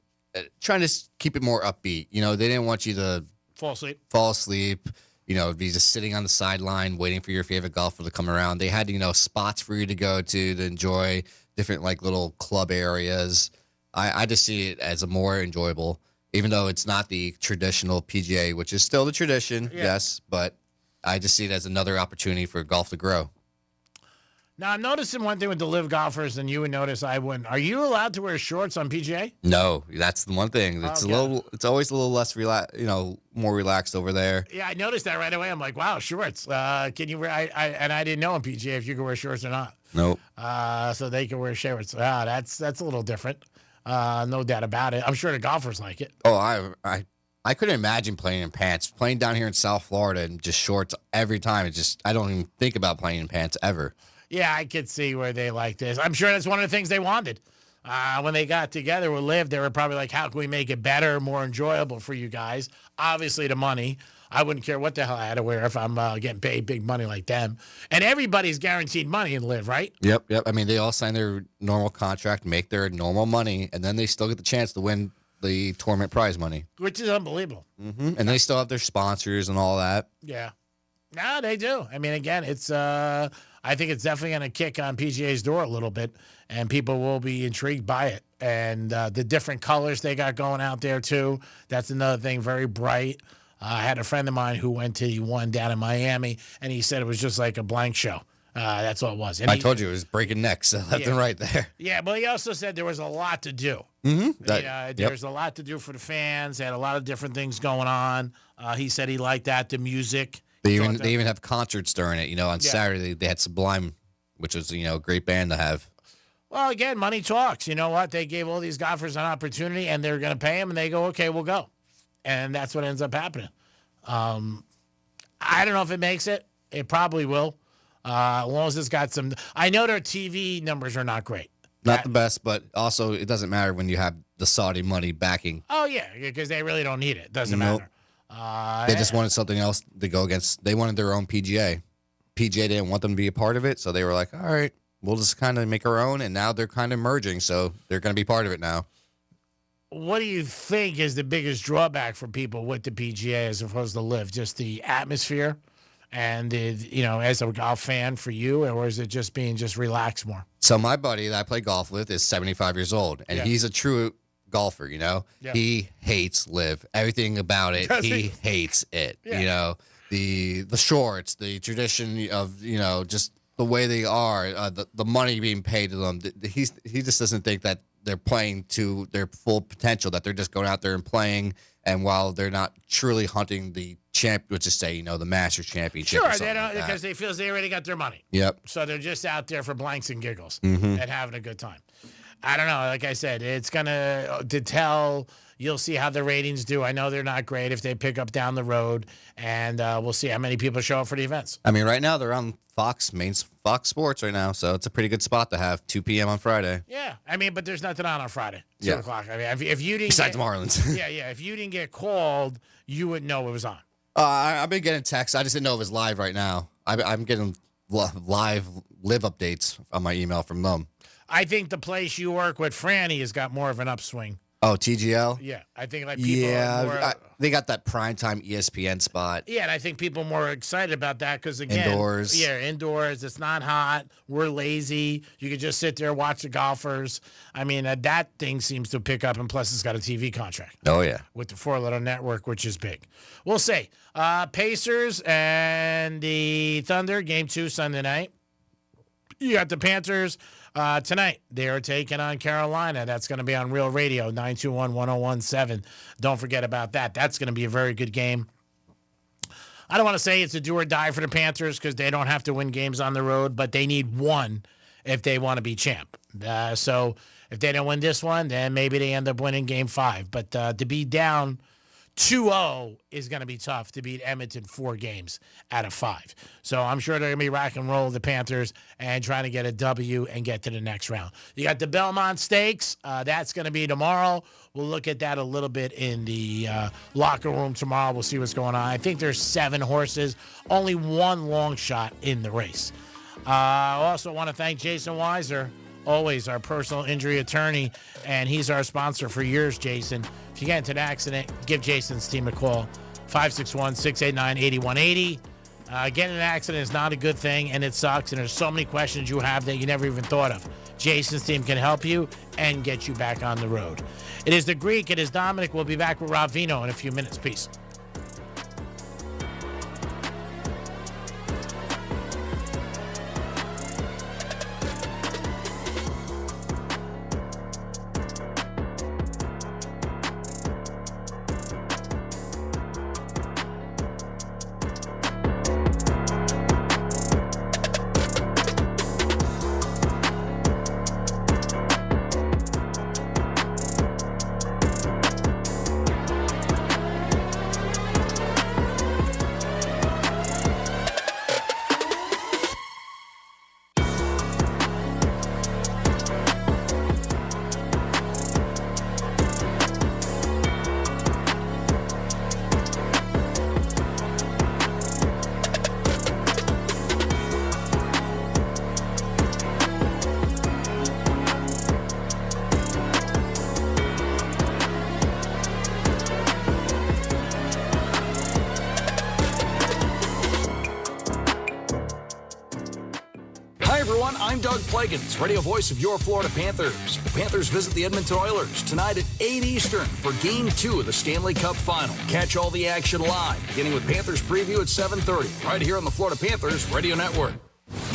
keep it more upbeat. They didn't want you to fall asleep. Be just sitting on the sideline waiting for your favorite golfer to come around. They had, spots for you to go to enjoy different little club areas. I just see it as a more enjoyable, even though it's not the traditional PGA, which is still the tradition, yes, but I just see it as another opportunity for golf to grow. Now, I'm noticing one thing with the Live golfers, and you would notice I wouldn't. Are you allowed to wear shorts on PGA? No, that's the one thing. It's it's always a little less more relaxed over there. Yeah, I noticed that right away. I'm like, wow, shorts. Can you wear? I didn't know on PGA if you could wear shorts or not. Nope. So they can wear shorts. That's a little different. No doubt about it. I'm sure the golfers like it. Oh, I couldn't imagine playing in pants. Playing down here in South Florida and just shorts every time. I don't even think about playing in pants ever. Yeah, I could see where they like this. I'm sure that's one of the things they wanted. When they got together with Liv, they were probably like, how can we make it better, more enjoyable for you guys? Obviously, the money. I wouldn't care what the hell I had to wear if I'm getting paid big money like them. And everybody's guaranteed money in Liv, right? Yep. I mean, they all sign their normal contract, make their normal money, and then they still get the chance to win the tournament prize money. Which is unbelievable. Mm-hmm. And they still have their sponsors and all that. Yeah. No, they do. I mean, again, it's I think it's definitely going to kick on PGA's door a little bit, and people will be intrigued by it. And the different colors they got going out there, too. That's another thing, very bright. I had a friend of mine who went to one down in Miami, and he said it was just like a blank show. That's all it was. And I told you it was breaking necks left and right there. Yeah, but he also said there was a lot to do. Mm-hmm. There's a lot to do for the fans. They had a lot of different things going on. He said he liked that, the music. They even have concerts during it. On Saturday they had Sublime, which was a great band to have. Well, again, money talks. You know what? They gave all these golfers an opportunity, and they're going to pay them, and they go, okay, we'll go. And that's what ends up happening. I don't know if it makes it. It probably will. As long as it's got some. I know their TV numbers are not great. Not the best, but also it doesn't matter when you have the Saudi money backing. Oh, yeah, because they really don't need it. Doesn't matter. They just wanted something else to go against. They wanted their own PGA. PGA didn't want them to be a part of it, so they were like, all right, we'll just kind of make our own, and now they're kind of merging, so they're going to be part of it now. What do you think is the biggest drawback for people with the PGA as opposed to LIV? Just the atmosphere and, as a golf fan for you, or is it just being just relaxed more? So my buddy that I play golf with is 75 years old, and he's a true golfer, Yeah. He hates LIV. Everything about it, he hates it, The shorts, the tradition of, just the way they are, the money being paid to them. He just doesn't think that they're playing to their full potential, that they're just going out there and playing, and while they're not truly hunting the champ, which is say, the Masters Championship. Sure, they don't, because they feel they already got their money. Yep. So they're just out there for blanks and giggles Mhm. and having a good time. I don't know. Like I said, it's going to tell. You'll see how the ratings do. I know they're not great if they pick up down the road, and we'll see how many people show up for the events. I mean, right now they're on Fox Sports right now, so it's a pretty good spot to have 2 p.m. on Friday. Yeah, I mean, but there's nothing on Friday, 2 Yeah. o'clock. I mean, if you didn't Besides the Marlins. yeah, if you didn't get called, you wouldn't know it was on. I've been getting texts. I just didn't know it was live right now. I'm getting live updates on my email from them. I think the place you work with, Franny, has got more of an upswing. Oh, TGL? Yeah, I think like people are more, they got that primetime ESPN spot. yeah, and I think people are more excited about that because, again, Indoors. Yeah, indoors. It's not hot. We're lazy. You can just sit there, watch the golfers. I mean, that thing seems to pick up, and plus it's got a TV contract. Oh, yeah. With the 4-letter network, which is big. We'll see. Pacers and the Thunder, Game 2 Sunday night. You got the Panthers tonight. They are taking on Carolina. That's going to be on Real Radio, 921-1017. Don't forget about that. That's going to be a very good game. I don't want to say it's a do or die for the Panthers because they don't have to win games on the road, but they need one if they want to be champ. So if they don't win this one, then maybe they end up winning Game 5. But to be down 2-0 is going to be tough to beat Edmonton 4 games out of 5. So I'm sure they're going to be rock and roll the Panthers and trying to get a W and get to the next round. You got the Belmont Stakes. That's going to be tomorrow. We'll look at that a little bit in the locker room tomorrow. We'll see what's going on. I think there's 7 horses, only 1 long shot in the race. I also want to thank Jason Weiser, always our personal injury attorney, and he's our sponsor for years, Jason. If you get into an accident, give Jason's team a call, 561-689-8180. Getting in an accident is not a good thing, and it sucks, and there's so many questions you have that you never even thought of. Jason's team can help you and get you back on the road. It is the Greek. It is Dominic. We'll be back with Rob Vino in a few minutes. Peace. I'm Doug Plagens, radio voice of your Florida Panthers. The Panthers visit the Edmonton Oilers tonight at 8 Eastern for Game 2 of the Stanley Cup Final. Catch all the action live, beginning with Panthers preview at 7:30, right here on the Florida Panthers Radio Network.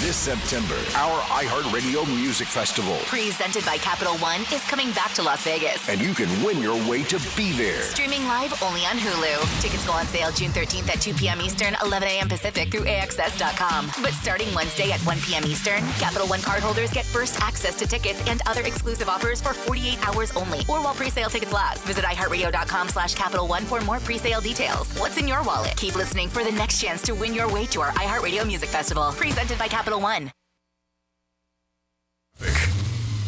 This September, our iHeartRadio Music Festival. Presented by Capital One is coming back to Las Vegas. And you can win your way to be there. Streaming live only on Hulu. Tickets go on sale June 13th at 2 p.m. Eastern, 11 a.m. Pacific through AXS.com. But starting Wednesday at 1 p.m. Eastern, Capital One cardholders get first access to tickets and other exclusive offers for 48 hours only, or while pre-sale tickets last. Visit iHeartRadio.com/Capital One for more pre-sale details. What's in your wallet? Keep listening for the next chance to win your way to our iHeartRadio Music Festival. Presented by Capital One.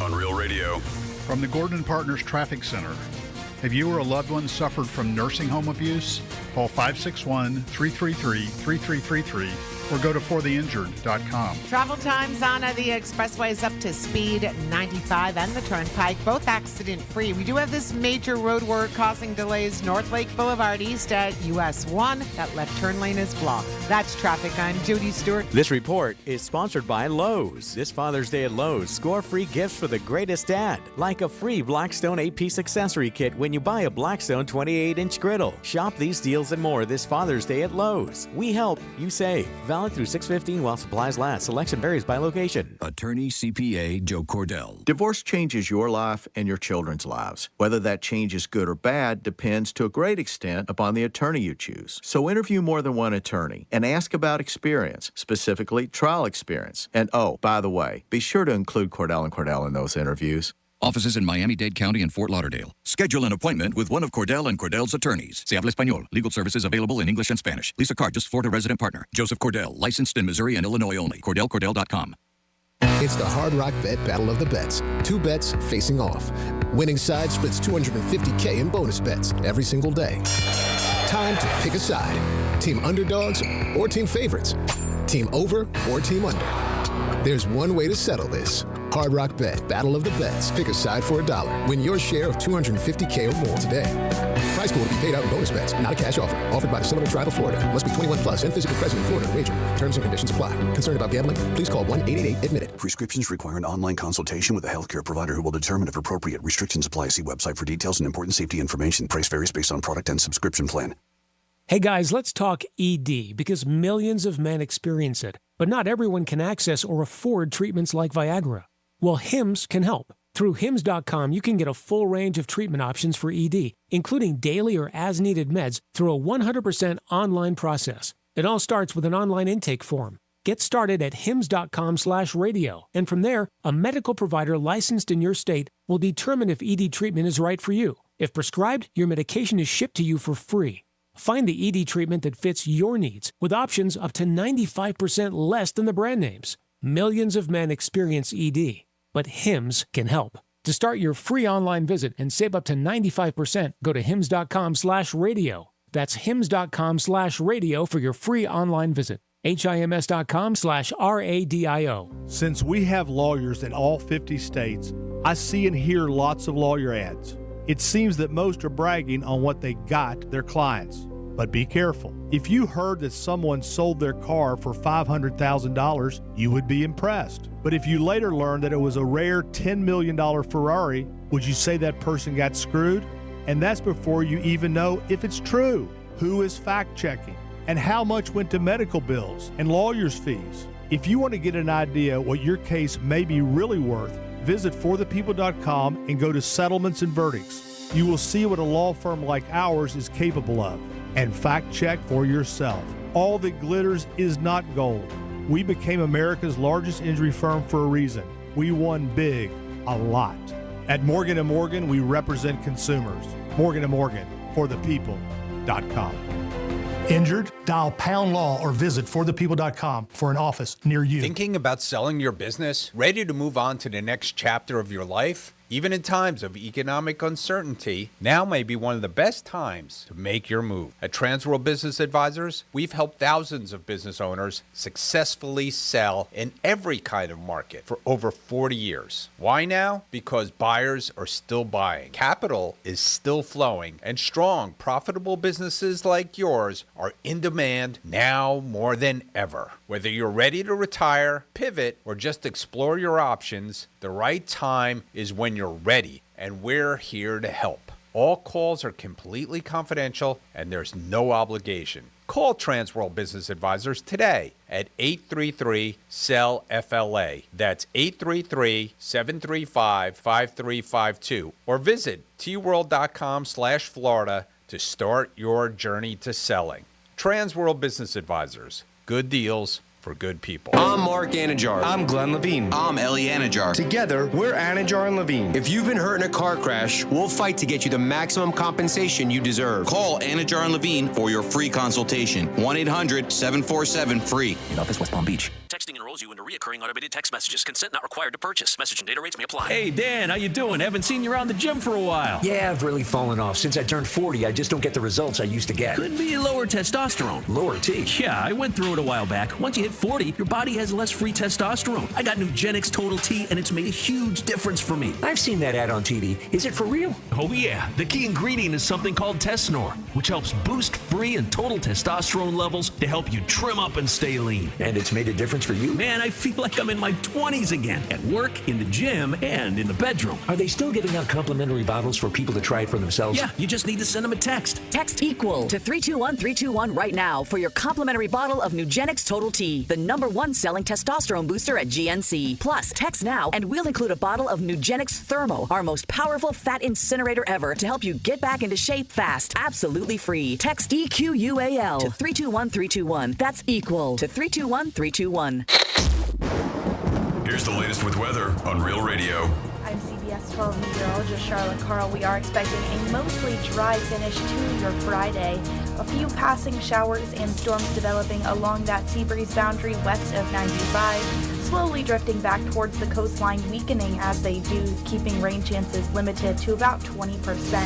On Real Radio. From the Gordon Partners Traffic Center. Have you or a loved one suffered from nursing home abuse? Call 561-333-3333 or go to fortheinjured.com. Travel times on the expressways up to speed 95 and the Turnpike, both accident-free. We do have this major road work causing delays North Lake Boulevard east at US 1. That left turn lane is blocked. That's traffic. I'm Judy Stewart. This report is sponsored by Lowe's. This Father's Day at Lowe's, score free gifts for the greatest dad, like a free Blackstone 8-piece accessory kit when you buy a Blackstone 28-inch griddle. Shop these deals and more this Father's Day at Lowe's. We help, you save. Valid through 6/15 while supplies last. Selection varies by location. Attorney CPA Joe Cordell. Divorce changes your life and your children's lives. Whether that change is good or bad depends to a great extent upon the attorney you choose. So interview more than one attorney and ask about experience, specifically trial experience. And oh, by the way, be sure to include Cordell & Cordell in those interviews. Offices in Miami-Dade County and Fort Lauderdale. Schedule an appointment with one of Cordell & Cordell's attorneys. Se habla español. Legal services available in English and Spanish. Lisa Cargis, Florida resident partner. Joseph Cordell, licensed in Missouri and Illinois only. CordellCordell.com. It's the Hard Rock Bet Battle of the Bets. Two bets facing off. Winning side splits $250K in bonus bets every single day. Time to pick a side. Team underdogs or team favorites. Team over or team under. There's one way to settle this. Hard Rock Bet, Battle of the Bets. Pick a side for $1. Win your share of $250K or more today. Prize pool will be paid out in bonus bets, not a cash offer. Offered by the Seminole Tribe of Florida. Must be 21 plus and physically present in Florida to wager. Terms and conditions apply. Concerned about gambling? Please call 1-888-ADMIT-IT. Prescriptions require an online consultation with a healthcare provider who will determine if appropriate. Restrictions apply. See website for details and important safety information. Price varies based on product and subscription plan. Hey guys, let's talk ED because millions of men experience it, but not everyone can access or afford treatments like Viagra. Well, Hims can help. Through Hims.com, you can get a full range of treatment options for ED, including daily or as-needed meds through a 100% online process. It all starts with an online intake form. Get started at hims.com/radio, and from there, a medical provider licensed in your state will determine if ED treatment is right for you. If prescribed, your medication is shipped to you for free. Find the ED treatment that fits your needs with options up to 95% less than the brand names. Millions of men experience ED, but Hims can help. To start your free online visit and save up to 95%, go to hims.com/radio. That's hims.com/radio for your free online visit. HIMS.com/RADIO. Since we have lawyers in all 50 states, I see and hear lots of lawyer ads. It seems that most are bragging on what they got their clients. But be careful. If you heard that someone sold their car for $500,000, you would be impressed. But if you later learned that it was a rare $10 million Ferrari, would you say that person got screwed? And that's before you even know if it's true. Who is fact-checking? And how much went to medical bills and lawyers' fees? If you want to get an idea what your case may be really worth, visit forthepeople.com and go to Settlements and Verdicts. You will see what a law firm like ours is capable of. And fact check for yourself. All that glitters is not gold. We became America's largest injury firm for a reason. We won big, a lot. At Morgan & Morgan, we represent consumers. Morgan & Morgan, forthepeople.com. Injured? Dial pound law or visit forthepeople.com for an office near you. Thinking about selling your business? Ready to move on to the next chapter of your life? Even in times of economic uncertainty, now may be one of the best times to make your move. At Transworld Business Advisors, we've helped thousands of business owners successfully sell in every kind of market for over 40 years. Why now? Because buyers are still buying. Capital is still flowing, and strong, profitable businesses like yours are in demand now more than ever. Whether you're ready to retire, pivot, or just explore your options, the right time is when you're ready, and we're here to help. All calls are completely confidential, and there's no obligation. Call Transworld Business Advisors today at 833-SELL-FLA. That's 833-735-5352. Or visit tworld.com/Florida to start your journey to selling. Transworld Business Advisors. Good deals for good people. I'm Mark Anajar. I'm Glenn Levine. I'm Ellie Anajar. Together, we're Anajar and Levine. If you've been hurt in a car crash, we'll fight to get you the maximum compensation you deserve. Call Anajar and Levine for your free consultation. 1-800-747-FREE. In office, West Palm Beach. Texting enrolls you into recurring automated text messages. Consent not required to purchase. Message and data rates may apply. Hey, Dan, how you doing? Haven't seen you around the gym for a while. Yeah, I've really fallen off. Since I turned 40, I just don't get the results I used to get. Could be lower testosterone. Lower T. Yeah, I went through it a while back. Once you hit 40, your body has less free testosterone. I got Nugenix Total T, and it's made a huge difference for me. I've seen that ad on TV. Is it for real? Oh, yeah. The key ingredient is something called Tesnor, which helps boost free and total testosterone levels to help you trim up and stay lean. And it's made a difference for you? Man, I feel like I'm in my 20s again, at work, in the gym, and in the bedroom. Are they still giving out complimentary bottles for people to try it for themselves? Yeah, you just need to send them a text. Text EQUAL to 321-321 right now for your complimentary bottle of Nugenix Total T, the #1 selling testosterone booster at GNC. Plus, text now and we'll include a bottle of Nugenix Thermo, our most powerful fat incinerator ever, to help you get back into shape fast, absolutely free. Text EQUAL to 321-321. That's EQUAL to 321-321. Here's the latest with weather on Real Radio. I'm CBS 12 meteorologist Charlotte Carl. We are expecting a mostly dry finish to your Friday. A few passing showers and storms developing along that sea breeze boundary west of 95, slowly drifting back towards the coastline, weakening as they do, keeping rain chances limited to about 20%.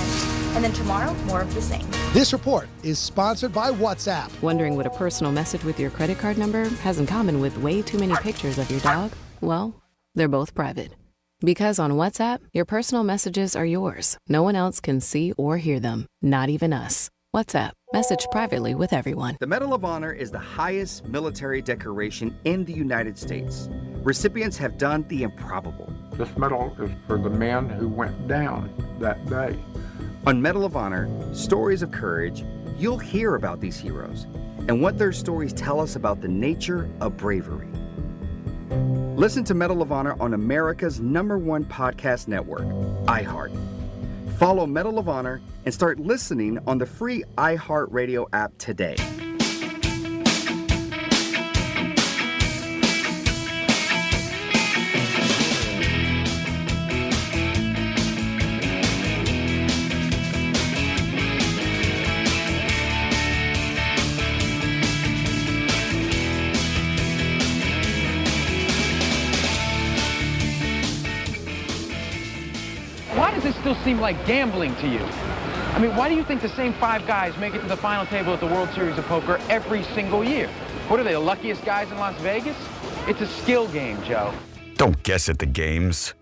And then tomorrow, more of the same. This report is sponsored by WhatsApp. Wondering what a personal message with your credit card number has in common with way too many pictures of your dog? Well, they're both private. Because on WhatsApp, your personal messages are yours. No one else can see or hear them, not even us. WhatsApp. Message privately with everyone. The Medal of Honor is the highest military decoration in the United States. Recipients have done the improbable. This medal is for the men who went down that day. On Medal of Honor, stories of courage, you'll hear about these heroes and what their stories tell us about the nature of bravery. Listen to Medal of Honor on America's #1 podcast network, iHeart. Follow Medal of Honor and start listening on the free iHeartRadio app today. Why does this still seem like gambling to you? I mean, why do you think the same 5 guys make it to the final table at the World Series of Poker every single year? What are they, the luckiest guys in Las Vegas? It's a skill game, Joe. Don't guess at the games.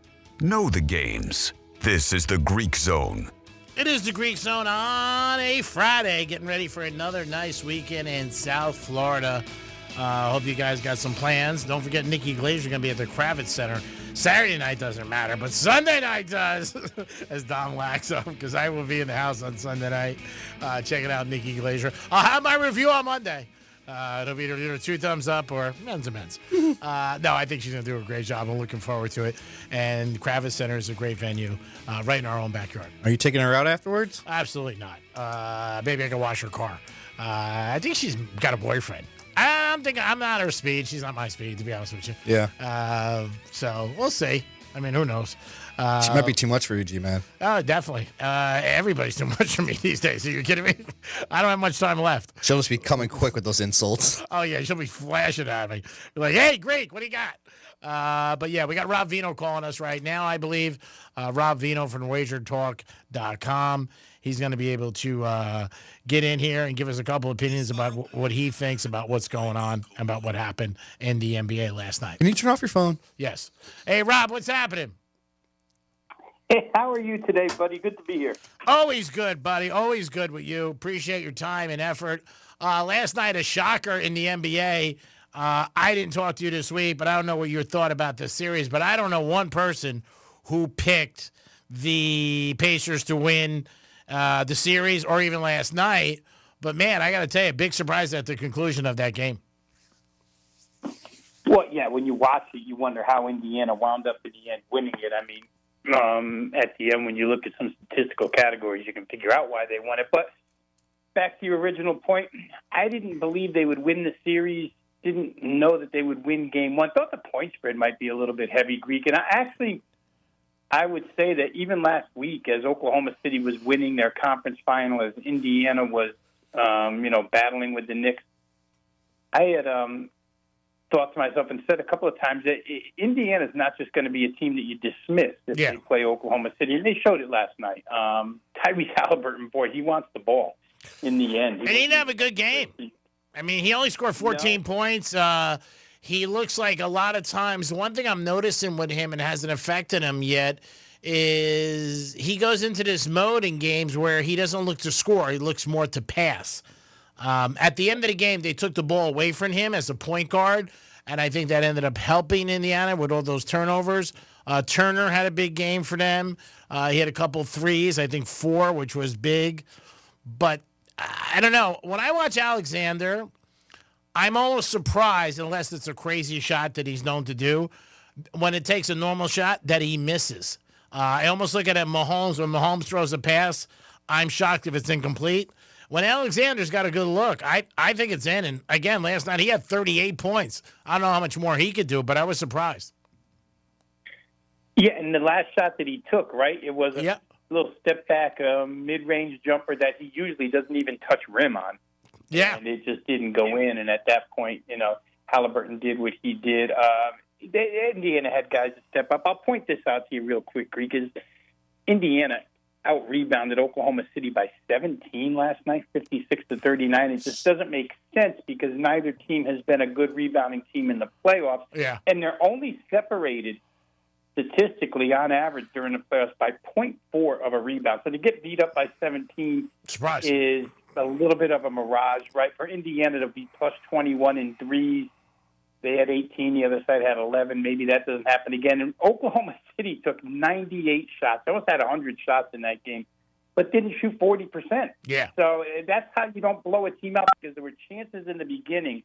Know the games. This is the Greek Zone. It is the Greek Zone on a Friday, getting ready for another nice weekend in South Florida. Hope you guys got some plans. Don't forget Nikki Glazer going to be at the Kravitz Center. Saturday night doesn't matter, but Sunday night does, as Don wax up, because I will be in the house on Sunday night checking out Nikki Glazer. I'll have my review on Monday. It'll be either 2 thumbs up or men's. No, I think she's going to do a great job. I'm looking forward to it. And Kravitz Center is a great venue right in our own backyard. Are you taking her out afterwards? Absolutely not. Maybe I can wash her car. I think she's got a boyfriend. I'm thinking I'm not her speed. She's not my speed, to be honest with you. Yeah. So we'll see. I mean, who knows? She might be too much for you, G-Man. Oh, definitely. Everybody's too much for me these days. Are you kidding me? I don't have much time left. She'll just be coming quick with those insults. Oh, yeah. She'll be flashing at me. Be like, hey, Greek, what do you got? But, yeah, we got Rob Vino calling us right now, I believe. Rob Vino from wagertalk.com. He's going to be able to get in here and give us a couple opinions about what he thinks about what's going on, about what happened in the NBA last night. Can you turn off your phone? Yes. Hey, Rob, what's happening? Hey, how are you today, buddy? Good to be here. Always good, buddy. Always good with you. Appreciate your time and effort. Last night, a shocker in the NBA. I didn't talk to you this week, but I don't know what your thought about this series, but I don't know one person who picked the Pacers to win the series or even last night. But, man, I got to tell you, big surprise at the conclusion of that game. Well, yeah, when you watch it, you wonder how Indiana wound up in the end winning it. I mean, at the end, when you look at some statistical categories, you can figure out why they won it. But back to your original point, I didn't believe they would win the series, didn't know that they would win game one. Thought the point spread might be a little bit heavy, Greek. And I would say that even last week, as Oklahoma City was winning their conference final, as Indiana was, battling with the Knicks, I had thought to myself and said a couple of times that Indiana's not just going to be a team that you dismiss if they play Oklahoma City. And they showed it last night. Tyrese Halliburton, boy, he wants the ball in the end. And he didn't have a good game. I mean, he only scored 14 points. He looks like a lot of times, one thing I'm noticing with him and hasn't affected him yet is he goes into this mode in games where he doesn't look to score. He looks more to pass. At the end of the game, they took the ball away from him as a point guard, and I think that ended up helping Indiana with all those turnovers. Turner had a big game for them. He had a couple threes, I think 4, which was big. But I don't know. When I watch Alexander, I'm almost surprised, unless it's a crazy shot that he's known to do, when it takes a normal shot, that he misses. I almost look at it Mahomes. When Mahomes throws a pass, I'm shocked if it's incomplete. When Alexander's got a good look, I think it's in. And, again, last night he had 38 points. I don't know how much more he could do, but I was surprised. Yeah, and the last shot that he took, right, it was a little step-back mid-range jumper that he usually doesn't even touch rim on. Yeah. And it just didn't go in. And at that point, Halliburton did what he did. Indiana had guys to step up. I'll point this out to you real quick, Greek, is Indiana out-rebounded Oklahoma City by 17 last night, 56-39. It just doesn't make sense because neither team has been a good rebounding team in the playoffs. Yeah. And they're only separated statistically on average during the playoffs by 0.4 of a rebound. So to get beat up by 17 is a little bit of a mirage, right? For Indiana to be plus 21 in threes, they had 18, the other side had 11. Maybe that doesn't happen again. And Oklahoma City took 98 shots. They almost had 100 shots in that game, but didn't shoot 40%. Yeah. So that's how you don't blow a team out, because there were chances in the beginning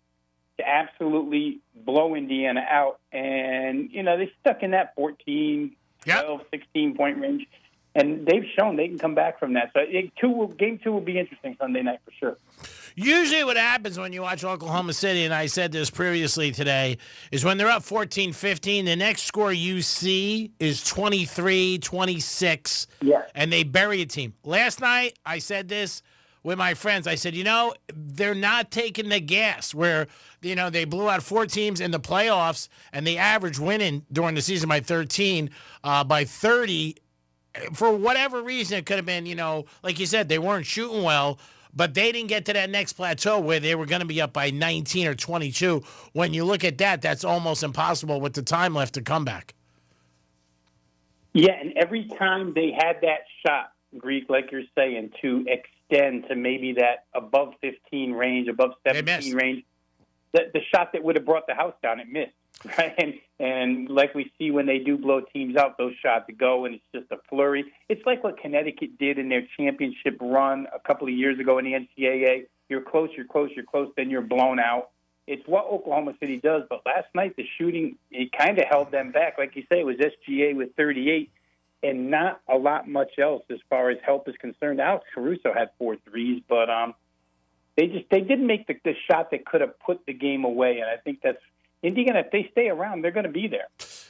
to absolutely blow Indiana out. And, they stuck in that 14, 12, 16-point range. And they've shown they can come back from that. So game two will be interesting Sunday night for sure. Usually what happens when you watch Oklahoma City, and I said this previously today, is when they're up 14-15, the next score you see is 23-26, and they bury a team. Last night, I said this with my friends. I said, they're not taking the gas where, they blew out 4 teams in the playoffs, and they average winning during the season by 13, by 30. For whatever reason, it could have been, like you said, they weren't shooting well, but they didn't get to that next plateau where they were going to be up by 19 or 22. When you look at that, that's almost impossible with the time left to come back. Yeah, and every time they had that shot, Greek, like you're saying, to extend to maybe that above 15 range, above 17 range, the shot that would have brought the house down, it missed. Right? And like we see when they do blow teams out, those shots go, and it's just a flurry. It's like what Connecticut did in their championship run a couple of years ago in the NCAA. You're close, then you're blown out. It's what Oklahoma City does. But last night, the shooting, it kind of held them back. Like you say, it was SGA with 38 and not a lot much else as far as help is concerned. Alex Caruso had 4 threes, but they didn't make the shot that could have put the game away. And I think that's Indiana, if they stay around, they're going to be there.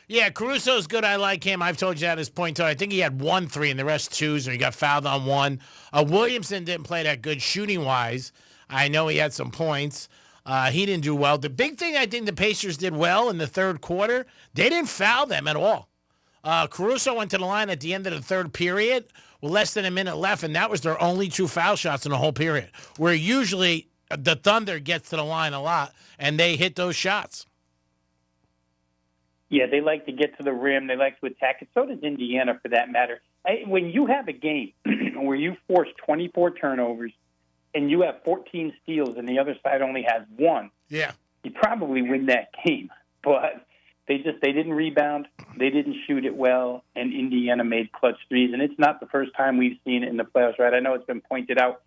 Yeah, Caruso's good. I like him. I've told you that at this point. I think he had 1 3 and the rest 2s, or he got fouled on 1. Williamson didn't play that good shooting-wise. I know he had some points. He didn't do well. The big thing I think the Pacers did well in the third quarter, they didn't foul them at all. Caruso went to the line at the end of the third period with less than a minute left, and that was their only 2 foul shots in the whole period, where usually the Thunder gets to the line a lot, and they hit those shots. Yeah, they like to get to the rim. They like to attack it. So does Indiana, for that matter. When you have a game where you force 24 turnovers and you have 14 steals and the other side only has 1, you probably win that game. But they didn't rebound. They didn't shoot it well, and Indiana made clutch threes. And it's not the first time we've seen it in the playoffs, right? I know it's been pointed out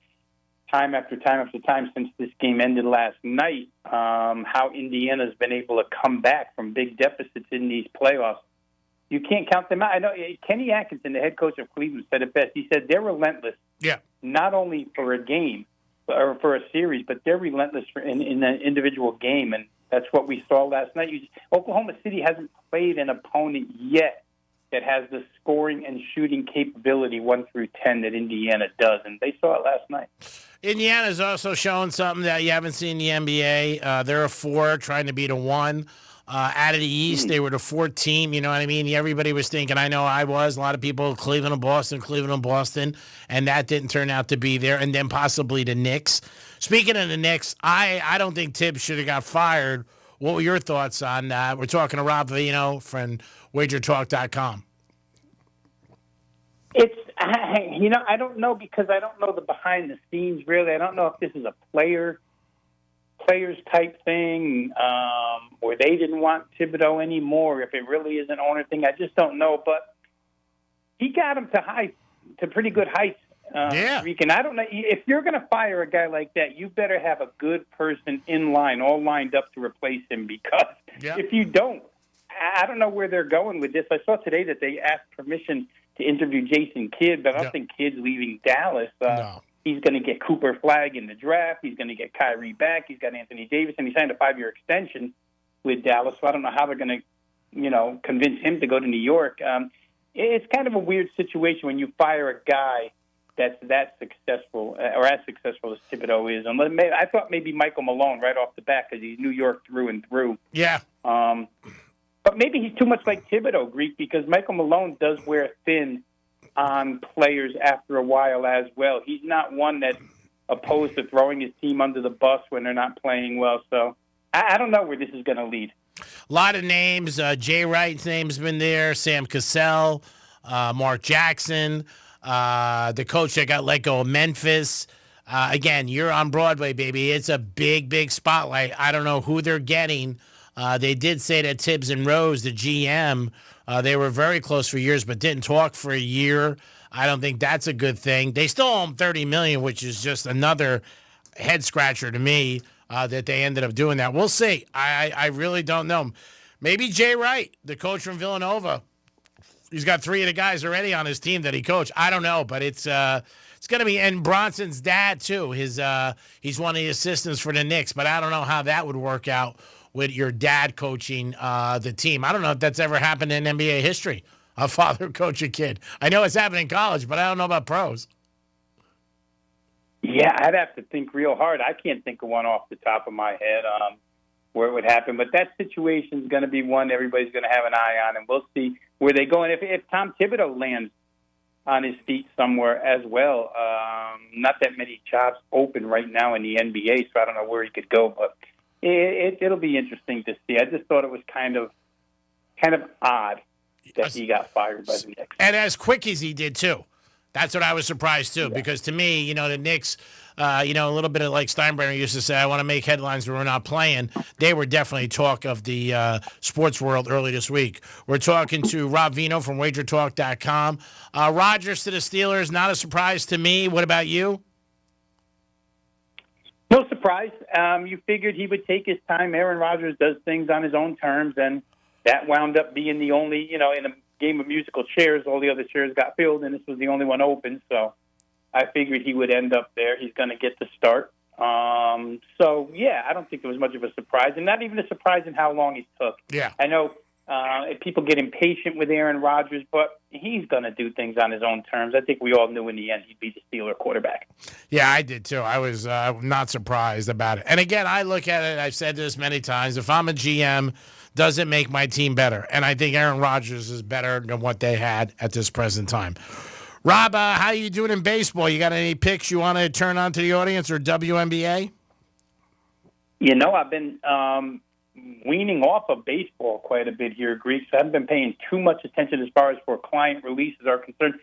time after time after time since this game ended last night, how Indiana's been able to come back from big deficits in these playoffs. You can't count them out. I know Kenny Atkinson, the head coach of Cleveland, said it best. He said they're relentless, not only for a game or for a series, but they're relentless in an individual game, and that's what we saw last night. Oklahoma City hasn't played an opponent yet that has the scoring and shooting capability 1 through 10 that Indiana does, and they saw it last night. Indiana's also showing something that you haven't seen in the NBA. They're a 4 trying to beat a 1. Out of the East, they were the 4th team, you know what I mean? Everybody was thinking, I know I was, a lot of people, Cleveland and Boston, and that didn't turn out to be there, and then possibly the Knicks. Speaking of the Knicks, I don't think Tibbs should have got fired. What were your thoughts on that? We're talking to Rob Vino from WagerTalk.com. I don't know because I don't know the behind the scenes really. I don't know if this is a players type thing, or they didn't want Thibodeau anymore, if it really is an owner thing. I just don't know. But he got him to pretty good heights. And I don't know if you're going to fire a guy like that, you better have a good person in line, all lined up to replace him. Because if you don't, I don't know where they're going with this. I saw today that they asked permission to interview Jason Kidd, but I don't think Kidd's leaving Dallas. No. He's going to get Cooper Flagg in the draft. He's going to get Kyrie back. He's got Anthony Davis, and he signed a 5-year extension with Dallas. So I don't know how they're going to, convince him to go to New York. It's kind of a weird situation when you fire a guy that's that successful, or as successful as Thibodeau is. And I thought maybe Michael Malone right off the bat because he's New York through and through. Yeah. But maybe he's too much like Thibodeau, Greek, because Michael Malone does wear thin on players after a while as well. He's not one that's opposed to throwing his team under the bus when they're not playing well. So I don't know where this is going to lead. A lot of names. Jay Wright's name's been there. Sam Cassell, Mark Jackson, the coach that got let go of Memphis. Again, you're on Broadway, baby. It's a big, big spotlight. I don't know who they're getting. They did say that Tibbs and Rose, the GM, they were very close for years, but didn't talk for a year. I don't think that's a good thing. They still owe him $30 million, which is just another head scratcher to me that they ended up doing that. We'll see. I really don't know. Maybe Jay Wright, the coach from Villanova. He's got 3 of the guys already on his team that he coached. I don't know, but it's going to be. And Bronson's dad too. He's one of the assistants for the Knicks, but I don't know how that would work out with your dad coaching the team. I don't know if that's ever happened in NBA history, a father coach a kid. I know it's happened in college, but I don't know about pros. Yeah, I'd have to think real hard. I can't think of one off the top of my head where it would happen. But that situation is going to be one everybody's going to have an eye on, and we'll see where they go. And if Tom Thibodeau lands on his feet somewhere as well, not that many jobs open right now in the NBA, so I don't know where he could go, but it'll be interesting to see. I just thought it was kind of odd that he got fired by the Knicks. And as quick as he did, too. That's what I was surprised, too, because to me, the Knicks, a little bit of like Steinbrenner used to say, I want to make headlines when we're not playing. They were definitely talk of the sports world early this week. We're talking to Rob Vino from WagerTalk.com. Rodgers to the Steelers, not a surprise to me. What about you? No surprise. You figured he would take his time. Aaron Rodgers does things on his own terms, and that wound up being the only, in a game of musical chairs, all the other chairs got filled, and this was the only one open. So I figured he would end up there. He's going to get the start. So, yeah, I don't think it was much of a surprise, and not even a surprise in how long it took. Yeah. I know people get impatient with Aaron Rodgers, but he's going to do things on his own terms. I think we all knew in the end he'd be the Steeler quarterback. Yeah, I did too. I was not surprised about it. And again, I look at it, I've said this many times, if I'm a GM, does it make my team better? And I think Aaron Rodgers is better than what they had at this present time. Rob, how you doing in baseball? You got any picks you want to turn on to the audience or WNBA? I've been weaning off of baseball quite a bit here, Greek. So I haven't been paying too much attention as far as for client releases are concerned.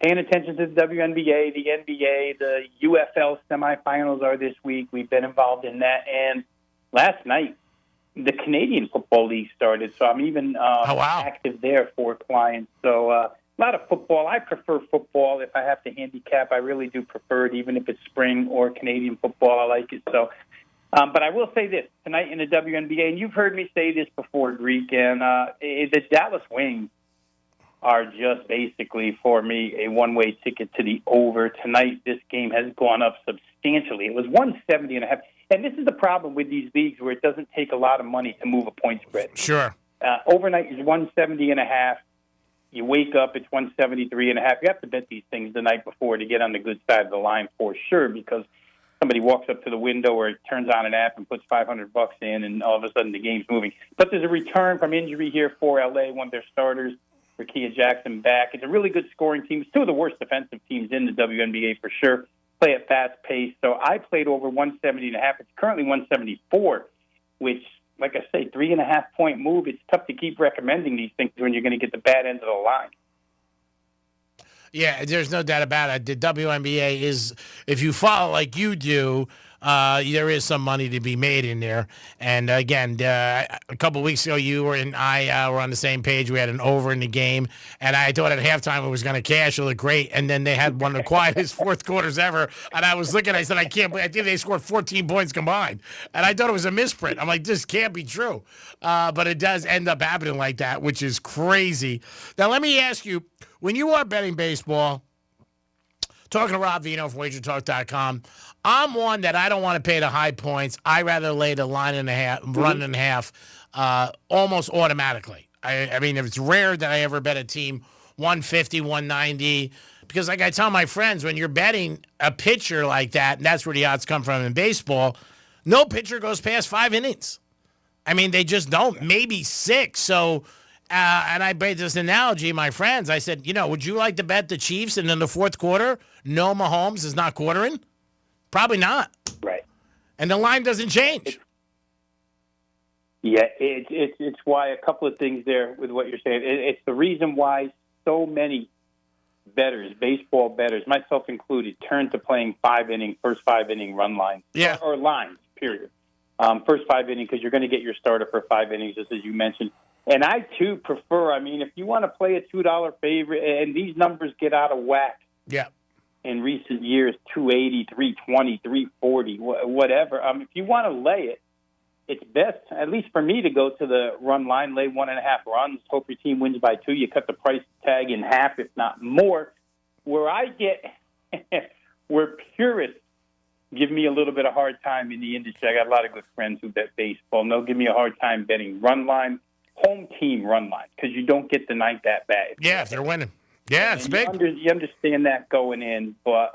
Paying attention to the WNBA, the NBA, the UFL semifinals are this week. We've been involved in that. And last night, the Canadian Football League started, so I'm even active there for clients. So a lot of football. I prefer football. If I have to handicap, I really do prefer it, even if it's spring or Canadian football. I like it. So, but I will say this, tonight in the WNBA, and you've heard me say this before, Greek, and the Dallas Wings are just basically, for me, a one-way ticket to the over. Tonight, this game has gone up substantially. It was 170.5. And this is the problem with these leagues where it doesn't take a lot of money to move a point spread. Sure. Overnight is 170.5. You wake up, it's 173.5. You have to bet these things the night before to get on the good side of the line for sure, because somebody walks up to the window or turns on an app and puts $500 in, and all of a sudden the game's moving. But there's a return from injury here for LA, one of their starters, Rakia Jackson, back. It's a really good scoring team. It's two of the worst defensive teams in the WNBA for sure. Play at fast pace. So I played over 170.5. It's currently 174, which, like I say, 3.5-point move. It's tough to keep recommending these things when you're going to get the bad end of the line. Yeah, there's no doubt about it. The WNBA is, if you follow like you do, there is some money to be made in there. And again, a couple of weeks ago, you and I were on the same page. We had an over in the game, and I thought at halftime it was going to cash. It looked great, and then they had one of the quietest fourth quarters ever. And I was looking, I said, I can't believe. I think they scored 14 points combined, and I thought it was a misprint. I'm like, this can't be true, but it does end up happening like that, which is crazy. Now, let me ask you, when you are betting baseball, talking to Rob Vino from WagerTalk.com, I'm one that I don't want to pay the high points. I rather lay the line and a half, run and a half, almost automatically. I mean, it's rare that I ever bet a team 150, 190, because like I tell my friends, when you're betting a pitcher like that, and that's where the odds come from in baseball, no pitcher goes past 5 innings. I mean, they just don't. Maybe 6. So, and I made this analogy, my friends. I said, would you like to bet the Chiefs and in the fourth quarter, no Mahomes is not quartering? Probably not. Right. And the line doesn't change. It's why a couple of things there with what you're saying. It's the reason why so many bettors, baseball bettors, myself included, turn to playing first 5-inning run lines. Yeah. Or lines, period. First 5 innings, because you're going to get your starter for 5 innings, just as you mentioned. And I, too, prefer, if you want to play a $2 favorite, and these numbers get out of whack in recent years, 280, 320, 340, whatever. If you want to lay it, it's best, at least for me, to go to the run line, lay 1.5 runs, hope your team wins by 2. You cut the price tag in half, if not more. Where purists give me a little bit of hard time in the industry. I got a lot of good friends who bet baseball, and they'll give me a hard time betting run line, home team run line, because you don't get the night that bad. Yeah, if they're winning. Yeah, it's big. You understand that going in, but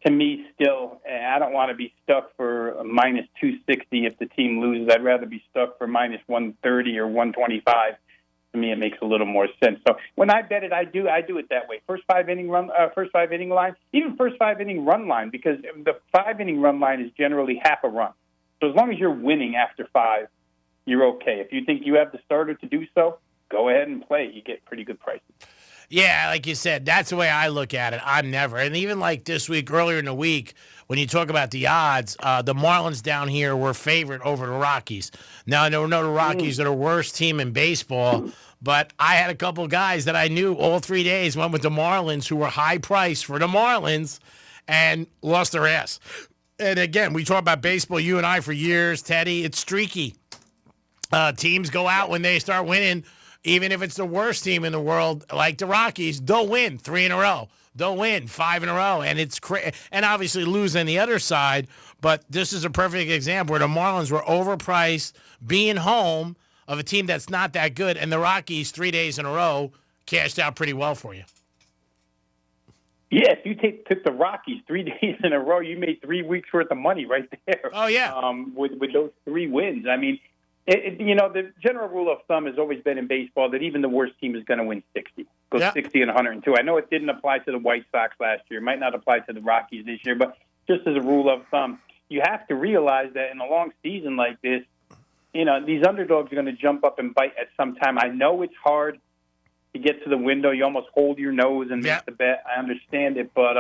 to me, still, I don't want to be stuck for a minus 260 if the team loses. I'd rather be stuck for minus 130 or 125. To me, it makes a little more sense. So when I bet it, I do it that way. First 5-inning line, even first 5-inning run line, because the 5-inning run line is generally half a run. So as long as you're winning after 5, you're okay. If you think you have the starter to do so, go ahead and play. You get pretty good prices. Yeah, like you said, that's the way I look at it. I'm never. And even like this week, earlier in the week, when you talk about the odds, the Marlins down here were favored over the Rockies. Now, I know the Rockies are the worst team in baseball, but I had a couple guys that I knew all 3 days went with the Marlins, who were high priced for the Marlins, and lost their ass. And again, we talk about baseball, you and I, for years, Teddy. It's streaky. Teams go out when they start winning. Even if it's the worst team in the world, like the Rockies, they'll win 3 in a row. They'll win 5 in a row, and it's and obviously lose on the other side. But this is a perfect example where the Marlins were overpriced, being home of a team that's not that good, and the Rockies 3 days in a row cashed out pretty well for you. Yeah, if you took the Rockies 3 days in a row, you made 3 weeks worth of money right there. Oh yeah, with those 3 wins. I mean. The general rule of thumb has always been in baseball that even the worst team is going to win 60. Go 60 and 102. I know it didn't apply to the White Sox last year. It might not apply to the Rockies this year, but just as a rule of thumb, you have to realize that in a long season like this, these underdogs are going to jump up and bite at some time. I know it's hard to get to the window. You almost hold your nose and make the bet. I understand it, but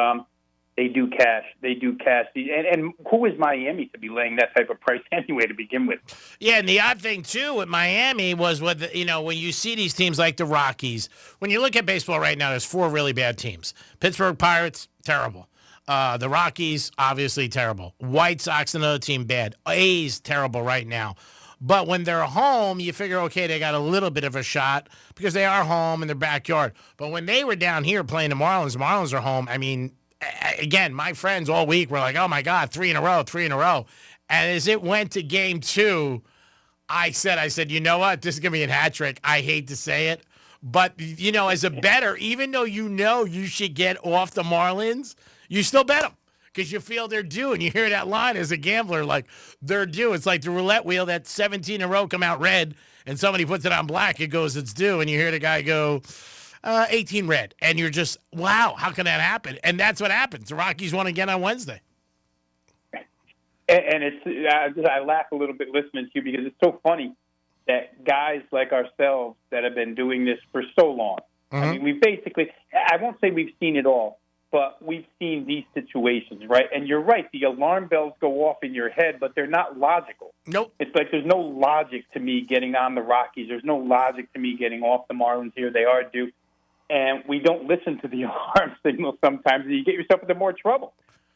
They do cash. And who is Miami to be laying that type of price anyway to begin with? Yeah, and the odd thing, too, with Miami was when you see these teams like the Rockies, when you look at baseball right now, there's 4 really bad teams. Pittsburgh Pirates, terrible. The Rockies, obviously terrible. White Sox, another team, bad. A's, terrible right now. But when they're home, you figure, okay, they got a little bit of a shot because they are home in their backyard. But when they were down here playing the Marlins are home, I mean, again, my friends all week were like, oh, my God, 3 in a row. And as it went to game 2, I said, you know what? This is going to be a hat trick. I hate to say it. But, as a bettor, even though you should get off the Marlins, you still bet them because you feel they're due. And you hear that line as a gambler, like, they're due. It's like the roulette wheel that 17 in a row come out red, and somebody puts it on black. It goes, it's due. And you hear the guy go, 18 red. And you're just, wow, how can that happen? And that's what happens. The Rockies won again on Wednesday. And I laugh a little bit listening to you because it's so funny that guys like ourselves that have been doing this for so long, I mean, we basically, I won't say we've seen it all, but we've seen these situations, right? And you're right, the alarm bells go off in your head, but they're not logical. Nope. It's like there's no logic to me getting on the Rockies. There's no logic to me getting off the Marlins here. They are due. And we don't listen to the alarm signal sometimes, and you get yourself into more trouble.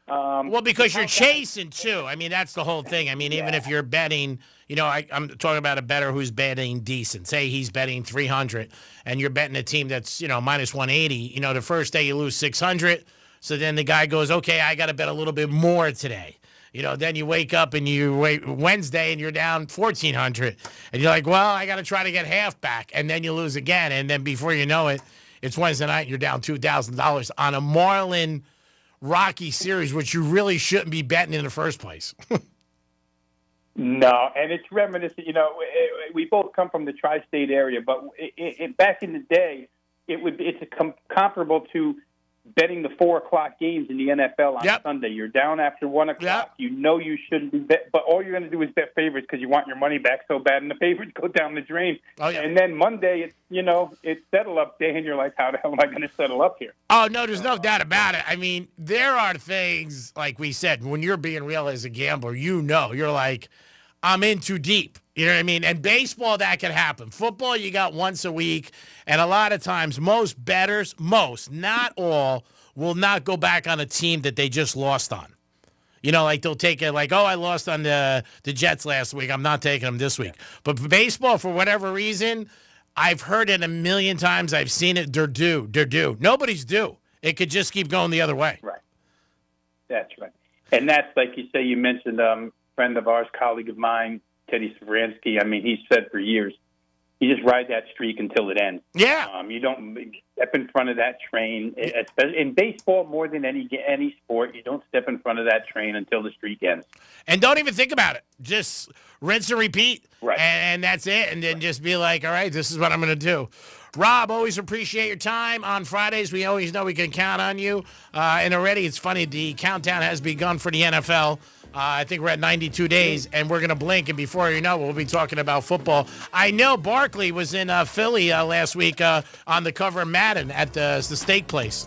Well, because you're chasing, too. I mean, that's the whole thing. I mean, even if you're betting, I'm talking about a bettor who's betting decent. Say he's betting 300, and you're betting a team that's, minus 180. The first day you lose 600. So then the guy goes, okay, I got to bet a little bit more today. Then you wake up and you wait Wednesday and you're down 1,400. And you're like, well, I got to try to get half back. And then you lose again. And then before you know it, it's Wednesday night and you're down $2,000 on a Marlin Rocky series, which you really shouldn't be betting in the first place. No, and it's reminiscent. We both come from the tri-state area, but back in the day, it's comparable to betting the 4:00 games in the NFL on Sunday. You're down after 1:00. Yep. You shouldn't be bet, but all you're going to do is bet favorites because you want your money back so bad, and the favorites go down the drain. Oh, yeah. And then Monday, it's settle up day, and you're like, how the hell am I going to settle up here? Oh, no, there's no doubt about it. I mean, there are things, like we said, when you're being real as a gambler, you're like, I'm in too deep. You know what I mean? And baseball, that can happen. Football, you got once a week. And a lot of times, most bettors, not all, will not go back on a team that they just lost on. Like they'll take it like, I lost on the Jets last week. I'm not taking them this week. But for baseball, for whatever reason, I've heard it a million times. I've seen it. They're due. Nobody's due. It could just keep going the other way. Right. That's right. And that's, like you say, you mentioned friend of ours, colleague of mine, Teddy Savransky. I mean, he's said for years, you just ride that streak until it ends. Yeah. You don't step in front of that train. Especially in baseball, more than any sport, you don't step in front of that train until the streak ends. And don't even think about it. Just rinse and repeat. Right. And that's it. And then just be like, all right, this is what I'm going to do. Rob, always appreciate your time. On Fridays, we always know we can count on you. And already, it's funny, the countdown has begun for the NFL. I think we're at 92 days, and we're going to blink, and before you know it, we'll be talking about football. I know Barkley was in Philly last week on the cover of Madden at the steak place.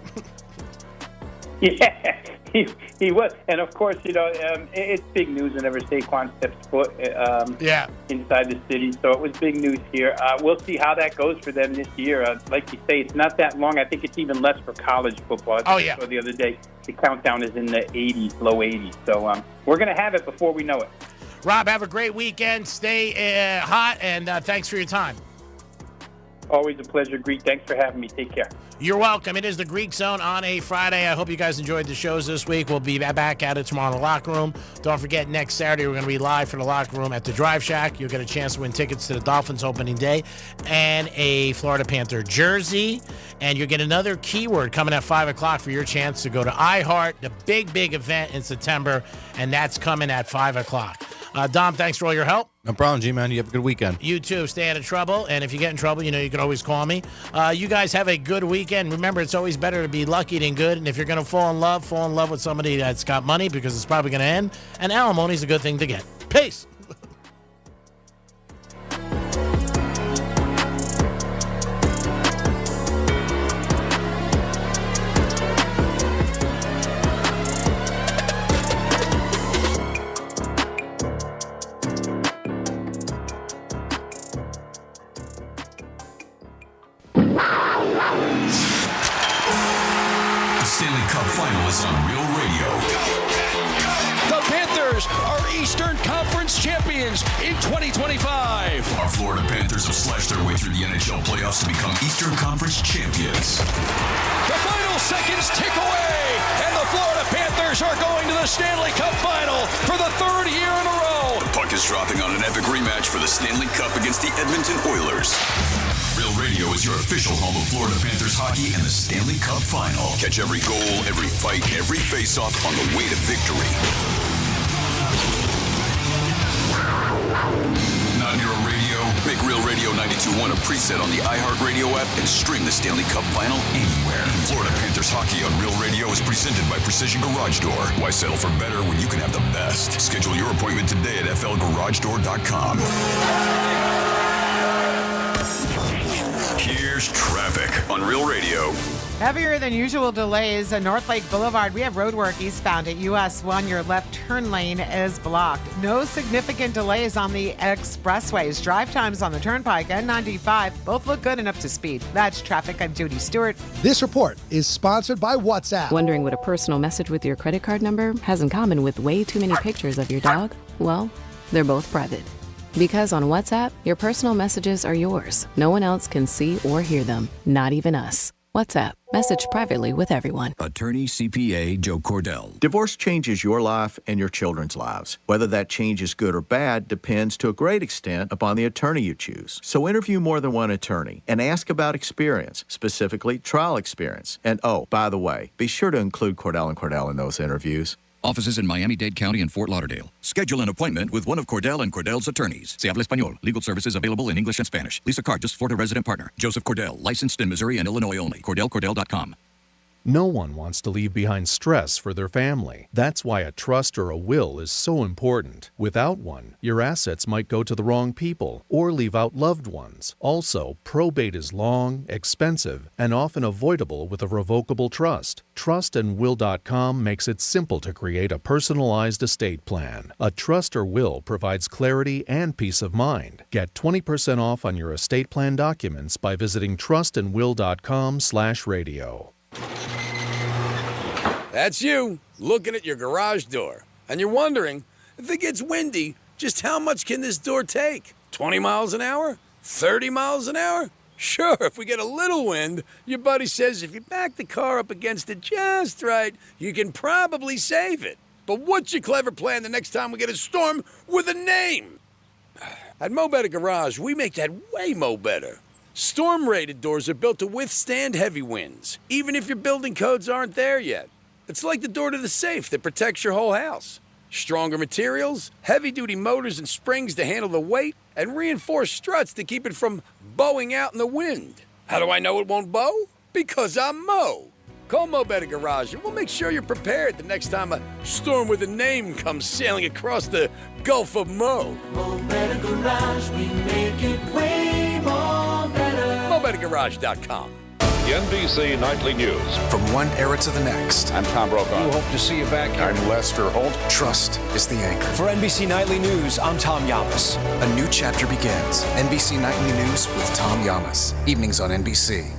Yeah, he was. And, of course, it's big news whenever Saquon steps foot inside the city. So it was big news here. We'll see how that goes for them this year. Like you say, it's not that long. I think it's even less for college football. I saw the other day the countdown is in the 80s, low 80s. So we're going to have it before we know it. Rob, have a great weekend. Stay hot, and thanks for your time. Always a pleasure, Greek. Thanks for having me. Take care. You're welcome. It is the Greek Zone on a Friday. I hope you guys enjoyed the shows this week. We'll be back at it tomorrow in the locker room. Don't forget, next Saturday, we're going to be live for the locker room at the Drive Shack. You'll get a chance to win tickets to the Dolphins opening day and a Florida Panther jersey. And you'll get another keyword coming at 5 o'clock for your chance to go to iHeart, the big event in September, and that's coming at 5 o'clock. Dom, thanks for all your help. No problem, G-Man. You have a good weekend. You too. Stay out of trouble. And if you get in trouble, you can always call me. You guys have a good weekend. Remember, it's always better to be lucky than good. And if you're going to fall in love with somebody that's got money because it's probably going to end. And alimony is a good thing to get. Peace. Final is on Real Radio. The Panthers are Eastern Conference champions in 2025. Our Florida Panthers have slashed their way through the NHL playoffs to become Eastern Conference champions. The final seconds tick away, and the Florida Panthers are going to the Stanley Cup Final for the third year in a row. The puck is dropping on an epic rematch for the Stanley Cup against the Edmonton Oilers. Real Radio is your official home of Florida Panthers hockey and the Stanley Cup Final. Catch every goal, every fight, every face-off on the way to victory. Not Near Radio? Make Real Radio 92.1 a preset on the iHeartRadio app and stream the Stanley Cup Final anywhere. Florida Panthers hockey on Real Radio is presented by Precision Garage Door. Why settle for better when you can have the best? Schedule your appointment today at flgaragedoor.com. Here's traffic on Real Radio. Heavier than usual delays at North Lake Boulevard. We have roadwork eastbound at US 1. Your left turn lane is blocked. No significant delays on the expressways. Drive times on the Turnpike and 95 both look good and up to speed. That's traffic. I'm Judy Stewart. This report is sponsored by WhatsApp. Wondering what a personal message with your credit card number has in common with way too many pictures of your dog? Well, they're both private. Because on WhatsApp, your personal messages are yours. No one else can see or hear them, not even us. WhatsApp. Message privately with everyone. Attorney CPA Joe Cordell. Divorce changes your life and your children's lives. Whether that change is good or bad depends to a great extent upon the attorney you choose. So interview more than one attorney and ask about experience, specifically trial experience. And oh, by the way, be sure to include Cordell & Cordell in those interviews. Offices in Miami-Dade County and Fort Lauderdale. Schedule an appointment with one of Cordell & Cordell's attorneys. Se habla español. Legal services available in English and Spanish. Lisa Cartus, Florida resident partner. Joseph Cordell, licensed in Missouri and Illinois only. CordellCordell.com. No one wants to leave behind stress for their family. That's why a trust or a will is so important. Without one, your assets might go to the wrong people or leave out loved ones. Also, probate is long, expensive, and often avoidable with a revocable trust. TrustandWill.com makes it simple to create a personalized estate plan. A trust or will provides clarity and peace of mind. Get 20% off on your estate plan documents by visiting trustandwill.com/radio. That's you, looking at your garage door. And you're wondering, if it gets windy, just how much can this door take? 20 miles an hour? 30 miles an hour? Sure, if we get a little wind, your buddy says if you back the car up against it just right, you can probably save it. But what's your clever plan the next time we get a storm with a name? At Mo Better Garage, we make that way mo better. Storm-rated doors are built to withstand heavy winds, even if your building codes aren't there yet. It's like the door to the safe that protects your whole house. Stronger materials, heavy-duty motors and springs to handle the weight, and reinforced struts to keep it from bowing out in the wind. How do I know it won't bow? Because I'm Mo. Call Mo Better Garage and we'll make sure you're prepared the next time a storm with a name comes sailing across the Gulf of Mo. Mo Better Garage, we make it way more better. MoBetterGarage.com. The NBC Nightly News. From one era to the next. I'm Tom Brokaw. We hope to see you back here. I'm Lester Holt. Trust is the anchor. For NBC Nightly News, I'm Tom Yamas. A new chapter begins. NBC Nightly News with Tom Yamas. Evenings on NBC.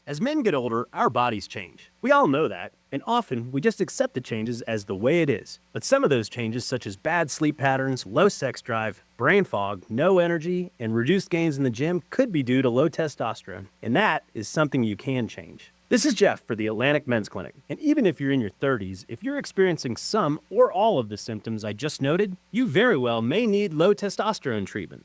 As men get older, our bodies change. We all know that, and often we just accept the changes as the way it is. But some of those changes, such as bad sleep patterns, low sex drive, brain fog, no energy, and reduced gains in the gym, could be due to low testosterone. And that is something you can change. This is Jeff for the Atlantic Men's Clinic. And even if you're in your 30s, if you're experiencing some or all of the symptoms I just noted, you very well may need low testosterone treatment.